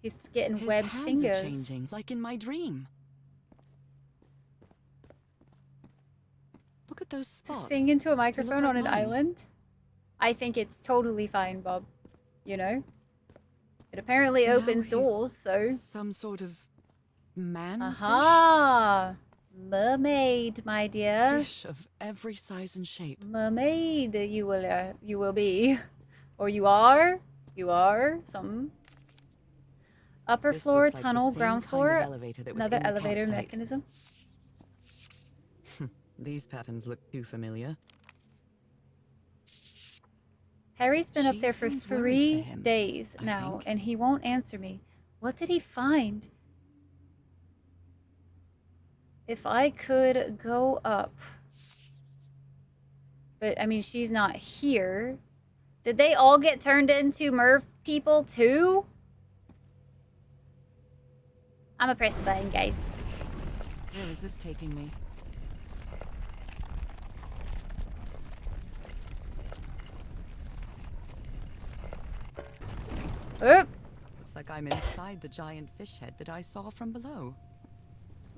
He's getting His webbed hands fingers. are changing, like in my dream. Look at those spots. Sing into a microphone like on an mine. island? I think it's totally fine, Bob. You know? It apparently Now opens he's doors, so... Some sort of man Aha! Mermaid, my dear. fish of every size and shape. Mermaid, you will be. Or you are. You are. Some. Upper This floor, looks like the tunnel, same ground kind of floor. elevator that was Another in the elevator campsite. mechanism. These patterns look too familiar. Harry's been up She there for seems worried 3 for him, days I now, think. and he won't answer me. What did he find? If I could go up. But, I mean, she's not here. Did they all get turned into Merv people, too? I'm gonna press the button, guys. Where is this taking me? Oop. Looks like I'm inside the giant fish head that I saw from below.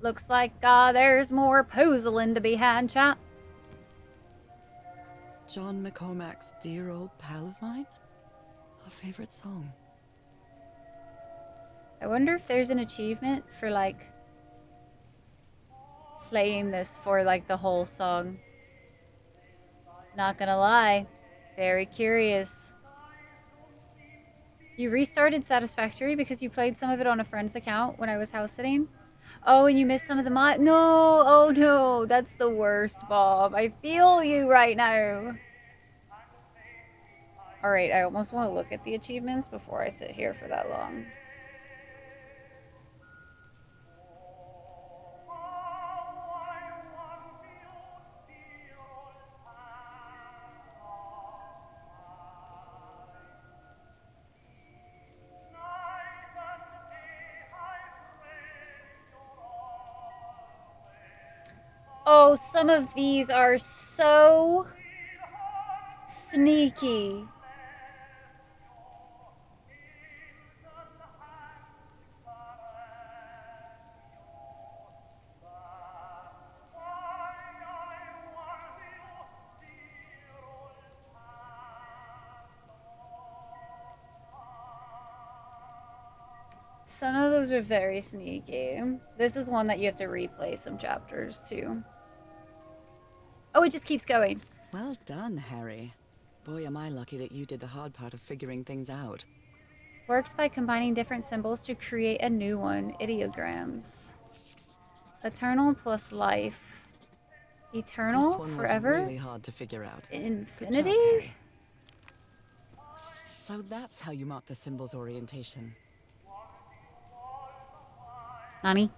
Looks like there's more puzzling to be had, chat. John McCormack's dear old pal of mine? Our favorite song. I wonder if there's an achievement for, like, playing this for, like, the whole song. Not gonna lie. Very curious. You restarted Satisfactory because you played some of it on a friend's account when I was house sitting? Oh, and you missed some of the mod. No! Oh no! That's the worst, Bob. I feel you right now. Alright, I almost want to look at the achievements before I sit here for that long. Oh, some of these are so sneaky. Some of those are very sneaky. This is one that you have to replay some chapters too. Oh, it just keeps going. Well done, Harry. Boy, am I lucky that you did the hard part of figuring things out. Works by combining different symbols to create a new one. Ideograms. Eternal plus life. Eternal, This one forever, was really hard to figure out. infinity? Good job, Harry. So that's how you mark the symbol's orientation. Nani?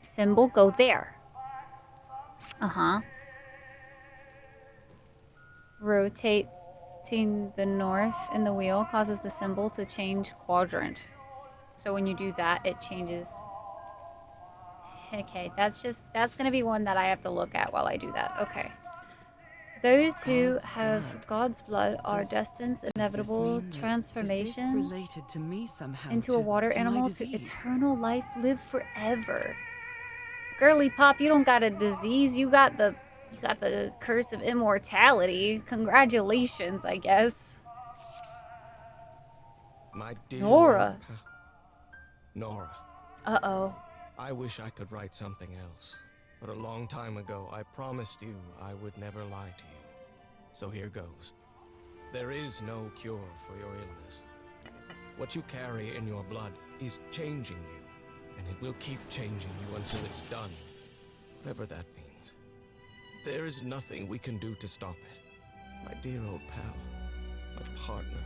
Symbol, go there. Uh-huh. Rotating the north in the wheel causes the symbol to change quadrant. So when you do that, it changes. Okay, that's gonna be one that I have to look at while I do that. Okay. Those who God's have blood. God's blood are Does- destined does this inevitable mean that- transformation Is this related to me somehow? into a water to my animal to disease? eternal life, live forever. Girly pop, you don't got a disease, you got the curse of immortality. Congratulations, I guess. My dear Nora. Nora. Uh-oh. I wish I could write something else. But a long time ago, I promised you I would never lie to you. So here goes. There is no cure for your illness. What you carry in your blood is changing you, and it will keep changing you until it's done. Whatever that means. There is nothing we can do to stop it. My dear old pal, my partner,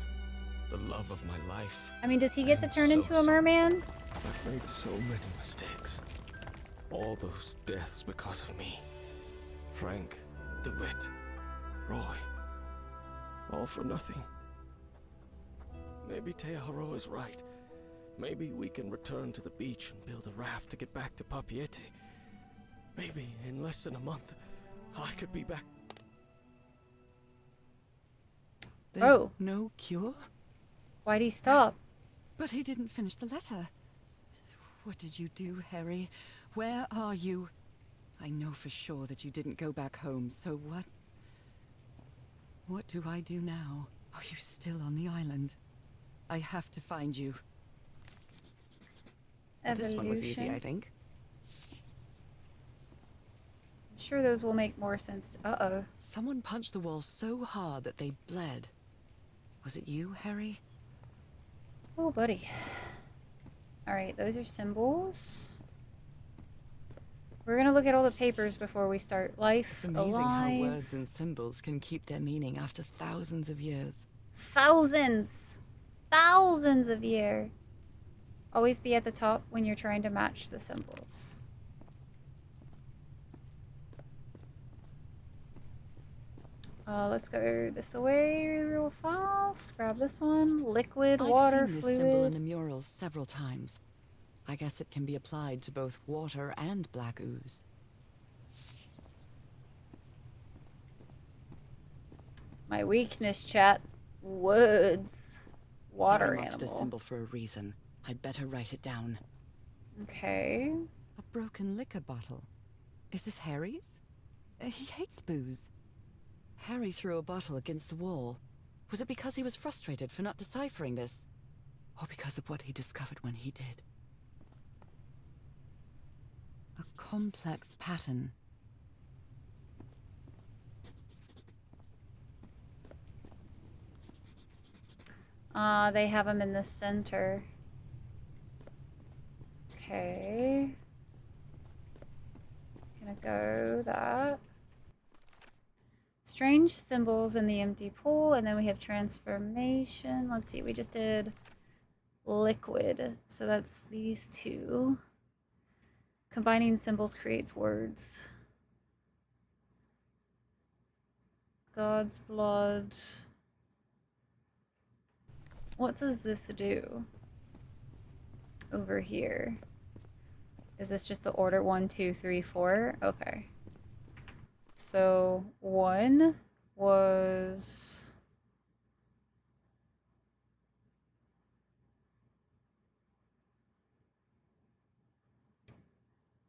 the love of my life. I mean, does he get to I'm turn so into a sorry. merman? I've made so many mistakes. All those deaths because of me. Frank, DeWitt, Roy. All for nothing. Maybe Teodoro is right. Maybe we can return to the beach and build a raft to get back to Papiete. Maybe in less than a month, I could be back. There's no cure? Why'd he stop? But he didn't finish the letter. What did you do, Harry? Where are you? I know for sure that you didn't go back home, so what? What do I do now? Are you still on the island? I have to find you. This one was easy, I think. I'm sure those will make more sense. Uh-oh. Someone punched the wall so hard that they bled. Was it you, Harry? Oh, buddy. Alright, those are symbols. We're gonna look at all the papers before we start. Life, It's amazing alive. how words and symbols can keep their meaning after thousands of years. Thousands! Thousands of years. Always be at the top when you're trying to match the symbols. Let's go this way real fast. Grab this one. Liquid, water, I've seen this symbol in fluid. the murals several times. I guess it can be applied to both water and black ooze. My weakness, chat. Words. Water Harry marked animal. this symbol for a reason. I'd better write it down. Okay. A broken liquor bottle. Is this Harry's? He hates booze. Harry threw a bottle against the wall. Was it because he was frustrated for not deciphering this? Or because of what he discovered when he did? A complex pattern. They have them in the center. Okay. Gonna go that. Strange symbols in the empty pool, and then we have transformation. Let's see, we just did liquid, so that's these two. Combining symbols creates words. God's blood. What does this do? Over here. Is this just the order? 1, 2, 3, 4? Okay. So 1 was...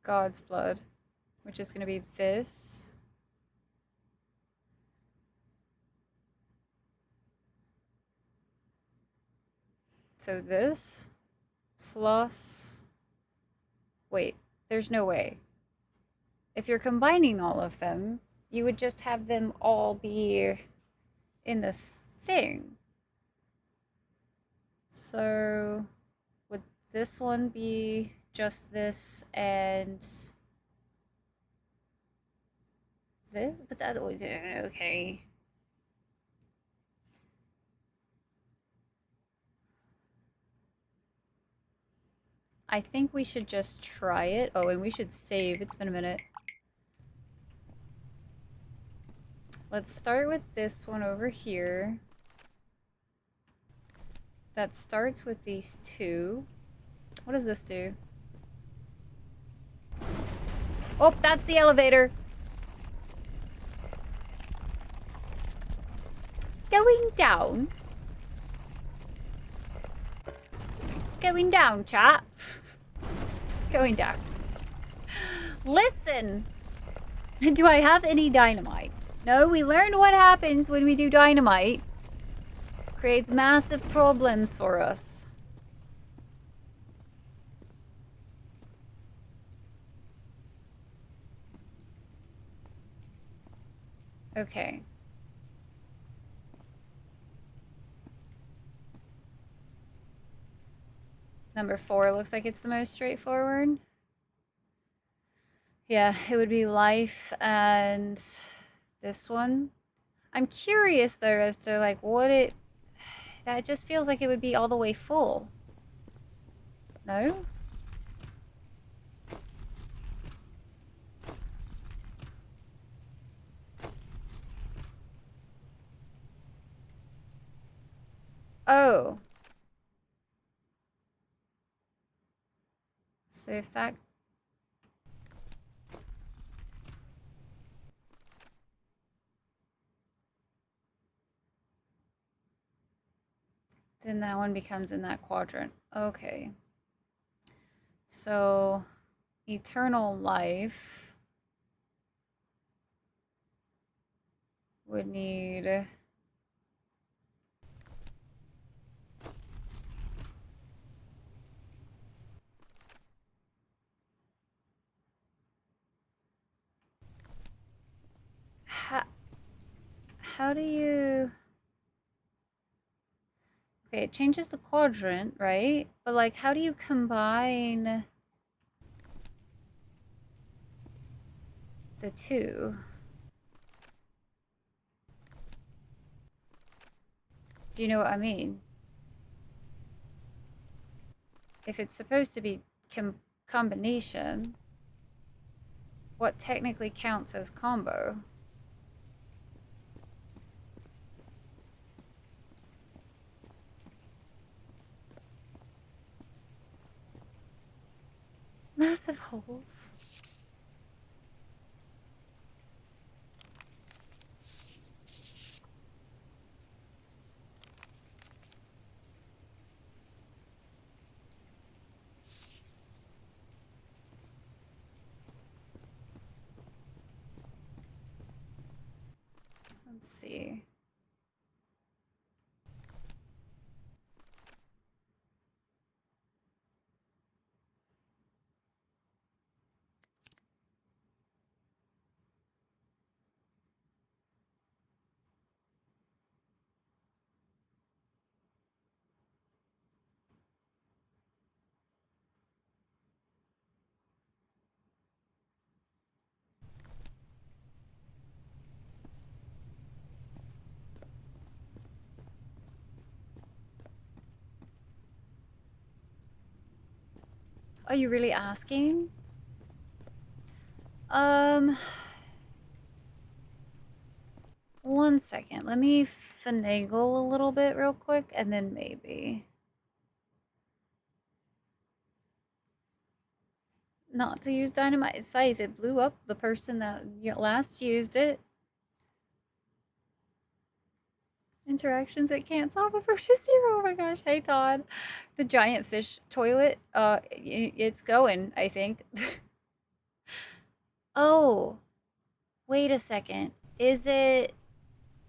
God's blood, which is going to be this. So this plus... Wait, there's no way. If you're combining all of them, you would just have them all be in the thing. So would this one be just this and this? But that would... Okay. I think we should just try it. Oh, and we should save. It's been a minute. Let's start with this one over here. That starts with these two. What does this do? Oh, that's the elevator. Going down. Going down, chat. Going down. Listen. Do I have any dynamite? No, we learned what happens when we do dynamite. Creates massive problems for us. Okay. Number 4 looks like it's the most straightforward. Yeah, it would be life and this one. I'm curious though as to like what it... That just feels like it would be all the way full. No? Oh. So if that... Then that one becomes in that quadrant. Okay. So, eternal life would need... How do you... Okay, it changes the quadrant, right? But like, how do you combine the two? Do you know what I mean? If it's supposed to be combination, what technically counts as combo? Massive holes. Let's see. Are you really asking? One second. Let me finagle a little bit real quick, and then maybe. not to use dynamite scythe. It blew up the person that last used it. Interactions it can't solve approaches 0. Oh my gosh. Hey, Todd. The giant fish toilet, it's going, I think. Oh, wait a second. Is it...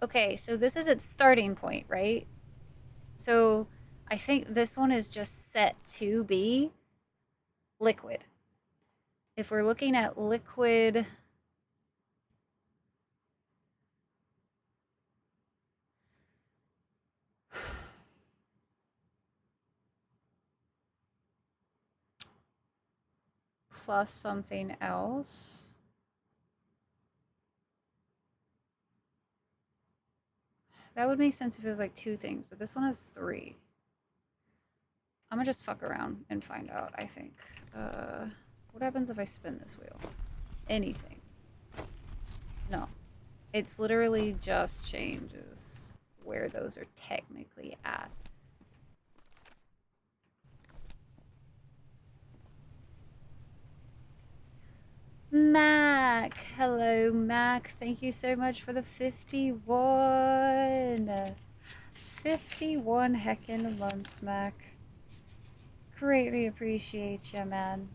Okay, so this is its starting point, right? So I think this one is just set to be liquid. If we're looking at liquid... plus something else. That would make sense if it was like 2 things, but this one has 3. I'm gonna just fuck around and find out, I think. What happens if I spin this wheel? Anything. No. It's literally just changes where those are technically at. Mac! Hello, Mac. Thank you so much for the 51. 51 heckin' months, Mac. Greatly appreciate you, man.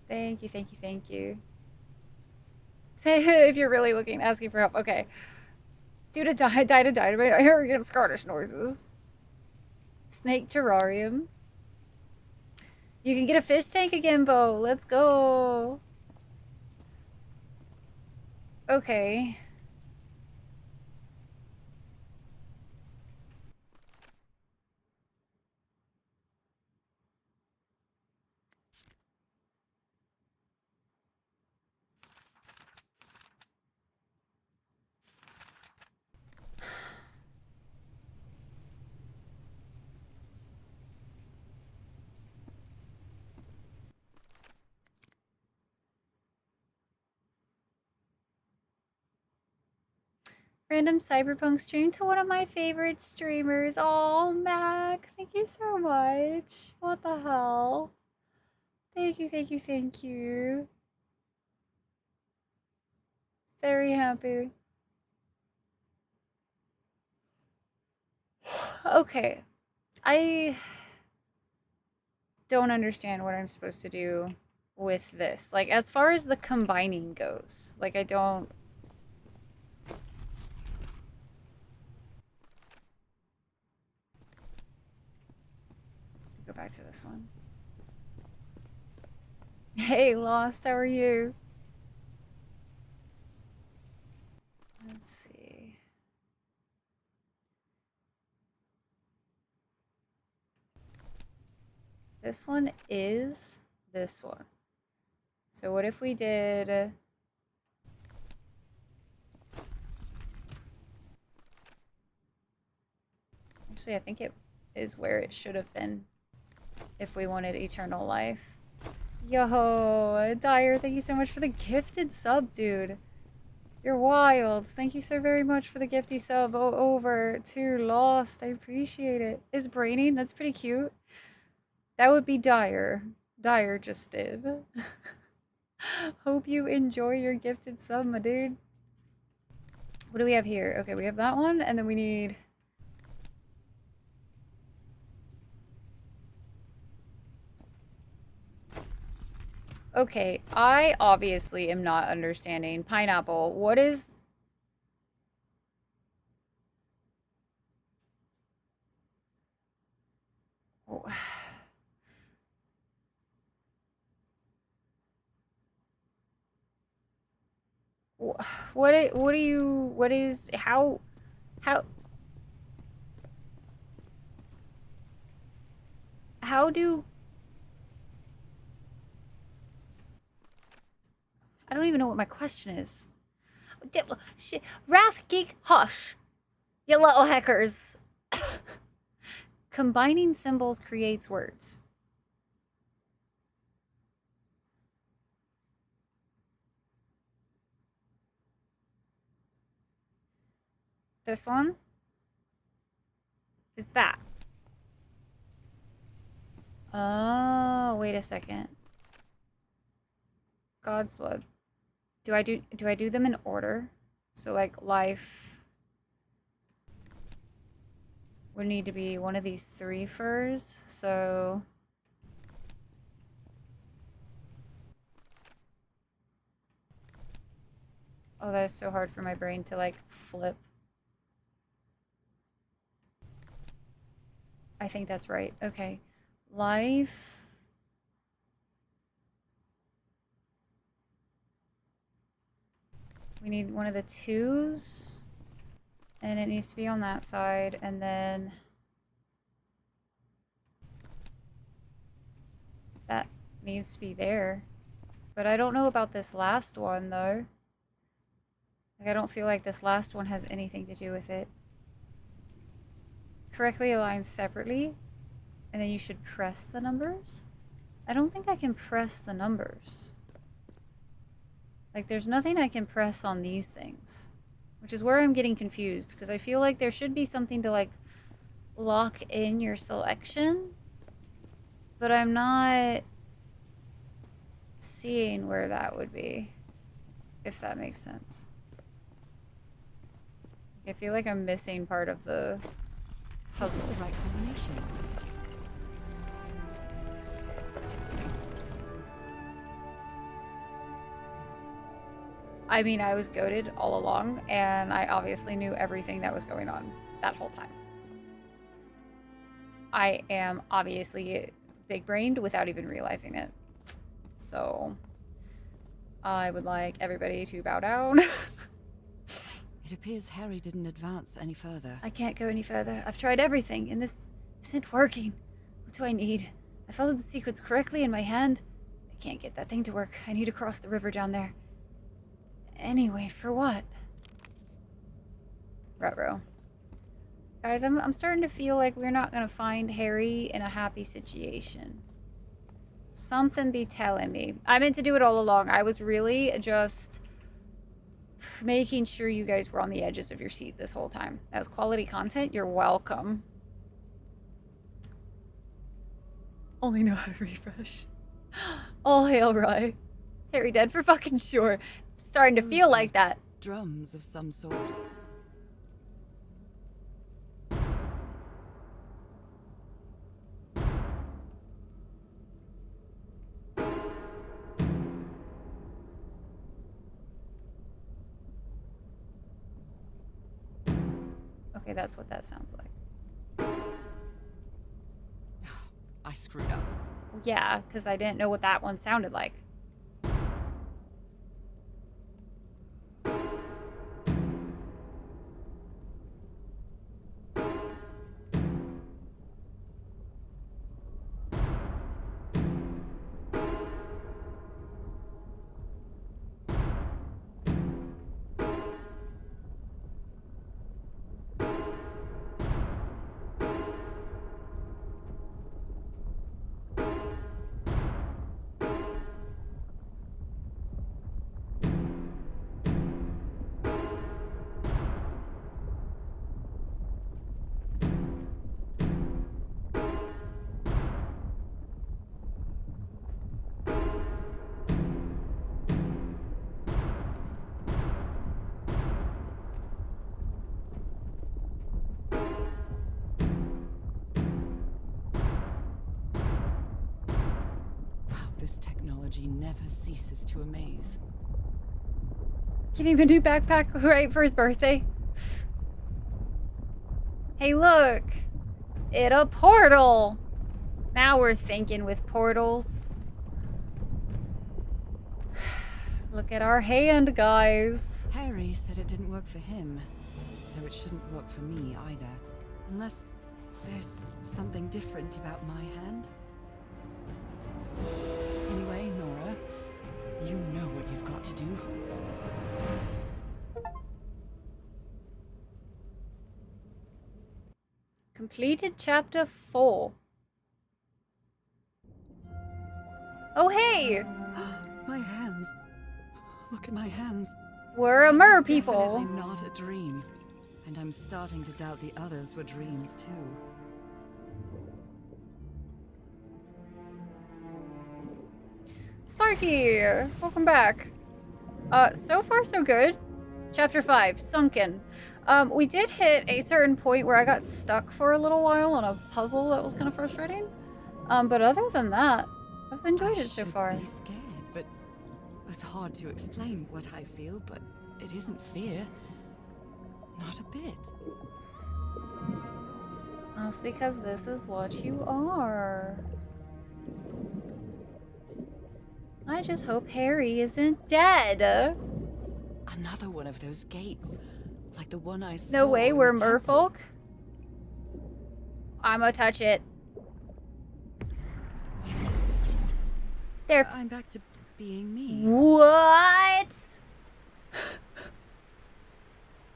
Thank you, thank you, thank you. Say if you're really looking, asking for help. Okay. Due to died of dynamite, I hear against Scottish noises. Snake terrarium. You can get a fish tank again, Bo. Let's go. Okay. Random cyberpunk stream to one of my favorite streamers. Oh, Mac, thank you so much. What the hell? Thank you, thank you, thank you. Very happy. Okay. I don't understand what I'm supposed to do with this. Like, as far as the combining goes, like, I don't... Go back to this one. Hey, Lost, how are you? Let's see. This one is this one. So what if we did... Actually, I think it is where it should have been if we wanted eternal life. Yo, Dyer, thank you so much for the gifted sub, dude. You're wild. Thank you so very much for the gifty sub over to Lost. I appreciate it. Is braining? That's pretty cute. That would be Dyer. Dyer just did. Hope you enjoy your gifted sub, my dude. What do we have here? Okay, we have that one, and then we need... Okay, I obviously am not understanding. Pineapple, what is... What do you... What is... How... How do... I don't even know what my question is. Wrath Geek Hush. You little hackers. Combining symbols creates words. This one is that. Oh, wait a second. God's blood. Do I do them in order? So like life would need to be one of these 3 furs. So oh, that is so hard for my brain to like flip. I think that's right. Okay. Life. We need one of the 2s. And it needs to be on that side. And then that needs to be there. But I don't know about this last one, though. Like, I don't feel like this last one has anything to do with it. Correctly aligned separately. And then you should press the numbers. I don't think I can press the numbers. Like, there's nothing I can press on these things. Which is where I'm getting confused. Because I feel like there should be something to, like, lock in your selection. But I'm not seeing where that would be. If that makes sense. I feel like I'm missing part of the puzzle. This is the right combination. I mean, I was goated all along, and I obviously knew everything that was going on that whole time. I am obviously big-brained without even realizing it. So, I would like everybody to bow down. It appears Harry didn't advance any further. I can't go any further. I've tried everything, and this isn't working. What do I need? I followed the sequence correctly in my hand. I can't get that thing to work. I need to cross the river down there. Anyway, for what? Ruh-roh. Guys, I'm starting to feel like we're not going to find Harry in a happy situation. Something be telling me. I meant to do it all along. I was really just making sure you guys were on the edges of your seat this whole time. That was quality content. You're welcome. Only know how to refresh. All hail Rye. Harry dead for fucking sure. Starting to feel like that. Drums of some sort. Okay, that's what that sounds like. I screwed up. Yeah, because I didn't know what that one sounded like. This technology never ceases to amaze. Getting him a new backpack right for his birthday. Hey, look! It a portal! Now we're thinking with portals. Look at our hand, guys. Harry said it didn't work for him, so it shouldn't work for me either. Unless there's something different about my hand. Anyway, Nora, you know what you've got to do. Completed chapter 4. Oh, hey! My hands. Look at my hands. We're a This mer is people. definitely not a dream. And I'm starting to doubt the others were dreams too. Sparky! Welcome back. So far so good. Chapter 5, Sunken. We did hit a certain point where I got stuck for a little while on a puzzle that was kind of frustrating. But other than that, I've enjoyed it so far. I should be scared, but it's hard to explain what I feel, but it isn't fear. Not a bit. That's because this is what you are. I just hope Harry isn't dead. Another one of those gates. Like the one I saw. No way, in we're the temple. merfolk. I'ma touch it. There. I'm back to being me. What?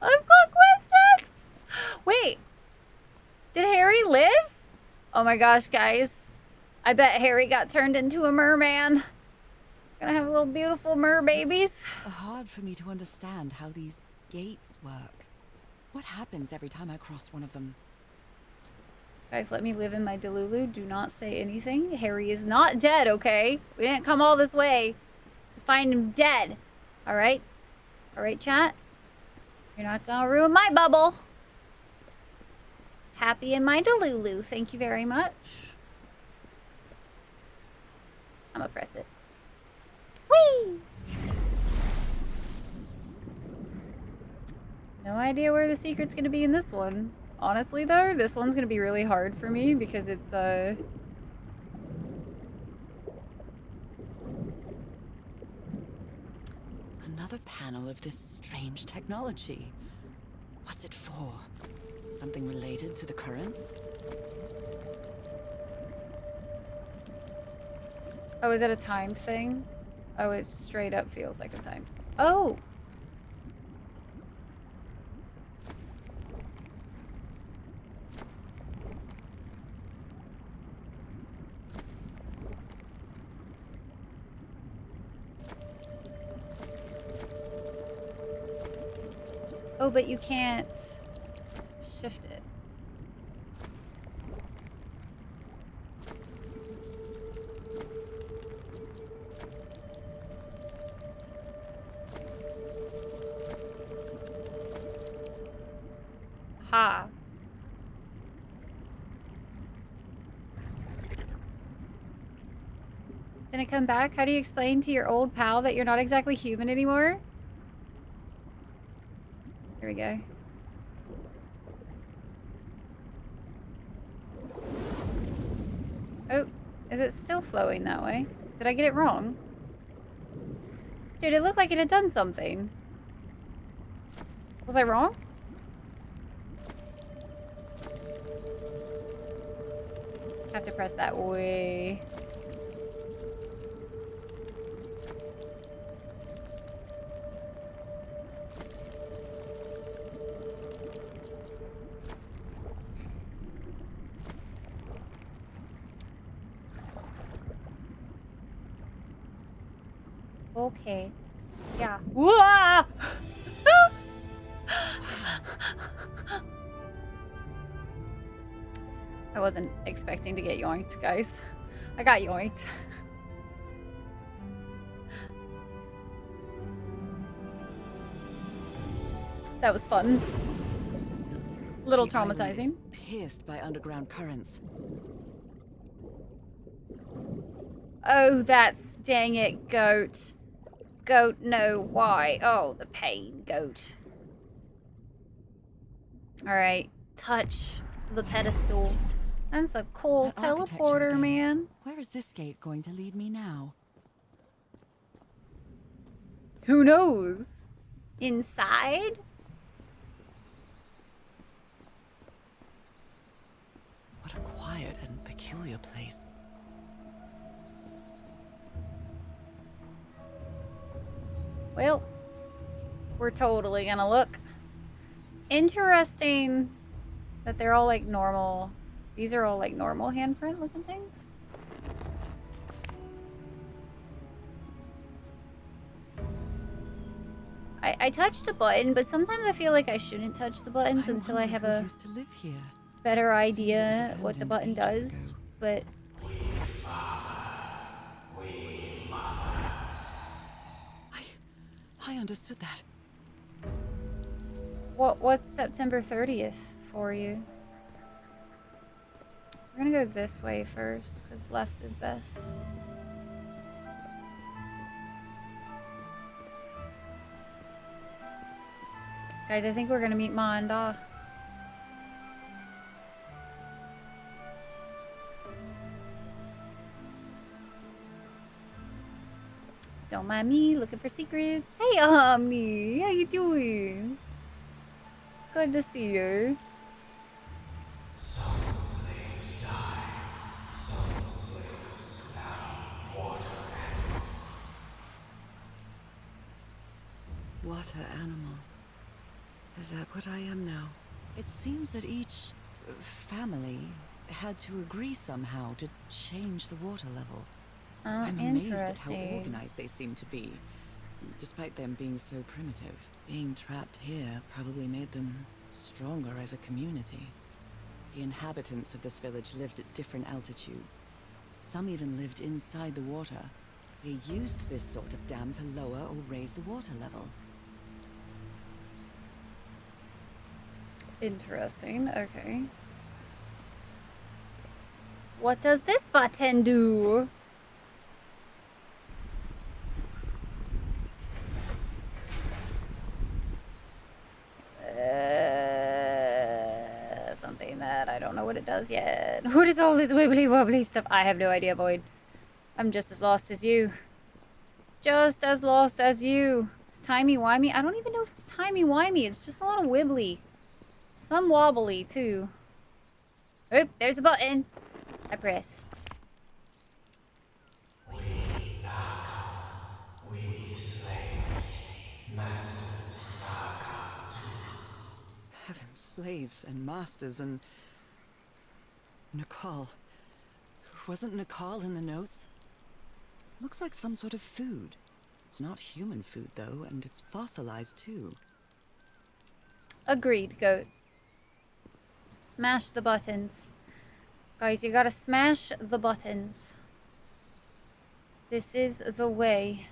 I've got questions. Wait. Did Harry live? Oh my gosh, guys. I bet Harry got turned into a merman. Gonna have little beautiful mer babies. It's hard for me to understand how these gates work. What happens every time I cross one of them? Guys, let me live in my Delulu. Do not say anything. Harry is not dead, okay? We didn't come all this way to find him dead. Alright? Alright, chat? You're not gonna ruin my bubble. Happy in my Delulu. Thank you very much. I'm gonna press it. Whee! No idea where the secret's gonna be in this one. Honestly, though, this one's gonna be really hard for me because it's, Another panel of this strange technology. What's it for? Something related to the currents? Oh, is it a timed thing? Oh, it straight up feels like a timed. Oh! Oh, but you can't shift it. Ha. Didn't it come back? How do you explain to your old pal that you're not exactly human anymore? Here we go. Oh, is it still flowing that way? Did I get it wrong? Dude, it looked like it had done something. Was I wrong? Have to press that way. Okay. Yeah. Whoa! I wasn't expecting to get yoinked, guys. I got yoinked. That was fun. Little The island is traumatizing. Pierced by underground currents. Oh, that's... dang it, goat. Goat, no, why? Oh, the pain, goat. Alright, touch the pedestal. That's a cool That architecture teleporter, again. man. Where is this gate going to lead me now? Who knows? Inside? What a quiet and peculiar place. Well, we're totally gonna look. Interesting that they're all like normal. These are all like normal handprint looking things. I touched the button, but sometimes I feel like I shouldn't touch the buttons until I wonder have who a used to live here. better Seems it was idea what the abandoned button ages does. ago. But We mother. I understood that. What's September 30th for you? We're gonna go this way first, because left is best. Guys, I think we're gonna meet Ma and Da. Don't mind me looking for secrets. Hey, Omni, how you doing? Good to see you. Some slaves die. Some slaves have water animal. Water animal. Is that what I am now? It seems that each family had to agree somehow to change the water level. Oh, I'm amazed at how interesting. organized they seem to be, despite them being so primitive. Being trapped here probably made them stronger as a community. The inhabitants of this village lived at different altitudes. Some even lived inside the water. They used this sort of dam to lower or raise the water level. Interesting, okay. What does this button do? Something that I don't know what it does yet. What is all this wibbly wobbly stuff? I have no idea, Void. I'm just as lost as you. Just as lost as you. It's timey-wimey. I don't even know if it's timey-wimey. It's just a little wibbly. Some wobbly, too. Oop, there's a button. I press. We slaves, masters Heavens, slaves and masters and... Nakal. Wasn't Nakal in the notes? Looks like some sort of food. It's not human food, though, and it's fossilized, too. Agreed, goat. Smash the buttons. Guys, you gotta smash the buttons. This is the way.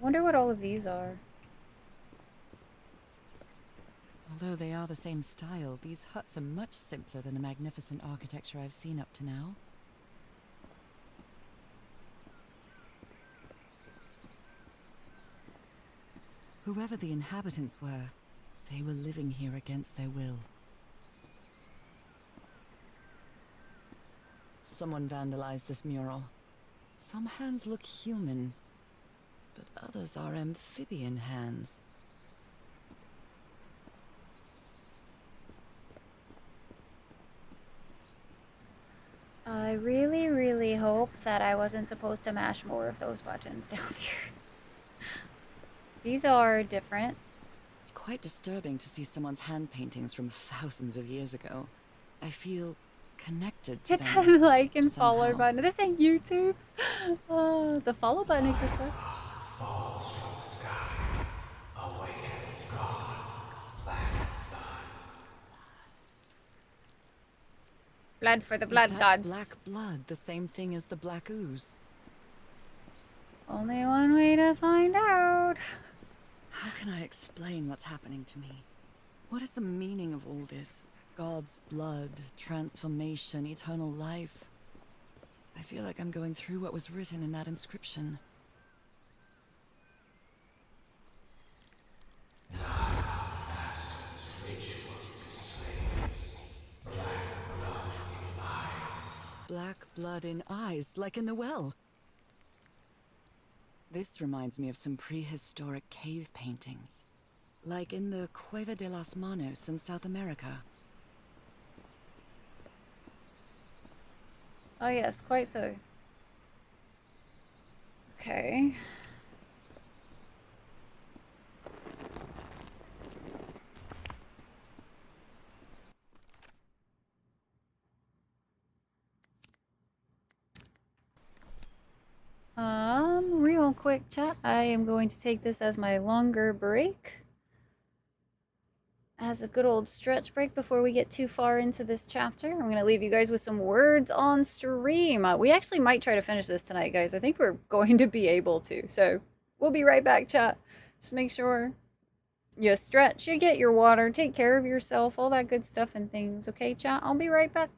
Wonder what all of these are. Although they are the same style, these huts are much simpler than the magnificent architecture I've seen up to now. Whoever the inhabitants were, they were living here against their will. Someone vandalized this mural. Some hands look human, but others are amphibian hands. I really, really hope that I wasn't supposed to mash more of those buttons down here. These are different. It's quite disturbing to see someone's hand paintings from thousands of years ago. I feel connected to Hit them. that like and follow somehow. button. This ain't YouTube. The follow button exists though. falls from the sky, awakens God, black blood. Blood for the Is blood that gods. black blood the same thing as the black ooze? Only one way to find out. How can I explain what's happening to me? What is the meaning of all this? God's blood, transformation, eternal life. I feel like I'm going through what was written in that inscription. Black blood in eyes, like in the well. This reminds me of some prehistoric cave paintings. Like in the Cueva de las Manos in South America. Oh yes, quite so. Okay. Real quick chat. I am going to take this as my longer break. As a good old stretch break before we get too far into this chapter. I'm going to leave you guys with some words on stream. We actually might try to finish this tonight, guys. I think we're going to be able to. So We'll be right back, chat. Just make sure you stretch, you get your water, take care of yourself, all that good stuff and things. Okay, chat? I'll be right back.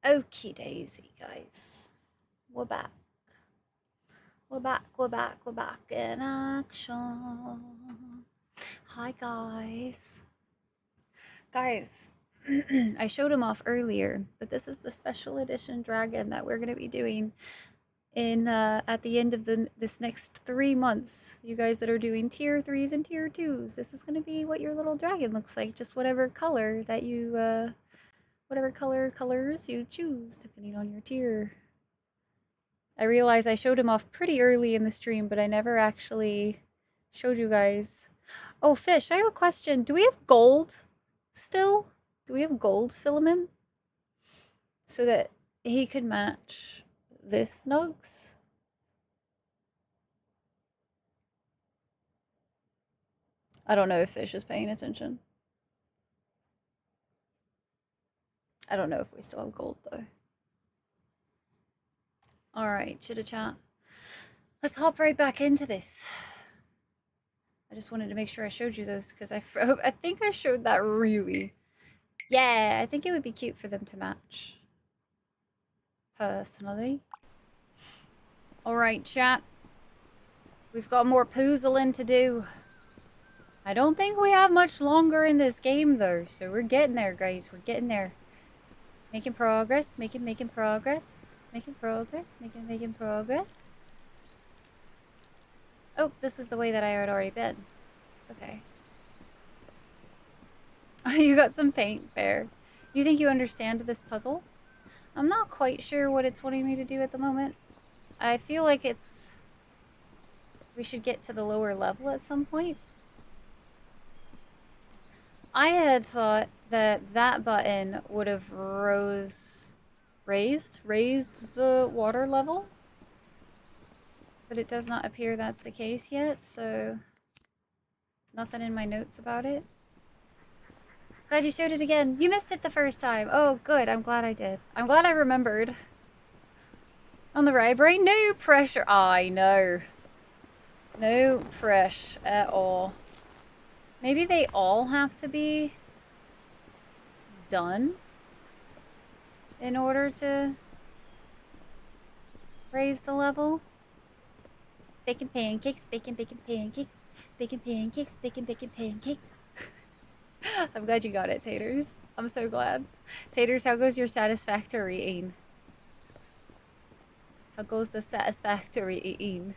Okie daisy, guys. We're back. We're back, we're back, we're back in action. Hi, guys. Guys, I showed him off earlier, but this is the special edition dragon that we're going to be doing in at the end of this next 3 months. You guys that are doing tier 3s and tier 2s, this is going to be what your little dragon looks like, just whatever color that you whatever colors you choose depending on your tier. I realize I showed him off pretty early in the stream, but I never actually showed you guys. Oh, Fish, I have a question. Do we have gold still? Do we have gold filament? So that he could match this Nugs? I don't know if Fish is paying attention. I don't know if we still have gold, though. Alright, chitta-chat. Let's hop right back into this. I just wanted to make sure I showed you those, because I think I showed that really. Yeah, I think it would be cute for them to match. Personally. Alright, chat. We've got more puzzling to do. I don't think we have much longer in this game, though, so we're getting there, guys. We're getting there. Making progress, making progress. Making progress, making progress. Oh, this is the way that I had already been. Okay. You got some paint, fair. You think you understand this puzzle? I'm not quite sure what it's wanting me to do at the moment. I feel like it's... we should get to the lower level at some point. I had thought that that button would have raised the water level. But it does not appear that's the case yet, so nothing in my notes about it. Glad you showed it again. You missed it the first time. Oh, good. I'm glad I did. I'm glad I remembered. On the right brain, no pressure. I know. No pressure at all. Maybe they all have to be done in order to raise the level. Bacon pancakes, bacon pancakes, bacon pancakes, bacon pancakes. I'm glad you got it, Taters. I'm so glad. Taters, how goes your satisfactory eating? How goes the satisfactory eating?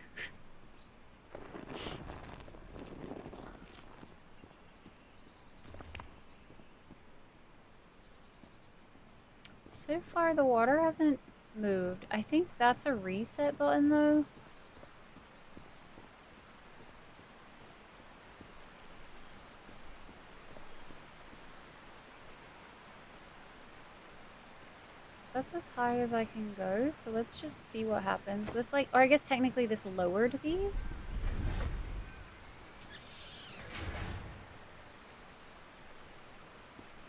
So far, the water hasn't moved. I think that's a reset button, though. That's as high as I can go, so let's just see what happens. This, like, or I guess technically this lowered these.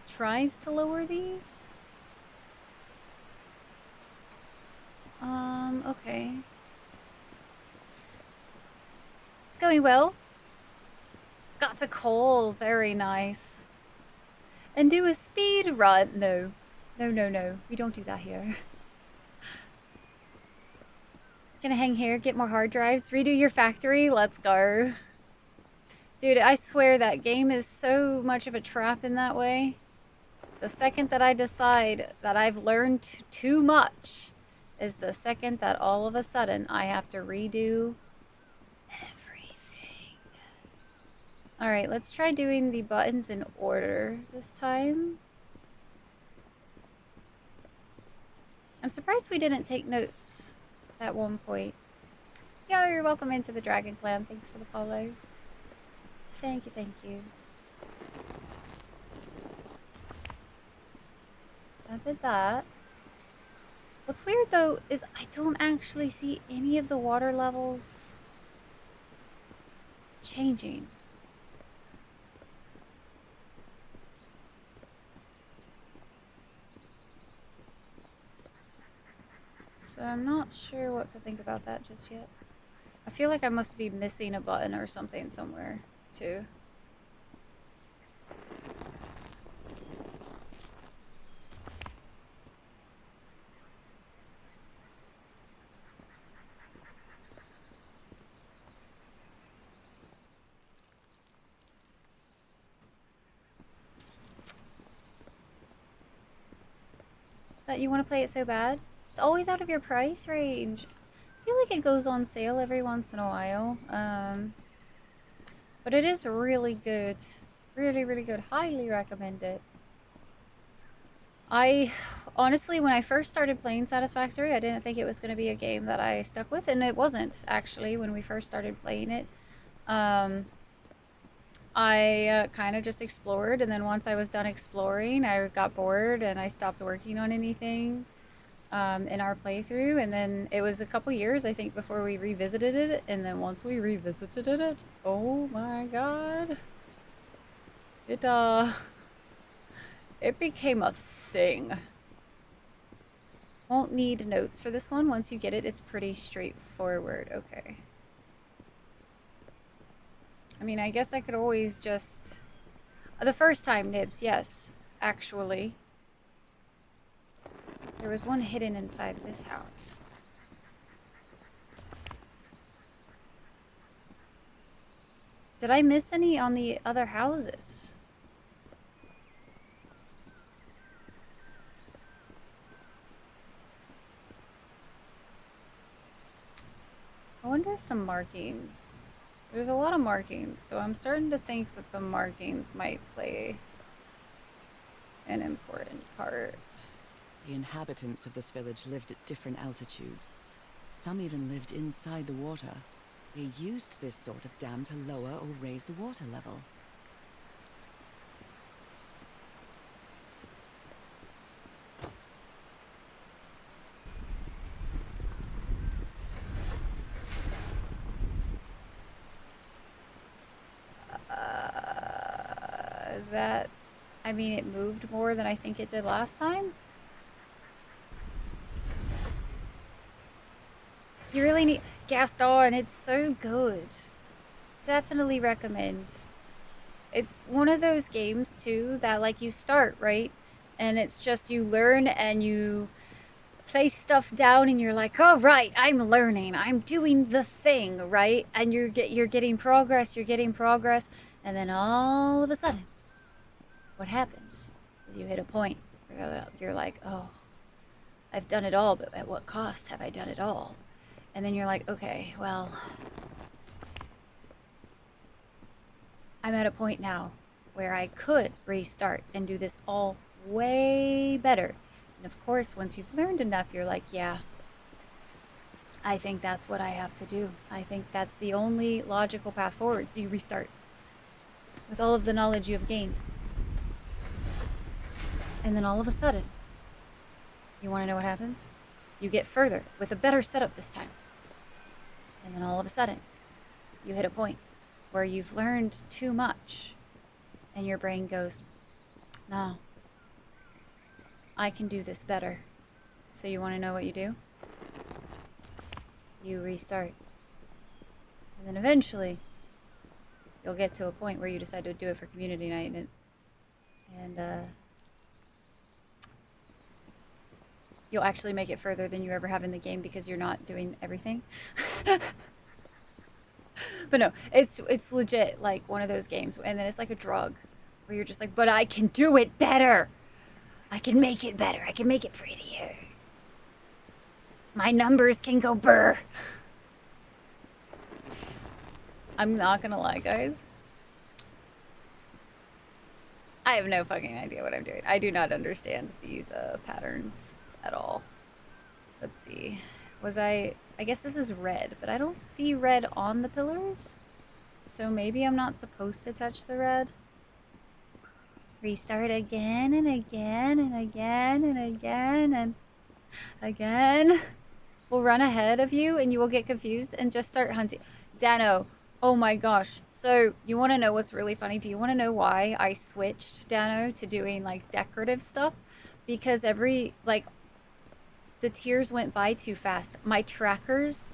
Tries to lower these. Okay. It's going well. Got to coal, very nice. And do a speed run. No. No. We don't do that here. Gonna hang here, get more hard drives, redo your factory, let's go. Dude, I swear that game is so much of a trap in that way. The second that I decide that I've learned too much is the second that all of a sudden I have to redo everything. Alright, let's try doing the buttons in order this time. I'm surprised we didn't take notes at one point. Yo, you're welcome into the Dragon Clan. Thanks for the follow. Thank you. I did that. What's weird, though, is I don't actually see any of the water levels changing. So I'm not sure what to think about that just yet. I feel like I must be missing a button or something somewhere, too. that you want to play it so bad. It's always out of your price range. I feel like it goes on sale every once in a while. But it is really good. Really, really good. Highly recommend it. I honestly, when I first started playing Satisfactory, I didn't think it was going to be a game that I stuck with, and it wasn't actually when we first started playing it. I kind of just explored, and then once I was done exploring, I got bored and I stopped working on anything in our playthrough. And then it was a couple years, I think, before we revisited it. And then once we revisited it, oh my god, it became a thing. Won't need notes for this one. Once you get it, it's pretty straightforward. Okay. I mean, I guess I could always just... The first time, Nibs, yes. Actually. There was one hidden inside this house. Did I miss any on the other houses? I wonder if the markings... There's a lot of markings, so I'm starting to think that the markings might play an important part. The inhabitants of this village lived at different altitudes. Some even lived inside the water. They used this sort of dam to lower or raise the water level. That, I mean, it moved more than I think it did last time. You really need Gaston, it's so good. Definitely recommend. It's one of those games too that like you start, right? And it's just you learn and you place stuff down and you're like, oh right, I'm learning, I'm doing the thing, right? And you're getting progress, and then all of a sudden, what happens is you hit a point where you're like, oh, I've done it all, but at what cost have I done it all? And then you're like, okay, well, I'm at a point now where I could restart and do this all way better. And of course, once you've learned enough, you're like, yeah, I think that's what I have to do. I think that's the only logical path forward. So you restart with all of the knowledge you have gained. And then all of a sudden, you want to know what happens? You get further with a better setup this time. And then all of a sudden, you hit a point where you've learned too much. And your brain goes, no, I can do this better. So you want to know what you do? You restart. And then eventually, you'll get to a point where you decide to do it for community night. And you'll actually make it further than you ever have in the game because you're not doing everything. But no, it's legit like one of those games. And then it's like a drug where you're just like, but I can do it better. I can make it better. I can make it prettier. My numbers can go burr. I'm not gonna lie, guys. I have no fucking idea what I'm doing. I do not understand these patterns at all. Let's see. I guess this is red, but I don't see red on the pillars. So maybe I'm not supposed to touch the red. Restart again and again and again and again and again. We'll run ahead of you and you will get confused and just start hunting. Dano, oh my gosh. So you want to know what's really funny? Do you want to know why I switched Dano to doing like decorative stuff? Because the tiers went by too fast. My trackers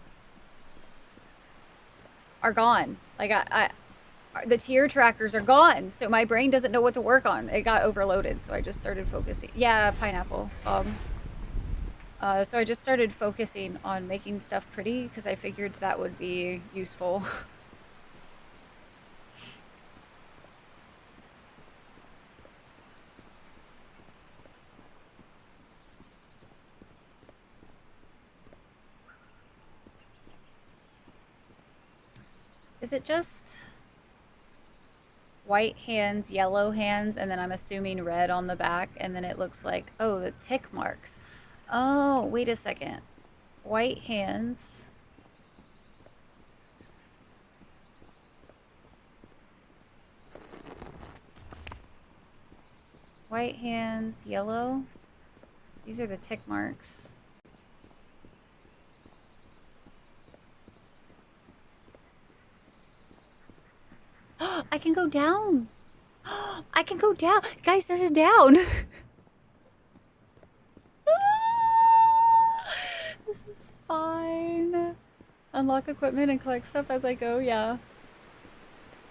are gone. Like the tier trackers are gone. So my brain doesn't know what to work on. It got overloaded. So I just started focusing. Yeah, pineapple. So I just started focusing on making stuff pretty because I figured that would be useful. Is it just white hands, yellow hands, and then I'm assuming red on the back, and then it looks like, oh, the tick marks. Oh, wait a second. White hands. White hands, yellow. These are the tick marks. I can go down. I can go down. Guys, there's a down. This is fine. Unlock equipment and collect stuff as I go, yeah.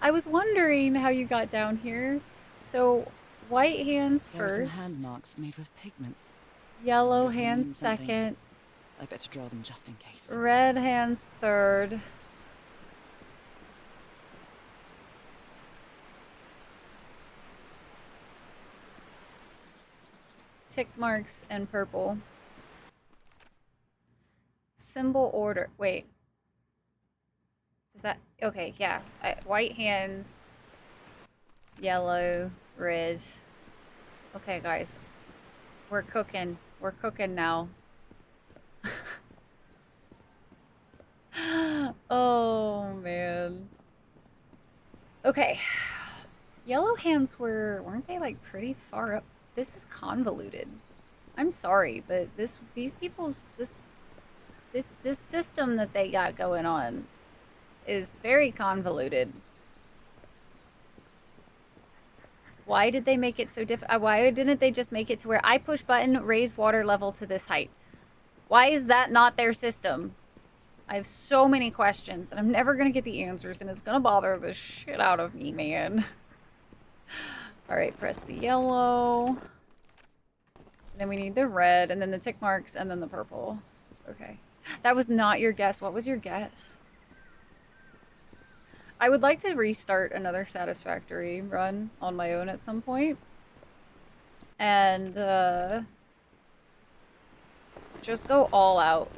I was wondering how you got down here. So, white hands There are first. some hand marks made with pigments. Yellow Wonder if they hands mean something. second. I better draw them just in case. Red hands third. Tick marks and purple. Symbol order. Wait. Is that... Okay, yeah. White hands. Yellow. Red. Okay, guys. We're cooking. We're cooking now. Oh, man. Okay. Yellow hands weren't they like pretty far up? This is convoluted. I'm sorry, but these people's this system that they got going on is very convoluted. Why did they make it so why didn't they just make it to where I push button, raise water level to this height? Why is that not their system? I have so many questions, and I'm never gonna get the answers, and it's gonna bother the shit out of me, man. Alright, press the yellow. Then we need the red, and then the tick marks, and then the purple. Okay. That was not your guess. What was your guess? I would like to restart another Satisfactory run on my own at some point. And, just go all out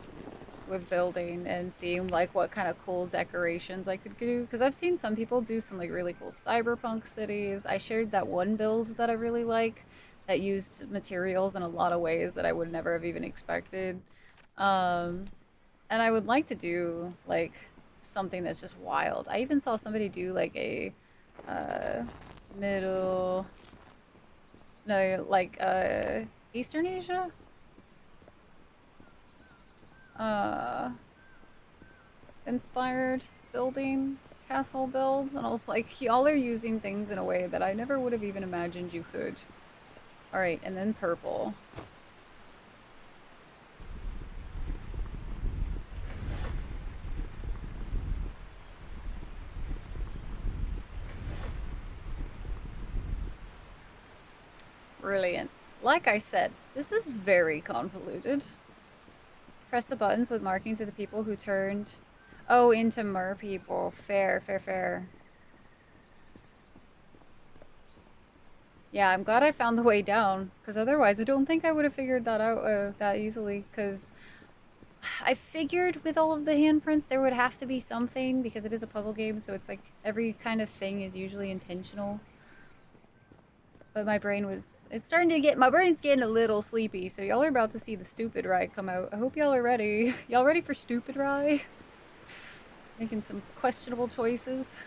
with building and seeing like what kind of cool decorations I could do, because I've seen some people do some like really cool cyberpunk cities. I shared that one build that I really like that used materials in a lot of ways that I would never have even expected, and I would like to do like something that's just wild. I even saw somebody do like a Eastern Asia inspired building castle builds, and I was like, y'all are using things in a way that I never would have even imagined you could. Alright, and then purple. Brilliant. Like I said, this is very convoluted. Press the buttons with markings of the people who turned... Oh, into mer people. Fair, fair, fair. Yeah, I'm glad I found the way down, because otherwise I don't think I would have figured that out that easily, because I figured with all of the handprints there would have to be something, because it is a puzzle game, so it's like every kind of thing is usually intentional. But my brain was... It's starting to get... My brain's getting a little sleepy, so y'all are about to see the Stupid Rye come out. I hope y'all are ready. Y'all ready for Stupid Rye? Making some questionable choices.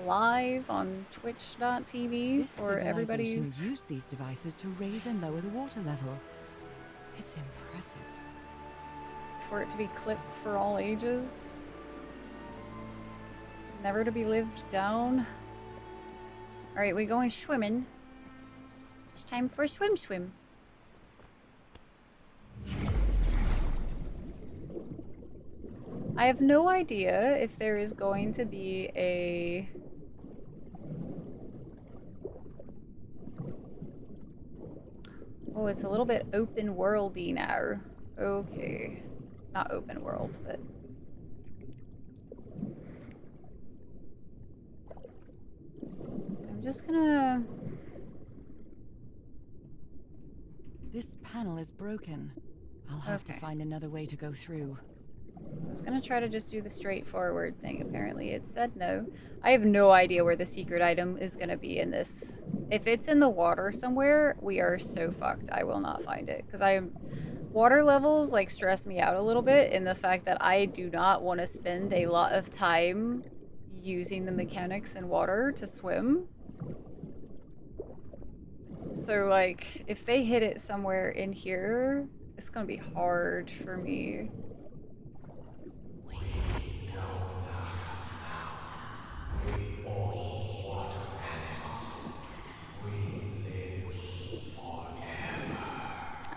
Live on twitch.tv for everybody's... used these devices to raise and lower the water level. It's impressive. For it to be clipped for all ages. Never to be lived down. Alright, we going swimming. It's time for a swim. I have no idea if there is going to be a... Oh, it's a little bit open worldy now. Okay. Not open world, but... I'm just gonna... This panel is broken. I'll have to find another way to go through. I was gonna try to just do the straightforward thing. Apparently it said no. I have no idea where the secret item is gonna be in this. If it's in the water somewhere, we are so fucked. I will not find it. Because water levels like stress me out a little bit in the fact that I do not want to spend a lot of time using the mechanics in water to swim. So like, if they hit it somewhere in here, it's gonna be hard for me.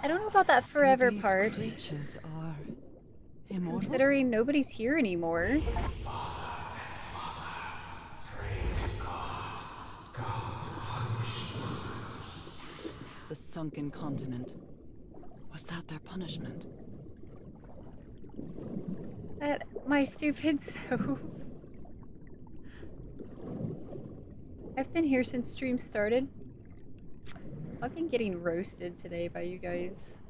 I don't know about that forever so these part. creatures are immortal? Considering nobody's here anymore. The sunken continent. Was that their punishment? My stupid soap. I've been here since stream started. Fucking getting roasted today by you guys.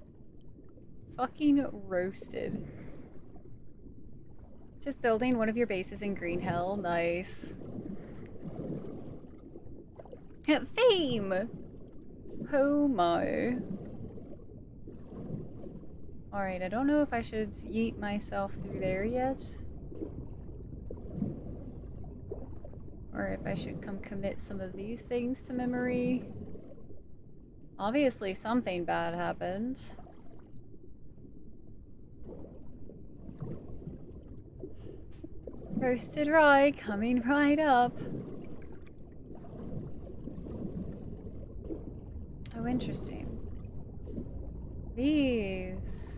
Fucking roasted. Just building one of your bases in Green Hell. Nice. Fame! Oh my. Alright, I don't know if I should yeet myself through there yet. Or if I should come commit some of these things to memory. Obviously something bad happened. Roasted rye coming right up. Oh, interesting. These.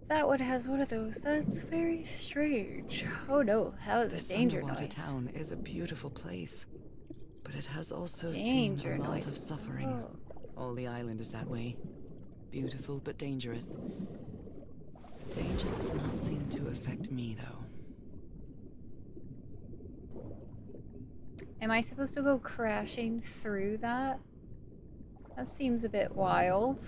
That one has one of those. That's very strange. Oh no, that was This a danger underwater noise. town is a beautiful place, but it has also Danger seen a lot noise. of suffering. Oh. All the island is that way. Beautiful but dangerous. The danger does not seem to affect me, though. Am I supposed to go crashing through that? That seems a bit wild.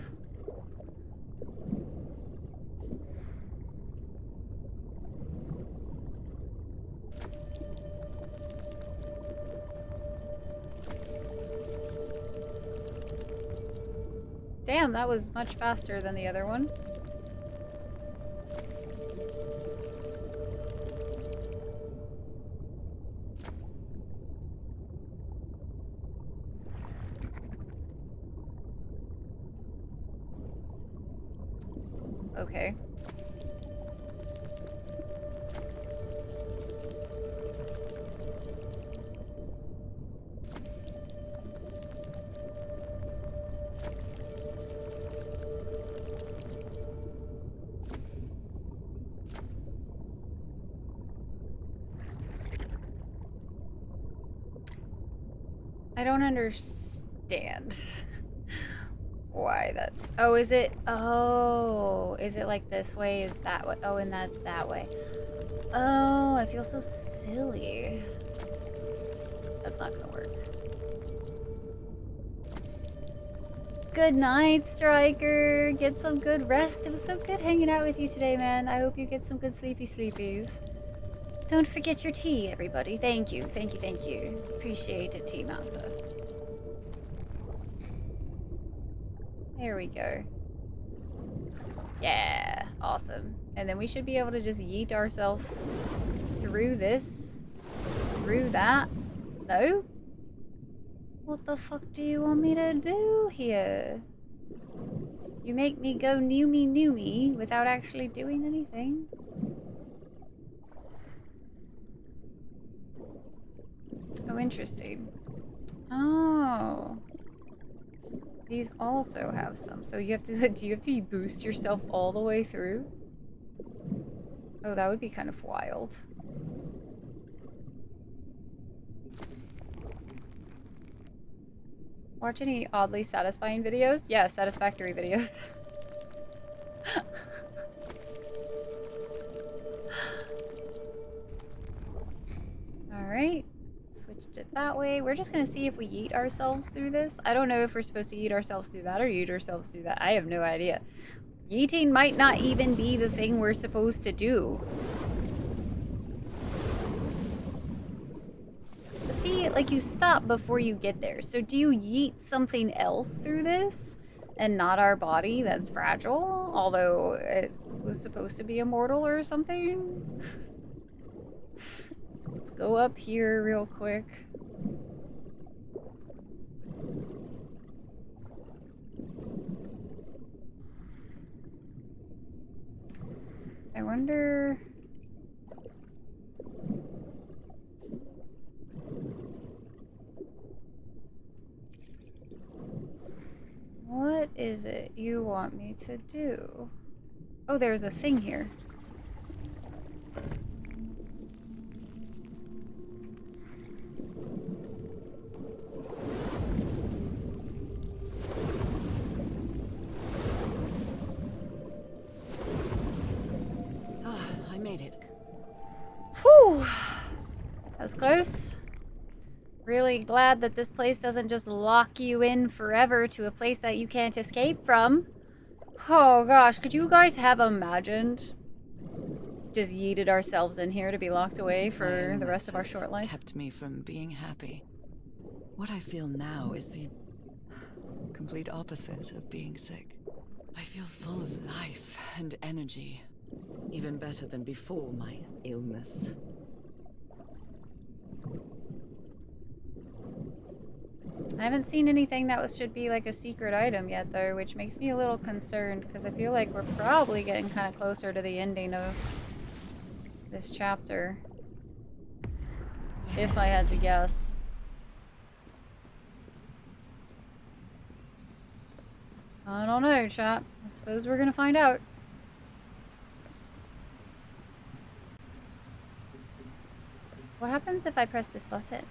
Damn, that was much faster than the other one. Okay. I don't understand why that's... Oh, is it... Oh, is it like this way? Is that way? Oh, and that's that way. Oh, I feel so silly. That's not gonna work. Good night, Striker. Get some good rest. It was so good hanging out with you today, man. I hope you get some good sleepy sleepies. Don't forget your tea, everybody. Thank you, thank you, thank you. Appreciate it, Tea Master. There we go. Yeah, awesome. And then we should be able to just yeet ourselves through this, through that. No? What the fuck do you want me to do here? You make me go new me without actually doing anything. Oh, interesting. Oh. These also have some. So you have to, do you have to boost yourself all the way through? Oh, that would be kind of wild. Watch any oddly satisfying videos? Yeah, satisfactory videos. Alright. Switched it that way. We're just gonna see if we yeet ourselves through this. I don't know if we're supposed to yeet ourselves through that or yeet ourselves through that. I have no idea. Yeeting might not even be the thing we're supposed to do. But see, like, you stop before you get there. So do you yeet something else through this? And not our body that's fragile? Although it was supposed to be immortal or something? Let's go up here real quick. I wonder... What is it you want me to do? Oh, there's a thing here. I made it. Whew! That was close. Really glad that this place doesn't just lock you in forever to a place that you can't escape from. Oh gosh, could you guys have imagined just yeeted ourselves in here to be locked away for the rest of our short life? Kept me from being happy. What I feel now is the complete opposite of being sick. I feel full of life and energy. Even better than before my illness. I haven't seen anything that should be like a secret item yet though, which makes me a little concerned because I feel like we're probably getting kind of closer to the ending of this chapter. If I had to guess. I don't know, chat. I suppose we're gonna find out. What happens if I press this button?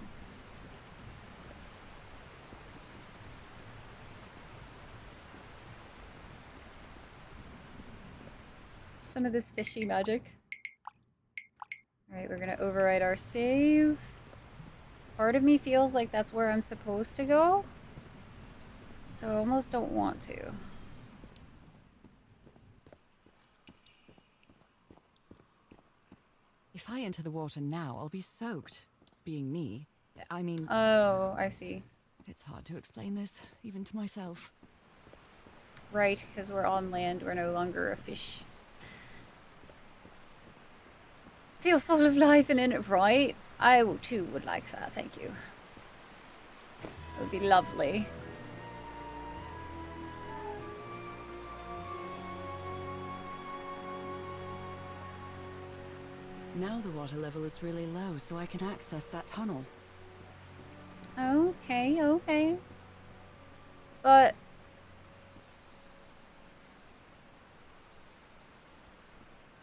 Some of this fishy magic. Alright, we're gonna override our save. Part of me feels like that's where I'm supposed to go. So I almost don't want to. If I enter the water now, I'll be soaked. Being me, I mean... Oh, I see. It's hard to explain this, even to myself. Right, because we're on land, we're no longer a fish. Feel full of life and in it, right? I too would like that, thank you. It would be lovely. Now the water level is really low, so I can access that tunnel. Okay, okay. But...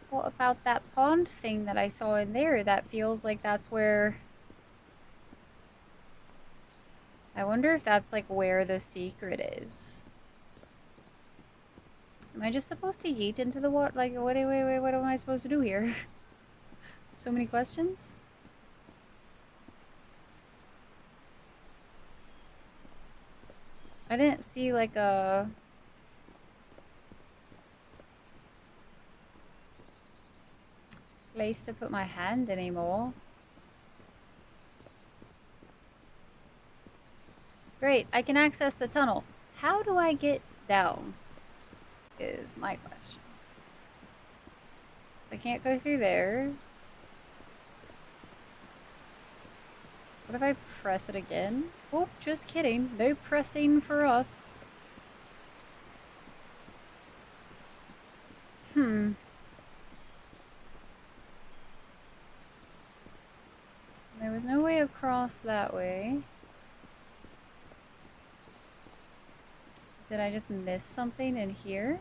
what about that pond thing that I saw in there? That feels like that's where... I wonder if that's like where the secret is. Am I just supposed to yeet into the water? Like, wait, what am I supposed to do here? So many questions? I didn't see like a... place to put my hand anymore. Great, I can access the tunnel. How do I get down? Is my question. So I can't go through there. What if I press it again? Oh, just kidding. No pressing for us. There was no way across that way. Did I just miss something in here?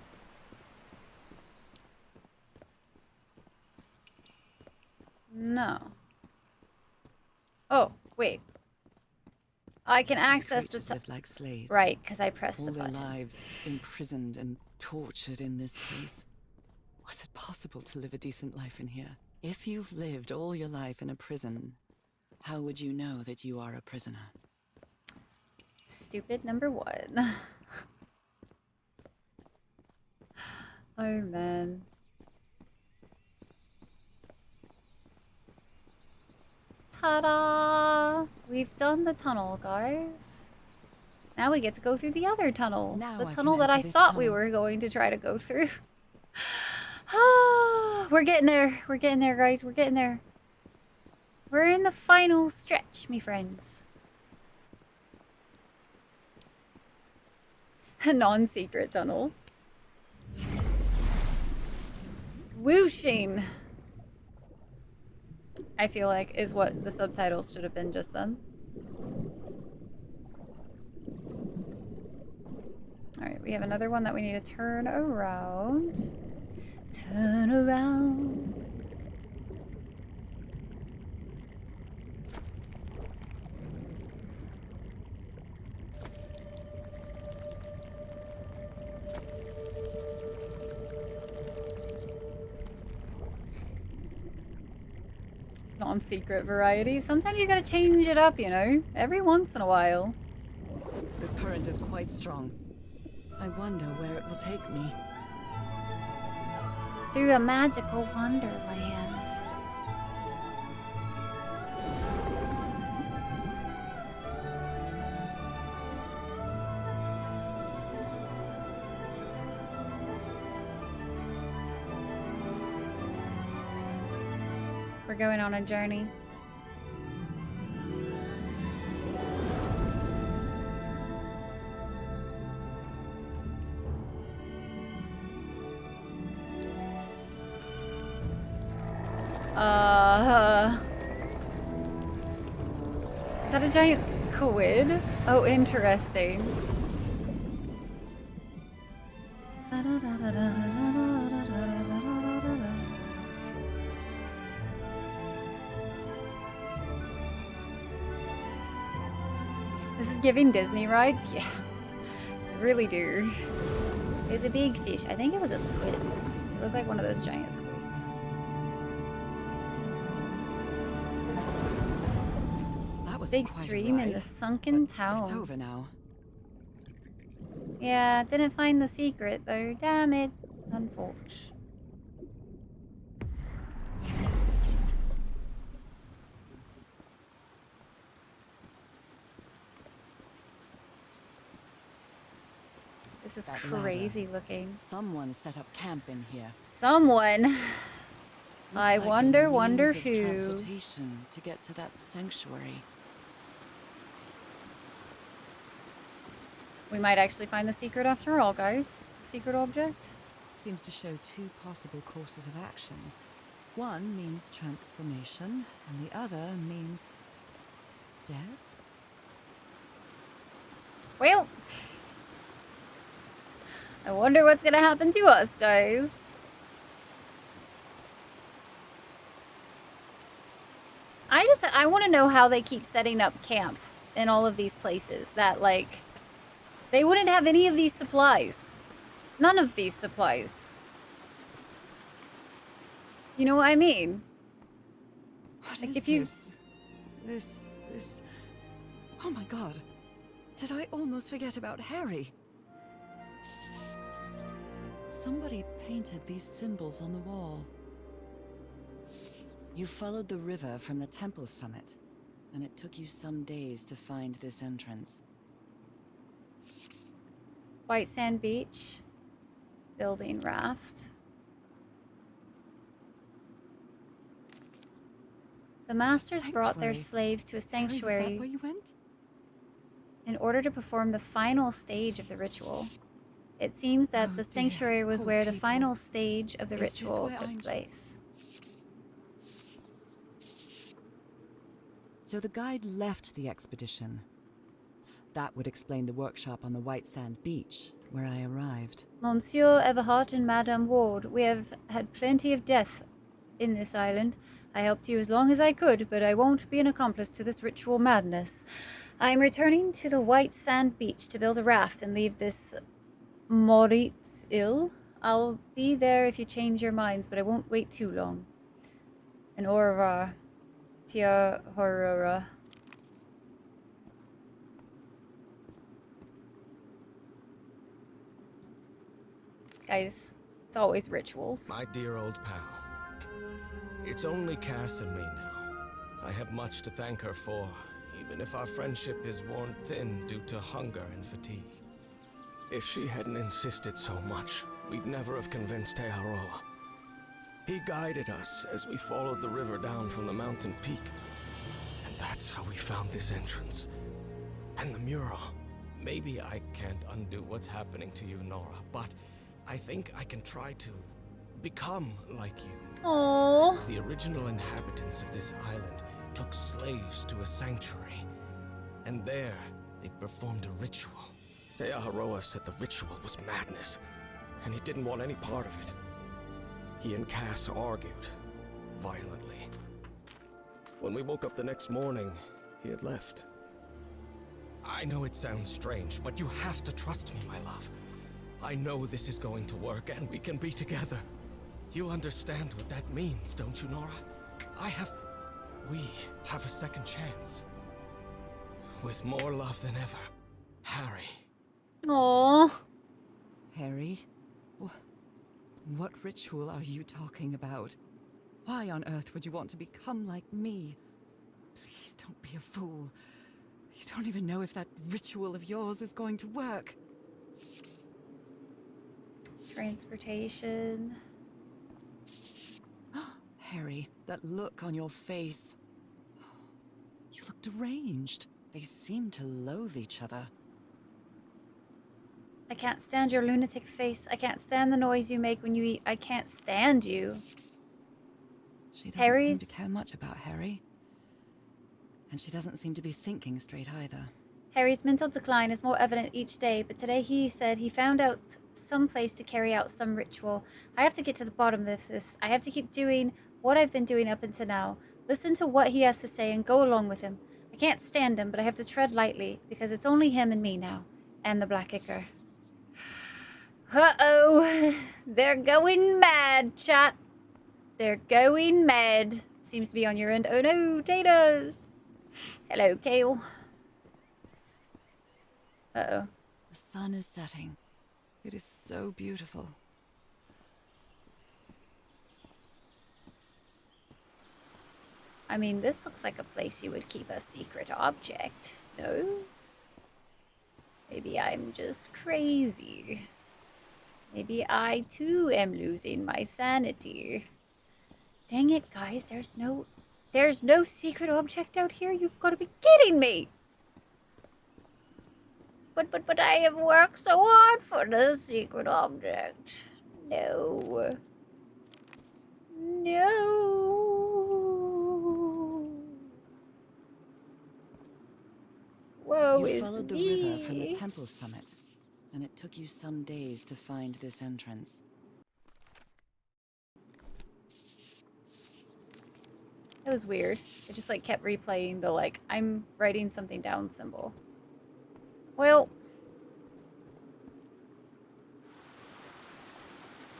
No. Oh, wait. I can access the... lived like slaves. Right, because I pressed all the their button. lives imprisoned and tortured in this place. Was it possible to live a decent life in here? If you've lived all your life in a prison, How would you know that you are a prisoner? Stupid number one. Oh man. Ta-da! We've done the tunnel, guys. Now we get to go through the other tunnel. Now The I tunnel can that enter I this thought we tunnel. were going to try to go through. We're getting there. We're getting there, guys. We're getting there. We're in the final stretch, me friends. A non-secret tunnel. Whooshing, I feel like, is what the subtitles should have been just then. Alright, we have another one that we need to turn around. Turn around. Non-secret variety. Sometimes you gotta change it up, you know? Every once in a while. This current is quite strong. I wonder where it will take me. Through a magical wonderland. We're going on a journey. Is that a giant squid? Oh, interesting. This is giving Disney ride? Yeah. Really do. It was a big fish. I think it was a squid. It looked like one of those giant squids. That was Big quite a stream in ride, the sunken but town. It's over now. Yeah, didn't find the secret though. Damn it. Unfortunate. This is That crazy ladder. looking. Someone set up camp in here. Someone. Looks I like a wonder means of who. transportation to get to that sanctuary. We might actually find the secret after all, guys. Secret object. Seems to show two possible courses of action. One means transformation, and the other means death? Well, I wonder what's gonna happen to us, guys. I want to know how they keep setting up camp in all of these places that, like, they wouldn't have any of these supplies. None of these supplies. You know what I mean? What like is if you this? Oh my god. Did I almost forget about Harry? Somebody painted these symbols on the wall. You followed the river from the temple summit, and it took you some days to find this entrance. White Sand Beach, building raft. The masters brought their Sanctuary. slaves to a Harry, was sanctuary that where you went? in order to perform the final stage of the ritual. It seems that Oh the dear, sanctuary was poor where the people. final stage of the Is this ritual where took I'm- place. So the guide left the expedition. That would explain the workshop on the White Sand Beach, where I arrived. Monsieur Everhart and Madame Ward, we have had plenty of death in this island. I helped you as long as I could, but I won't be an accomplice to this ritual madness. I am returning to the White Sand Beach to build a raft and leave this Moritz ill. I'll be there if you change your minds, but I won't wait too long. An au revoir. Tia Horora. Guys, it's always rituals. My dear old pal. It's only Cass and me now. I have much to thank her for, even if our friendship is worn thin due to hunger and fatigue. If she hadn't insisted so much, we'd never have convinced Teharoa. He guided us as we followed the river down from the mountain peak. And that's how we found this entrance. And the mural. Maybe I can't undo what's happening to you, Nora, but I think I can try to become like you. Aww. The original inhabitants of this island took slaves to a sanctuary. And there, they performed a ritual. Teaharoa said the ritual was madness, and he didn't want any part of it. He and Cass argued, violently. When we woke up the next morning, he had left. I know it sounds strange, but you have to trust me, my love. I know this is going to work, and we can be together. You understand what that means, don't you, Nora? We have a second chance. With more love than ever, Harry. Aww. Harry? What ritual are you talking about? Why on earth would you want to become like me? Please don't be a fool. You don't even know if that ritual of yours is going to work. Transportation. Harry, that look on your face. You look deranged. They seem to loathe each other. I can't stand your lunatic face. I can't stand the noise you make when you eat. I can't stand you. She doesn't seem to care much about Harry. And she doesn't seem to be thinking straight either. Harry's mental decline is more evident each day, but today he said he found out some place to carry out some ritual. I have to get to the bottom of this. I have to keep doing what I've been doing up until now. Listen to what he has to say and go along with him. I can't stand him, but I have to tread lightly, because it's only him and me now. And the Black Ichor. Uh-oh. They're going mad, chat. They're going mad. Seems to be on your end. Oh no, Data's. Hello, Kale. Uh-oh. The sun is setting. It is so beautiful. I mean, this looks like a place you would keep a secret object, no? Maybe I'm just crazy. Maybe I too am losing my sanity. Dang it, guys, there's no secret object out here? You've got to be kidding me! But I have worked so hard for the secret object. No. No. Woe is You followed the me. river from the temple summit, and it took you some days to find this entrance. It was weird. It just like kept replaying the like, I'm writing something down symbol. Well,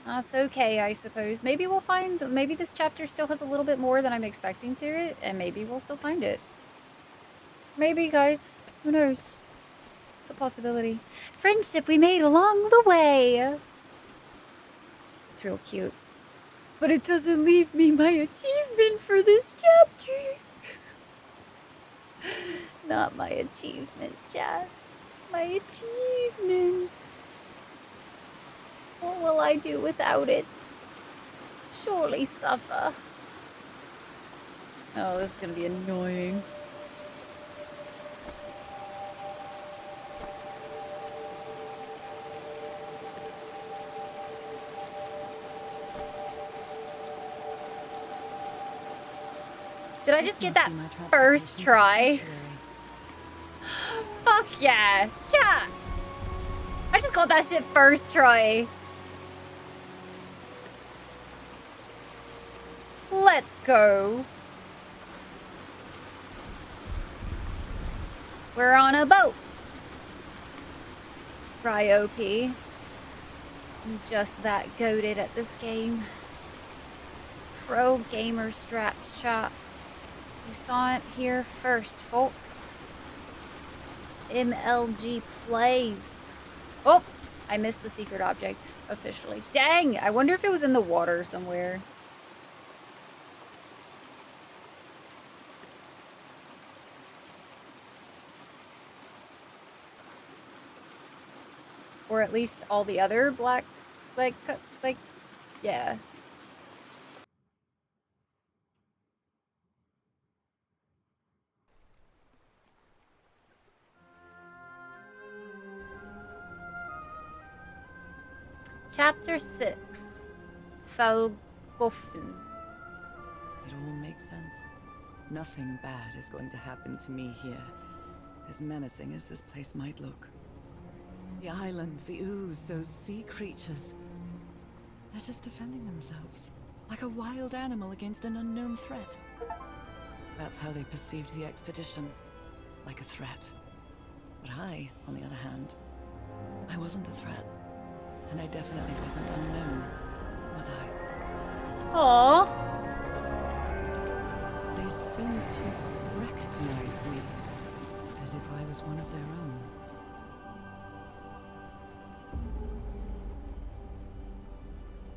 that's okay, I suppose. Maybe we'll find, maybe this chapter still has a little bit more than I'm expecting to it, and maybe we'll still find it. Maybe, guys. Who knows? It's a possibility. Friendship we made along the way. It's real cute. But it doesn't leave me my achievement for this chapter. Not my achievement, chat. My achievement. What will I do without it? Surely suffer. Oh, this is gonna be annoying. Did I just get that first try? Fuck yeah! Chat! I just got that shit first try. Let's go. We're on a boat. Ryope. I'm just that goated at this game. Pro gamer strats, chat. You saw it here first, folks. MLG plays. Oh, I missed the secret object officially. Dang, I wonder if it was in the water somewhere. Or at least all the other black, like, yeah. Chapter 6. Falgofen. It all makes sense. Nothing bad is going to happen to me here, as menacing as this place might look. The island, the ooze, those sea creatures. They're just defending themselves, like a wild animal against an unknown threat. That's how they perceived the expedition, like a threat. But I, on the other hand, I wasn't a threat. And I definitely wasn't unknown, was I? Aww. They seemed to recognize me, as if I was one of their own.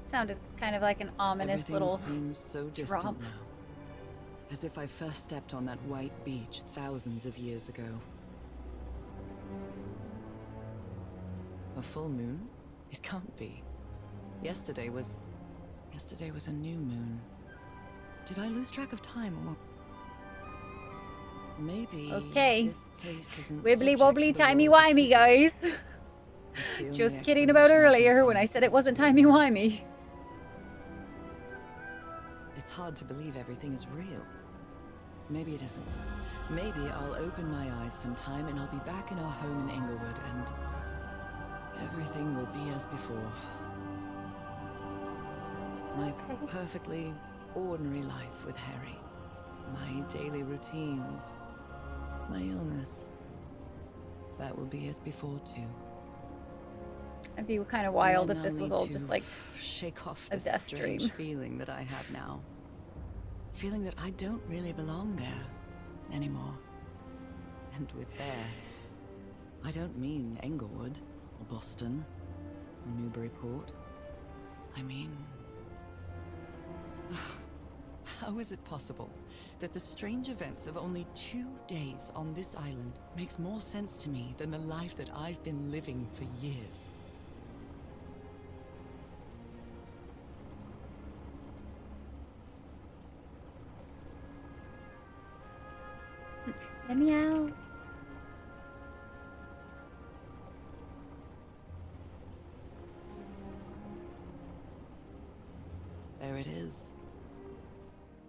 Sounded kind of like an ominous Everything little seems so drop. distant now. As if I first stepped on that white beach thousands of years ago. A full moon? It can't be. Yesterday was a new moon. Did I lose track of time, or maybe Okay. this place isn't Wibbly subject wobbly to the timey laws of wimey, physics? guys. It's the only Just kidding about explanation I can earlier when find I for said it this wasn't weird timey world. wimey. It's hard to believe everything is real. Maybe it isn't. Maybe I'll open my eyes sometime and I'll be back in our home in Englewood and everything will be as before. My perfectly ordinary life with Harry. My daily routines. My illness. That will be as before too. It'd be kind of And wild then if this I'll was need all to just like shake off a this death strange dream. feeling that I have now. Feeling that I don't really belong there anymore. And with there, I don't mean Englewood or Boston or Newburyport. I mean, how is it possible that the strange events of only 2 days on this island makes more sense to me than the life that I've been living for years? Let me out. There it is.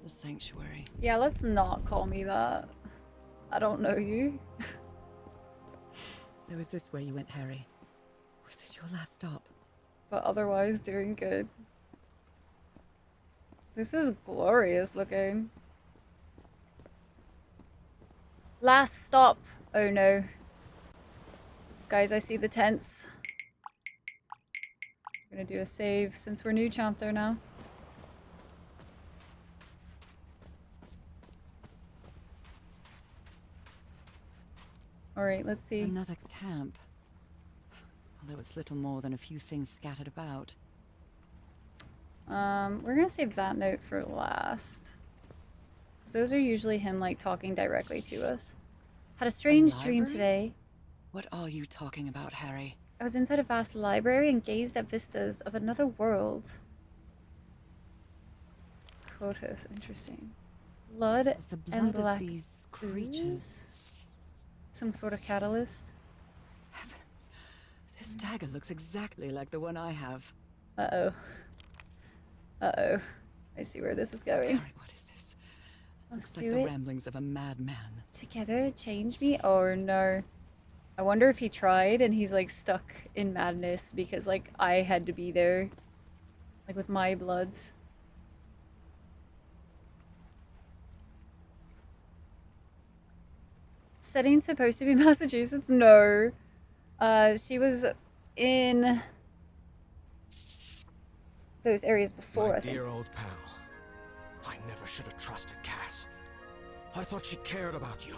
The sanctuary. Yeah, let's not call me that. I don't know you. So is this where you went, Harry? Was this your last stop? But otherwise doing good. This is glorious looking. Last stop. Oh no. Guys, I see the tents. I'm gonna do a save since we're new chapter now. Alright, let's see. Another camp. Although it's little more than a few things scattered about. We're gonna save that note for last. 'Cause those are usually him like talking directly to us. Had a strange dream library? today. What are you talking about, Harry? I was inside a vast library and gazed at vistas of another world. Cotus, interesting. Blood Was the blood and of black these ooze? creatures? Some sort of catalyst. Heavens. This dagger looks exactly like the one I have. Uh-oh. Uh-oh. I see where this is going. Harry, what is this? Let's Looks like do the it. ramblings of a madman. Together, change me? Oh no. I wonder if he tried and he's like stuck in madness because like I had to be there. Like with my bloods. Setting's supposed to be Massachusetts? No. She was in those areas before, My I think. dear old pal. I never should have trusted Cass. I thought she cared about you,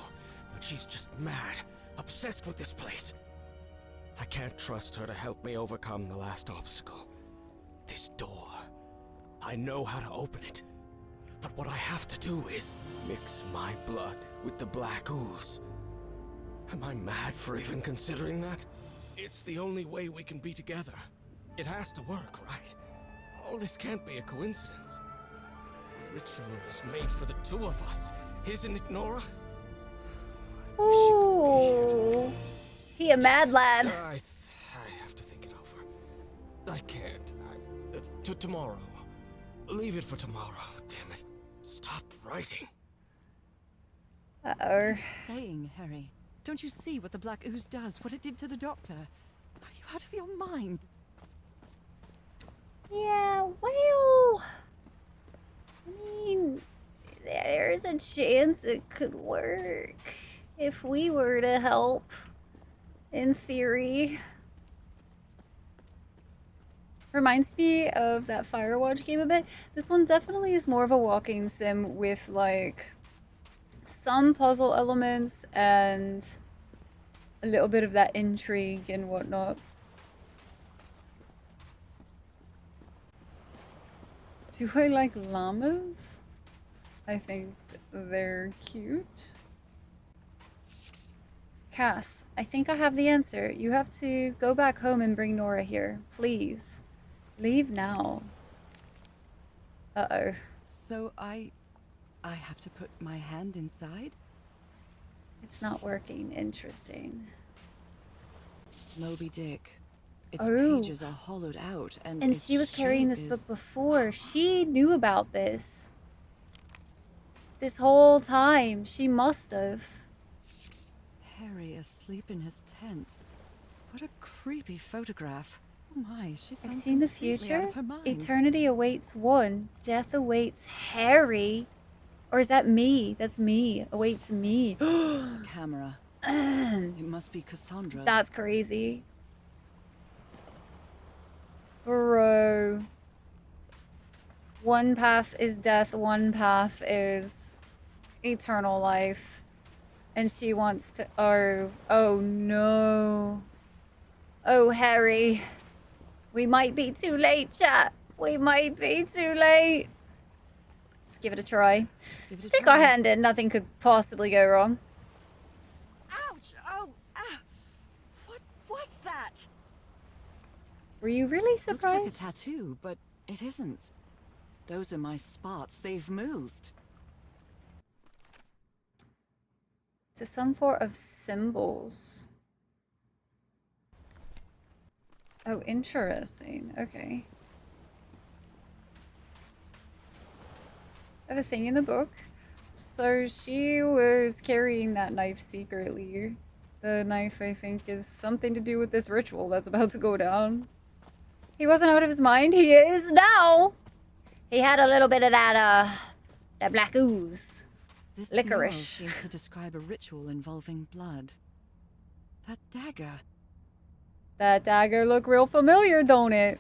but she's just mad, obsessed with this place. I can't trust her to help me overcome the last obstacle. This door. I know how to open it. But what I have to do is mix my blood with the black ooze. Am I mad for even considering that? It's the only way we can be together. It has to work, right? All this can't be a coincidence. The ritual is made for the two of us, isn't it, Nora? I wish you could be here. Ooh. He a mad lad. I have to think it over. I can't. Tomorrow. Leave it for tomorrow. Damn it. Stop writing. Uh-oh. Saying, Harry. Don't you see what the black ooze does? What it did to the doctor? Are you out of your mind? Yeah, well... I mean, there's a chance it could work. If we were to help. In theory. Reminds me of that Firewatch game a bit. This one definitely is more of a walking sim with, like, some puzzle elements and a little bit of that intrigue and whatnot. Do I like llamas? I think they're cute. Cass, I think I have the answer. You have to go back home and bring Nora here. Please. Leave now. Uh-oh. So I have to put my hand inside? It's not working. Interesting. Moby Dick. Its Oh. pages are hollowed out and And its she was carrying shape this book is- before. She knew about this. This whole time. She must have. Harry asleep in his tent. What a creepy photograph. Oh my, she I've sounds seen the completely out future. of her mind. Eternity awaits one. Death awaits Harry. Or is that me? That's me. Awaits me. Camera. It must be Cassandra's. That's crazy. Bro. One path is death, one path is eternal life. And she wants to... Oh no. Oh, Harry. We might be too late, chat. We might be too late. Let's give it a try. Let's give it a Stick try. our hand in. Nothing could possibly go wrong. Ouch! Oh, ah! What was that? Were you really Looks like a surprised? tattoo, but it isn't. Those are my spots. They've moved. To some form of symbols. Oh, interesting. Okay. I have a thing in the book. So she was carrying that knife secretly. The knife, I think, is something to do with this ritual that's about to go down. He wasn't out of his mind. He is now. He had a little bit of that black ooze. This Licorice. mural seems to describe a ritual involving blood. That dagger. That dagger look real familiar, don't it?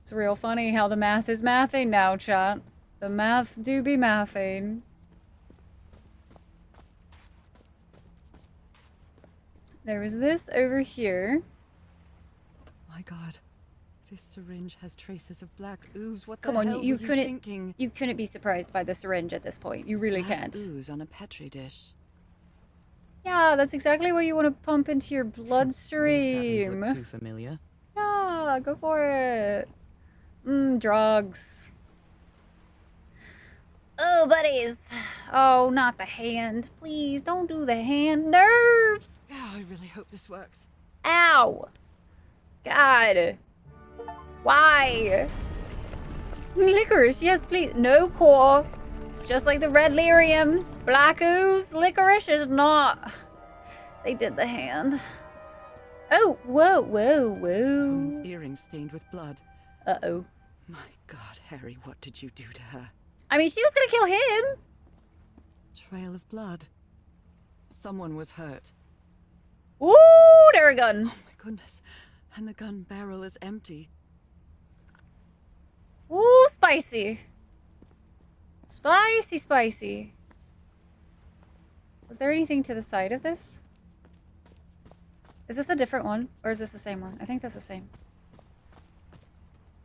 It's real funny how the math is mathing now, chat. The math do be mathing. There was this over here. My God. This syringe has traces of black ooze. What Come the on, hell you were couldn't thinking? you couldn't be surprised by the syringe at this point. You really Black can't. ooze on a petri dish. Yeah, that's exactly what you want to pump into your These patterns bloodstream. look too familiar. Yeah, go for it. Drugs. Oh, buddies. Oh, not the hand. Please, don't do the hand. Nerves. Oh, I really hope this works. Ow. God. Why? Licorice, yes, please. No core. It's just like the red lyrium. Black ooze. Licorice is not. They did the hand. Oh, whoa, whoa, Woman's whoa. earring stained with blood. Uh-oh. My God, Harry, what did you do to her? I mean, she was gonna kill him. Trail of blood. Someone was hurt. Ooh, there a gun. Oh my goodness. And the gun barrel is empty. Ooh, spicy. Spicy, spicy. Was there anything to the side of this? Is this a different one? Or is this the same one? I think that's the same.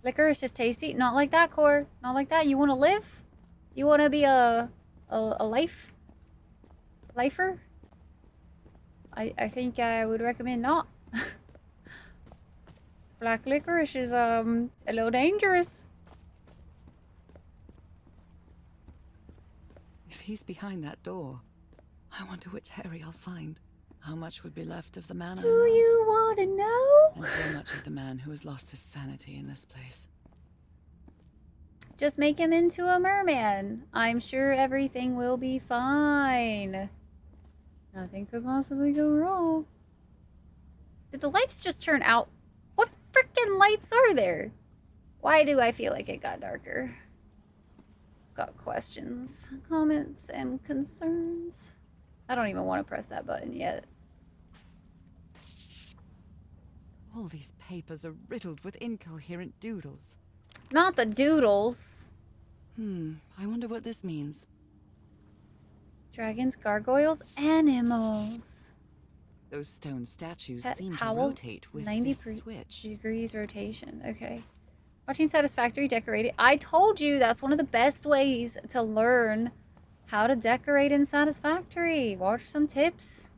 Licorice is tasty. Not like that, Core. Not like that. You want to live? You want to be a lifer? I think I would recommend not. Black licorice is a little dangerous. If he's behind that door, I wonder which Harry I'll find. How much would be left of the man I Do love? you want to know? And how much of the man who has lost his sanity in this place? Just make him into a merman. I'm sure everything will be fine. Nothing could possibly go wrong. Did the lights just turn out? What freaking lights are there? Why do I feel like it got darker? Got questions, comments, and concerns. I don't even want to press that button yet. All these papers are riddled with incoherent doodles. Not the doodles. I wonder what this means. Dragons, gargoyles, animals. Those stone statues Pet seem to Howl, rotate with 90 this switch. degrees rotation. Okay. Watching Satisfactory decorated. I told you that's one of the best ways to learn how to decorate in Satisfactory. Watch some tips.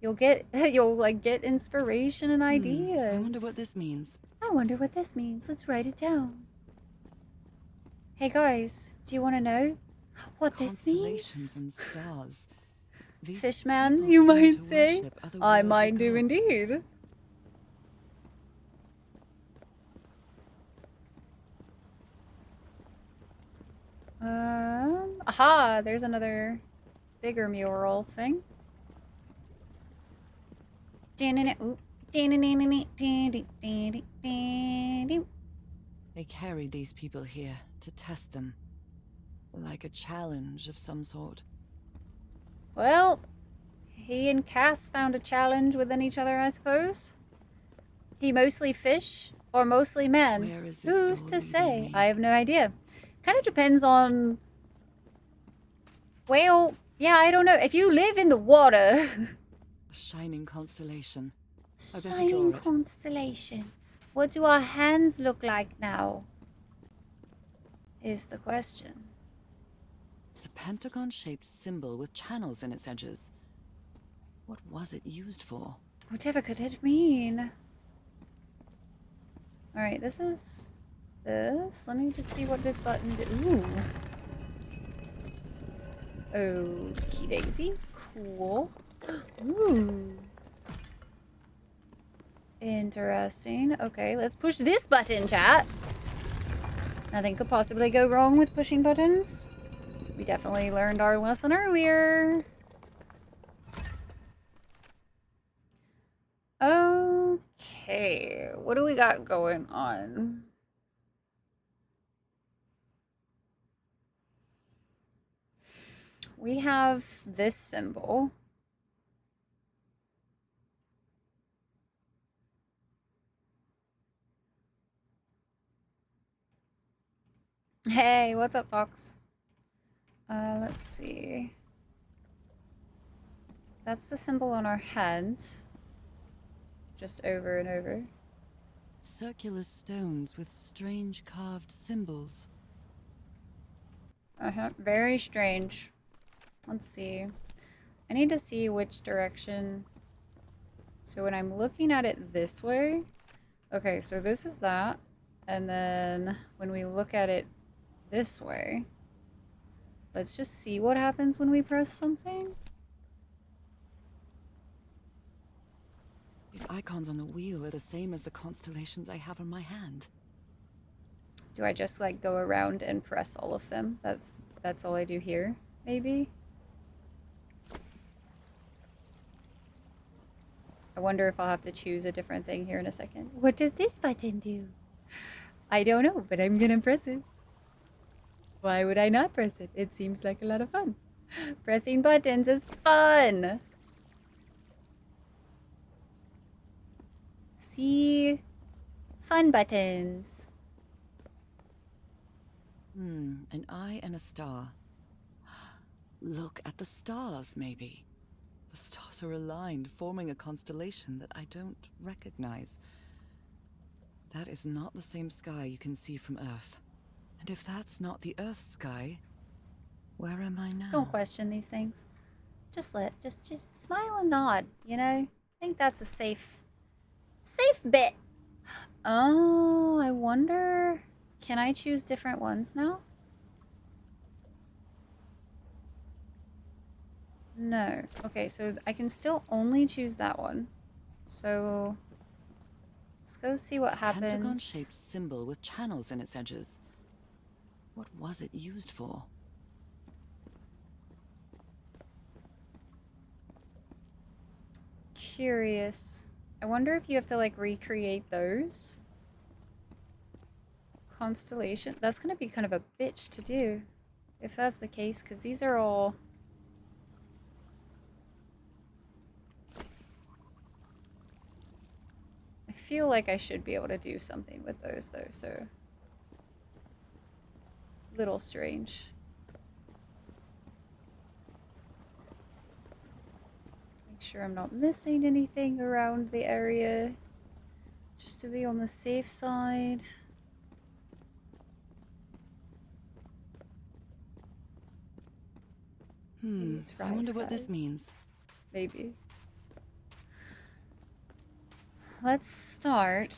You'll get get inspiration and ideas. I wonder what this means. I wonder what this means. Let's write it down. Hey guys, do you want to know what this Constellations means? and stars. These Fishman, people you seem might to say. worship I otherworldly might do gods. indeed. Aha, there's another bigger mural thing. They carried these people here to test them. Like a challenge of some sort. Well, he and Cass found a challenge within each other, I suppose. He mostly fish or mostly men. Where is this Who's door to leading say? me? I have no idea. Kind of depends on... Well, yeah, I don't know. If you live in the water... A shining constellation. I better draw Shining it. constellation. What do our hands look like now? Is the question. It's a pentagon-shaped symbol with channels in its edges. What was it used for? Whatever could it mean? Alright, this is this. Let me just see what this button do. Ooh. Okie daisy. Cool. Ooh. Interesting. Okay, let's push this button, chat. Nothing could possibly go wrong with pushing buttons. We definitely learned our lesson earlier. Okay, what do we got going on? We have this symbol. Hey, what's up, Fox? Let's see. That's the symbol on our head. Just over and over. Circular stones with strange carved symbols. Very strange. Let's see. I need to see which direction. So when I'm looking at it this way. Okay, so this is that. And then when we look at it this way. Let's just see what happens when we press something. These icons on the wheel are the same as the constellations I have on my hand. Do I just like go around and press all of them? That's all I do here, maybe? I wonder if I'll have to choose a different thing here in a second. What does this button do? I don't know, but I'm gonna press it. Why would I not press it? It seems like a lot of fun. Pressing buttons is fun. See? Fun buttons. An eye and a star. Look at the stars, maybe. The stars are aligned, forming a constellation that I don't recognize. That is not the same sky you can see from Earth. And if that's not the Earth's sky, where am I now? Don't question these things. Just smile and nod, you know? I think that's a safe bet. Oh, I wonder, can I choose different ones now? No. Okay, so I can still only choose that one. So let's go see what happens. It's a pentagon-shaped symbol with channels in its edges. What was it used for? Curious. I wonder if you have to like recreate those. Constellation. That's gonna be kind of a bitch to do. If that's the case, because these are all... I feel like I should be able to do something with those though, so... Little strange. Make sure I'm not missing anything around the area. Just to be on the safe side. I wonder what this means. Maybe. Let's start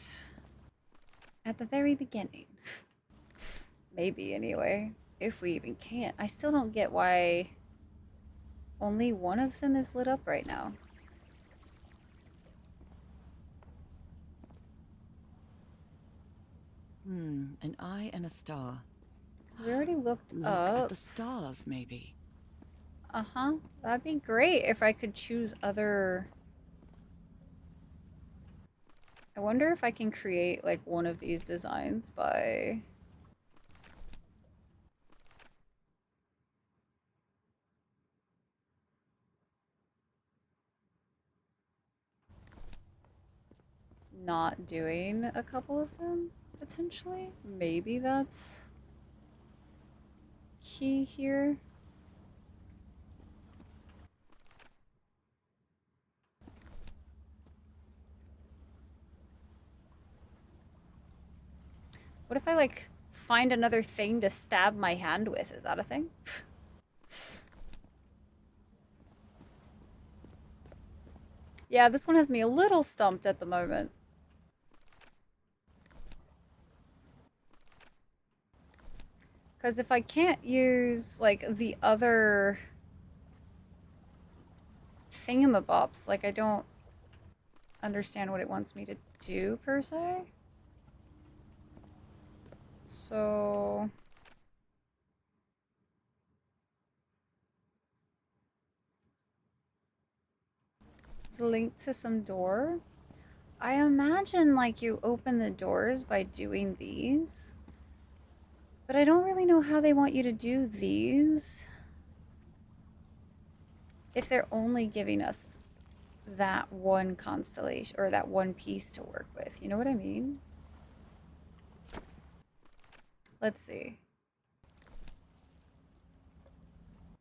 at the very beginning. Maybe, anyway. If we even can. I still don't get why only one of them is lit up right now. An eye and a star. We already looked Look up. at the stars, maybe. Uh-huh. That'd be great if I could choose other... I wonder if I can create, like, one of these designs by... not doing a couple of them, potentially. Maybe that's key here. What if I, like, find another thing to stab my hand with? Is that a thing? Yeah, this one has me a little stumped at the moment. Because if I can't use, like, the other thingamabobs, like, I don't understand what it wants me to do, per se. So... it's linked to some door. I imagine, like, you open the doors by doing these. But I don't really know how they want you to do these. If they're only giving us that one constellation, or that one piece to work with. You know what I mean? Let's see.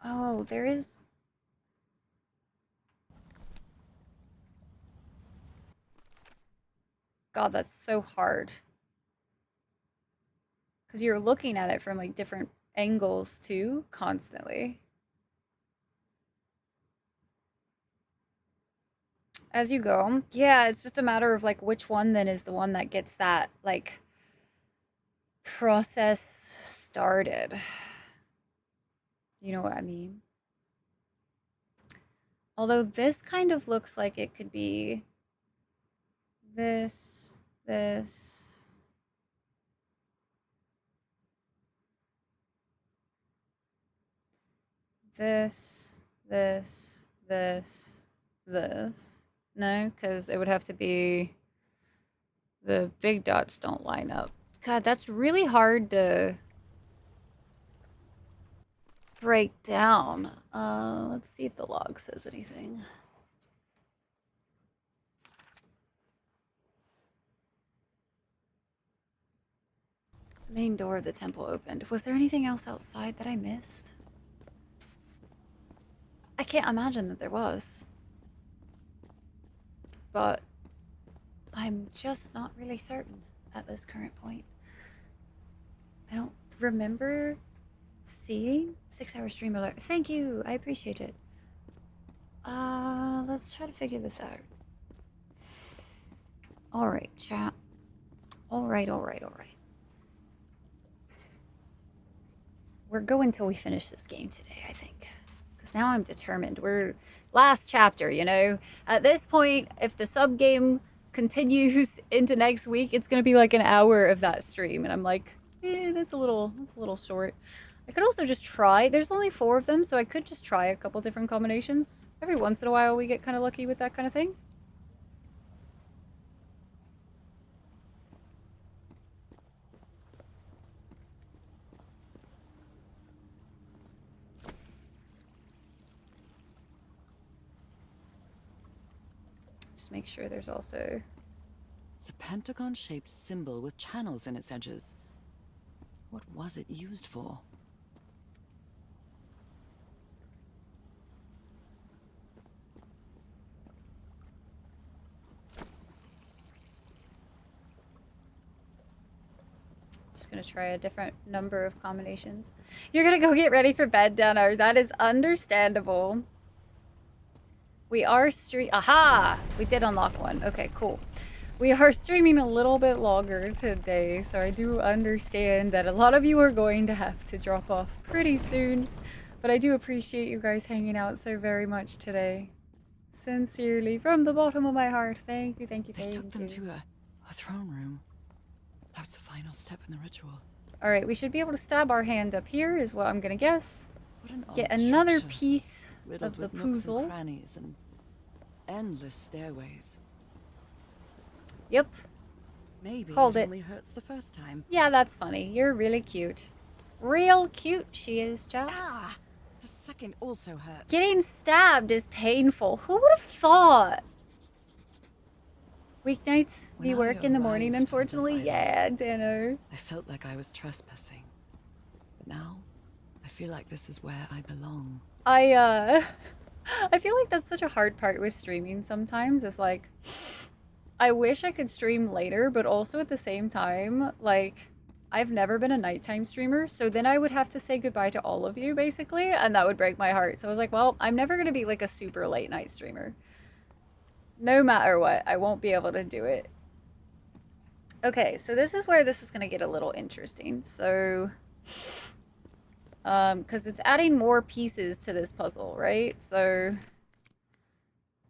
Oh, there is... God, that's so hard. Because you're looking at it from, like, different angles, too, constantly. As you go. Yeah, it's just a matter of, like, which one then is the one that gets that, like, process started. You know what I mean? Although this kind of looks like it could be this, this. This, this, this, this. No, because it would have to be the big dots don't line up. God, that's really hard to break down. Let's see if the log says anything. The main door of the temple opened. Was there anything else outside that I missed? I can't imagine that there was. but I'm just not really certain at this current point. I don't remember seeing 6-hour stream alert. Thank you, I appreciate it. Let's try to figure this out. Alright, chat. Alright. We're going till we finish this game today, I think. Because now I'm determined. We're last chapter, you know? At this point, if the sub-game continues into next week, it's gonna be like an hour of that stream. And I'm like, that's a little short. I could also just try. There's only 4 of them, so I could just try a couple different combinations. Every once in a while, we get kind of lucky with that kind of thing. Just make sure there's also... It's a pentagon-shaped symbol with channels in its edges. What was it used for? Just gonna try a different number of combinations. You're gonna go get ready for bed, Dano. That is understandable. We are aha! We did unlock one. Okay, cool. We are streaming a little bit longer today, so I do understand that a lot of you are going to have to drop off pretty soon. But I do appreciate you guys hanging out so very much today. Sincerely, from the bottom of my heart. Thank you. They took them to a throne room. That was the final step in the ritual. Alright, we should be able to stab our hand up here, is what I'm gonna guess. What an Get odd another structure, piece riddled of the with nooks and puzzle. crannies and endless stairways. Yep. Maybe Called it. only hurts the first time. Yeah, that's funny. You're really cute. Real cute she is, Jeff. Ah! The second also hurts. Getting stabbed is painful. Who would have thought? Weeknights, we When I work in the morning, arrived on unfortunately. this Yeah, island, Dano. I felt like I was trespassing. But now, I feel like this is where I belong. I feel like that's such a hard part with streaming sometimes. It's like, I wish I could stream later, but also at the same time, like, I've never been a nighttime streamer, so then I would have to say goodbye to all of you, basically, and that would break my heart. So I was like, well, I'm never gonna be, like, a super late night streamer. No matter what, I won't be able to do it. Okay, so this is where this is gonna get a little interesting. So, because it's adding more pieces to this puzzle, right? So,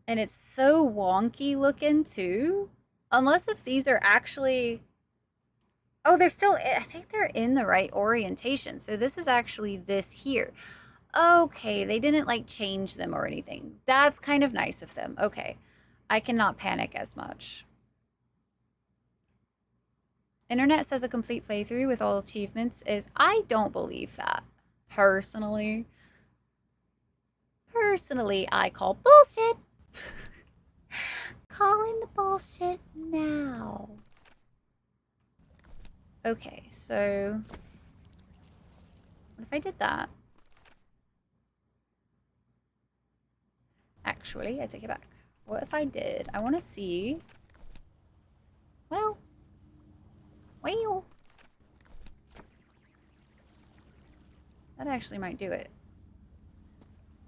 and it's so wonky looking too. Unless if these are actually... Oh, they're still... I think they're in the right orientation. So this is actually this here. Okay, they didn't like change them or anything. That's kind of nice of them. Okay, I cannot panic as much. Internet says a complete playthrough with all achievements is... I don't believe that. Personally. Personally, I call bullshit. Calling the bullshit now. Okay, so... What if I did that? Actually, I take it back. What if I did? I want to see... Well... That actually might do it.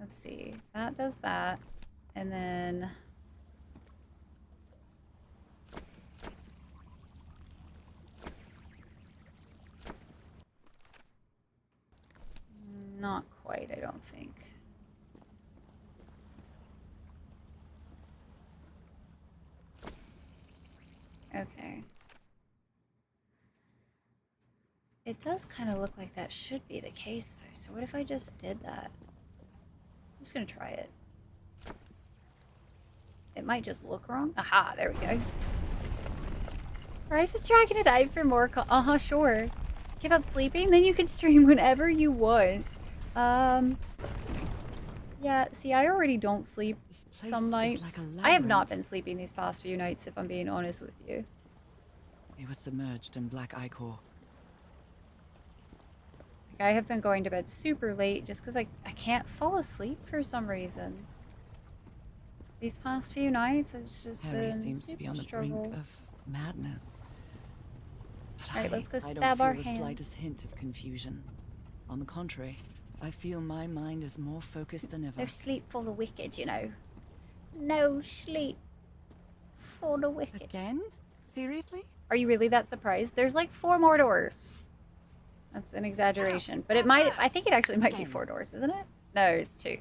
Let's see. That does that. And then... Not quite, I don't think. Okay. It does kind of look like that should be the case, though. So what if I just did that? I'm just gonna try it. It might just look wrong. Aha, there we go. Rice is tracking it out for more sure. Give up sleeping? Then you can stream whenever you want. Yeah, see, I already don't sleep some nights. Like I have not been sleeping these past few nights, if I'm being honest with you. It was submerged in black ichor. Like, I have been going to bed super late just because I can't fall asleep for some reason. These past few nights, it's just Harry been seems to be on the struggle. brink of madness. But Alright, let's go I stab don't our feel the hand. slightest hint of confusion. On the contrary, I feel my mind is more focused than ever. No sleep for the wicked, you know. No sleep for the wicked. Again? Seriously? Are you really that surprised? There's like 4 more doors. That's an exaggeration. But it might, I think it actually might be 4 doors, isn't it? No, it's 2.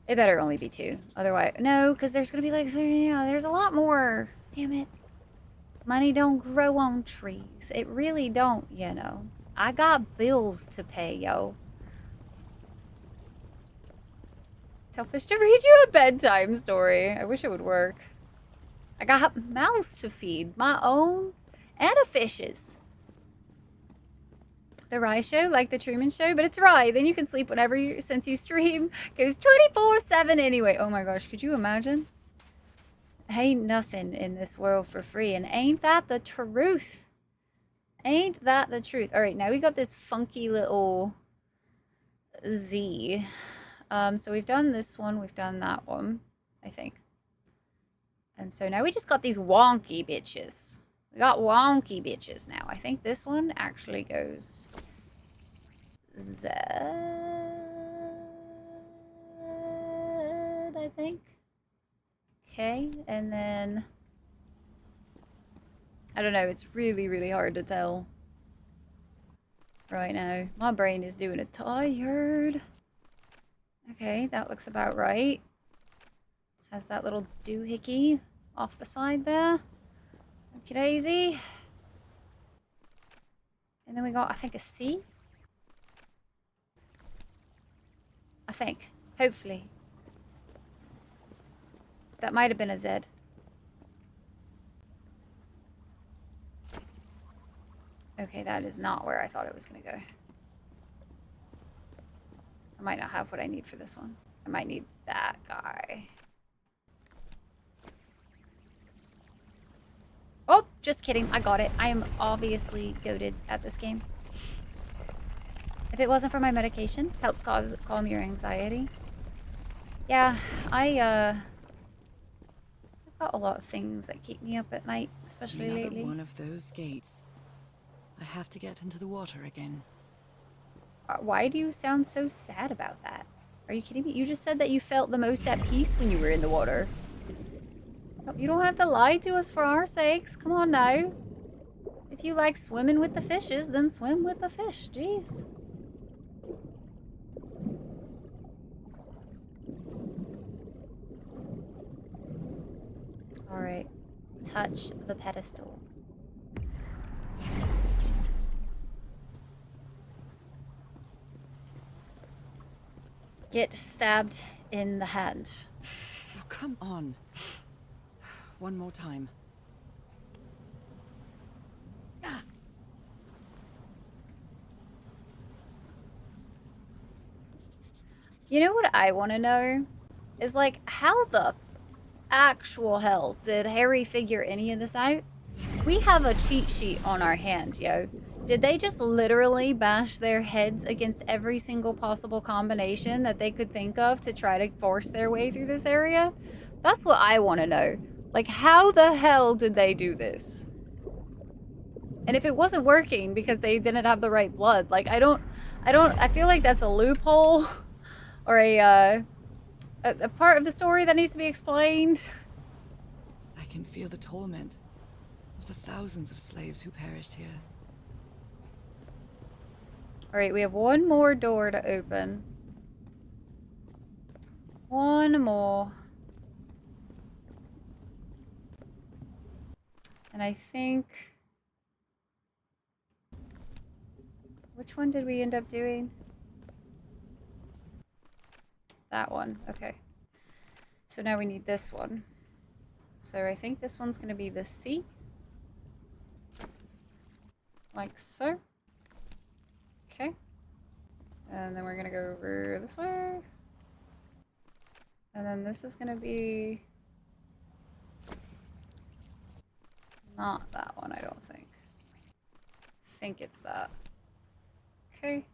It better only be 2. Otherwise, no, because there's going to be like, you know, there's a lot more. Damn it. Money don't grow on trees. It really don't, you know. I got bills to pay, yo. Tell Fish to read you a bedtime story. I wish it would work. I got mouths to feed. My own and a fish's. The Rye Show, like the Truman Show, but it's Rye. Then you can sleep whenever you, since you stream. Goes 24/7 anyway. Oh my gosh, could you imagine? Ain't nothing in this world for free, and ain't that the truth? Ain't that the truth? All right, now we got this funky little Z. So we've done this one, we've done that one, I think. And so now we just got these wonky bitches. We got wonky bitches now. I think this one actually goes Z, I think. Okay, and then I don't know, it's really, really hard to tell right now. My brain is doing it tired. Okay, that looks about right. Has that little doohickey off the side there. Okie daisy. And then we got, I think, a C. I think. Hopefully. That might have been a Z. Okay, that is not where I thought it was going to go. I might not have what I need for this one. I might need that guy. Oh, just kidding. I got it. I am obviously goated at this game. If it wasn't for my medication, helps calm your anxiety. Yeah, I've got a lot of things that keep me up at night, especially Another lately. one of those gates. I have to get into the water again. Why do you sound so sad about that? Are you kidding me? You just said that you felt the most at peace when you were in the water. You don't have to lie to us for our sakes. Come on now. If you like swimming with the fishes, then swim with the fish. Jeez. Alright. Touch the pedestal. Get stabbed in the hand. Oh, come on. One more time. Ah. You know what I want to know? Is like, how the actual hell did Harry figure any of this out? We have a cheat sheet on our hand, yo. Did they just literally bash their heads against every single possible combination that they could think of to try to force their way through this area? That's what I want to know. Like, how the hell did they do this? And if it wasn't working because they didn't have the right blood, like, I feel like that's a loophole or a part of the story that needs to be explained. I can feel the torment of the thousands of slaves who perished here. Alright, we have one more door to open. One more. And I think... Which one did we end up doing? That one, okay. So now we need this one. So I think this one's gonna be the C. Like so. Okay. And then we're gonna go over this way. And then this is gonna be... Not that one, I don't think. I think it's that. Okay.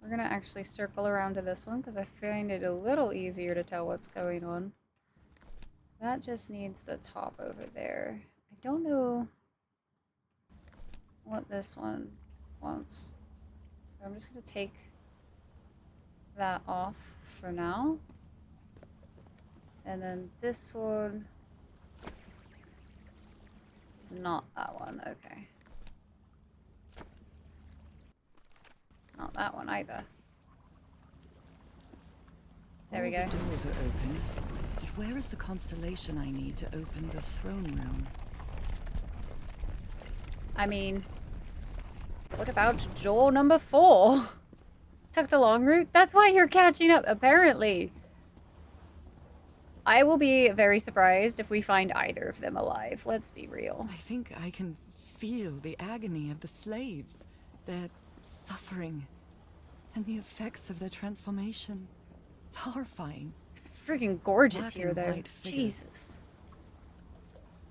We're We're gonna actually circle around to this one because I find it a little easier to tell what's going on. That just needs the top over there. I don't know what this one wants. So I'm just gonna take that off for now. And then this one is not that one, okay. It's not that one either. There we go. All the doors are open, but where is the constellation I need to open the throne room? I mean, what about door number 4? Took the long route? That's why you're catching up, apparently. I will be very surprised if we find either of them alive. Let's be real. I think I can feel the agony of the slaves, their suffering, and the effects of their transformation. It's horrifying. It's freaking gorgeous Black here, and though. white figures. Jesus.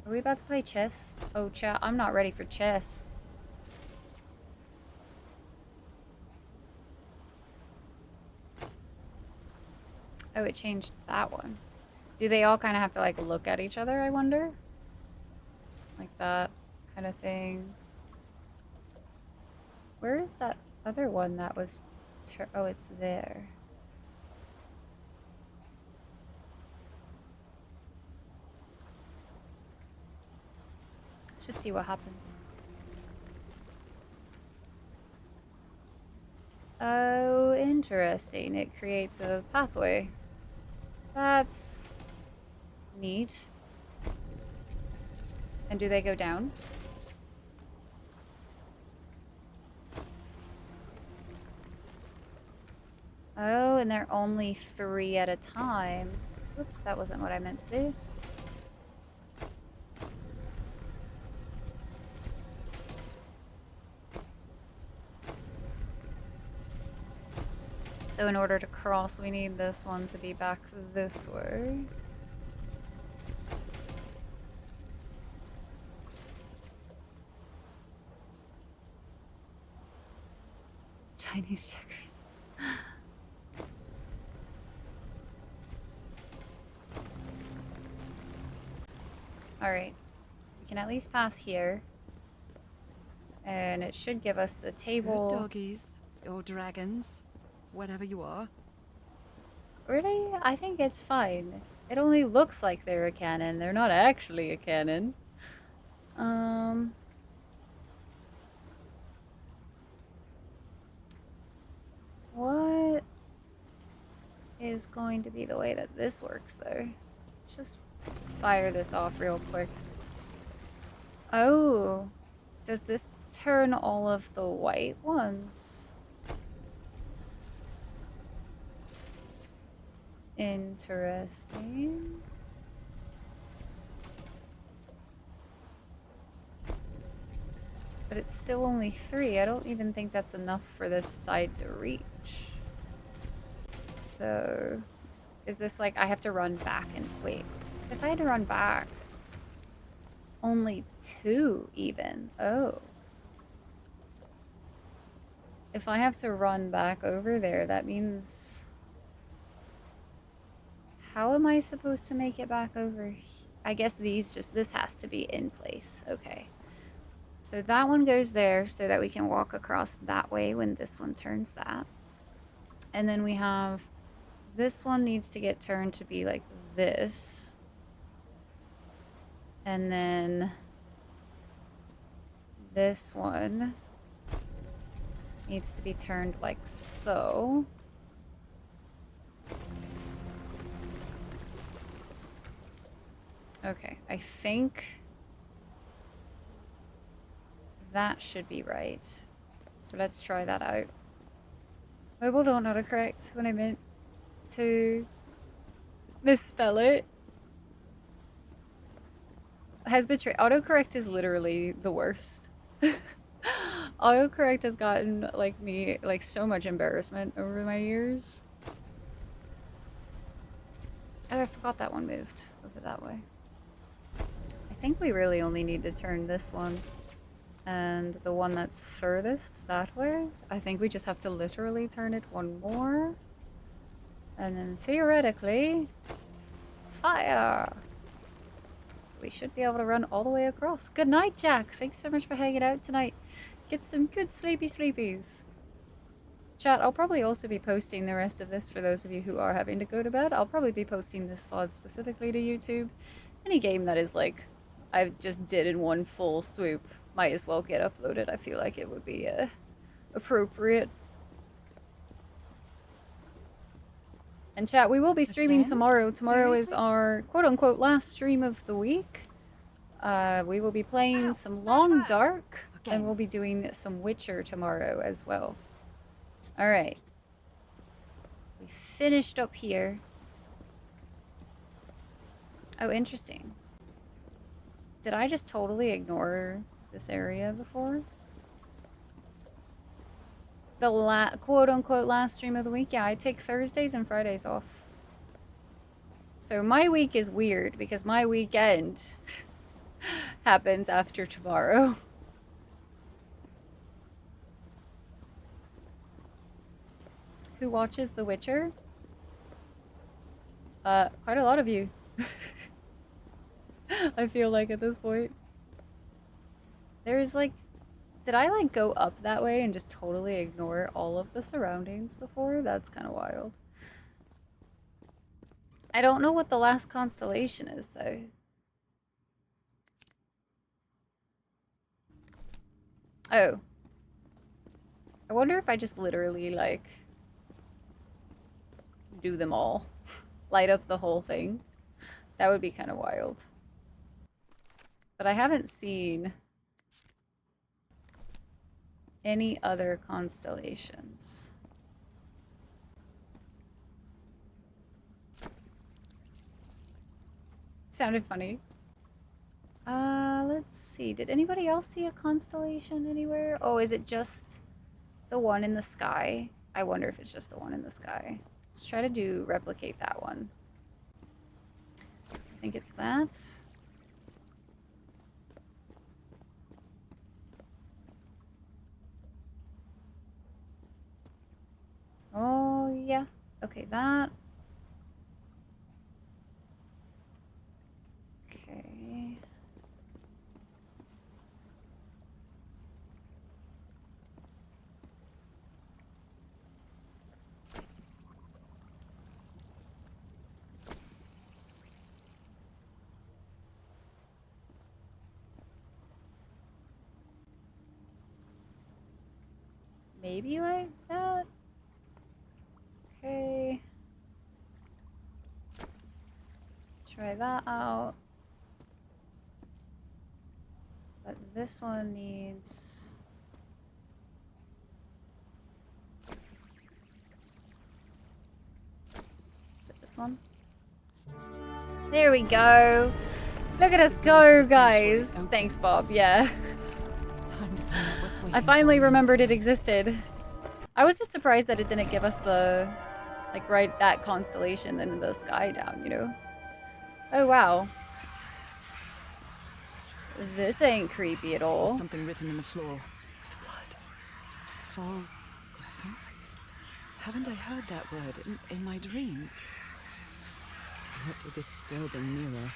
Are we about to play chess? Oh, chat, I'm not ready for chess. Oh, it changed that one. Do they all kind of have to, like, look at each other, I wonder? Like that kind of thing. Where is that other one that was... oh, it's there. Let's just see what happens. Oh, interesting. It creates a pathway. That's neat. And do they go down? Oh, and they're only 3 at a time. Oops, that wasn't what I meant to do. So in order to cross, we need this one to be back this way. Chinese checkers. Alright. We can at least pass here. And it should give us the table. Good doggies, or dragons, whatever you are. Really? I think it's fine. It only looks like they're a cannon. They're not actually a cannon. What is going to be the way that this works, though? Let's just fire this off real quick. Oh. Does this turn all of the white ones? Interesting. But it's still only 3. I don't even think that's enough for this side to reach. So, is this like I have to run back and wait? If I had to run back, only 2 even. Oh. If I have to run back over there, that means... How am I supposed to make it back over? I guess this has to be in place. Okay. So that one goes there so that we can walk across that way when this one turns that. And then we have, this one needs to get turned to be like this. And then this one needs to be turned like so. Okay, I think that should be right. So let's try that out. Mobile don't autocorrect when I meant to misspell it. Has betrayed. Autocorrect is literally the worst. Autocorrect has gotten me so much embarrassment over my years. Oh, I forgot that one moved over that way. I think we really only need to turn this one. And the one that's furthest that way, I think we just have to literally turn it one more. And then theoretically, fire! We should be able to run all the way across. Good night, Jack. Thanks so much for hanging out tonight. Get some good sleepy sleepies. Chat, I'll probably also be posting the rest of this for those of you who are having to go to bed. I'll probably be posting this VOD specifically to YouTube. Any game that is like, I just did in one full swoop might as well get uploaded. I feel like it would be appropriate. And chat, we will be streaming tomorrow. Tomorrow is our quote-unquote last stream of the week. We will be playing some Long Dark, and we'll be doing some Witcher tomorrow as well. Alright. We finished up here. Oh, interesting. Did I just totally ignore this area before? The quote-unquote last stream of the week? Yeah, I take Thursdays and Fridays off. So my week is weird because my weekend happens after tomorrow. Who watches The Witcher? Quite a lot of you. I feel like at this point. There's like... Did I like go up that way and just totally ignore all of the surroundings before? That's kind of wild. I don't know what the last constellation is though. Oh. I wonder if I just literally like do them all. Light up the whole thing. That would be kind of wild. But I haven't seen any other constellations. Sounded funny. Let's see. Did anybody else see a constellation anywhere? Oh, is it just the one in the sky? I wonder if it's just the one in the sky. Let's try to replicate that one. I think it's that. Oh, yeah. Okay, that. Okay. Maybe like that? Okay. Try that out. But this one needs... Is it this one? There we go. Look at us go, guys. Thanks, Bob. Yeah. It's time to find out what's waiting I finally for us. remembered it existed. I was just surprised that it didn't give us the, like, right, that constellation in the sky down, you know? Oh, wow. This ain't creepy at all. There's something written in the floor with blood. Fall Griffin? Haven't I heard that word in my dreams? What a disturbing mirror.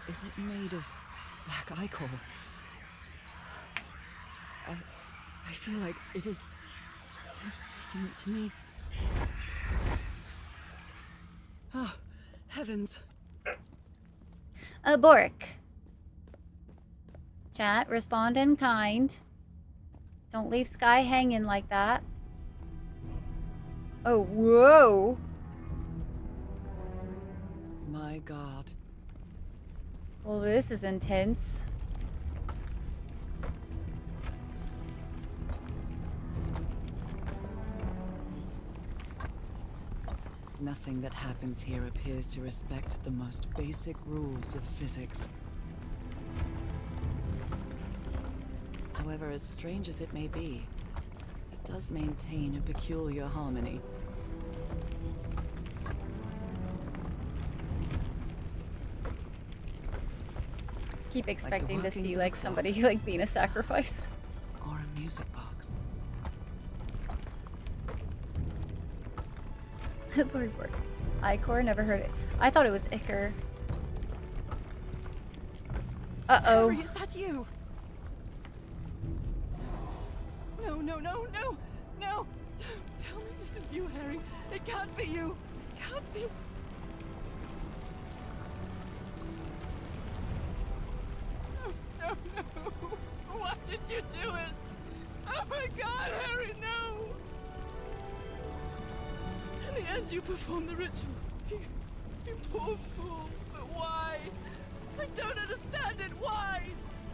Is it made of black ichor? I feel like it is speaking to me. Oh, heavens. Boric. Chat, respond in kind. Don't leave Sky hanging like that. Oh, whoa. My God. Well, this is intense. Nothing that happens here appears to respect the most basic rules of physics. However, as strange as it may be, it does maintain a peculiar harmony. Keep expecting to workings see of a like clock. somebody like being a sacrifice. Or a music box. Bird. Icor, never heard it. I thought it was Icker. Uh-oh. Harry, is that you? No. No! Tell me this isn't you, Harry. It can't be you. It can't be. No. Why did you do it? Oh my God, Harry, no! In the end, you performed the ritual. You poor fool. But why? I don't understand it. Why?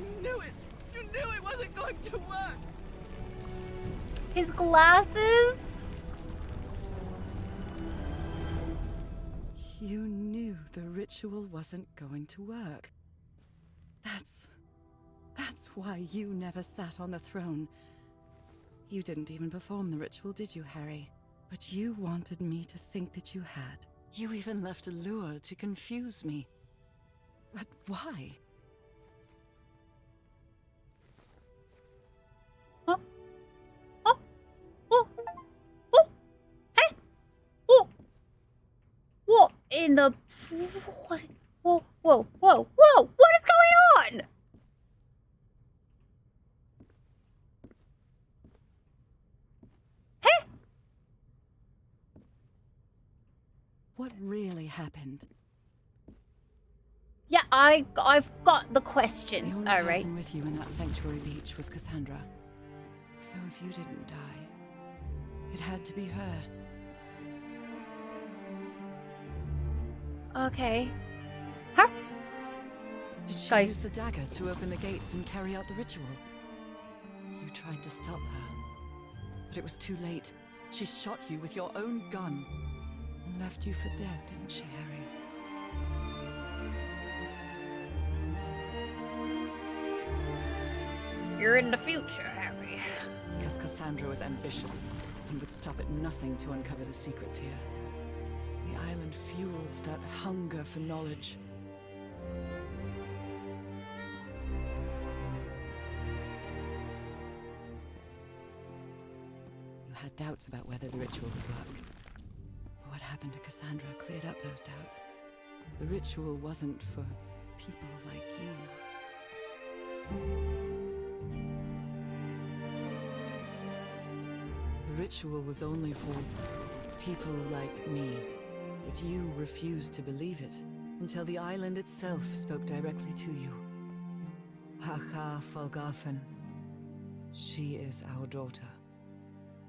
You knew it. You knew it wasn't going to work. His glasses? You knew the ritual wasn't going to work. That's why you never sat on the throne. You didn't even perform the ritual, did you, Harry? But you wanted me to think that you had. You even left a lure to confuse me. But why? Huh? Oh! Hey! Oh! What in the... What? Whoa! What is going on? Hey! What really happened? Yeah, I've got the The questions. only All right. person with you in that sanctuary beach was Cassandra. So if you didn't die, it had to be her. Okay. Huh? Did she Guys. use the dagger to open the gates and carry out the ritual? You tried to stop her, but it was too late. She shot you with your own gun and left you for dead, didn't she, Harry? You're in the future, Harry. Because Cassandra was ambitious and would stop at nothing to uncover the secrets here. The island fueled that hunger for knowledge. You had doubts about whether the ritual would work. But what happened to Cassandra cleared up those doubts. The ritual wasn't for people like you. The ritual was only for people like me. But you refused to believe it until the island itself spoke directly to you. Haha Falgafen. She is our daughter.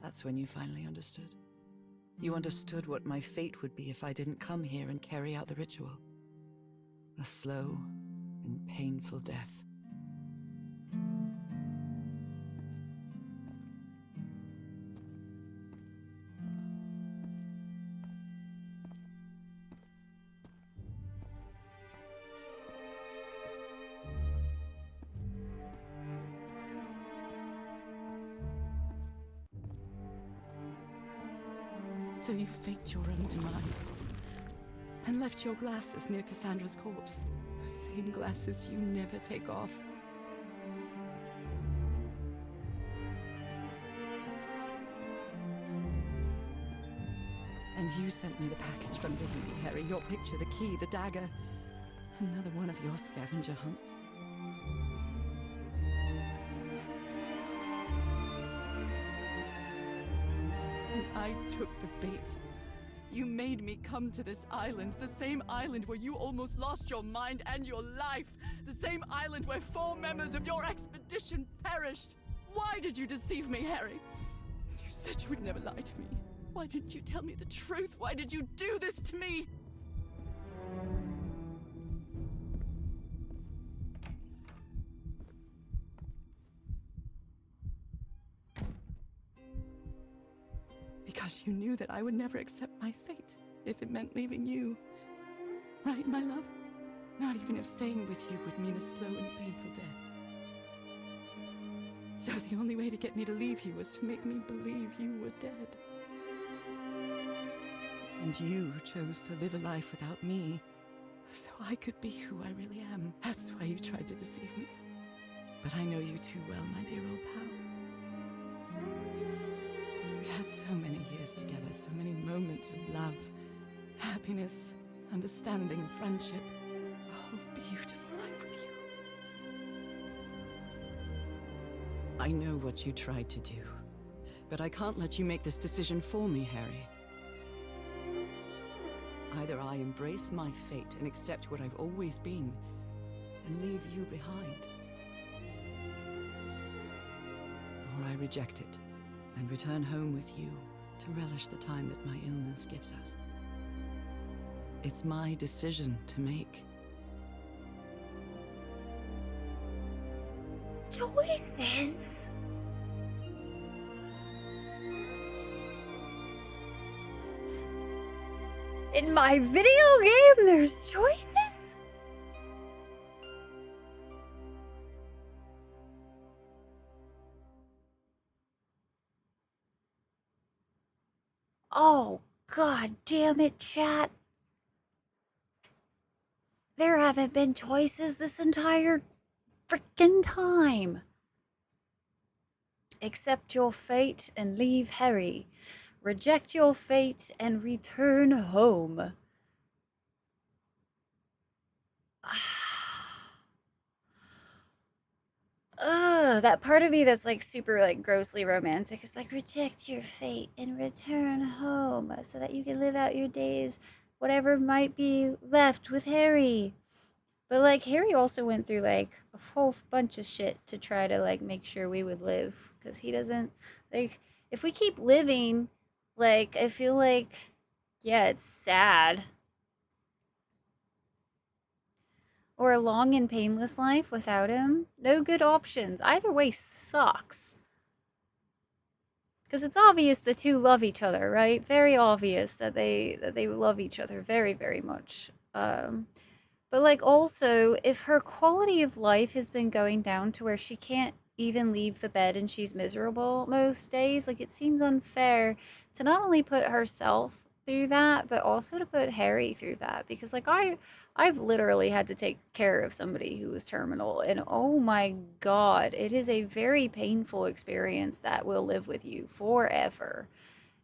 That's when you finally understood. You understood what my fate would be if I didn't come here and carry out the ritual. A slow and painful death. So you faked your own demise and left your glasses near Cassandra's corpse. Those same glasses you never take off. And you sent me the package from Tahiti, Harry. Your picture, the key, the dagger. Another one of your scavenger hunts. And I took the bait. You made me come to this island, the same island where you almost lost your mind and your life, the same island where 4 members of your expedition perished. Why did you deceive me, Harry? You said you would never lie to me. Why didn't you tell me the truth? Why did you do this to me? Because you knew that I would never accept my fate if it meant leaving you. Right, my love? Not even if staying with you would mean a slow and painful death. So the only way to get me to leave you was to make me believe you were dead. And you chose to live a life without me, so I could be who I really am. That's why you tried to deceive me. But I know you too well, my dear old pal. We've had so many years together, so many moments of love, happiness, understanding, friendship. A whole beautiful life with you. I know what you tried to do, but I can't let you make this decision for me, Harry. Either I embrace my fate and accept what I've always been, and leave you behind, or I reject it and return home with you to relish the time that my illness gives us. It's my decision to make. Choices? In my video game, there's choices? Oh, god damn it, chat. There haven't been choices this entire frickin' time. Accept your fate and leave Harry. Reject your fate and return home. That part of me that's like super like grossly romantic is like, reject your fate and return home so that you can live out your days, whatever might be left with Harry. But like Harry also went through like a whole bunch of shit to try to like make sure we would live, because he doesn't like, if we keep living, like I feel like, yeah, it's sad. Or a long and painless life without him. No good options. Either way sucks. Because it's obvious the two love each other, right? Very obvious that they love each other very, very much. But like also, if her quality of life has been going down to where she can't even leave the bed and she's miserable most days, like it seems unfair to not only put herself through that, but also to put Harry through that. Because like I've literally had to take care of somebody who was terminal, and oh my god, it is a very painful experience that will live with you forever.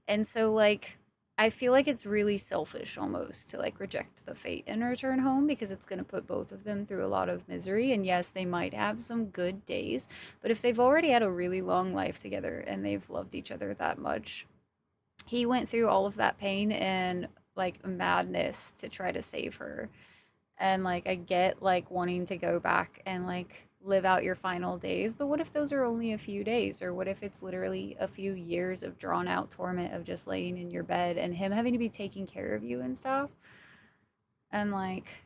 And so like I feel like it's really selfish almost to like reject the fate and return home, because it's going to put both of them through a lot of misery. And yes, they might have some good days, but if they've already had a really long life together and they've loved each other that much, he went through all of that pain and like madness to try to save her. And like I get like wanting to go back and like live out your final days, but what if those are only a few days? Or what if it's literally a few years of drawn out torment of just laying in your bed and him having to be taking care of you and stuff? And like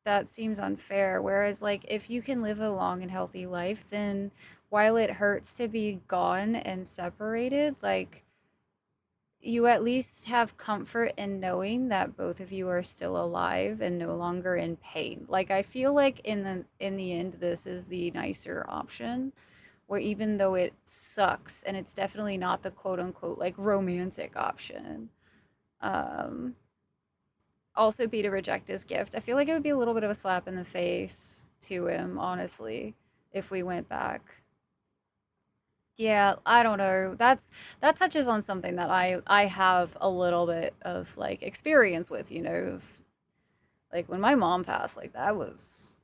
that seems unfair. Whereas like if you can live a long and healthy life, then while it hurts to be gone and separated, like you at least have comfort in knowing that both of you are still alive and no longer in pain. Like I feel like in the end this is the nicer option, where even though it sucks and it's definitely not the quote unquote like romantic option, also be to reject his gift. I feel like it would be a little bit of a slap in the face to him, honestly, if we went back. Yeah, I don't know. That touches on something that I have a little bit of like experience with, you know, like when my mom passed, like that was,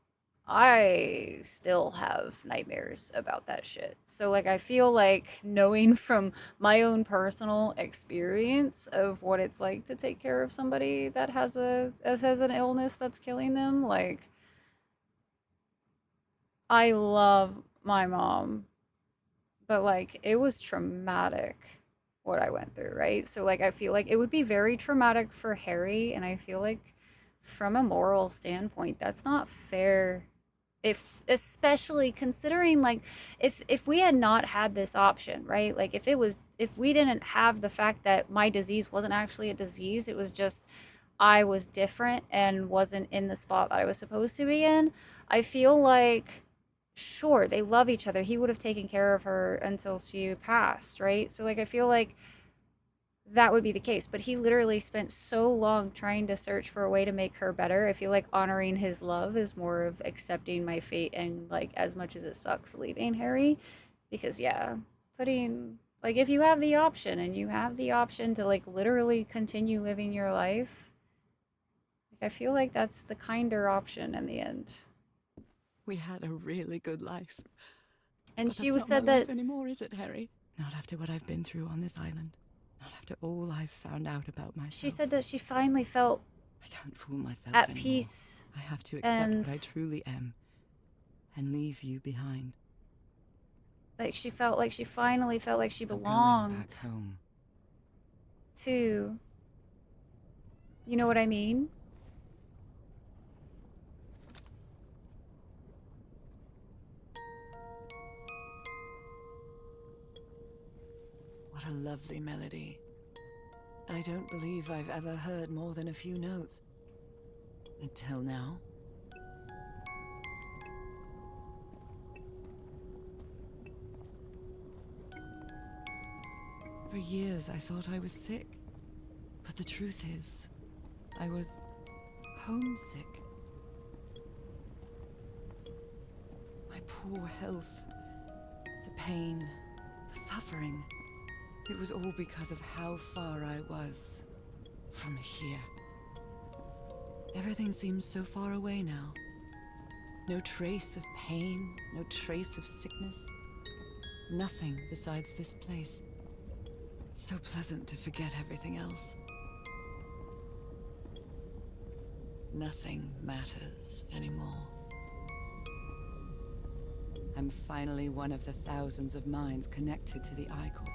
I still have nightmares about that shit. So like I feel like knowing from my own personal experience of what it's like to take care of somebody that has an illness that's killing them, like I love my mom, but like it was traumatic what I went through, right? So like I feel like it would be very traumatic for Harry, and I feel like from a moral standpoint that's not fair, if especially considering like if we had not had this option, right? Like if we didn't have the fact that my disease wasn't actually a disease, it was just I was different and wasn't in the spot that I was supposed to be in, I feel like sure, they love each other. He would have taken care of her until she passed, right? So like I feel like that would be the case. But he literally spent so long trying to search for a way to make her better. I feel like honoring his love is more of accepting my fate and, like, as much as it sucks leaving Harry. Because, yeah, putting, like, if you have the option and you have the option to, like, literally continue living your life, like, I feel like that's the kinder option in the end. We had a really good life. And But she that's not said my life that anymore, is it, Harry? Not after what I've been through on this island. Not after all I've found out about myself. she said that she finally felt I can't fool myself at anymore. peace. I have to accept and what I truly am and leave you behind. like she felt like she finally felt like she I'm going belonged back home. to, you know what I mean? What a lovely melody. I don't believe I've ever heard more than a few notes. Until now. For years I thought I was sick. But the truth is, I was homesick. My poor health, the pain, the suffering. It was all because of how far I was from here. Everything seems so far away now. No trace of pain, no trace of sickness. Nothing besides this place. It's so pleasant to forget everything else. Nothing matters anymore. I'm finally one of the thousands of minds connected to the I-Core.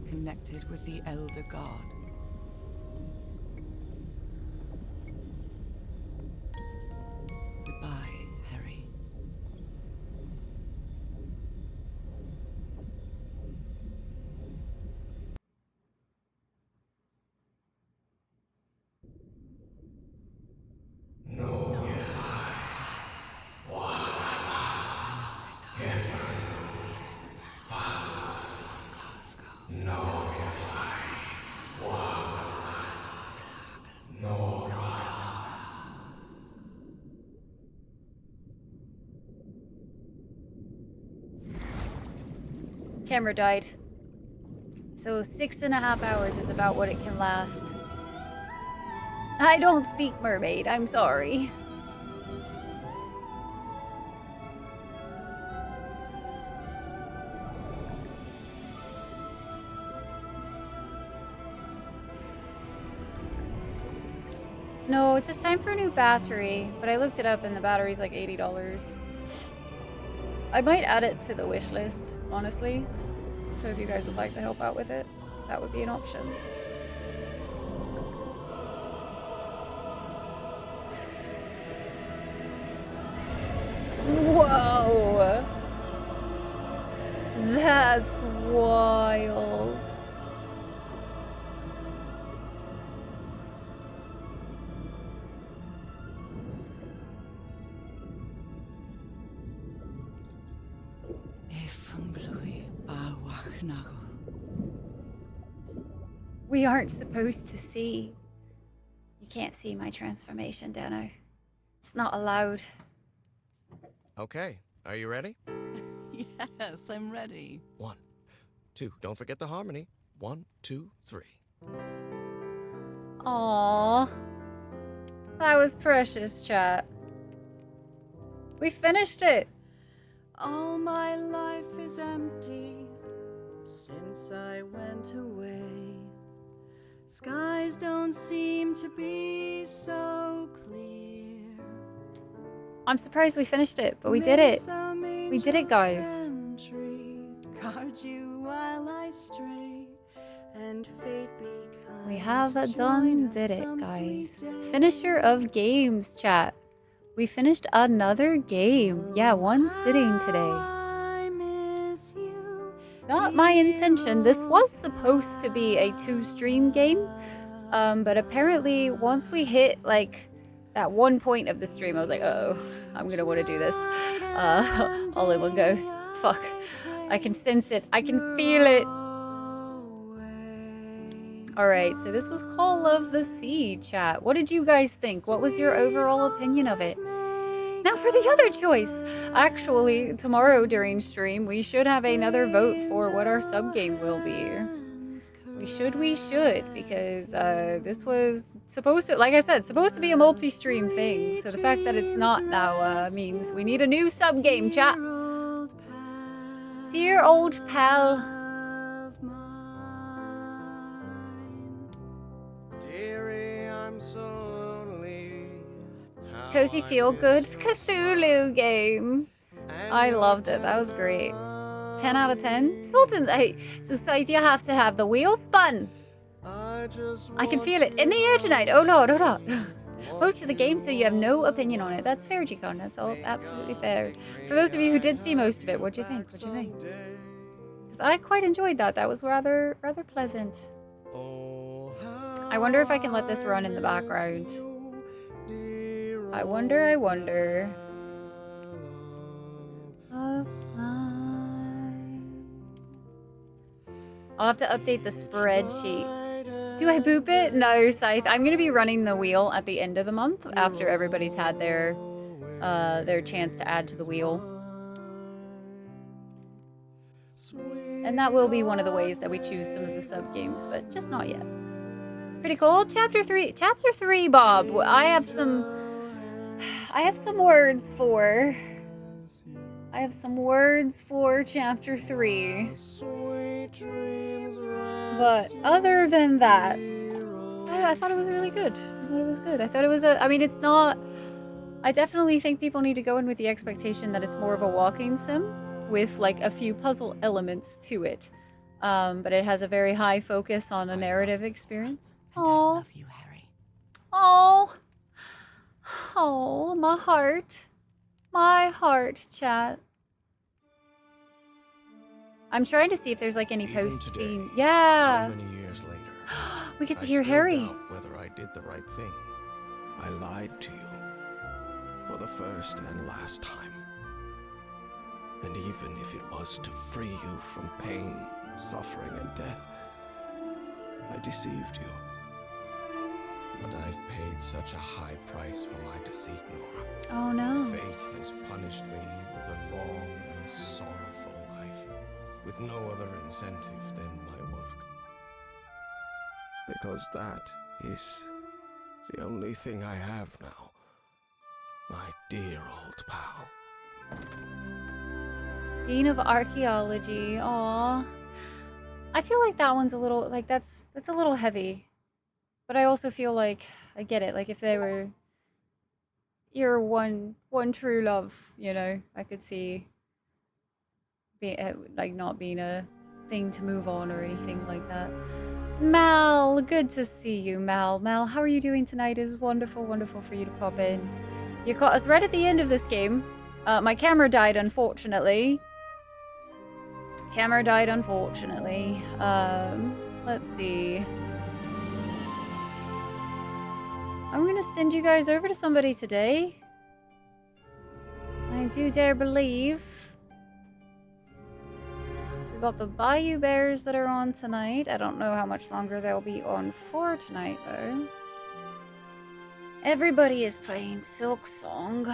Connected with the Elder God. Goodbye, Harry. Camera died. So 6.5 hours is about what it can last. I don't speak mermaid, I'm sorry. No, it's just time for a new battery, but I looked it up and the battery's like $80. I might add it to the wish list, honestly. So if you guys would like to help out with it, that would be an option. Whoa! That's wild. We aren't supposed to see. You can't see my transformation, Dano. It's not allowed. Okay, are you ready? Yes, I'm ready. 1, 2, don't forget the harmony. 1, 2, 3. Aww. That was precious, chat. We finished it. All my life is empty since I went away. Skies don't seem to be so clear. I'm surprised we finished it, but we did it. We did it, guys. Guard you while I stray, and fate be kind. We have to done join did us it, some guys. sweet day. Finisher of games, chat. We finished another game. Yeah, one sitting today. I miss you, Not my intention. This was supposed to be a 2-stream game. But apparently once we hit like that one point of the stream, I was like, uh-oh, I'm gonna want to do this all in one go. Fuck. I can sense it. I can feel it. Alright, so this was Call of the Sea, chat. What did you guys think? What was your overall opinion of it? Now for the other choice! Actually, tomorrow during stream, we should have another vote for what our sub-game will be. We should, because this was supposed to, like I said, supposed to be a multi-stream thing. So the fact that it's not now means we need a new sub-game, chat. Dear old pal. Dearie, I'm so lonely. Cozy feel good Cthulhu game. I loved it. That was great. 10 out of 10. Sultan, hey, so Scythe, you have to have the wheel spun. I can feel it in the air tonight. Oh lord, oh lord. Most of the game, so you have no opinion on it. That's fair, G-Con. That's all absolutely fair. For those of you who did see most of it, what'd you think? What'd you think? Because I quite enjoyed that. That was rather pleasant. I wonder if I can let this run in the background. I wonder. Of mine. I'll have to update the spreadsheet. Do I boop it? No, Scythe. I'm going to be running the wheel at the end of the month after everybody's had their chance to add to the wheel. And that will be one of the ways that we choose some of the sub-games, but just not yet. Pretty cool. Chapter 3. Chapter 3, Bob. I have some words for chapter 3. But other than that, I thought it was really good. I thought it was I mean, it's not... I definitely think people need to go in with the expectation that it's more of a walking sim with like a few puzzle elements to it. But it has a very high focus on a narrative experience. I love you, Harry. Oh, my heart. My heart, chat. I'm trying to see if there's like any post-scene. Yeah. So many years later, we get to hear Harry. Whether I did the right thing. I lied to you for the first and last time. And even if it was to free you from pain, suffering, and death, I deceived you. But I've paid such a high price for my deceit, Nora. Oh no. Fate has punished me with a long and sorrowful life, with no other incentive than my work. Because that is the only thing I have now. My dear old pal. Dean of Archaeology. Aw. I feel like that one's a little, like, that's a little heavy. But I also feel like, I get it, like if they were your one true love, you know, I could see like not being a thing to move on or anything like that. Mal, good to see you, Mal. Mal, how are you doing tonight? It is wonderful for you to pop in. You caught us right at the end of this game. My camera died, unfortunately. Let's see. I'm gonna send you guys over to somebody today. I do dare believe. We got the Bayou Bears that are on tonight. I don't know how much longer they'll be on for tonight, though. Everybody is playing Silk Song.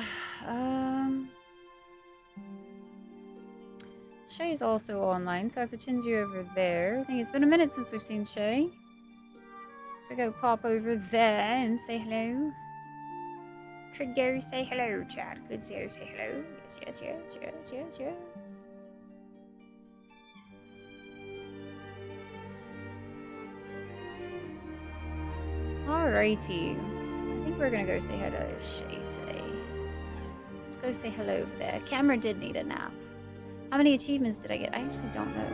Shay's also online, so I could send you over there. I think it's been a minute since we've seen Shay. Could go pop over there and say hello. Could go say hello, chat. Could go say hello. Yes. Alrighty. I think we're gonna go say hello to Shay today. Let's go say hello over there. Camera did need a nap. How many achievements did I get? I actually don't know.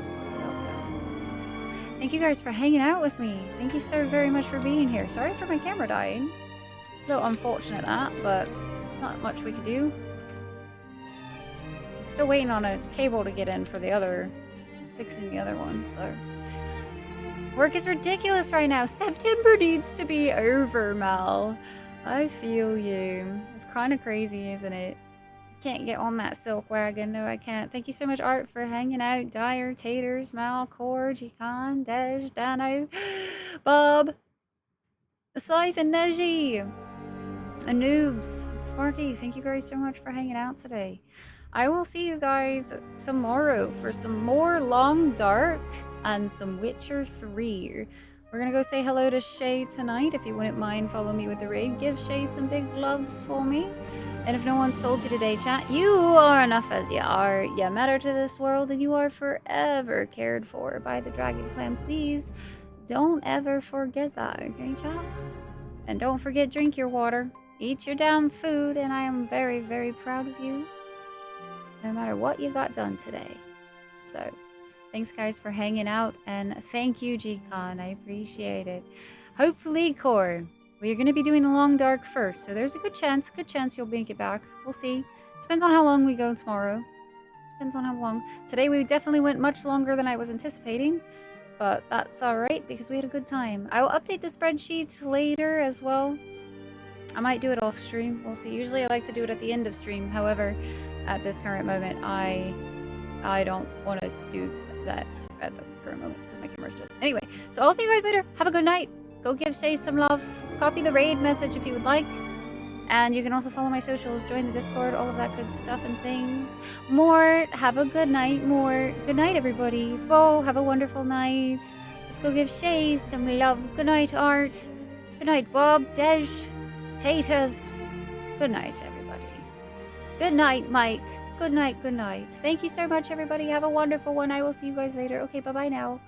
Thank you guys for hanging out with me. Thank you so very much for being here. Sorry for my camera dying. A little unfortunate that, but not much we could do. I'm still waiting on a cable to get in for the other, fixing the other one, so. Work is ridiculous right now. September needs to be over, Mal. I feel you. It's kind of crazy, isn't it? Can't get on that silk wagon. No, I can't. Thank you so much, Art, for hanging out. Dyer, Taters, Mal, Core, Jikan, Dej, Dano, Bob, Scythe, and Neji. Anoobs, Sparky, thank you guys so much for hanging out today. I will see you guys tomorrow for some more Long Dark and some Witcher 3. We're gonna go say hello to Shay tonight. If you wouldn't mind, follow me with the raid. Give Shay some big loves for me. And if no one's told you today, chat, you are enough as you are. You matter to this world and you are forever cared for by the Dragon Clan. Please don't ever forget that, okay, chat? And don't forget, drink your water. Eat your damn food, and I am very, very proud of you. No matter what you got done today. So, thanks guys for hanging out, and thank you, G-Con. I appreciate it. Hopefully, Core, we're going to be doing the Long Dark first, so there's a good chance you'll make it back. We'll see. Depends on how long we go tomorrow. Depends on how long. Today we definitely went much longer than I was anticipating, but that's alright because we had a good time. I will update the spreadsheet later as well. I might do it off stream. We'll see. Usually I like to do it at the end of stream. However, at this current moment, I don't want to do that at the current moment because my camera's dead. Anyway, so I'll see you guys later. Have a good night. Go give Shay some love. Copy the raid message if you would like. And you can also follow my socials, join the Discord, all of that good stuff and things. Mort, have a good night, Mort. Good night, everybody. Bo, have a wonderful night. Let's go give Shay some love. Good night, Art. Good night, Bob, Dej, Tatas. Good night, everybody. Good night, Mike. Good night, good night. Thank you so much, everybody. Have a wonderful one. I will see you guys later. Okay, bye-bye now.